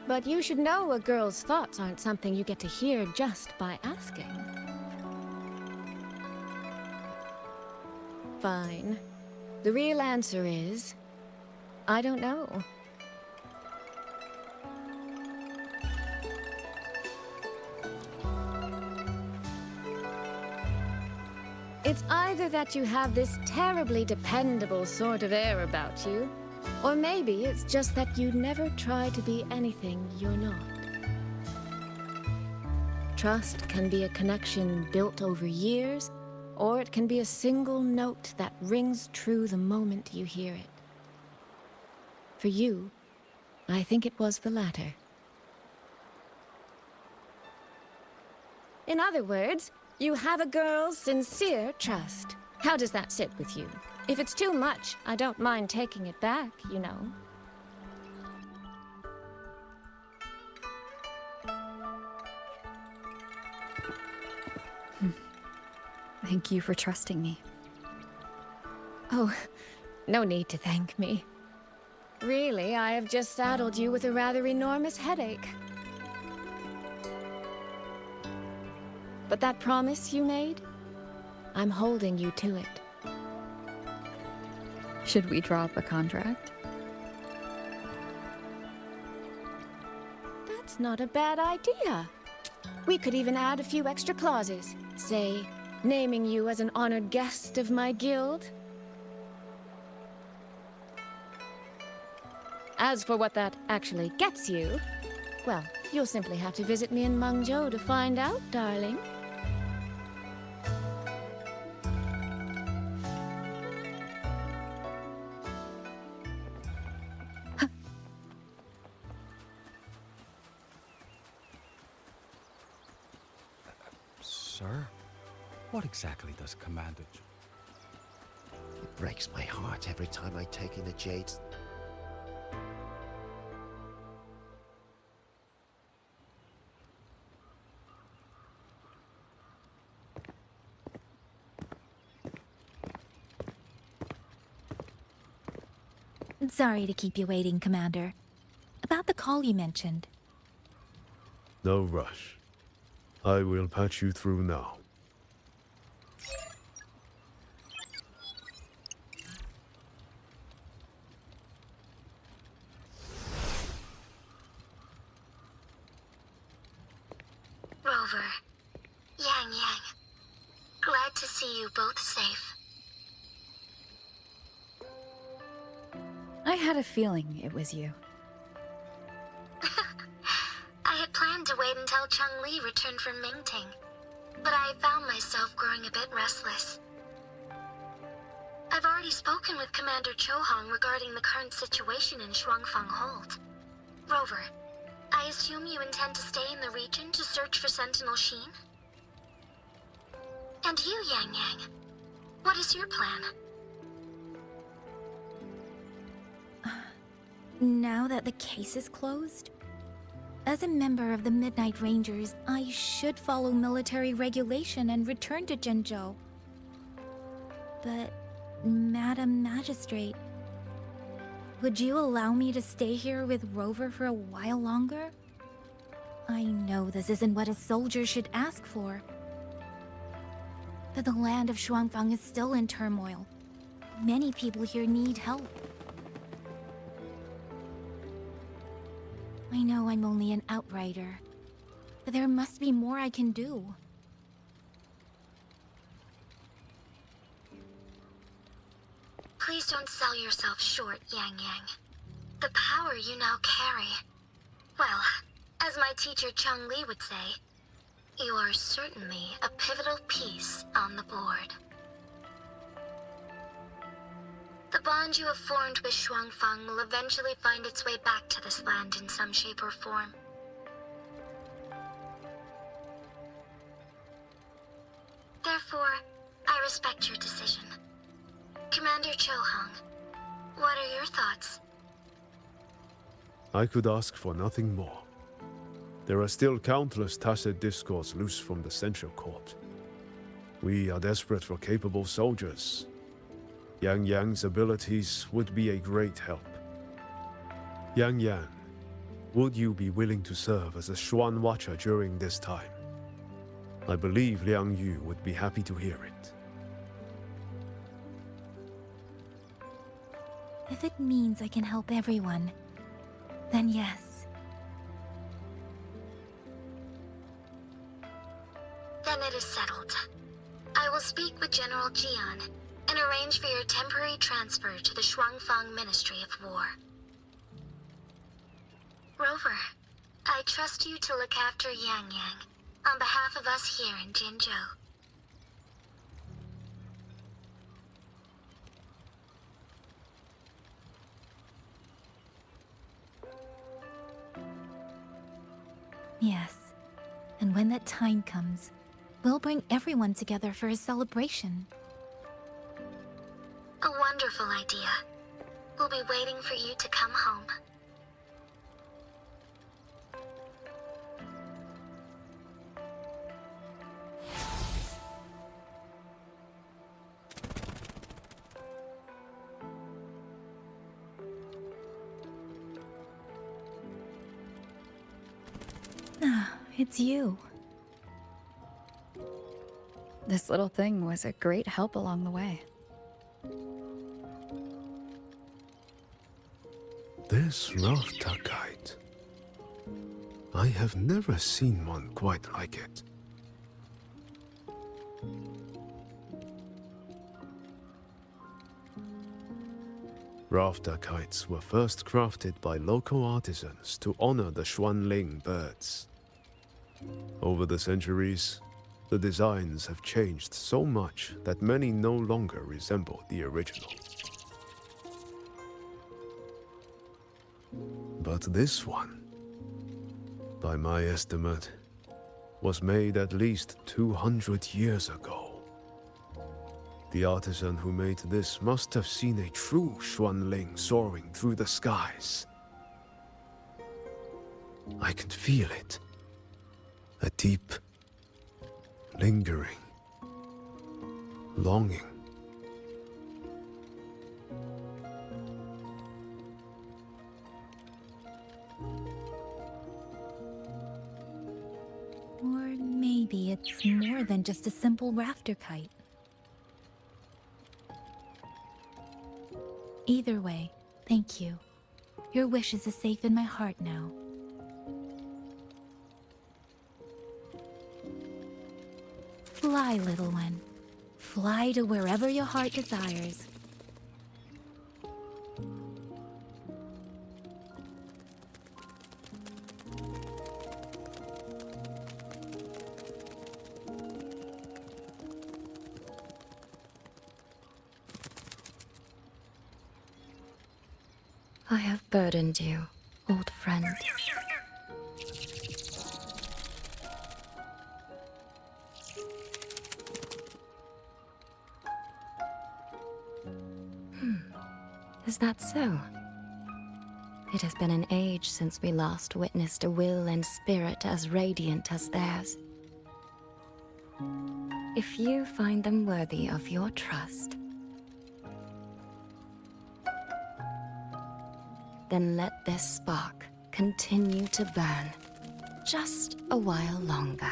But you should know a girl's thoughts aren't something you get to hear just by asking. Fine. The real answer is... I don't know. It's either that you have this terribly dependable sort of air about you, or maybe it's just that you never try to be anything you're not. Trust can be a connection built over years, or it can be a single note that rings true the moment you hear it. For you, I think it was the latter. In other words, you have a girl's sincere trust. How does that sit with you? If it's too much, I don't mind taking it back, you know. Thank you for trusting me. Oh, no need to thank me. Really, I have just saddled you with a rather enormous headache. But that promise you made, I'm holding you to it. Should we draw up a contract? That's not a bad idea. We could even add a few extra clauses. Say, naming you as an honored guest of my guild. As for what that actually gets you, well, you'll simply have to visit me in Mengzhou to find out, darling. Sir? What exactly does Commander... It breaks my heart every time I take in the jades. Sorry to keep you waiting, Commander. About the call you mentioned. No rush. I will patch you through now. Rover, Yang Yang, glad to see you both safe. I had a feeling it was you. I had planned to wait until Cheng-Li returned from Mingting, but I found myself growing a bit restless. I've already spoken with Commander Chohong regarding the current situation in Shuangfang Hold. Rover, I assume you intend to stay in the region to search for Sentinel Sheen? And you, Yang Yang, what is your plan? Now that the case is closed, as a member of the Midnight Rangers, I should follow military regulation and return to Zhenzhou. But, Madam Magistrate, would you allow me to stay here with Rover for a while longer? I know this isn't what a soldier should ask for, but the land of Shuangfang is still in turmoil. Many people here need help. I know I'm only an outrider, but there must be more I can do. Please don't sell yourself short, Yang Yang. The power you now carry... Well, as my teacher Cheng-Li would say, you are certainly a pivotal piece on the board. The bond you have formed with Shuangfang will eventually find its way back to this land in some shape or form. Therefore, I respect your decision. Commander Chohong, what are your thoughts? I could ask for nothing more. There are still countless tacit discords loose from the Central Court. We are desperate for capable soldiers. Yang Yang's abilities would be a great help. Yang Yang, would you be willing to serve as a Xuan Watcher during this time? I believe Liang Yu would be happy to hear it. If it means I can help everyone, then yes. Then it is settled. I will speak speak with General Jian and arrange for your temporary transfer to the Shuangfang Ministry of War. Rover, I trust you to look after Yang Yang on behalf of us here in Jinzhou. Yes. And when that time comes, we'll bring everyone together for a celebration. A wonderful idea. We'll be waiting for you to come home. Ah, it's you. This little thing was a great help along the way. This rafter kite. I have never seen one quite like it. Rafter kites were first crafted by local artisans to honor the Xuanling birds. Over the centuries, the designs have changed so much that many no longer resemble the original. But this one, by my estimate, was made at least 200 years ago. The artisan who made this must have seen a true Xuanling soaring through the skies. I can feel it. A deep, lingering longing. Or maybe it's more than just a simple rafter kite. Either way, thank you. Your wishes are safe in my heart now. Fly, little one. Fly to wherever your heart desires. I have burdened you, old friend. Is that so? It has been an age since we last witnessed a will and spirit as radiant as theirs. If you find them worthy of your trust, then let this spark continue to burn just a while longer.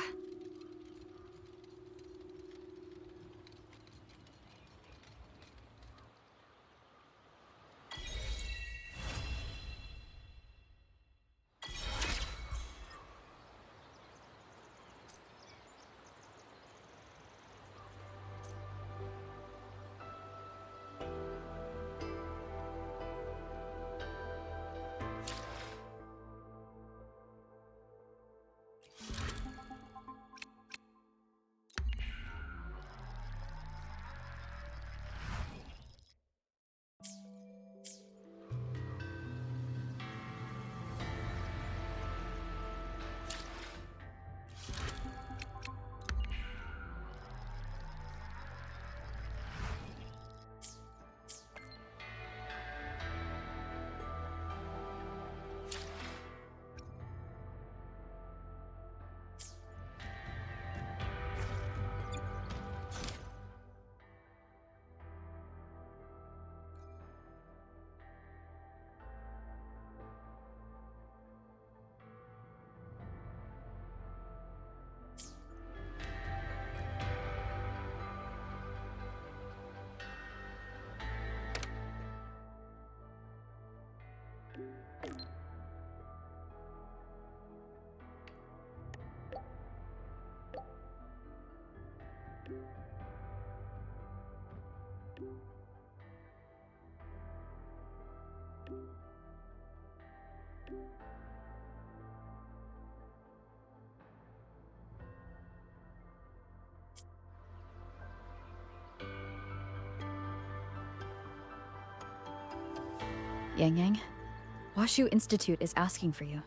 Yang Yang, Washu Institute is asking for you.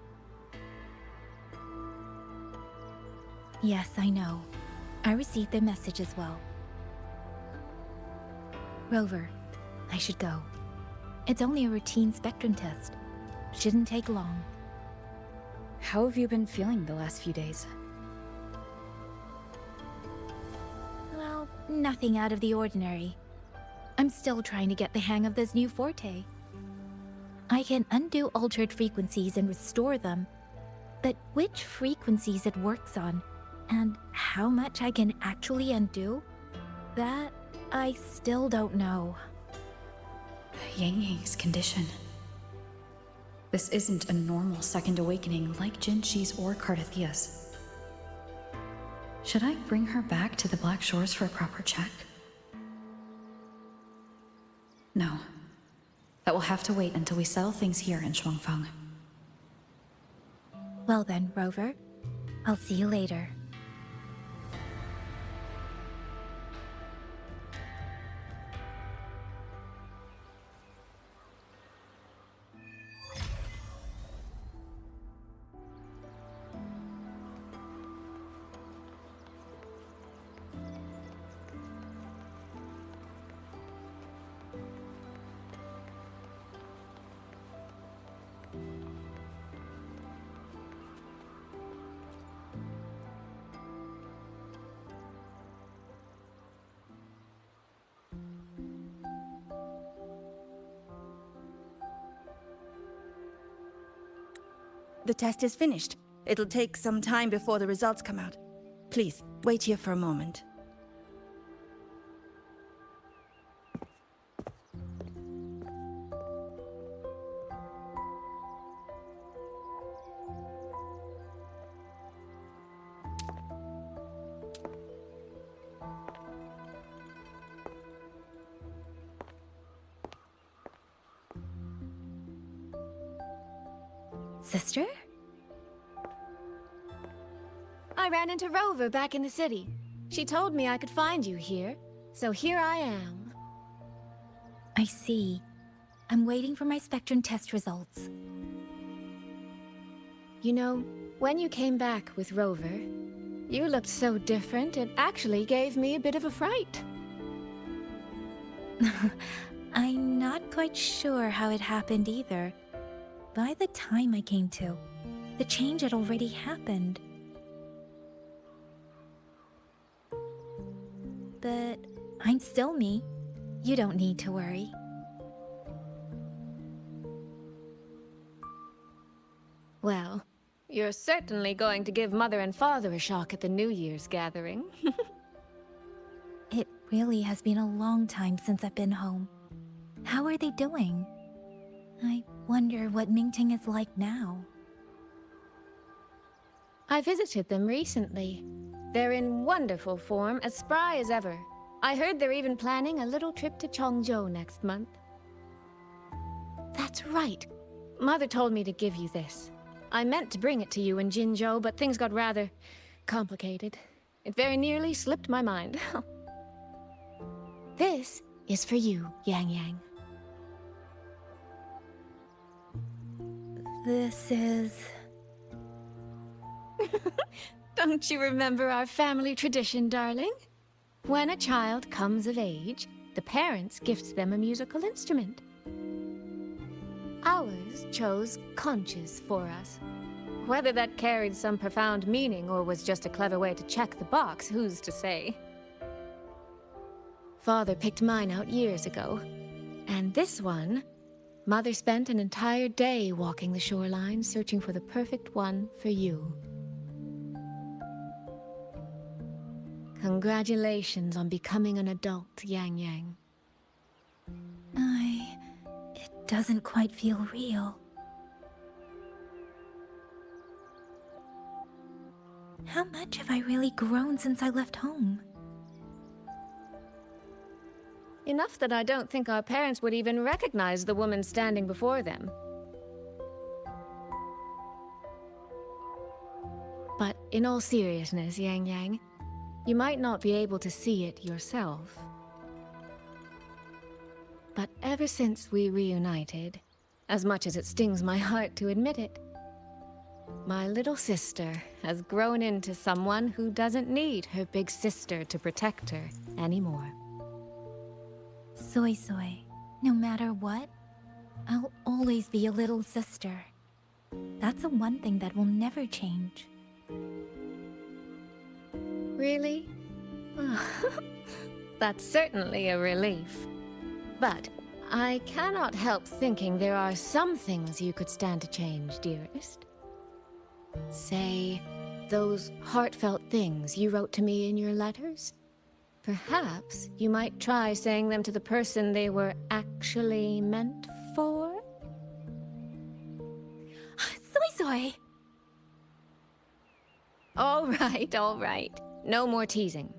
Yes, I know. I received their message as well. Rover, I should go. It's only a routine spectrum test. Shouldn't take long. How have you been feeling the last few days? Well, nothing out of the ordinary. I'm still trying to get the hang of this new forte. I can undo altered frequencies and restore them, but which frequencies it works on, and how much I can actually undo, that I still don't know. Yang Yang's condition. This isn't a normal second awakening like Jinxi's or Cardathia's. Should I bring her back to the Black Shores for a proper check? No. That will have to wait until we settle things here in Shuangfang. Well then, Rover, I'll see you later. The test is finished. It'll take some time before the results come out. Please, wait here for a moment. Sister? I ran into Rover back in the city. She told me I could find you here, so here I am. I see. I'm waiting for my spectrum test results. You know, when you came back with Rover, you looked so different, it actually gave me a bit of a fright. I'm not quite sure how it happened either. By the time I came to, the change had already happened. But I'm still me. You don't need to worry. Well, you're certainly going to give Mother and Father a shock at the New Year's gathering. It really has been a long time since I've been home. How are they doing? I wonder what Mingting is like now. I visited them recently. They're in wonderful form, as spry as ever. I heard they're even planning a little trip to Chongzhou next month. That's right. Mother told me to give you this. I meant to bring it to you in Jinzhou, but things got rather complicated. It very nearly slipped my mind. This is for you, Yang Yang. This is... Don't you remember our family tradition, darling? When a child comes of age, the parents gift them a musical instrument. Ours chose conches for us. Whether that carried some profound meaning or was just a clever way to check the box, who's to say? Father picked mine out years ago. And this one, Mother spent an entire day walking the shoreline searching for the perfect one for you. Congratulations on becoming an adult, Yang Yang. It doesn't quite feel real. How much have I really grown since I left home? Enough that I don't think our parents would even recognize the woman standing before them. But in all seriousness, Yang Yang, you might not be able to see it yourself. But ever since we reunited, as much as it stings my heart to admit it, my little sister has grown into someone who doesn't need her big sister to protect her anymore. Soy Soy, no matter what, I'll always be a little sister. That's the one thing that will never change. Really? That's certainly a relief. But I cannot help thinking there are some things you could stand to change, dearest. Say, those heartfelt things you wrote to me in your letters? Perhaps you might try saying them to the person they were actually meant for? Soy Soy! All right. No more teasing.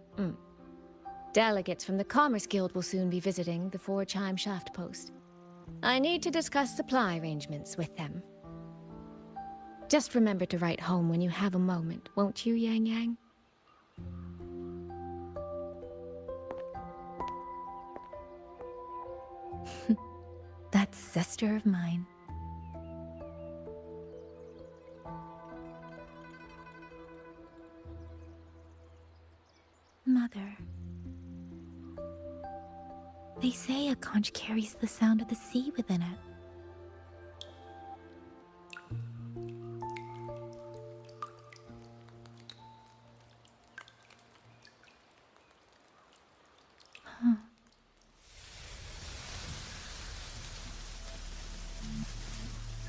Delegates from the Commerce Guild will soon be visiting the Four-Chime Shaft Post. I need to discuss supply arrangements with them. Just remember to write home when you have a moment, won't you, Yang Yang? That sister of mine. Mother. They say a conch carries the sound of the sea within it.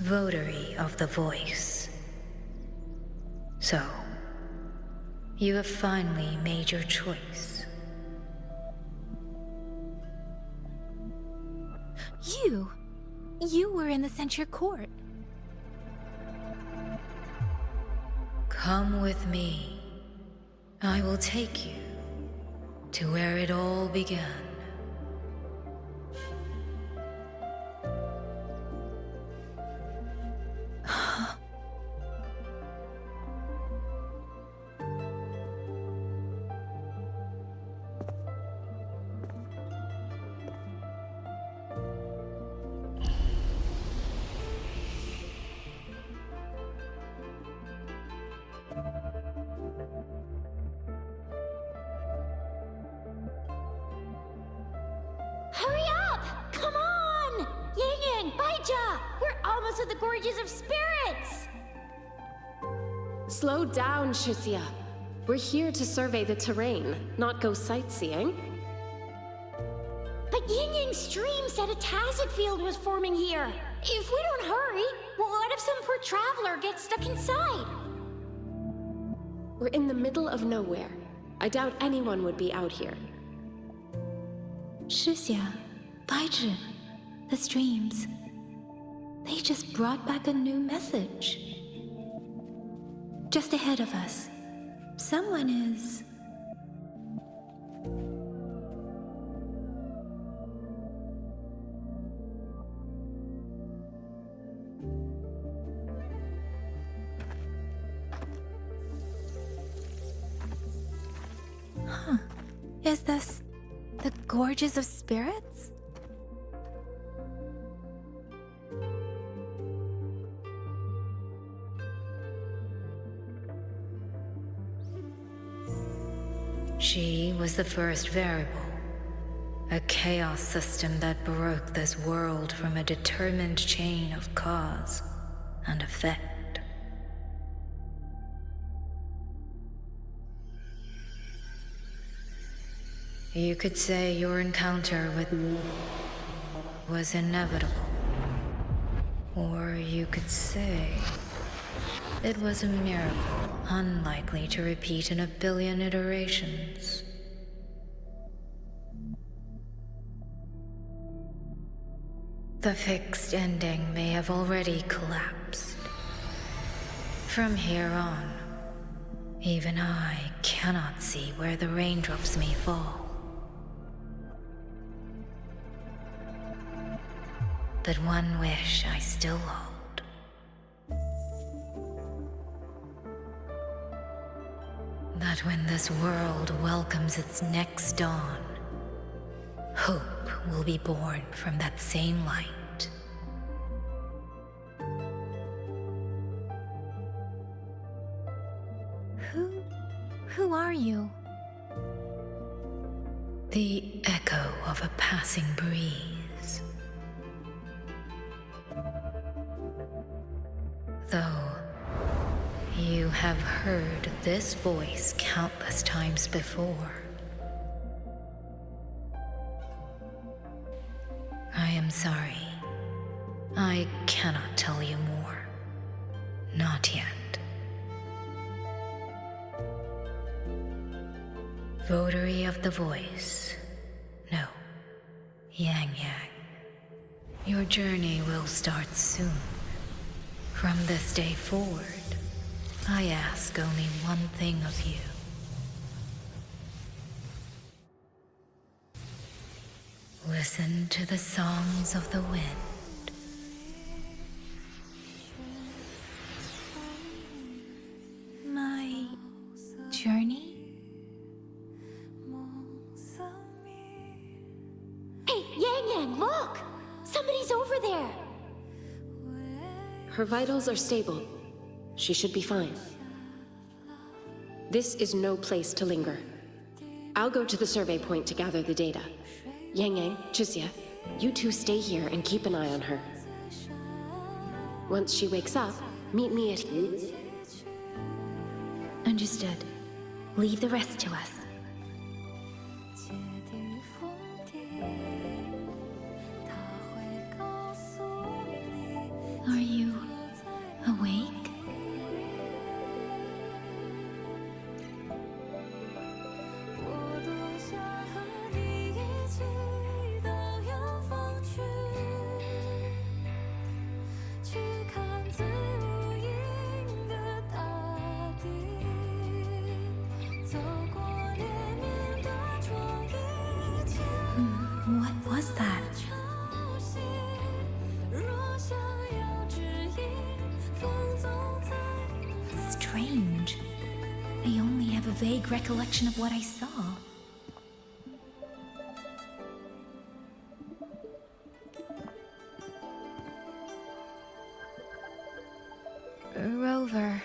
Votary of the Voice. So, you have finally made your choice. You were in the censure court. Come with me. I will take you to where it all began. Hurry up! Come on! Ying, Baija! We're almost at the Gorges of Spirits! Slow down, Shisia. We're here to survey the terrain, not go sightseeing. But Ying Stream said a tacit field was forming here. If we don't hurry, what if some poor traveler gets stuck inside? We're in the middle of nowhere. I doubt anyone would be out here. Shisia, Baijin, the streams. They just brought back a new message. Just ahead of us, someone is... Huh. Is this the Gorges of Spirits? She was the first variable. A chaos system that broke this world from a determined chain of cause and effect. You could say your encounter with was inevitable. Or you could say it was a miracle unlikely to repeat in a billion iterations. The fixed ending may have already collapsed. From here on, even I cannot see where the raindrops may fall. but one wish I still hold. That when this world welcomes its next dawn, hope will be born from that same light. Who are you? The echo of a passing breeze. Though you have heard this voice countless times before, I am sorry. I cannot tell you more. Not yet. Votary of the voice. No. Yang Yang. Your journey will start soon. From this day forward, I ask only one thing of you. Listen to the songs of the wind. My journey? Hey, Yang Yang, look! Somebody's over there! Her vitals are stable. She should be fine. This is no place to linger. I'll go to the survey point to gather the data. Yang Yang, Chixia, you two stay here and keep an eye on her. Once she wakes up, meet me at... Understood. Leave the rest to us. Are you awake? What was that? Strange. I only have a vague recollection of what I saw. Rover.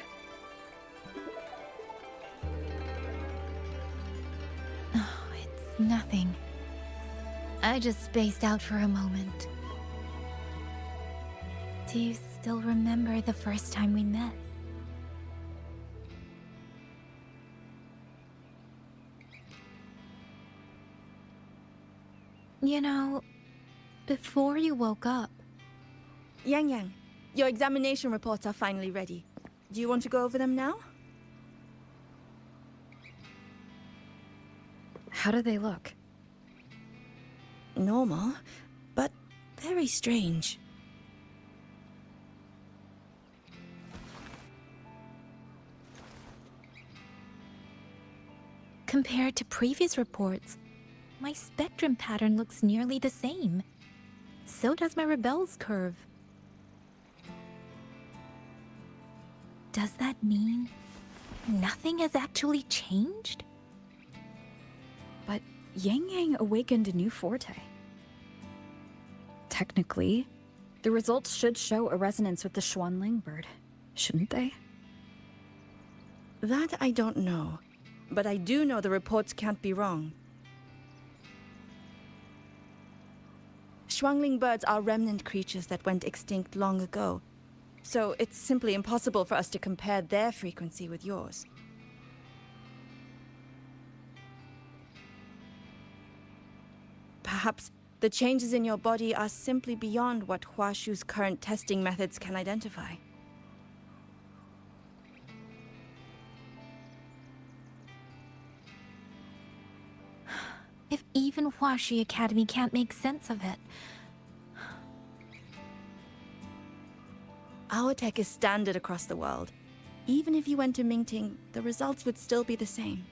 Oh, it's nothing. I just spaced out for a moment. Do you still remember the first time we met? You know, before you woke up... Yang Yang, your examination reports are finally ready. Do you want to go over them now? How do they look? Normal, but very strange. Compared to previous reports, my spectrum pattern looks nearly the same. So does my Rebel's curve. Does that mean nothing has actually changed? But Yang Yang awakened a new forte. Technically, the results should show a resonance with the Xuanling bird, shouldn't they? That I don't know, but I do know the reports can't be wrong. Xuanling birds are remnant creatures that went extinct long ago, so it's simply impossible for us to compare their frequency with yours. Perhaps the changes in your body are simply beyond what Huashu's current testing methods can identify. If even Huashi Academy can't make sense of it. Our tech is standard across the world. Even if you went to Mingting, the results would still be the same.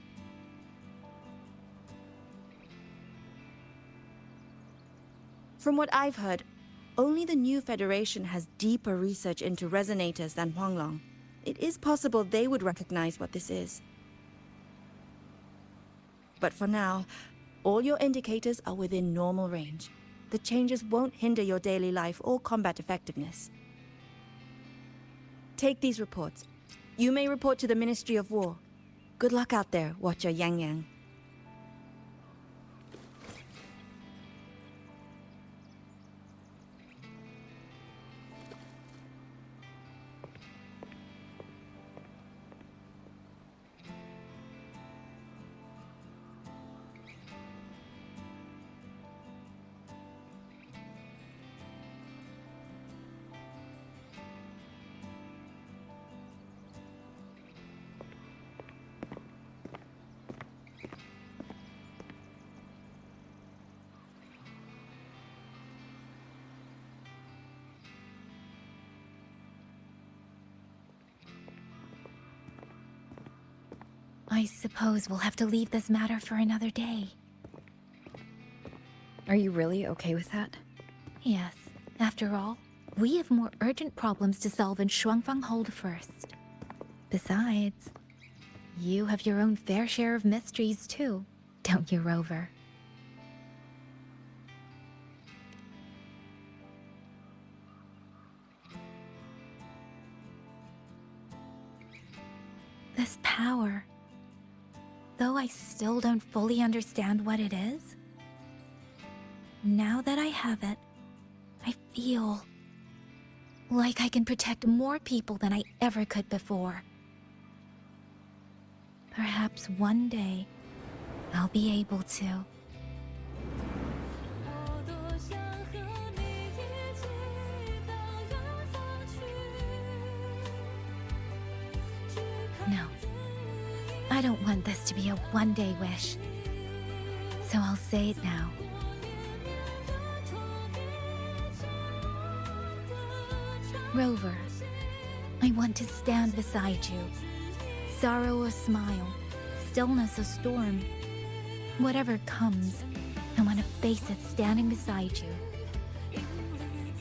From what I've heard, Only the new Federation has deeper research into resonators than Huanglong. It is possible they would recognize what this is. But for now, all your indicators are within normal range. The changes won't hinder your daily life or combat effectiveness. Take these reports. You may report to the Ministry of War. Good luck out there, Watcher Yang Yang. I suppose we'll have to leave this matter for another day. Are you really okay with that? Yes. After all, we have more urgent problems to solve in Shuangfang Hold first. Besides, you have your own fair share of mysteries too, don't you, Rover? This power, though I still don't fully understand what it is, now that I have it, I feel like I can protect more people than I ever could before. Perhaps one day, I'll be able to. No. I don't want this to be a one-day wish. So I'll say it now. Rover, I want to stand beside you. Sorrow or smile, stillness or storm. Whatever comes, I want to face it standing beside you.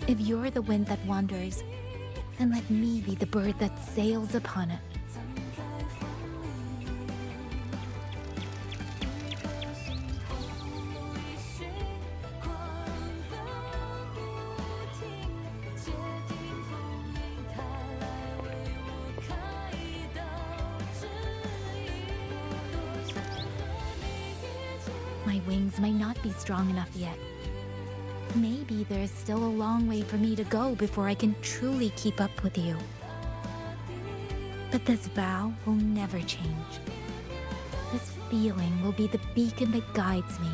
If you're the wind that wanders, then let me be the bird that sails upon it. My wings may not be strong enough yet. Maybe there is still a long way for me to go before I can truly keep up with you. But this vow will never change. This feeling will be the beacon that guides me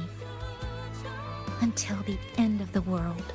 until the end of the world.